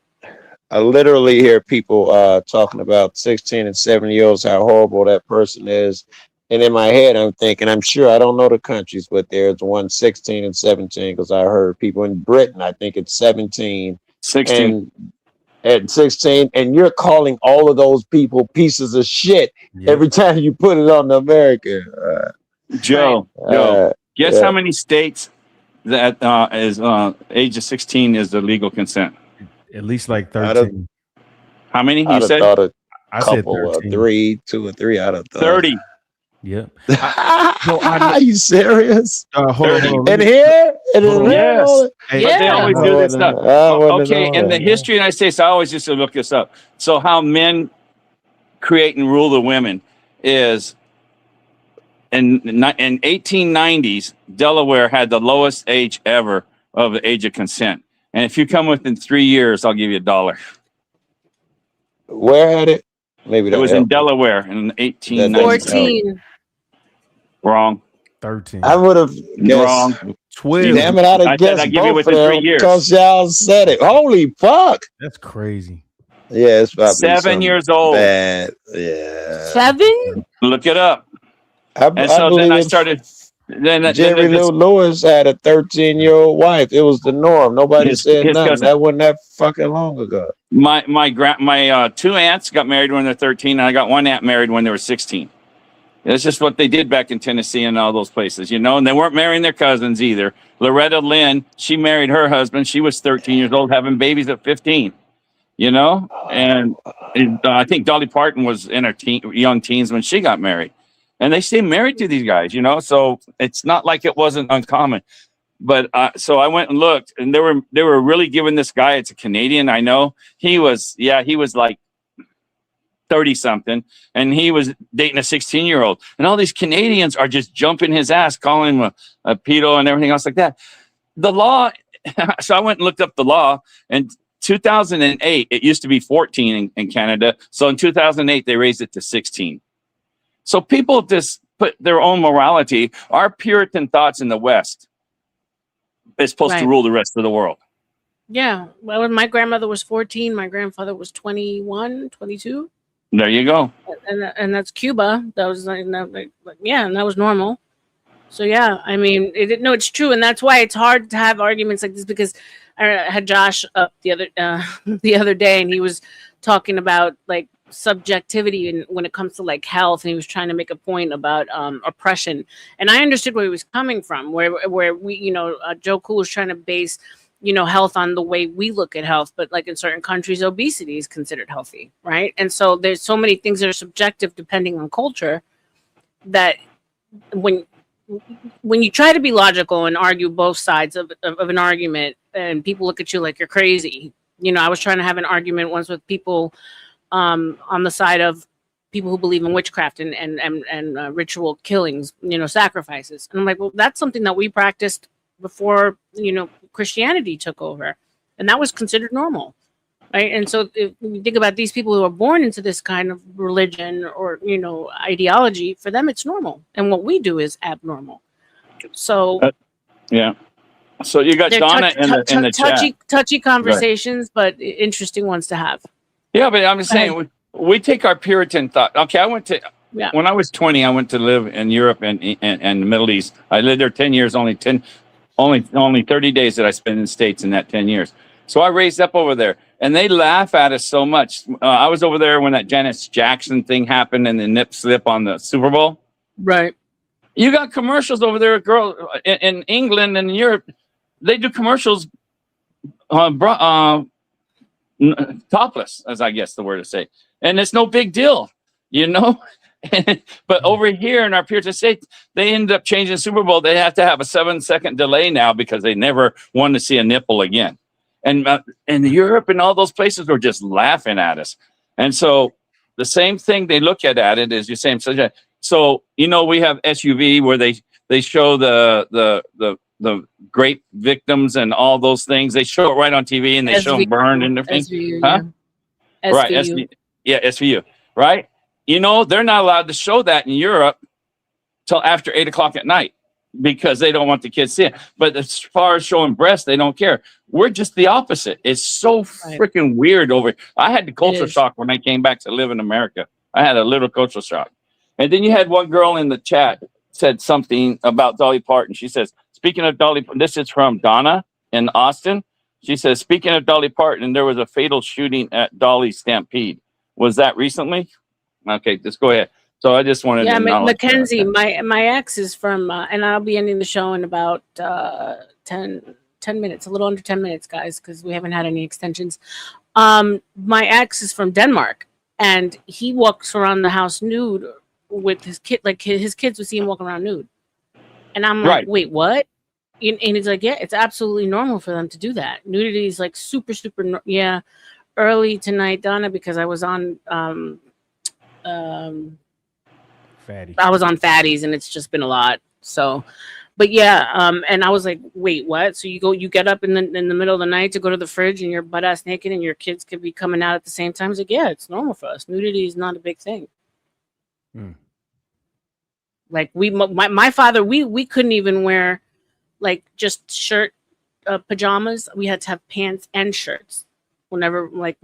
I literally hear people talking about 16 and 17-year-olds, how horrible that person is. And in my head, I'm thinking, I'm sure I don't know the countries, but there's one 16 and 17 because I heard people in Britain, I think it's 17. 16. And at 16, and you're calling all of those people pieces of shit every time you put it on America. Joe, guess how many states that is age of 16 is the legal consent? At least like 13. How many? I'd You have said? thought a I said couple, 13. 2 or 3 out of 30. Yeah. Are you serious? Hold on. And here? Yes. But they always do this stuff. Okay, in the that. history of the United States, I always used to look this up. So how men create and rule the women is in 1890s, Delaware had the lowest age ever of the age of consent. And if you come within 3 years, I'll give you $1. Where had it? Maybe It that was in helped. Delaware in 1890s. 14. Wrong. 13. I would have guessed Wrong. 12. Damn it, I'd I have said guessed I'd give you both of within 3 them years. because y'all said it. Holy fuck. That's crazy. Yeah, it's about 7 years old. bad. Yeah. 7? Look it up. I So then believe I it. started. Then Jerry Lou Lewis had a 13-year-old wife. It was the norm. Nobody said nothing. cousin. That wasn't that fucking long ago. My 2 aunts got married when they're 13, and I got one aunt married when they were 16. That's just what they did back in Tennessee and all those places, you know. And they weren't marrying their cousins either. Loretta Lynn, she married her husband. She was 13 years old, having babies at 15. You know, and I think Dolly Parton was in her young teens when she got married, and they stayed married to these guys. You know, so it's not like it wasn't uncommon. But so I went and looked, and they were really giving this guy. It's a Canadian, I know. He was like 30 something, and he was dating a 16-year-old, and all these Canadians are just jumping his ass, calling him a pedo and everything else like that. The law. So I went and looked up the law, and 2008, it used to be 14 in Canada. So in 2008, they raised it to 16. So people just put their own morality. Our Puritan thoughts in the West is supposed to rule the rest of the world. Yeah. Well, when my grandmother was 14, my grandfather was 21, 22. There you go. And that's Cuba. That was yeah, and that was normal. So yeah, I mean, no, it's true, and that's why it's hard to have arguments like this, because I had Josh up the other the other day, and he was talking about like subjectivity and when it comes to like health, and he was trying to make a point about oppression, and I understood where he was coming from, where we, Joe Cool was trying to base health on the way we look at health, but like in certain countries, obesity is considered healthy, right? And so there's so many things that are subjective depending on culture, that when you try to be logical and argue both sides of an argument, and people look at you like you're crazy. I was trying to have an argument once with people on the side of people who believe in witchcraft and ritual killings, sacrifices. And I'm like, well, that's something that we practiced before, Christianity took over, and that was considered normal. Right. And so if you think about these people who are born into this kind of religion or, ideology, for them, it's normal. And what we do is abnormal. So yeah. So you got Donna in the chat. Touchy conversations, but interesting ones to have. Yeah, but I'm just saying, we take our Puritan thought. Okay, when I was 20, I went to live in Europe and the Middle East. I lived there 10 years, only 30 days that I spent in the States in that 10 years. So I raised up over there, and they laugh at us so much. I was over there when that Janet Jackson thing happened and the nip slip on the Super Bowl. Right. You got commercials over there, girl, in England and Europe. They do commercials topless, as I guess the word to say. And it's no big deal, But over here in our Puritan states, they end up changing the Super Bowl. They have to have a 7-second delay now because they never want to see a nipple again. And Europe and all those places were just laughing at us. And so the same thing they look at it is you're saying. So we have SUV where they show the great victims and all those things. They show it right on TV and they show them burned and everything. SVU, huh? Yeah. Right. SVU. SVU. Right. They're not allowed to show that in Europe till after 8:00 at night, because they don't want the kids seeing it. But as far as showing breasts, they don't care. We're just the opposite. It's so freaking weird over. I had the culture shock when I came back to live in America. I had a little culture shock. And then you had one girl in the chat said something about Dolly Parton. She says, speaking of Dolly, this is from Donna in Austin. She says, speaking of Dolly Parton, there was a fatal shooting at Dolly Stampede. Was that recently? Okay, just go ahead. So I just wanted to know. Mackenzie, my ex is from, and I'll be ending the show in about 10 minutes, a little under 10 minutes, guys, because we haven't had any extensions. My ex is from Denmark, and he walks around the house nude with his kid. Like his kids would see him walking around nude. And I'm like, wait, what? And he's like, yeah, it's absolutely normal for them to do that. Nudity is like super, super, early tonight, Donna, because I was on Fatty. I was on Fatties, and it's just been a lot. So, but yeah, and I was like, wait, what? So you get up in the middle of the night to go to the fridge, and you're butt ass naked, and your kids could be coming out at the same time. It's like, yeah, it's normal for us. Nudity is not a big thing. Like my father, we couldn't even wear like just shirt, pajamas. We had to have pants and shirts. Whenever like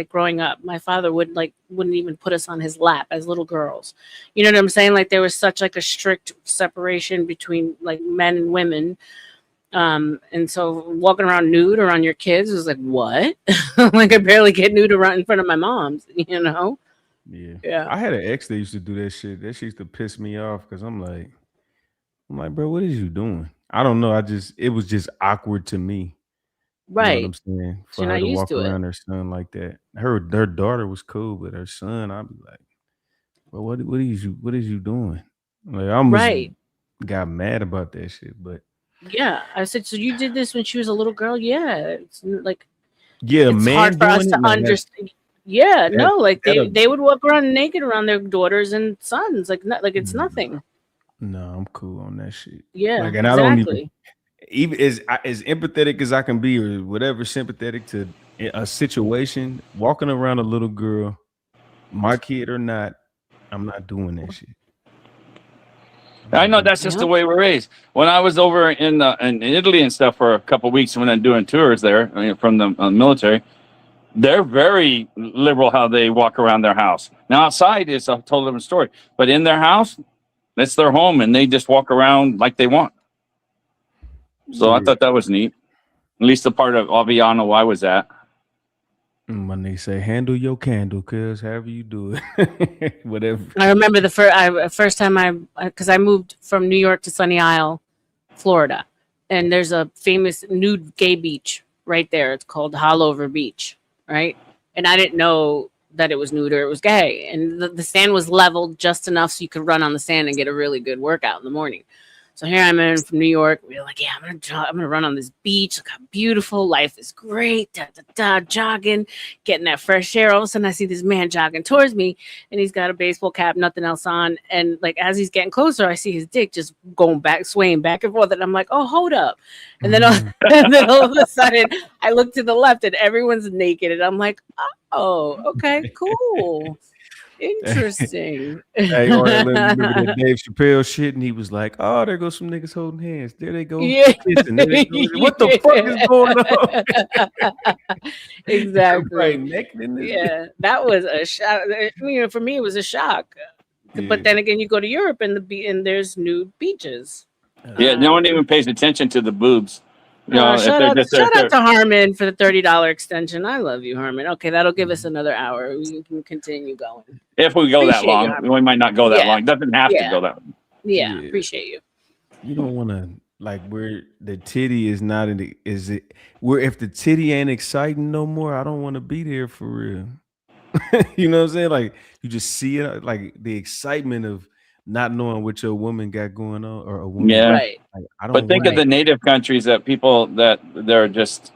growing up, my father wouldn't even put us on his lap as little girls. You know what I'm saying? Like there was such like a strict separation between like men and women. And so walking around nude around your kids was like, what? Like I barely get nude around in front of my mom's, Yeah. I had an ex that used to do that shit. That shit used to piss me off because I'm like, bro, what is you doing? I don't know. It was just awkward to me. Right. You know what I'm saying? For You're her not to used walk to it. around her son like that. Her daughter was cool, but her son, I'd be like, well, what is you doing? Like I almost got mad about that shit. But yeah, I said, so you did this when she was a little girl? Yeah. It's like, yeah, it's man, hard for us doing to it, like, understand. Yeah, that- no, like that'll- they would walk around naked around their daughters and sons, like it's nothing. No, I'm cool on that shit. Yeah, Like, and I don't exactly. even as empathetic as I can be, or whatever, sympathetic to a situation. Walking around a little girl, my kid or not, I'm not doing that shit. I know that's just the way we're raised. When I was over in Italy and stuff for a couple of weeks when I'm doing tours there, from the military, they're very liberal how they walk around their house. Now outside is a totally different story, but in their house, that's their home, and they just walk around like they want. So I thought that was neat. At least the part of Aviano I was at. When they say handle your candle, cuz however you do it, whatever. I remember the first time because I moved from New York to Sunny Isle, Florida, and there's a famous nude gay beach right there. It's called Hollover Beach, right? And I didn't know that it was nude or it was gay, and the sand was leveled just enough so you could run on the sand and get a really good workout in the morning. So here I'm in from New York. We're like, yeah, I'm gonna run on this beach. Look how beautiful. Life is great. Jogging, getting that fresh air. All of a sudden, I see this man jogging towards me, and he's got a baseball cap, nothing else on. And like as he's getting closer, I see his dick just going back, swaying back and forth. And I'm like, oh, hold up. And then, and then all of a sudden, I look to the left, and everyone's naked. And I'm like, oh, okay, cool. Interesting. Hey, R.L.M, remember that Dave Chappelle shit, and he was like, "Oh, there goes some niggas holding hands. There they go, Yeah. kissing. There they go. What the fuck is going on?" Exactly. Right, naked in this Yeah, that was a shock. I mean, for me, it was a shock. But then again, you go to Europe and and there's nude beaches. Yeah, no one even pays attention to the boobs. You know, if shout they're out, just- shout they're- out to Harmon for the $30 extension. I love you, Harmon. Okay, that'll give us another hour. We can continue going. if we go that Appreciate you, long, Harmon. we might not go that Yeah. long. It doesn't have to Yeah. go that long. Yeah, appreciate you. You don't want to like where the titty is not in the, is it where if the titty ain't exciting no more, I don't want to be there for real. You know what I'm saying? Like you just see it, like the excitement of not knowing what your woman got going on or a woman. Yeah. Right. Like, I don't But think of the native countries that people that they're just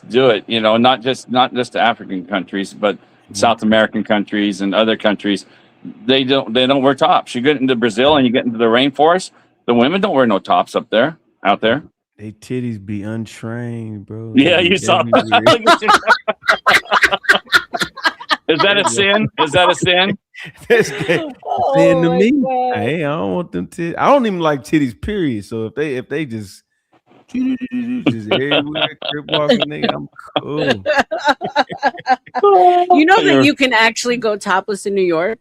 do it, you know, not just the African countries, but South American countries and other countries. They don't wear tops. You get into Brazil and you get into the rainforest, the women don't wear no tops out there. They titties be untrained, bro. Yeah, They be you saw everywhere. Is that a sin? Is that a sin? That's sin to me. Hey, I don't want them titties. I don't even like titties, period. So if they just everywhere, crip walking, nigga, I'm cool. You know that you can actually go topless in New York?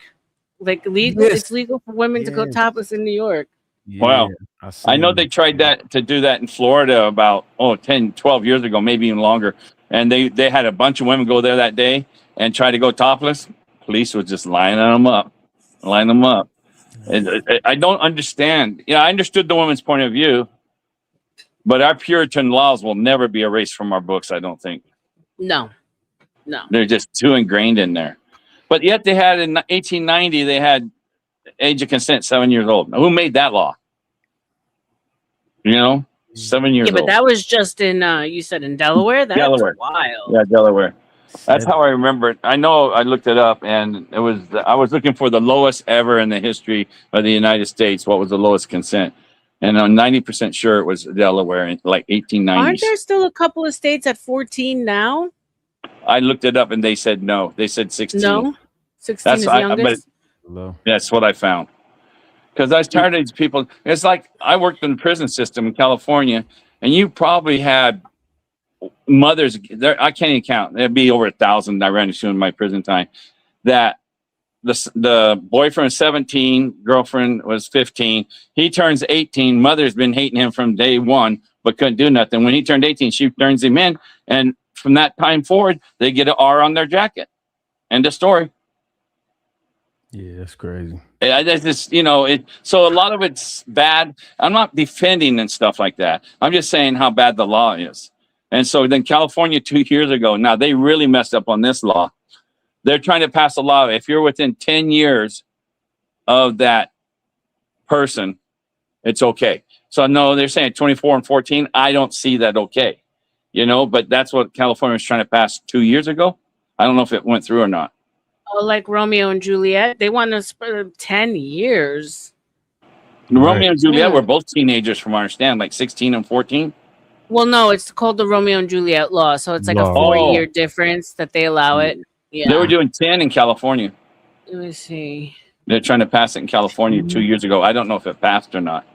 Like legal, Yes. it's legal for women to go Yes. topless in New York. Wow. I know they tried to do that in Florida about 10, 12 years ago, maybe even longer. And they had a bunch of women go there that day and try to go topless. Police was just lining them up. And I don't understand. Yeah, I understood the woman's point of view, but our Puritan laws will never be erased from our books, I don't think. No. They're just too ingrained in there. But yet they had in 1890, they had age of consent 7 years old. Now, who made that law? You know, 7 years Yeah, but old. that was just in you said in Delaware? That's Delaware. wild. Yeah, Delaware. That's how I remember it. I know I looked it up, and I was looking for the lowest ever in the history of the United States. What was the lowest consent? And I'm 90% sure it was Delaware in like 1890s. Aren't there still a couple of states at 14 now? I looked it up, and they said no. They said 16. No? 16 is the youngest? That's what I found. Because I was tired of these people. It's like I worked in the prison system in California, and you probably had mothers there. I can't even count. There'd be over 1,000 I ran into in my prison time. That the boyfriend was 17, girlfriend was 15. He turns 18. Mother's been hating him from day one, but couldn't do nothing. When he turned 18, she turns him in, and from that time forward, they get an R on their jacket. End of story. Yeah, that's crazy. That's just, so a lot of it's bad. I'm not defending and stuff like that. I'm just saying how bad the law is. And so then California 2 years ago, now they really messed up on this law. They're trying to pass a law. If you're within 10 years of that person, it's okay. So no, they're saying 24 and 14. I don't see that okay. But that's what California was trying to pass 2 years ago. I don't know if it went through or not. Oh, like Romeo and Juliet. They want to spend 10 years. Romeo and Juliet Yeah. were both teenagers, from what I understand, like 16 and 14. Well, no, it's called the Romeo and Juliet law. So it's like a Law. 4-year difference that they allow it. Yeah. They were doing 10 in California. Let me see. They're trying to pass it in California 2 years ago. I don't know if it passed or not.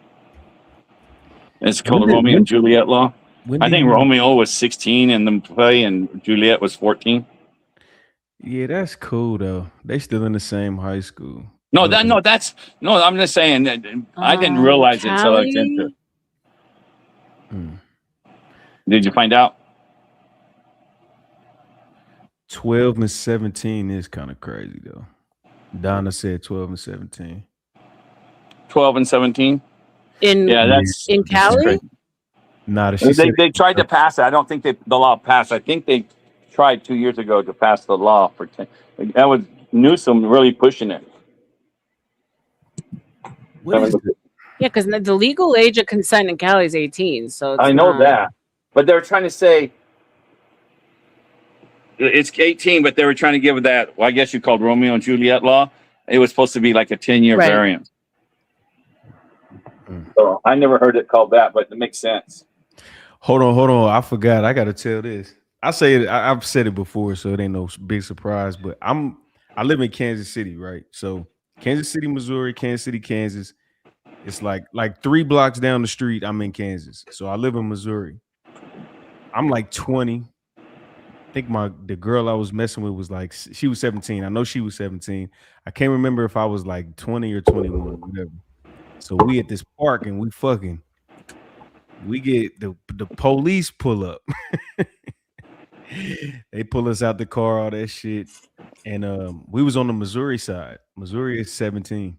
It's called the Romeo and Juliet law. I think Romeo was 16 in the play and Juliet was 14. Yeah, that's cool though. They still in the same high school. No, But, I'm just saying that I didn't realize it until I was into it. Hmm. Did you find out? 12 and 17 is kind of crazy though. Donna said 12 and 17. 12 and 17? In Cali? crazy. Nah, she They, said they tried to pass it. I don't think the law passed. I think they tried 2 years ago to pass the law for 10. That was Newsom really pushing it. Yeah, because the legal age of consent in Cali is 18. So it's I know not- that, but they were trying to say it's 18, but they were trying to give that. Well, I guess you called Romeo and Juliet law. It was supposed to be like a 10-year Right. variance. So I never heard it called that, but it makes sense. Hold on. I forgot. I gotta tell this. I say it, I've said it before, so it ain't no big surprise. But I live in Kansas City, right? So Kansas City, Missouri, Kansas City, Kansas. It's like 3 blocks down the street. I'm in Kansas. So I live in Missouri. I'm like 20. I think the girl I was messing with was like, she was 17. I know she was 17. I can't remember if I was like 20 or 21, whatever. So we at this park and we get the police pull up. They pull us out the car, all that shit. And we was on the Missouri side. Missouri is 17.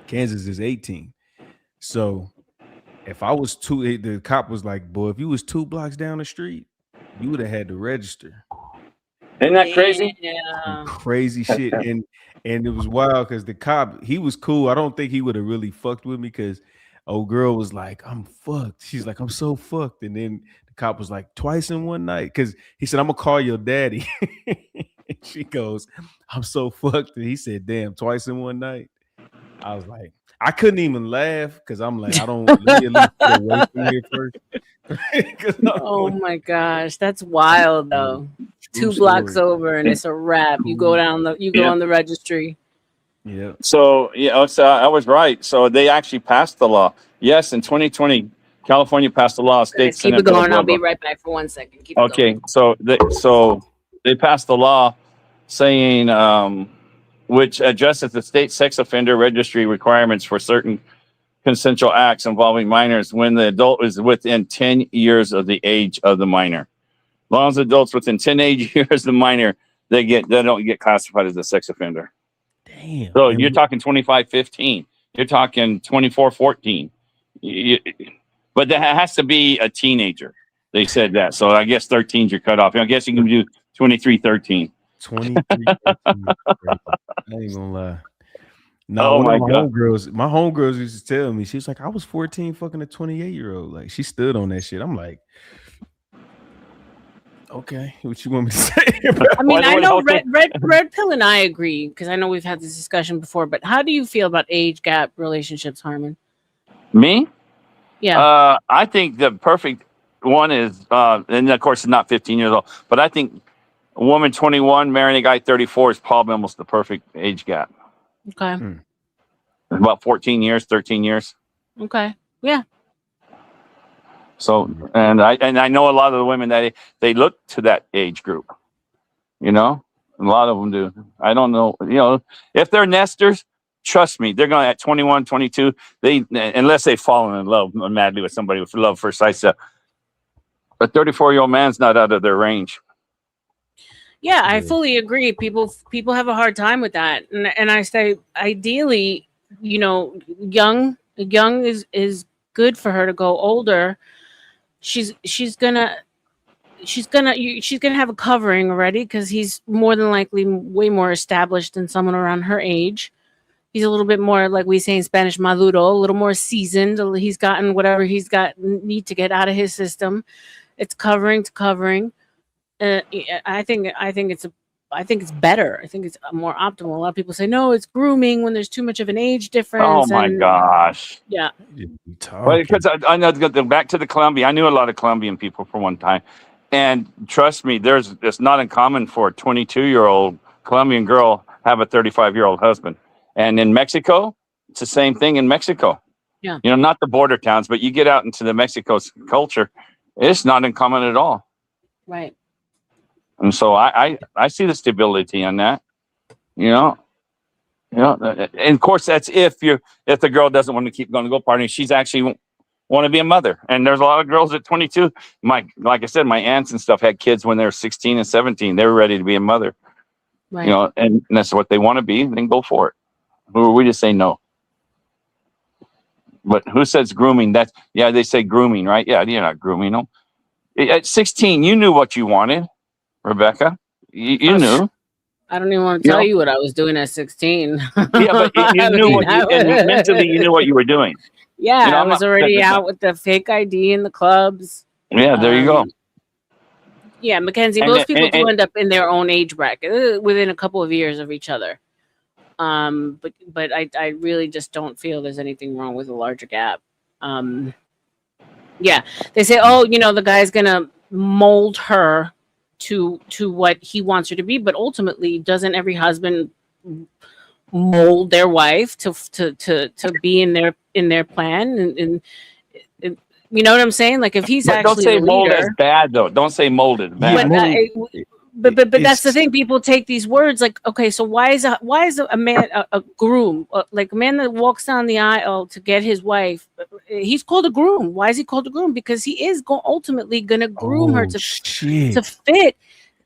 Kansas is 18. So if I was the cop was like, boy, if you was 2 blocks down the street, you would have had to register. Isn't that crazy? Yeah. Crazy shit. And it was wild because the cop, he was cool. I don't think he would have really fucked with me because old girl was like, I'm fucked. She's like, I'm so fucked. And then the cop was like, twice in one night. Because he said, I'm gonna call your daddy. And she goes, I'm so fucked. And he said, damn, twice in one night. I was like, I couldn't even laugh because I'm like, let me at least get away from here first. Oh my gosh, that's wild though. True 2 blocks story. over and it's a wrap. You go down Yeah. on the registry. Yeah. So I was right. So they actually passed the law. Yes, in 2020, California passed the law. State Guys, keep Senate. it going. blah, I'll blah, be blah. right back for 1 second. Keep it Okay, so they passed the law saying which addresses the state sex offender registry requirements for certain consensual acts involving minors when the adult is within 10 years of the age of the minor. As long as adults within 10 age years of the minor, they don't get classified as a sex offender. Damn. So you're talking 25-15. You're talking 24-14. But that has to be a teenager. They said that. So I guess 13's your cutoff. I guess you can do 23-13. 23. I ain't gonna lie. No, Oh one my of my God. homegirls used to tell me, she's like, I was 14 fucking a 28-year-old. Like, she stood on that shit. I'm like, okay, what you want me to say? I mean, I know Red Pill and I agree because I know we've had this discussion before. But how do you feel about age gap relationships, Harmon? Me? Yeah. I think the perfect one is, and of course, it's not 15 years old, but I think a woman 21 marrying a guy 34 is probably almost the perfect age gap. Okay. About 14 years, 13 years. Okay. Yeah. So, and I know a lot of the women that they look to that age group, you know, a lot of them do. I don't know, you know, if they're nesters, trust me, they're going to at 21, 22, unless they've fallen in love madly with somebody with love first sight. So a 34-year-old man's not out of their range. Yeah, I fully agree. People have a hard time with that, and I say ideally, you know, young is good for her to go older. She's gonna have a covering already because he's more than likely way more established than someone around her age. He's a little bit more, like we say in Spanish, maduro, a little more seasoned. He's gotten whatever he's got need to get out of his system. It's covering to covering. I think it's better. I think it's more optimal. A lot of people say no, it's grooming when there's too much of an age difference. Oh my gosh. Yeah. Well, because I know back to the Colombian. I knew a lot of Colombian people for one time, and trust me, it's not uncommon for a 22-year-old Colombian girl have a 35-year-old husband, And in Mexico, it's the same thing in Mexico. Yeah. You know, not the border towns, but you get out into the Mexico's culture, it's not uncommon at all. Right. And so I see the stability on that. You know, and of course that's if the girl doesn't want to keep going to go partying, she's actually want to be a mother. And there's a lot of girls at 22. Like I said, my aunts and stuff had kids when they were 16 and 17. They were ready to be a mother. Right. You know, and that's what they want to be. Then go for it. Who are we to say no? But who says grooming? They say grooming, right? Yeah, you're not grooming them. At 16, you knew what you wanted, Rebecca. You knew. I don't even want to tell you what I was doing at 16. Yeah, but you knew what and mentally you knew what you were doing. Yeah, You know, I I'm was not- already out with the fake ID in the clubs. Yeah, there you go. Yeah, Mackenzie, And most the- people do and- end up in their own age bracket within a couple of years of each other. But I really just don't feel there's anything wrong with a larger gap. Yeah, they say, oh, you know, the guy's gonna mold her to what he wants her to be, but ultimately, doesn't every husband mold their wife to be in their plan? And you know what I'm saying? Like if he's But don't actually say the mold leader, as bad though. Don't say molded bad. but that's the thing. People take these words like, okay, so why is a man a groom, like a man that walks down the aisle to get his wife? He's called a groom. Why is he called a groom? Because he is ultimately going to groom her to fit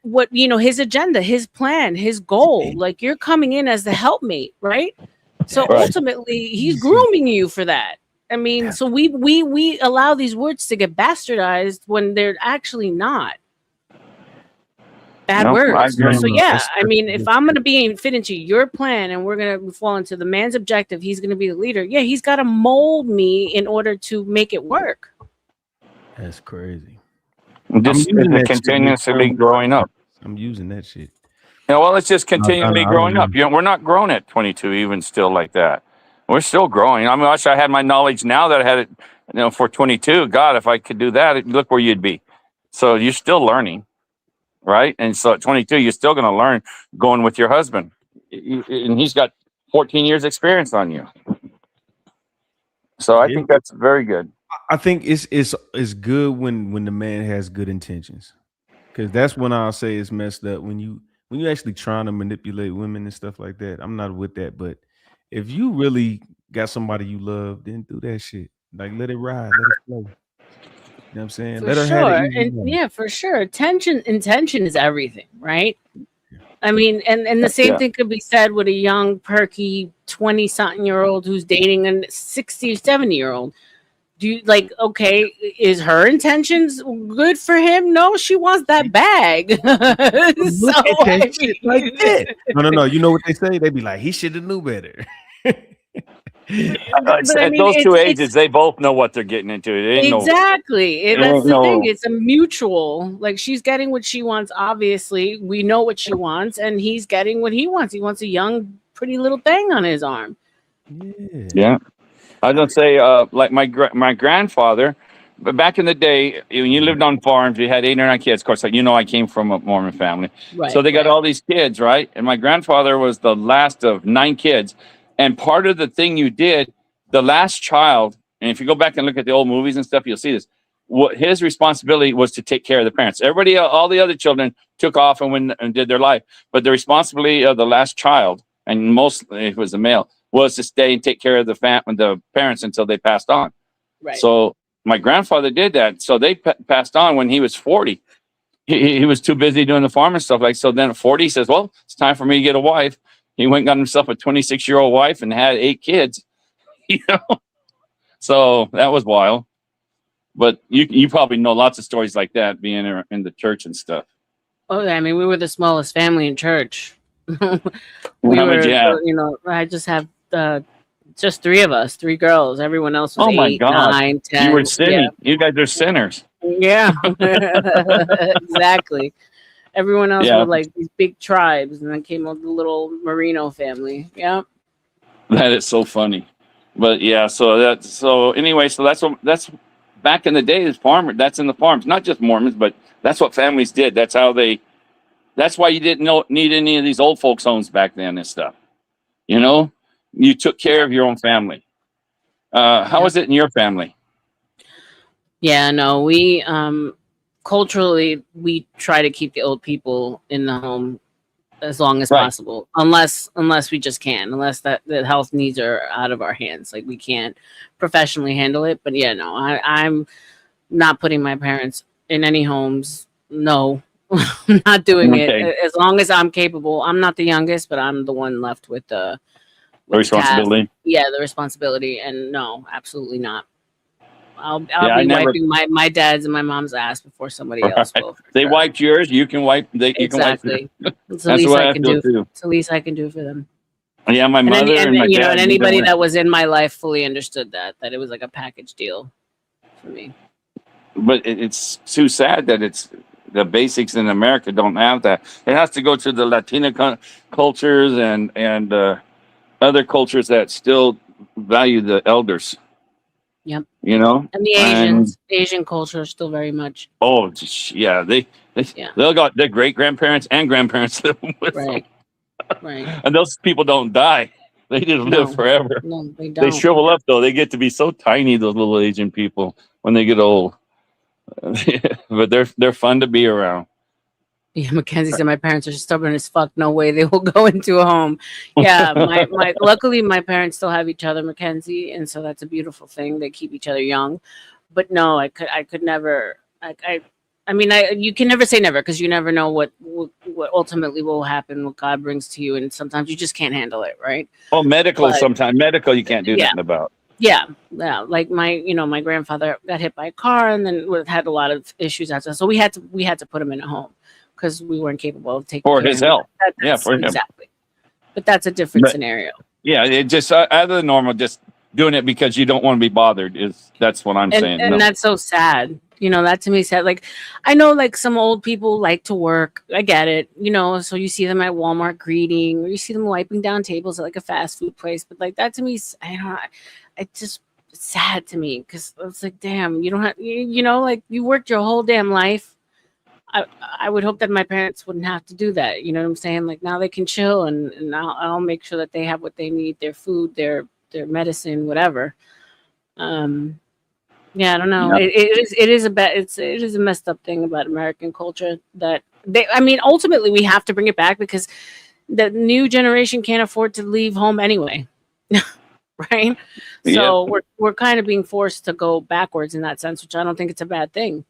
what, you know, his agenda, his plan, his goal. Like you're coming in as the helpmate, right? So Right. ultimately, he's grooming you for that. I mean, so we allow these words to get bastardized when they're actually not. Bad No, I words. agree. So yeah, I mean, if I'm gonna fit into your plan and we're gonna fall into the man's objective, he's gonna be the leader. Yeah, he's got to mold me in order to make it work. That's crazy. Just continuously growing up. I'm using that shit. Yeah, well, it's just continually I don't growing know. up. You know, we're not grown at 22, even still like that. We're still growing. I mean, I wish I had my knowledge now that I had it, you know, for 22. God, if I could do that, look where you'd be. So you're still learning, right? And so at 22, you're still going to learn going with your husband, and he's got 14 years experience on you. So I think that's very good. I think it's good when the man has good intentions, because that's when I'll say it's messed up when you actually trying to manipulate women and stuff like that. I'm not with that, but if you really got somebody you love, then do that shit. Like let it ride, let it flow. You know what I'm saying? For Let her sure, have it. and yeah, for sure. Intention is everything, right? I mean, and the same thing could be said with a young, perky 20-something-year-old who's dating a 60 or 70-year-old. Do you like, okay, is her intentions good for him? No, she wants that bag. So, I mean, like that. No. You know what they say? They be like, he should have knew better. At those two ages, they both know what they're getting into. It ain't exactly. no, That's the thing. It's a mutual. Like she's getting what she wants. Obviously, we know what she wants, and he's getting what he wants. He wants a young, pretty little thing on his arm. Yeah. I don't say like my grandfather, but back in the day, when you lived on farms, you had 8 or 9 kids. Of course, like, you know, I came from a Mormon family, Right, so they got all these kids, right? And my grandfather was the last of 9 kids, and part of the thing you did, the last child, and if you go back and look at the old movies and stuff, you'll see this. What his responsibility was to take care of the parents. Everybody, all the other children took off and went and did their life, but the responsibility of the last child, and mostly it was a male, was to stay and take care of the parents until they passed on. Right. So my grandfather did that. So they passed on when he was 40. He was too busy doing the farm and stuff like. So then at 40, he says, "Well, it's time for me to get a wife." He went and got himself a 26-year-old wife and had 8 kids. You know, so that was wild. But you probably know lots of stories like that being in the church and stuff. Oh, yeah. I mean, we were the smallest family in church. How many do you have? You know, I just have just 3 of us, 3 girls. Everyone else was Oh my 8, God. 9, 10. You were sinning. You guys are sinners. Yeah, exactly. Everyone else Yeah. were like these big tribes, and then came up the little Marino family. Yeah. That is so funny. But yeah, so anyway, so that's back in the day, as farmer, that's in the farms, not just Mormons, but that's what families did. That's why you didn't need any of these old folks homes back then and stuff. You know, you took care of your own family. How is it in your family? Yeah, no, we culturally we try to keep the old people in the home as long as possible, unless we just can, unless that the health needs are out of our hands, like we can't professionally handle it. But yeah, no, I'm not putting my parents in any homes. No, I'm not doing it as long as I'm capable. I'm not the youngest, but I'm the one left with the responsibility. task. Yeah, the responsibility, and no, absolutely not. I'll Yeah, be wiping my dad's and my mom's ass before somebody else will. They wiped yours. You can wipe. You can wipe. Exactly. It's the That's least what I I can feel do. too. It's the least I can do for them. Yeah, my mother and my you know, dad. and they anybody don't- that was in my life fully understood that it was like a package deal for me. But it's too sad that it's the basics in America don't have that. It has to go to the Latina cultures and other cultures that still value the elders. Yep. You know, And the Asian culture is still very much oh yeah, they'll got their great grandparents and grandparents live with them, right. and those people don't die. They just live forever. No, they They don't. shrivel up though. They get to be so tiny. Those little Asian people when they get old, but they're fun to be around. Yeah, Mackenzie said my parents are stubborn as fuck. No way they will go into a home. Yeah, my luckily my parents still have each other, Mackenzie, and so that's a beautiful thing. They keep each other young. But no, I could never. I mean, you can never say never because you never know what ultimately will happen, what God brings to you, and sometimes you just can't handle it, right? Oh, medical. But- Sometimes medical you can't do Yeah. nothing about. Yeah, like my grandfather got hit by a car and then had a lot of issues after. So we had to put him in a home because we weren't capable of taking For care his of him. health. Yeah, That's- for him. exactly. But that's a different But- scenario. Yeah, it just out of the normal. Just doing it because you don't want to be bothered that's what I'm saying. And No. that's so sad. You know, that to me is sad. Like, I know like some old people like to work. I get it. You know, so you see them at Walmart greeting, or you see them wiping down tables at like a fast food place. But like that to me, I don't know. It's just sad to me because it's like, damn, you don't have, you know, like you worked your whole damn life. I would hope that my parents wouldn't have to do that. You know what I'm saying? Like now they can chill and I'll make sure that they have what they need, their food, their medicine, whatever. Yeah, I don't know. Yeah. It is a messed up thing about American culture that I mean, ultimately we have to bring it back because the new generation can't afford to leave home anyway. Right? So we're kind of being forced to go backwards in that sense, which I don't think it's a bad thing.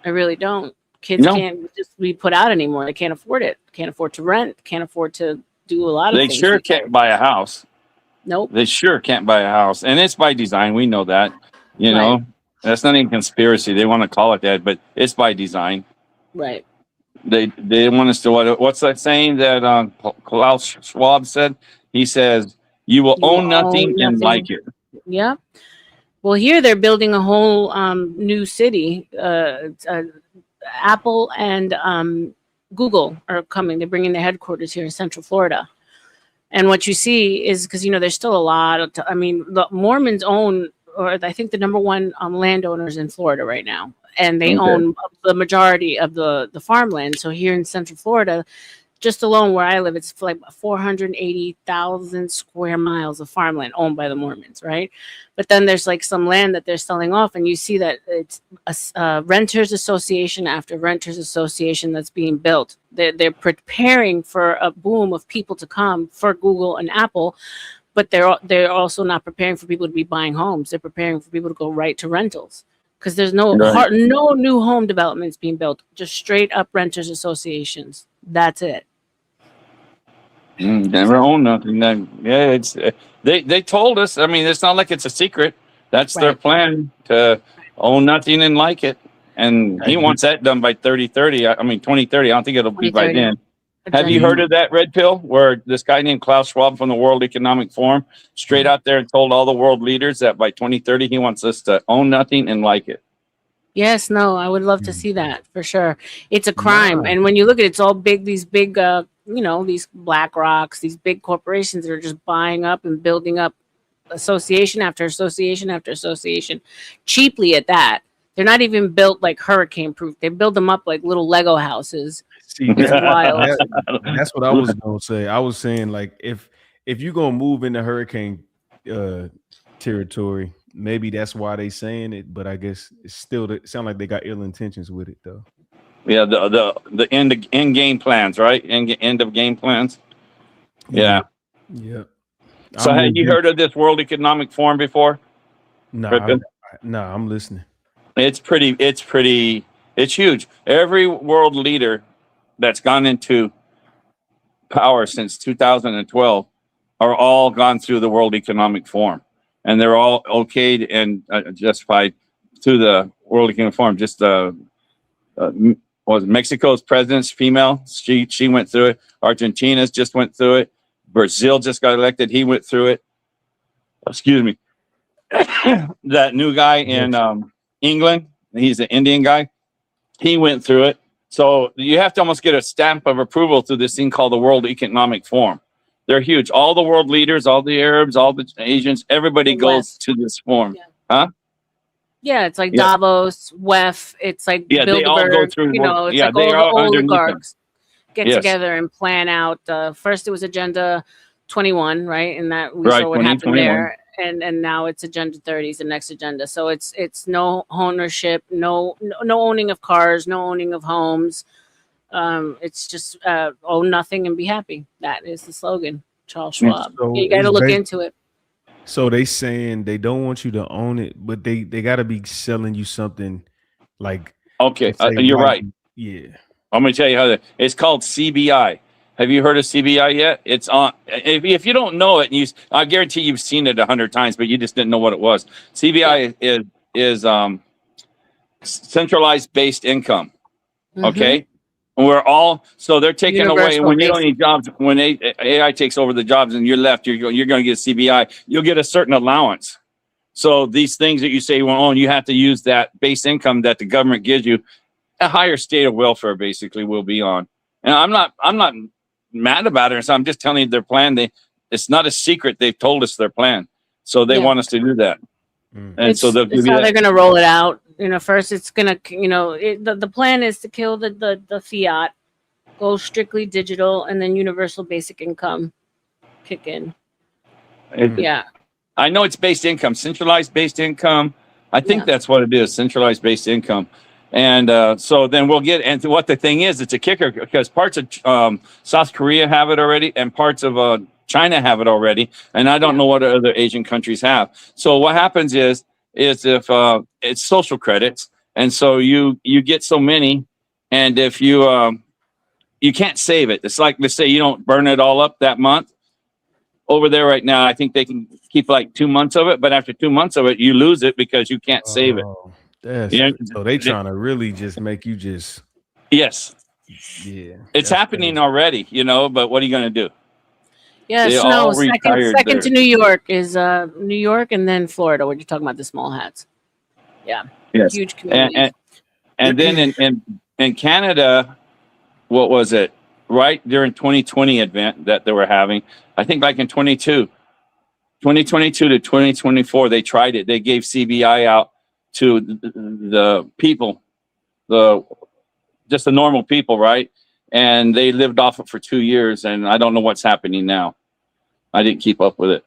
I really don't. Kids can't just be put out anymore. They can't afford it. Can't afford to rent. Can't afford to do a lot of They things. sure can't buy a house. Nope. They sure can't buy a house. And it's by design. We know that. You know, that's not even conspiracy. They want to call it that, but it's by design. Right. They want us to what's that saying that Klaus Schwab said? He says, you will own nothing and like it. Yeah. Well, here they're building a whole new city. Apple and Google are coming. They're bringing their headquarters here in Central Florida. And what you see is because, you know, there's still a lot of, I mean, the Mormons own, or I think the number one landowners in Florida right now. And they own the majority of the farmland. So here in Central Florida, just alone where I live, it's like 480,000 square miles of farmland owned by the Mormons, right? But then there's like some land that they're selling off, and you see that it's a renters association after renters association that's being built. They're preparing for a boom of people to come for Google and Apple, but they're also not preparing for people to be buying homes. They're preparing for people to go right to rentals because there's no new home developments being built, just straight up renters associations. That's it. Never own nothing. Yeah, it's they told us. I mean, it's not like it's a secret. That's their plan to own nothing and like it. And he wants that done by 2030. I mean, 2030. I don't think it'll be by then. Have you heard of that red pill where this guy named Klaus Schwab from the World Economic Forum straight out there and told all the world leaders that by 2030 he wants us to own nothing and like it? Yes, no, I would love to see that for sure. It's a crime. And when you look at it, it's all big, these big, you know, these Black Rocks, these big corporations that are just buying up and building up association after association after association, cheaply at that. They're not even built like hurricane proof. They build them up like little Lego houses. See, It's wild. that's what I was gonna say. I was saying like if if you're gonna move into hurricane territory, maybe that's why they saying it. But I guess it's still it sound like they got ill intentions with it though. Yeah, the end game plans, right? End of game plans. Yeah. Yeah. So had you heard of this World Economic Forum before? No, Griffin? I'm listening. It's huge. Every world leader that's gone into power since 2012 are all gone through the World Economic Forum, and they're all okayed and justified through the World Economic Forum. Just was Mexico's president's female? She went through it. Argentina's just went through it. Brazil just got elected. He went through it. Excuse me. That new guy in England, he's an Indian guy. He went through it. So you have to almost get a stamp of approval through this thing called the World Economic Forum. They're huge. All the world leaders, all the Arabs, all the Asians, everybody goes to this forum. Huh? Yeah, it's like Davos, WEF. It's like they all go Bilderberg. through. You know, it's like they all the are underneath them. oligarchs get together and plan out. First, it was Agenda 21, right? And that we saw what happened there. And now it's Agenda 30 is the next agenda. So it's no ownership, no owning of cars, no owning of homes. It's just own nothing and be happy. That is the slogan. Charles Schwab. So you got to look into it. So they saying they don't want you to own it, but they got to be selling you something like. Okay, you're right. Yeah, I'm going to tell you how it's called CBI. Have you heard of CBI yet? It's on. If you don't know it, I guarantee you've seen it 100 times, but you just didn't know what it was. CBI is centralized based income. Okay, and so they're taking away when you don't need jobs. When AI takes over the jobs and you're left, you're going to get CBI. You'll get a certain allowance. So these things that you say you want to own, you have to use that base income that the government gives you. A higher state of welfare basically will be on. And I'm not mad about it. So I'm just telling you their plan. It's not a secret. They've told us their plan. So they want us to do that. And so they're going to roll it out. First it's going to, the plan is to kill the fiat, go strictly digital, and then universal basic income kick in. I know it's based income, centralized based income. I think that's what it is, centralized based income. And so then we'll get, and what the thing is, it's a kicker because parts of South Korea have it already and parts of China have it already. And I don't know what other Asian countries have. So what happens is if it's social credits. And so you get so many, and if you can't save it. It's like, let's say you don't burn it all up that month. Over there right now, I think they can keep like 2 months of it, but after 2 months of it, you lose it because you can't save it. So they trying to really just make you just. Yes. Yeah. It's happening already, but what are you going to do? Yes, no. Second to New York is New York and then Florida, where you're talking about the small hats. Yeah. Yes. Huge communities. And then in Canada, what was it? Right during 2020 event that they were having, I think like in 2022 to 2024, they tried it. They gave CBI out to the people, just the normal people, right? And they lived off it for 2 years, and I don't know what's happening now. I didn't keep up with it.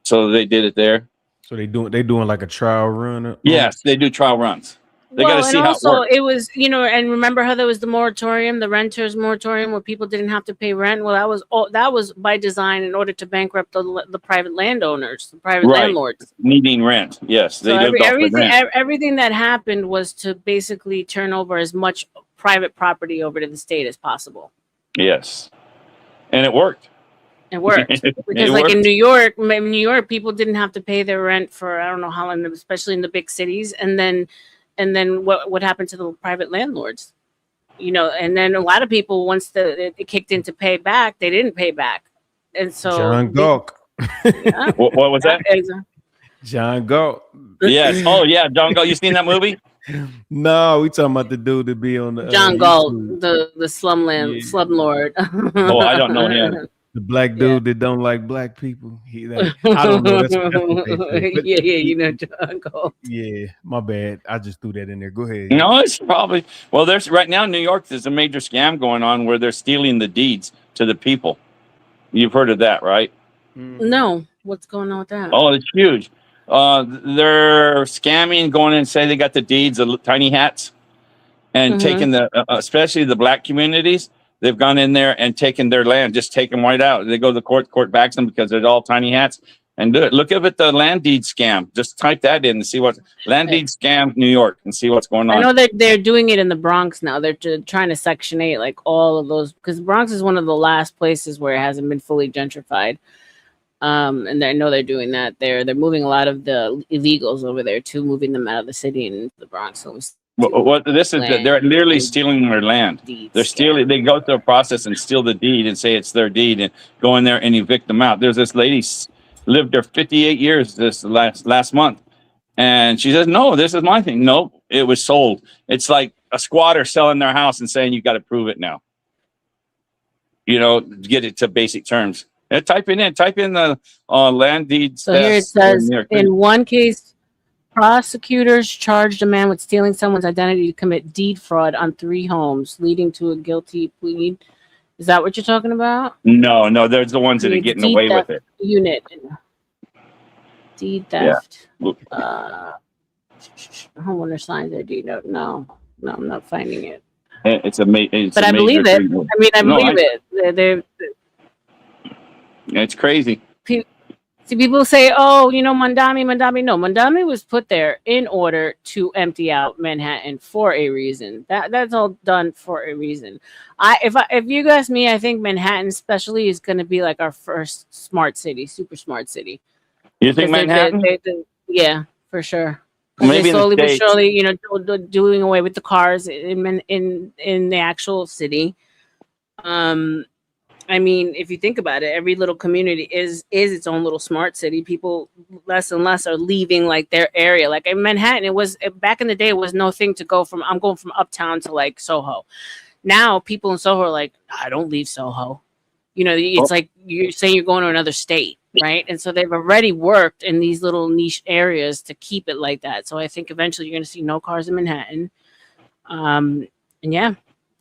So they did it there. So they doing like a trial run? Yes, they do trial runs. They got to see how it works. It was, and remember how there was the moratorium, the renters moratorium, where people didn't have to pay rent. Well, that was by design in order to bankrupt the private landowners, the private landlords needing rent. Yes, so everything that happened was to basically turn over as much private property over to the state as possible. Yes, and it worked. It worked because, in New York, people didn't have to pay their rent for I don't know how long, especially in the big cities, and then what happened to the private landlords? And then a lot of people, once it kicked in to pay back, they didn't pay back, and so John Galt. What was that? John Galt. Yes. Oh yeah, John Galt. You seen that movie? No, we talking about the dude to be on the John Galt, the slumlord. Oh, I don't know him. The black dude that don't like black people. I don't know. That's what John Galt. Yeah, my bad. I just threw that in there. Go ahead. No, it's probably there's right now in New York. There's a major scam going on where they're stealing the deeds to the people. You've heard of that, right? No, what's going on with that? Oh, it's huge. They're scamming, going in and say they got the deeds of tiny hats and taking the, especially the black communities. They've gone in there and taken their land, just take them right out. They go to the court backs them because they're all tiny hats. And do it. Look at the land deed scam. Just type that in and see what land deed scam New York and see what's going on. I know that they're doing it in the Bronx now. They're trying to Section 8 like all of those, because Bronx is one of the last places where it hasn't been fully gentrified. And I know they're doing that. They're moving a lot of the illegals over there too, moving them out of the city and into the Bronx. So What this is that they're literally stealing their land. They're stealing. They go through a process and steal the deed and say it's their deed and go in there and evict them out. There's this lady lived there 58 years this last month, and she says, "No, this is my thing." No, it was sold. It's like a squatter selling their house and saying you got to prove it now. You know, get it to basic terms. And type in the land deeds. So here it says, in one case, prosecutors charged a man with stealing someone's identity to commit deed fraud on 3 homes, leading to a guilty plea. Is that what you're talking about? No, there's the ones that are getting away with it. Unit. Deed theft. Yeah. Homeowner signs their deed note. No, I'm not finding it. It's amazing. But I believe it. I mean, I believe it. It's crazy. See, people say, "Oh, you know, Mandami." No, Mandami was put there in order to empty out Manhattan for a reason. That's all done for a reason. If you ask me, I think Manhattan, especially, is going to be like our first smart city, super smart city. You think Manhattan? Yeah, for sure. Maybe slowly but States. surely, you know, doing away with the cars in the actual city. I mean, if you think about it, every little community is its own little smart city. People less and less are leaving like their area. Like in Manhattan, it was back in the day, it was no thing to go from. I'm going from uptown to like Soho. Now people in Soho are like, I don't leave Soho. You know, it's like you're saying you're going to another state, right? And so they've already worked in these little niche areas to keep it like that. So I think eventually you're going to see no cars in Manhattan. And yeah.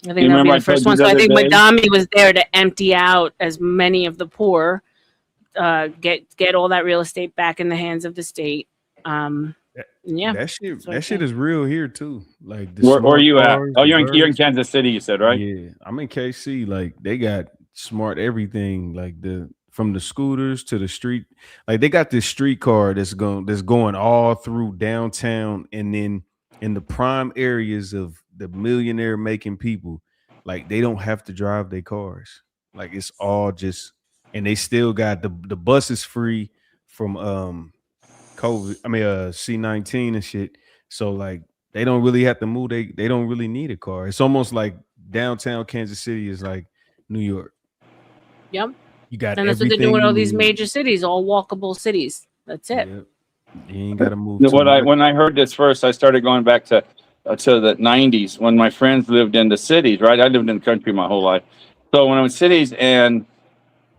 I think that'll be the first one. So I think Madami was there to empty out as many of the poor, get all that real estate back in the hands of the state. Yeah, that shit is real here too. Like, where are you at? Oh, you're in Kansas City, you said, right? Yeah, I'm in KC. Like, they got smart everything. Like from the scooters to the street. Like, they got this streetcar that's going all through downtown, and then in the prime areas of the millionaire making people, like, they don't have to drive their cars. Like, it's all just, and they still got the bus is free from COVID. I mean C-19 and shit. So like, they don't really have to move. They don't really need a car. It's almost like downtown Kansas City is like New York. Yep. You got, and that's what they're doing with all these major cities, all walkable cities. That's it. Yep. You ain't gotta move. When I heard this first, I started going back to the 90s when my friends lived in the cities, right? I lived in the country my whole life. So when I was in cities and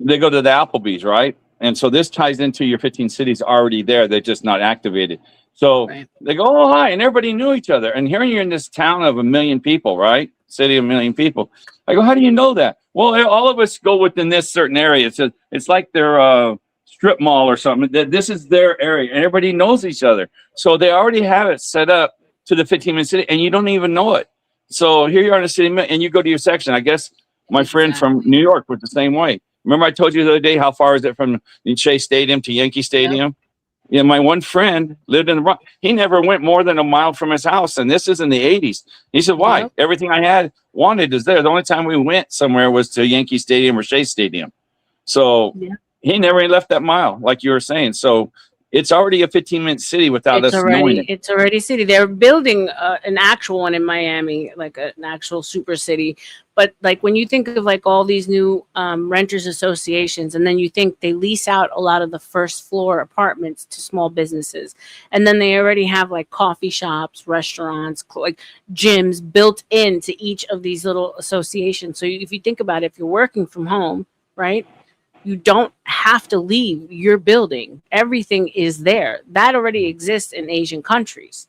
they go to the Applebee's, right? And so this ties into your 15 cities already there. They're just not activated. So they go, oh, hi. And everybody knew each other. And here you're in this town of 1 million people, right? City of 1 million people. I go, how do you know that? Well, all of us go within this certain area. It's like their strip mall or something. This is their area. And everybody knows each other. So they already have it set up to the 15-minute city, and you don't even know it. So here you are in the city, and you go to your section. I guess my friend from New York was the same way. Remember I told you the other day, how far is it from Shea Stadium to Yankee Stadium? Yep. Yeah, my one friend lived in the Bronx. He never went more than a mile from his house, and this is in the 80s. He said, why? Yep. Everything I wanted is there. The only time we went somewhere was to Yankee Stadium or Shea Stadium. So he never left that mile, like you were saying. So it's already a 15-minute city without us knowing it. It's already a city. They're building an actual one in Miami, like an actual super city. But like when you think of like all these new renters associations, and then you think they lease out a lot of the first floor apartments to small businesses, and then they already have like coffee shops, restaurants, like gyms built into each of these little associations. So if you think about it, if you're working from home, right? You don't have to leave your building. Everything is there. That already exists in Asian countries.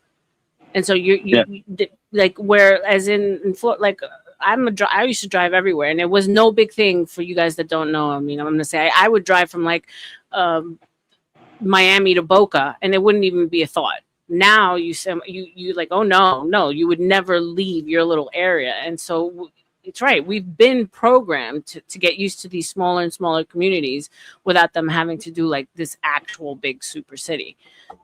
And so you like, whereas in Florida, like I used to drive everywhere, and it was no big thing for you guys that don't know. I mean, I'm gonna say I would drive from like Miami to Boca, and it wouldn't even be a thought. Now you say you like, oh no, you would never leave your little area, and so it's right. We've been programmed to get used to these smaller and smaller communities without them having to do like this actual big super city,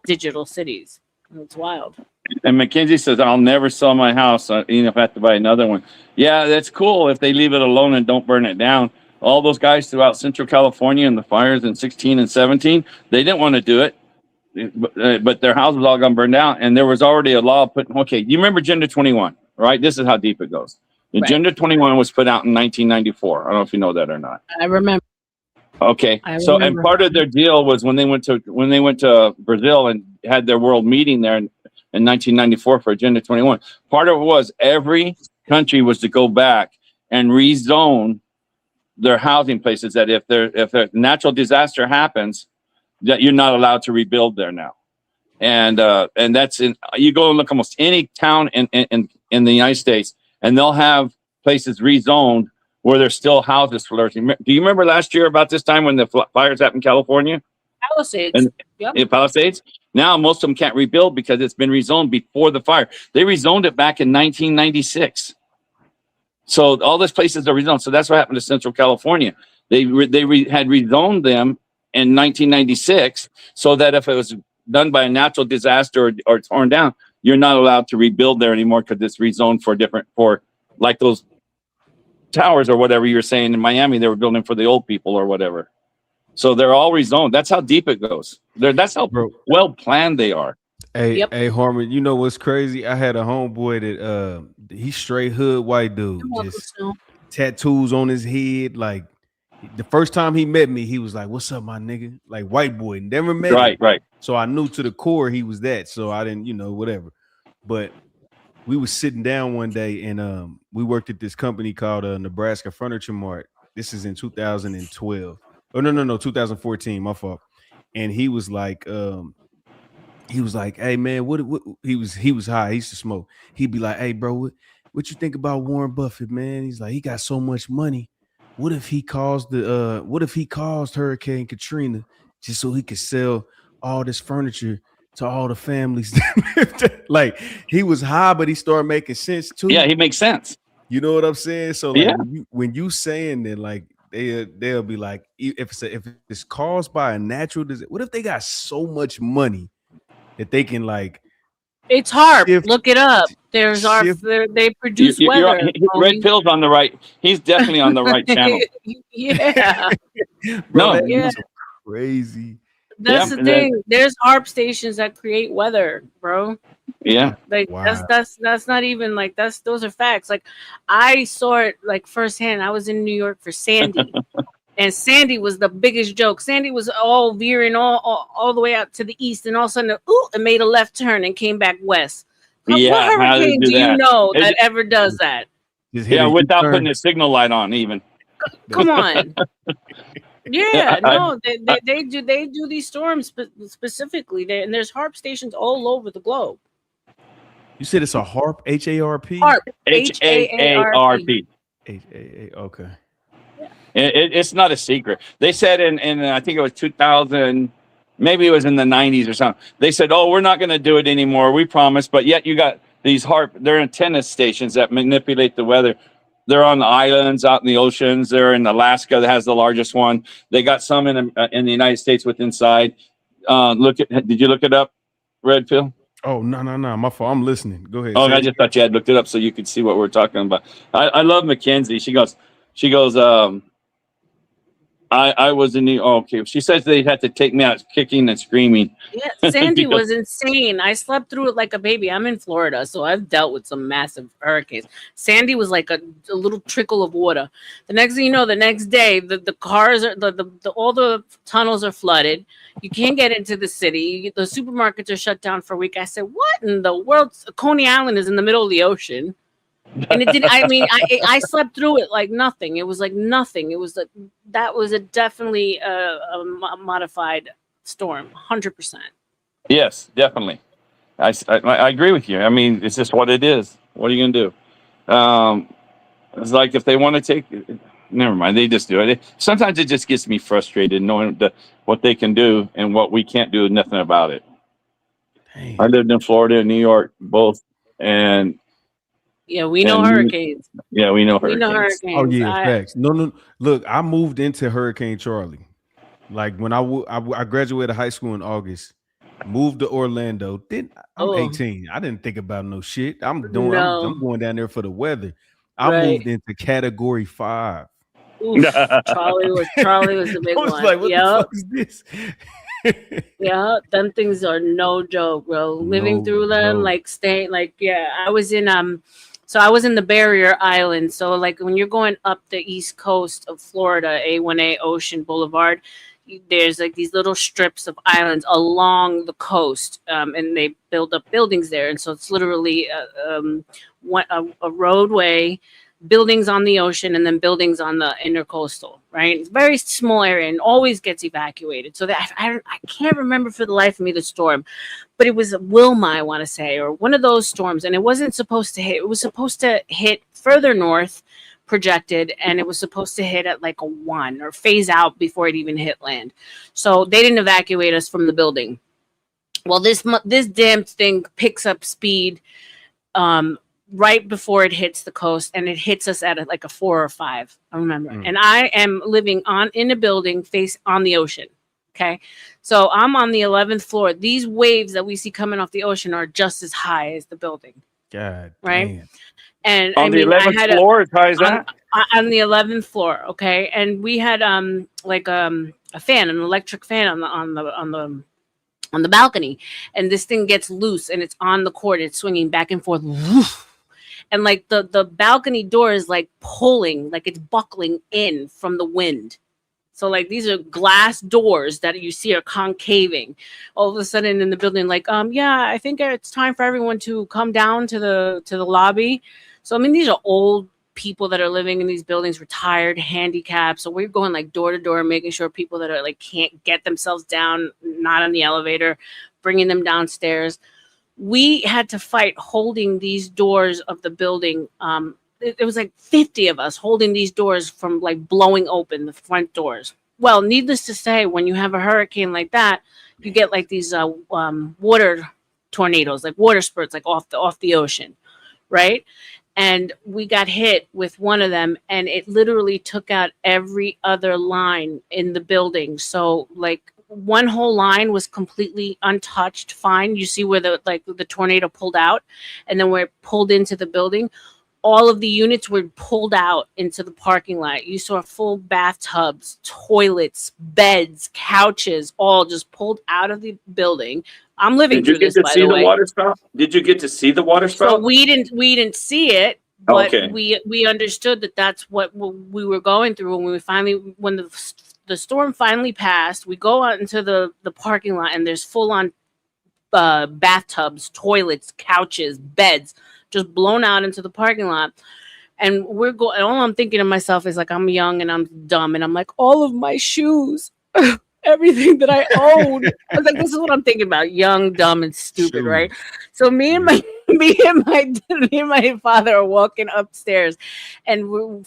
digital cities. It's wild. And Mackenzie says, I'll never sell my house, even if I have to buy another one. Yeah, that's cool if they leave it alone and don't burn it down. All those guys throughout Central California and the fires in 16 and 17, they didn't want to do it, but their house was all going to burn down. And there was already a law put, okay, you remember Agenda 21, right? This is how deep it goes. Agenda 21 was put out in 1994. I don't know if you know that or not. I remember. Okay, I so and remember. part of their deal was when they went to Brazil and had their world meeting there in 1994 for Agenda 21. Part of it was every country was to go back and rezone their housing places. That if a natural disaster happens, that you're not allowed to rebuild there now. And that's in, you go and look almost any town in the United States, and they'll have places rezoned where there's still houses flourishing. Do you remember last year about this time when the fires happened in California? Palisades. And Yep. in Palisades? Now most of them can't rebuild because it's been rezoned before the fire. They rezoned it back in 1996. So all these places are rezoned. So that's what happened to Central California. They had rezoned them in 1996 so that if it was done by a natural disaster or torn down, you're not allowed to rebuild there anymore because it's rezoned for like those towers or whatever you're saying in Miami, they were building for the old people or whatever. So they're all rezoned. That's how deep it goes. That's how well planned they are. Hey, hey, Harmon, you know what's crazy? I had a homeboy that he's straight hood white dude, just tattoos on his head. Like the first time he met me, he was like, "What's up, my nigga?" Like white boy, never met him. Right. So I knew to the core he was that. So I didn't, whatever. But we was sitting down one day and we worked at this company called Nebraska Furniture Mart. This is in 2012. Oh no, 2014. My fault. And he was like, hey man, what he was high. He used to smoke. He'd be like, hey bro, what you think about Warren Buffett, man? He's like, he got so much money. What if he caused Hurricane Katrina just so he could sell all this furniture to all the families? Like he was high, but he started making sense too. Yeah, he makes sense. You know what I'm saying? So like Yeah. when you saying that, like they'll be like, if it's caused by a natural disaster, what if they got so much money that they can like? It's hard. Look it up. They produce weather. Red Pill's on the right. He's definitely on the right channel. Yeah. Bro, No, that's crazy. That's the thing. There's HARP stations that create weather, bro. Yeah. Like that's not even like those are facts. Like I saw it like firsthand. I was in New York for Sandy. And Sandy was the biggest joke. Sandy was all veering all the way out to the east, and all of a sudden, it made a left turn and came back west. Yeah, what hurricane do you know that ever does that? Yeah, without putting a signal light on, even. Come on. Yeah, no, they do these storms specifically, and there's HARP stations all over the globe. You said it's a HARP, HARP? HARP, HAARP. Okay. It's not a secret. They said in I think it was 2000, maybe it was in the 90s or something. They said, "Oh, we're not going to do it anymore. We promise." But yet you got these HARP. They're antenna stations that manipulate the weather. They're on the islands, out in the oceans. They're in Alaska that has the largest one. They got some in the United States with inside. Did you look it up, Red Pill? Oh no, my fault. I'm listening. Go ahead. Oh, I just thought you had looked it up so you could see what we're talking about. I love Mackenzie. She goes. I was in the okay. She says they had to take me out kicking and screaming. Yeah, Sandy was insane. I slept through it like a baby. I'm in Florida, so I've dealt with some massive hurricanes. Sandy was like a little trickle of water. The next thing you know, the next day, the cars are all the tunnels are flooded. You can't get into the city. The supermarkets are shut down for a week. I said, "What in the world?" Coney Island is in the middle of the ocean. And it didn't. I mean, I slept through it like nothing. It was like nothing. It was like that was definitely a modified storm, 100%. Yes, definitely. I agree with you. I mean, it's just what it is. What are you gonna do? It's like if they want to take, never mind. They just do it. Sometimes it just gets me frustrated knowing what they can do and what we can't do. Nothing about it. I lived in Florida and New York both, and Yeah, we know and hurricanes. yeah, we know We know hurricanes. Oh hurricanes. yeah, facts. No. Look, I moved into Hurricane Charlie. Like when I graduated high school in August, moved to Orlando. I'm Oh 18. I didn't think about no shit. I'm no, going down there for the weather. I right? moved into Category 5. Oof, Charlie was the I big was one. like, what the Yep. fuck is this? Yeah, them things are no joke, bro. Living No through them, joke. like staying, like yeah. I was in so I was in the Barrier Islands. So like when you're going up the east coast of Florida, A1A Ocean Boulevard, there's like these little strips of islands along the coast, and they build up buildings there, and so it's literally a roadway, buildings on the ocean, and then buildings on the intercoastal, right? It's a very small area and always gets evacuated. So that I can't remember for the life of me the storm, but it was a Wilma, I want to say, or one of those storms, and it wasn't supposed to hit. It was supposed to hit further north, projected, and it was supposed to hit at like a 1 or phase out before it even hit land. So they didn't evacuate us from the building. Well, this damn thing picks up speed right before it hits the coast, and it hits us at like a 4 or 5. I remember. And I am living in a building face on the ocean. Okay. So I'm on the 11th floor. These waves that we see coming off the ocean are just as high as the building. God right? damn. And On the 11th floor, as high as that? On the 11th floor, okay. And we had like a fan, an electric fan on the balcony, and this thing gets loose and it's on the cord. It's swinging back and forth, woof. And like the balcony door is like pulling, like it's buckling in from the wind. So like these are glass doors that you see are concaving. All of a sudden in the building, like yeah, I think it's time for everyone to come down to the lobby. So I mean, these are old people that are living in these buildings, retired, handicapped. So we're going like door to door, making sure people that are like can't get themselves down, not on the elevator, bringing them downstairs. We had to fight holding these doors of the building. It was like 50 of us holding these doors from like blowing open the front doors. Well, needless to say, when you have a hurricane like that, you get like these water tornadoes, like water spurts, like off the ocean, right? And we got hit with one of them, and it literally took out every other line in the building. So like one whole line was completely untouched, fine. You see where the tornado pulled out, and then where it pulled into the building, all of the units were pulled out into the parking lot. You saw full bathtubs, toilets, beds, couches, all just pulled out of the building. I'm living through this, by the way. Did you get to see the water spout? Did you get to see the water spout? So we didn't see it, but Okay. we understood that that's what we were going through when the storm finally passed. We go out into the parking lot, and there's full on bathtubs, toilets, couches, beds, just blown out into the parking lot. And we're going. All I'm thinking to myself is like, I'm young and I'm dumb, and I'm like, all of my shoes, everything that I own. I was like, this is what I'm thinking about: young, dumb, and stupid, right? So me and my father are walking upstairs, and we're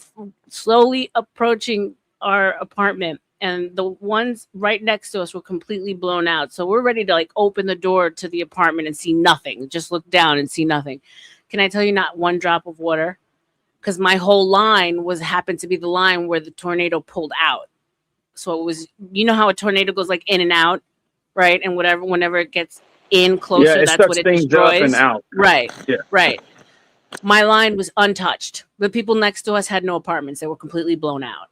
slowly approaching our apartment. And the ones right next to us were completely blown out. So we're ready to like open the door to the apartment and see nothing. Just look down and see nothing. Can I tell you, not one drop of water? Because my whole line happened to be the line where the tornado pulled out. So it was, you know how a tornado goes like in and out, right? And whenever it gets in closer, it that's sucks what it things destroys. up and out. Right. Yeah. Right. My line was untouched. The people next to us had no apartments. They were completely blown out.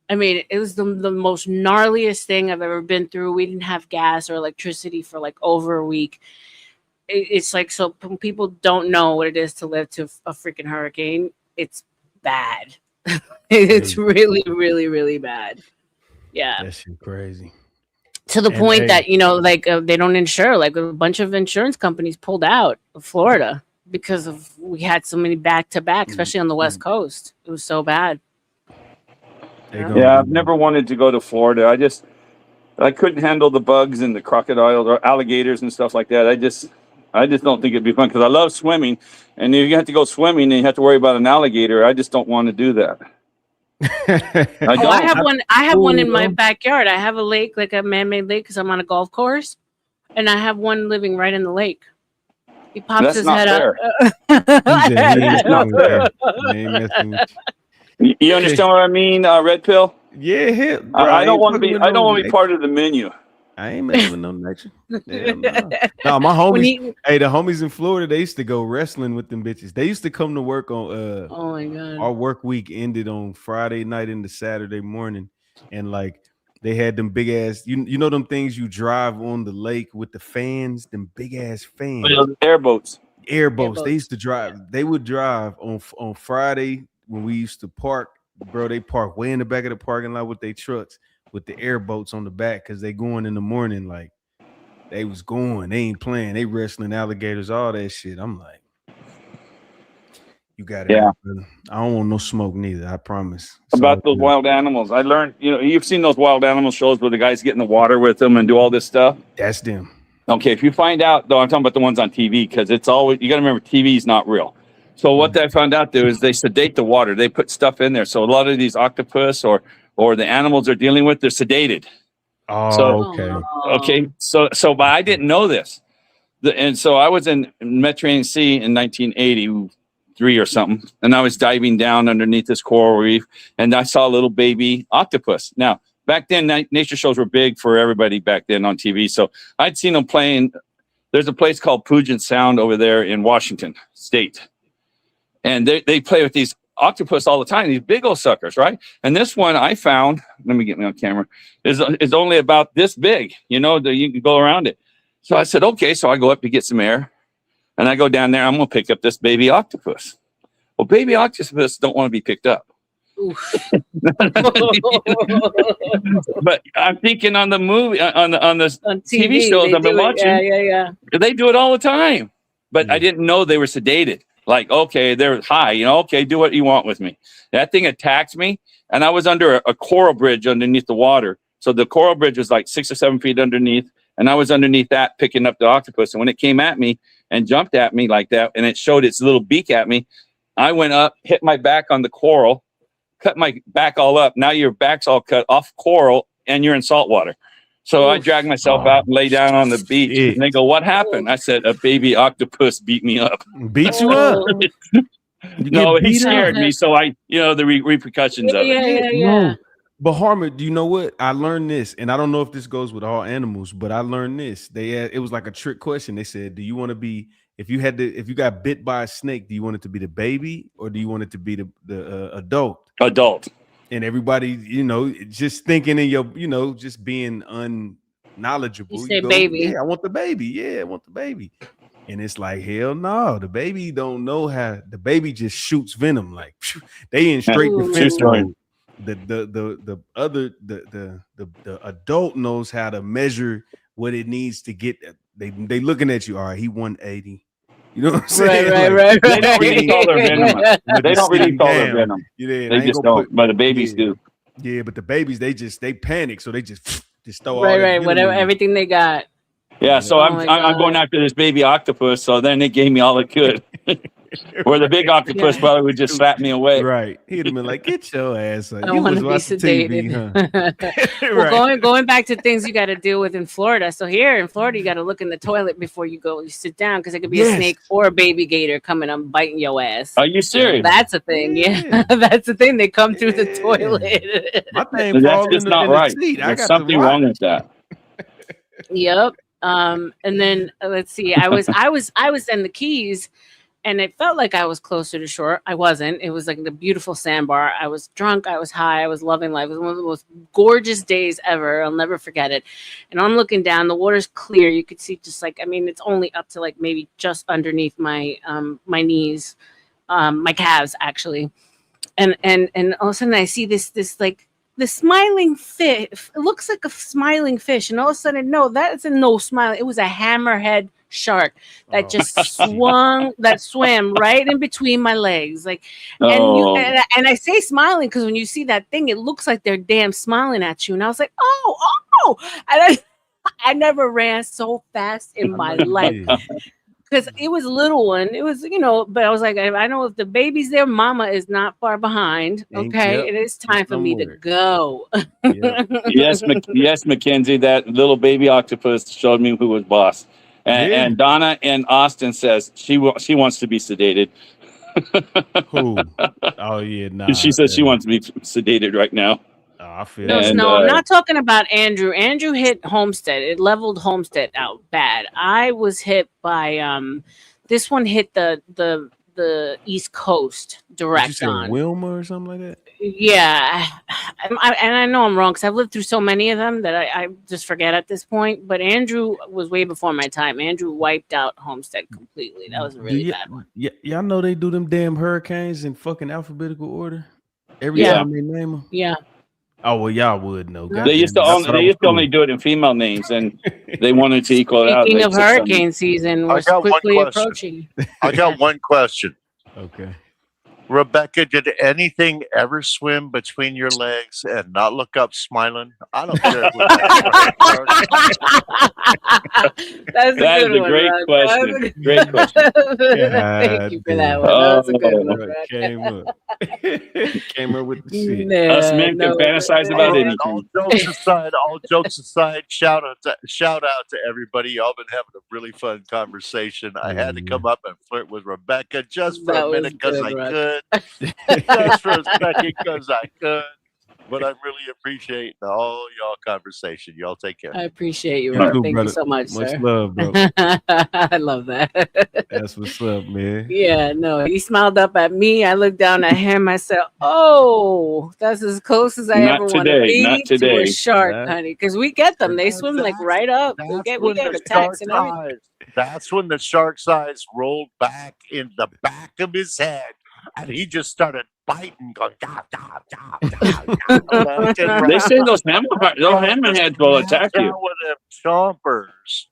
I mean, it was the most gnarliest thing I've ever been through. We didn't have gas or electricity for like over a week. It's like, so people don't know what it is to live to a freaking hurricane. It's bad. It's really, really, really bad. Yeah. That shit crazy. To the point that, they don't insure. Like a bunch of insurance companies pulled out of Florida because we had so many back-to-back, especially on the West Coast. It was so bad. Yeah, I've never wanted to go to Florida. I couldn't handle the bugs and the crocodiles or alligators and stuff like that. I just don't think it'd be fun because I love swimming, and if you have to go swimming and you have to worry about an alligator, I just don't want to do that. I have one. I have one in my backyard. I have a lake, like a man-made lake, because I'm on a golf course, and I have one living right in the lake. He pops That's his not head fair. up. That's not fair. You understand what I mean, Red Pill? Yeah, bro, I don't want to fucking be. with I don't no want to be nature. part of the menu. I ain't messing with no nature. Hell no. No, my When homies. he- Hey, the homies in Florida, they used to go wrestling with them bitches. They used to come to work on. Oh my god. Our work week ended on Friday night into Saturday morning, and like they had them big ass. You know them things you drive on the lake with the fans, them big ass fans. Airboats. Airboats. They used to drive. They would drive on Friday when we used to park. Bro, they park way in the back of the parking lot with their trucks with the airboats on the back because they going in the morning. Like they was going. They ain't playing. They wrestling alligators, all that shit. I'm like, you got it. Yeah. Brother. I don't want no smoke neither. I promise. About those wild animals. I learned, you've seen those wild animal shows where the guys get in the water with them and do all this stuff. That's them. Okay, if you find out, though, I'm talking about the ones on TV because it's always, you got to remember, TV is not real. So what I found out there is they sedate the water. They put stuff in there. So a lot of these octopus or the animals they're dealing with, they're sedated. Oh, Okay. So, but I didn't know this. And so I was in Mediterranean Sea in 1983 or something, and I was diving down underneath this coral reef, and I saw a little baby octopus. Now, back then, nature shows were big for everybody back then on TV. So I'd seen them playing. There's a place called Puget Sound over there in Washington State, and they play with these octopus all the time, these big old suckers, right? And this one I found, let me get me on camera, is only about this big, you can go around it. So I said, okay, so I go up to get some air, and I go down there, I'm going to pick up this baby octopus. Well, baby octopus don't want to be picked up. But I'm thinking on the movie, on the TV shows I've been watching, Yeah. they do it all the time. But I didn't know they were sedated. Like, okay, they're high, okay, do what you want with me. That thing attacked me, and I was under a coral bridge underneath the water. So the coral bridge was like 6 or 7 feet underneath, and I was underneath that picking up the octopus. And when it came at me and jumped at me like that, and it showed its little beak at me, I went up, hit my back on the coral, cut my back all up. Now your back's all cut off coral, and you're in salt water. So I dragged myself out and lay down on the beach. And they go, "What happened?" I said, "A baby octopus beat me up." Beat you up? No, he beat up? scared me. So the repercussions of it. No. But Harmer, do you know what? I learned this, and I don't know if this goes with all animals, but I learned this. It was like a trick question. They said, "Do you want to be if you got bit by a snake? Do you want it to be the baby or do you want it to be the adult?" Adult. And everybody, just thinking in your, just being unknowledgeable. You say baby. Yeah, I want the baby. Yeah, I want the baby. And it's like, hell no, the baby don't know how. The baby just shoots venom. Like they in straight defense mode. The adult knows how to measure what it needs to get. They looking at you. All right, he 180. You know what I'm saying? Right. They don't release all their venom. They don't release all their venom. Yeah, They just don't. But the babies do. Yeah, but the babies, they panic, so they just throw all Right. that Whatever, venom in. everything they got. Yeah, so Oh my I'm going after this baby octopus. So then it gave me all it could. Where the big octopus probably would just slap me away. Right. He'd have been like, "Get your ass up." I don't want to be sedated. Well, going back to things you got to deal with in Florida. So here in Florida, you got to look in the toilet before you sit down because it could be a snake or a baby gator coming and biting your ass. Are you serious? That's a thing. Yeah, that's the thing. They come through the toilet. My thing That's just not right. Seat. I There's got something wrong with that. Yep. And then let's see. I was in the Keys, and it felt like I was closer to shore. I wasn't. It was like the beautiful sandbar. I was drunk. I was high. I was loving life. It was one of the most gorgeous days ever. I'll never forget it. And I'm looking down. The water's clear. You could see it's only up to like maybe just underneath my my knees, my calves actually. And all of a sudden I see this like the smiling fish. It looks like a smiling fish, and all of a sudden, no, that's no smile. It was a hammerhead shark that just swam right in between my legs, like. And I say smiling because when you see that thing, it looks like they're damn smiling at you. And I was like, oh, and I never ran so fast in my life. because it was a little one. It was, but I was like, I know if the baby's there, mama is not far behind. Okay, Yep. it is She's time for me to somewhere. go. Yep. Yes, Mackenzie, that little baby octopus showed me who was boss. And, Yeah. and Donna in Austin says she wants to be sedated. Who? Oh yeah, nah. She says she wants to be sedated right now. Oh, I feel No, that. And I'm not talking about Andrew. Andrew hit Homestead. It leveled Homestead out bad. I was hit by this one hit the East Coast Did you direct say on. Wilma or something like that? Yeah, and I know I'm wrong because I've lived through so many of them that I just forget at this point. But Andrew was way before my time. Andrew wiped out Homestead completely. That was a really bad one. Y'all know they do them damn hurricanes in fucking alphabetical order every Yeah. time they name them. Yeah. Oh well, y'all would know. They used to only do it in female names, and they wanted to equal it out. Speaking They of took some- hurricane season, I we're got one quickly question. approaching. I got one question. Okay. Rebecca, did anything ever swim between your legs and not look up smiling? I don't care. That's a That good is a one, great Rod. question. That was a- Great question. Thank you for that one. That was a good one, Right, Rod. came up with the shit. Us men can fantasize about All anything. jokes aside, shout out to everybody. Y'all been having a really fun conversation. I had to come up and flirt with Rebecca just for That a was minute because good, I Rod. could. Just for a second because I could. But I really appreciate all y'all conversation. Y'all take care. I appreciate you, You Rod. too, Thank brother. you so much, Much sir. love, bro. I love that. That's what's up, man. Yeah, no, he smiled up at me. I looked down at him. I said, "Oh, that's as close as I Not ever want to today, be not to a today. shark, That- honey." Because we get them; they swim like right up. We get the attacks shark's and everything. eyes. That's when the shark's eyes rolled back in the back of his head, and he just started biting, going da da da da. They say those hammerheads will attack you. With them chompers,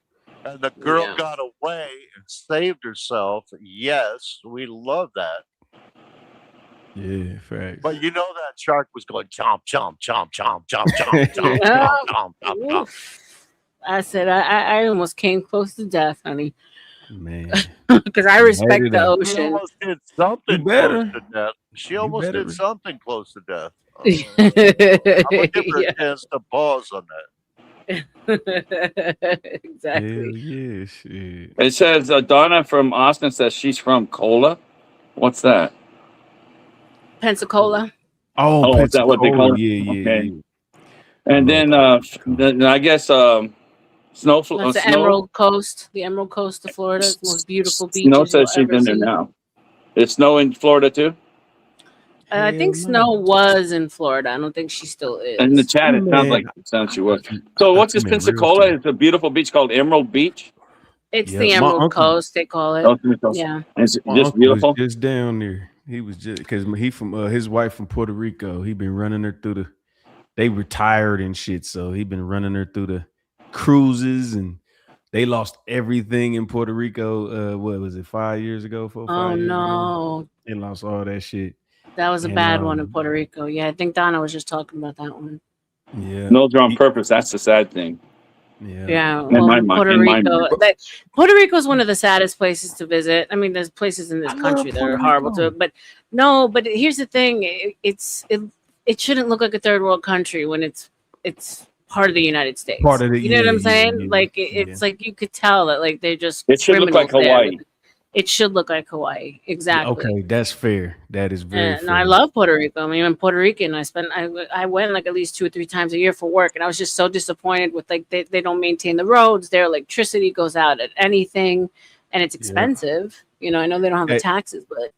and the girl got away and saved herself. Yes, we love that. Yeah, facts. But you know that shark was going chomp chomp chomp chomp chomp chomp chomp chomp chomp chomp chomp. Oof. I said, I almost came close to death, honey, Man, because I respect it the up. She ocean. almost did something You better. close to death. She You almost better. did something close to death. I'm gonna give her Yeah. a chance to pause on that. Exactly. Hell yeah, shit. It says Donna from Austin says she's from Cola. What's that? Pensacola. Oh, is that what they call it? Yeah, Okay. yeah. And then I guess That's the Snow Emerald Coast, the Emerald Coast of Florida. It's the most beautiful beaches Snow you'll says she's ever in there see. now. It's snow in Florida too. I think Snow was in Florida. I don't think she still is. In the chat, it sounds like it sounds she was. So what's this I'm in real Pensacola? It's a beautiful beach called Emerald Beach. It's Yeah, the my Emerald uncle- Coast, they call it. Yeah. Is it My just uncle beautiful? was just down there. He was just because he from his wife from Puerto Rico. He been running her through the. They retired and shit, so he been running her through the cruises, and they lost everything in Puerto Rico. What was it? 5 years ago? 4 or 5 Oh years ago? no. They lost all that shit. That was a And, bad one in Puerto Rico. Yeah, I think Donna was just talking about that one. Yeah. Those are on purpose. That's the sad thing. Yeah, In well, my mind- Puerto in my Rico. mind. Puerto Rico is one of the saddest places to visit. I mean, there's places in this country that are horrible to, but no. But here's the thing: it shouldn't look like a third world country when it's part of the United States. Part of the- you know what I'm yeah, saying? yeah, like it's like you could tell that like they're just. It should look like criminals there. Hawaii. It should look like Hawaii, exactly. Okay, that's fair. That is very And fair. I love Puerto Rico. I mean, I'm Puerto Rican. I went like at least 2 or 3 times a year for work, and I was just so disappointed with like they don't maintain the roads. Their electricity goes out at anything, and it's expensive. You know, I know they don't have the Hey. taxes, but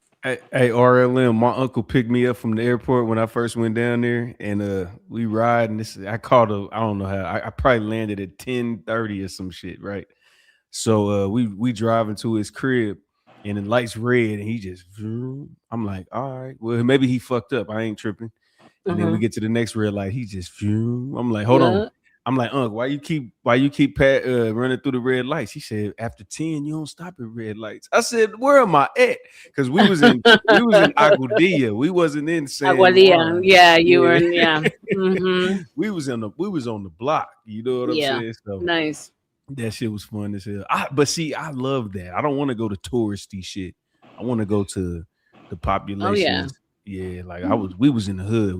Hey, R.L.M, my uncle picked me up from the airport when I first went down there, and we ride. And I called I don't know how. I probably landed at 10:30 or some shit, right? So we drive into his crib, and the light's red, and he just. I'm like, all right, well maybe he fucked up. I ain't tripping. And then we get to the next red light. He just. I'm like, hold on. I'm like, why you keep running through the red lights? He said, after 10, you don't stop at red lights. I said, where am I at? Because we was in Aguadilla. We wasn't in San Aguadilla. Juan. Yeah, you were in. Yeah. Mm-hmm. We was on the block. You know what I'm Yeah. saying? So Nice. That shit was fun as hell. But see, I love that. I don't want to go to touristy shit. I want to go to the populations. Yeah, like we was in the hood.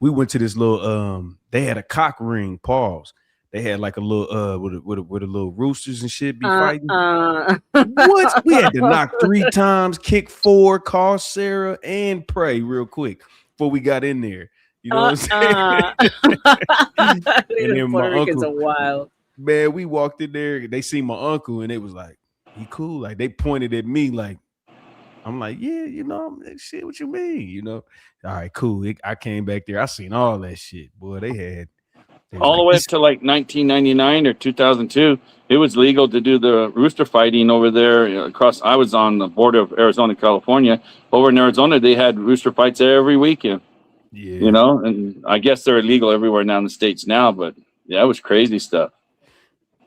We went to this little they had a cock ring, pause. They had like a little with a little roosters and shit be fighting. What? We had to knock 3 times, kick 4, call Sarah, and pray real quick before we got in there. You know what I'm saying? And then my Puerto Ricans uncle, are wild. man, we walked in there, they see my uncle, and it was like, he cool. Like they pointed at me, like I'm like, yeah, you know, shit. What you mean? You know? All right, cool. I came back there. I seen all that shit, boy. They was All the like, way up to like 1999 or 2002, it was legal to do the rooster fighting over there across. I was on the border of Arizona, California. Over in Arizona, they had rooster fights every weekend. Yeah. You know, and I guess they're illegal everywhere now in the States now, but yeah, it was crazy stuff.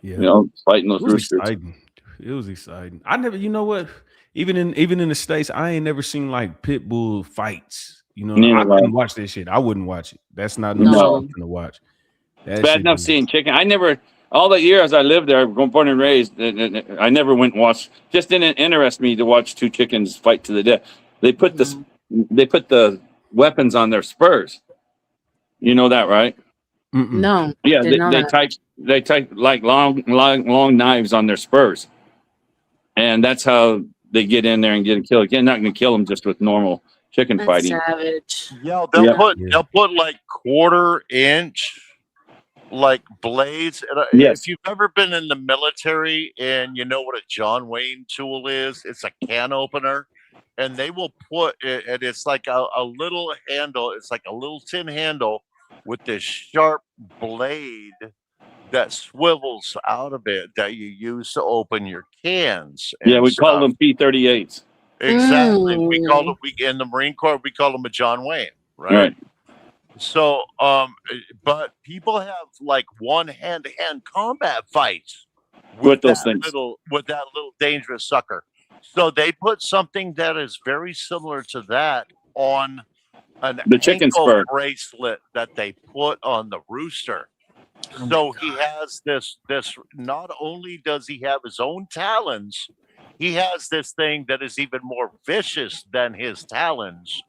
Yeah. You know, fighting those It was roosters. exciting. It was exciting. I never, you know what? Even in the States, I ain't never seen like pit bull fights. You know, I couldn't watch that shit. I wouldn't watch it. That's not no shit I'm gonna watch. It's bad enough seeing chicken. I never, all the years I lived there, born and raised, I never went and watched. Just didn't interest me to watch 2 chickens fight to the death. They put the weapons on their spurs. You know that, right? No. Yeah, didn't know that. they type like long knives on their spurs, and that's how they get in there and get killed. You're not going to kill them just with normal chicken That's fighting. savage. Yeah, they'll put like 1/4-inch like blades. And if you've ever been in the military and you know what a John Wayne tool is, it's a can opener, and they will put it. And it's like a little handle. It's like a little tin handle with this sharp blade that swivels out of it that you use to open your cans. Yeah, and we call stuff. them P-38s. Exactly. We call them in the Marine Corps. We call them a John Wayne, right? So, but people have like one hand-to-hand combat fights with those things. with that little dangerous sucker. So they put something that is very similar to that on an The chicken ankle spur. bracelet that they put on the rooster. So he has this. Not only does he have his own talons, he has this thing that is even more vicious than his talons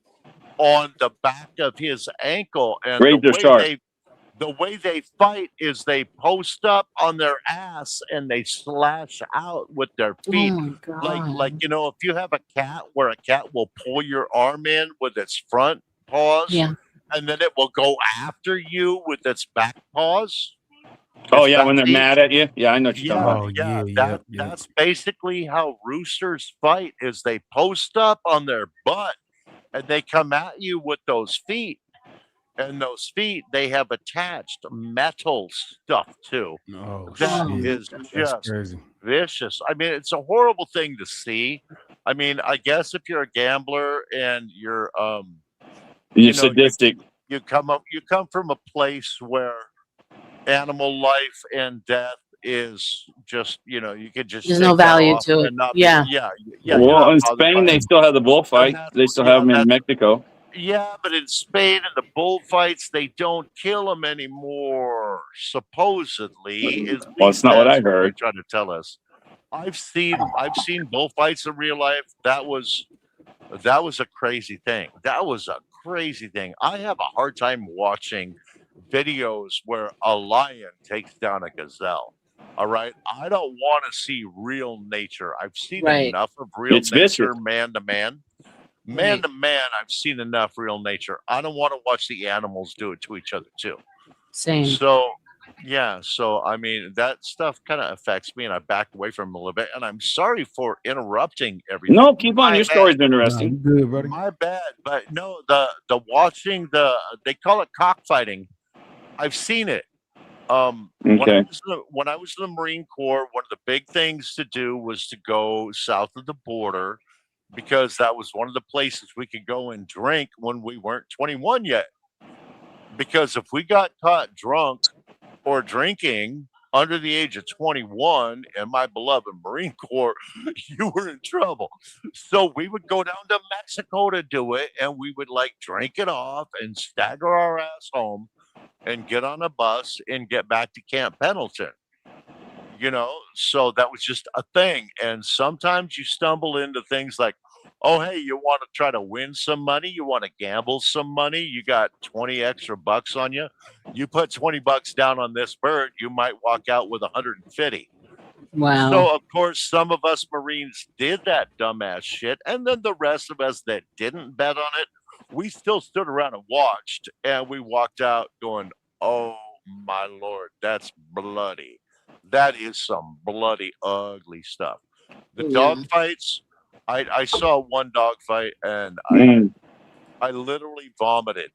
on the back of his ankle. And the way they fight is they post up on their ass and they slash out with their feet. Oh my God. Like you know, if you have a cat where a cat will pull your arm in with its front paws, and then it will go after you with its back paws. Oh yeah, when they're mad at you. Yeah, I know what you're talking about. That's basically how roosters fight. Is they post up on their butt and they come at you with those feet. And those feet, they have attached metal stuff to. Oh, that shit. is That's just crazy. vicious. I mean, it's a horrible thing to see. I mean, I guess if you're a gambler and you're sadistic. You come from a place where animal life and death is just, you could just There's take no that value off to it. and not Yeah. you're Well, not in bothered Spain, by they it. still have the bullfight. They still have them in Mexico. Yeah, but in Spain and the bullfights, they don't kill them anymore. Supposedly, at Well, least it's not what that's I heard. they're trying to tell us. I've seen bullfights in real life. That was a crazy thing. That was a crazy thing. I have a hard time watching videos where a lion takes down a gazelle. All right, I don't want to see real nature. I've seen enough of real It's vicious. nature, man to man. Man to man, I've seen enough real nature. I don't want to watch the animals do it to each other too. Same. So, yeah. So, I mean, that stuff kind of affects me, and I backed away from it a little bit. And I'm sorry for interrupting everything. No, keep on. My Your bad. story's interesting. Good, buddy. My bad. But no, the watching they call it cockfighting. I've seen it. When I was in the Marine Corps, one of the big things to do was to go south of the border, because that was one of the places we could go and drink when we weren't 21 yet. Because if we got caught drunk or drinking under the age of 21 in my beloved Marine Corps, you were in trouble. So we would go down to Mexico to do it, and we would like drink it off and stagger our ass home and get on a bus and get back to Camp Pendleton. you know, so that was just a thing. And sometimes you stumble into things like, oh, hey, you want to try to win some money? You want to gamble some money? You got 20 extra bucks on you. You put 20 bucks down on this bird, you might walk out with 150. Wow. So, of course, some of us Marines did that dumbass shit. And then the rest of us that didn't bet on it, we still stood around and watched. And we walked out going, oh, my Lord, that's bloody. That is some bloody, ugly stuff. The dog fights, I saw one dog fight and I literally vomited.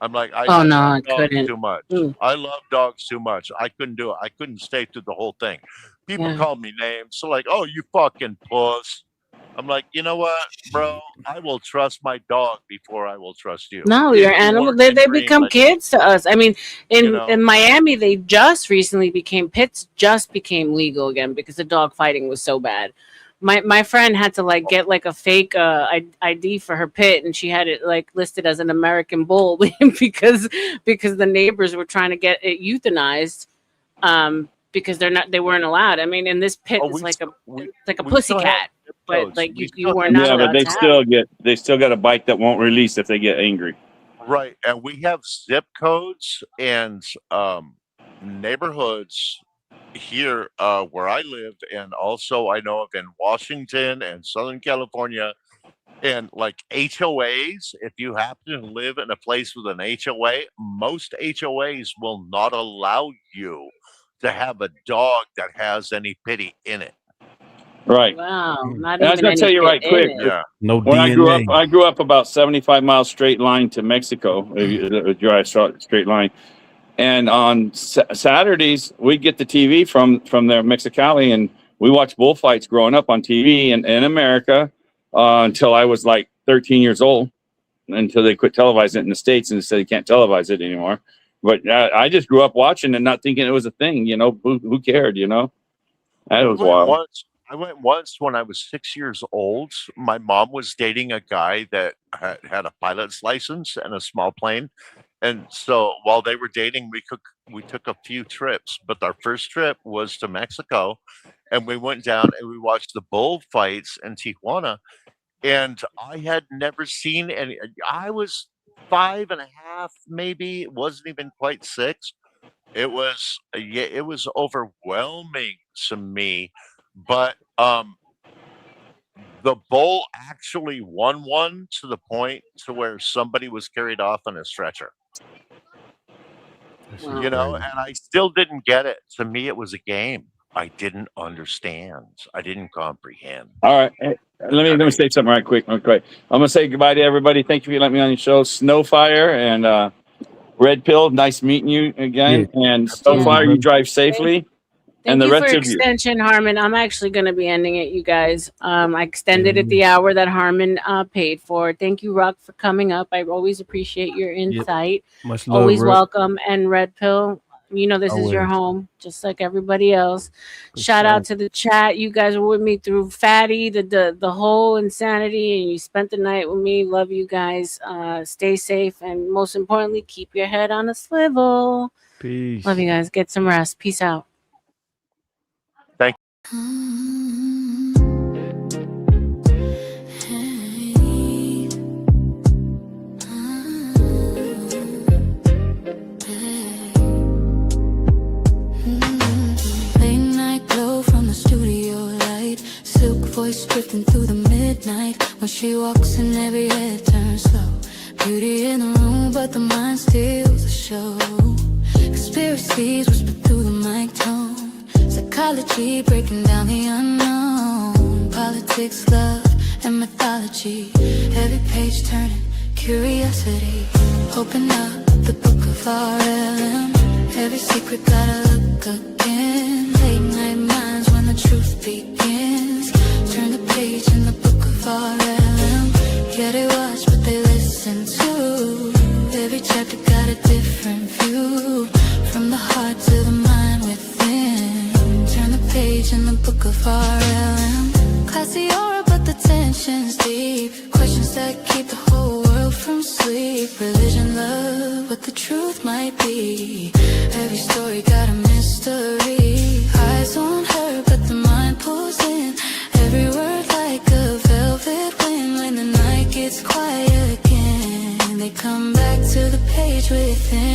I'm like, I Oh, no, love I dogs couldn't. too much. Mm. I love dogs too much. I couldn't do it. I couldn't stay through the whole thing. People Yeah. called me names. So like, oh, you fucking puss. I'm like, you know what, bro? I will trust my dog before I will trust you. No, If your you animal, weren't they in become Greenland, kids to us. I mean, you know, in Miami, they just recently pits just became legal again because the dog fighting was so bad. My friend had to like get like a fake ID for her pit, and she had it like listed as an American bull because the neighbors were trying to get it euthanized, because they weren't allowed. I mean, and this pit is like a we pussy still have cat, zip but codes. like We you still were have not Yeah, but allowed they to have it. still got a bite that won't release if they get angry. Right, and we have zip codes and neighborhoods here where I live, and also I know of in Washington and Southern California, and like HOAs. If you happen to live in a place with an HOA, most HOAs will not allow you to have a dog that has any pity in it. Right. Wow, not And I was even gonna any tell you pit right in quick. it. Yeah. No When DNA. I grew up about 75 miles straight line to Mexico. Drive straight line. And on Saturdays, we get the TV from there, Mexicali, and we watch bullfights growing up on TV in America until I was like 13 years old, until they quit televising it in the States and said you can't televise it anymore. But I just grew up watching and not thinking it was a thing. You know, who cared? You know, that was wild. I went once when I was 6 years old. My mom was dating a guy that had a pilot's license and a small plane. And so while they were dating, we took a few trips, but our first trip was to Mexico, and we went down and we watched the bullfights in Tijuana. And I had never seen any. I was 5.5, maybe. It wasn't even quite 6. It was it was overwhelming to me, but the bull actually won one to the point to where somebody was carried off on a stretcher. Wow. You know, and I still didn't get it. To me, it was a game. I didn't understand. I didn't comprehend. All right. Hey, let me say something right quick. I'm gonna say goodbye to everybody. Thank you for letting me on your show. Snowfire and Red Pill. Nice meeting you again. And Snowfire, you drive safely. Thank And the you for rest of you. extension, Harmon. I'm actually going to be ending it, you guys. I extended it the hour that Harmon paid for. Thank you, Rock, for coming up. I always appreciate your insight. Much love, Always Red. welcome. And Red Pill, you know this is your Always. home, just like everybody else. Shout out to the chat. You guys were with me through Fatty, the whole insanity, and you spent the night with me. Love you guys. Stay safe, and most importantly, keep your head on a swivel. Peace. Love you guys. Get some rest. Peace out. Thank Late night glow from the studio light, silk voice drifting through the midnight. When she walks in, every head turns slow. Beauty in the room, but the mind steals the show. Conspiracies whisper through the mic tone. Psychology breaking down the unknown. Politics, love, and mythology. Every page turning curiosity. Open up the book of R.L.M. Every secret gotta look again. Late night minds when the truth begins. Turn the page in the book of R.L.M. Yeah, they watch what they listen to. Every chapter got a different view. From the heart to the mind within. Turn the page in the book of R.L.M. Classy aura, but the tension's deep. Questions that keep the whole world from sleep. Religion, love, what the truth might be. Every story got a mystery. Eyes on heaven. within.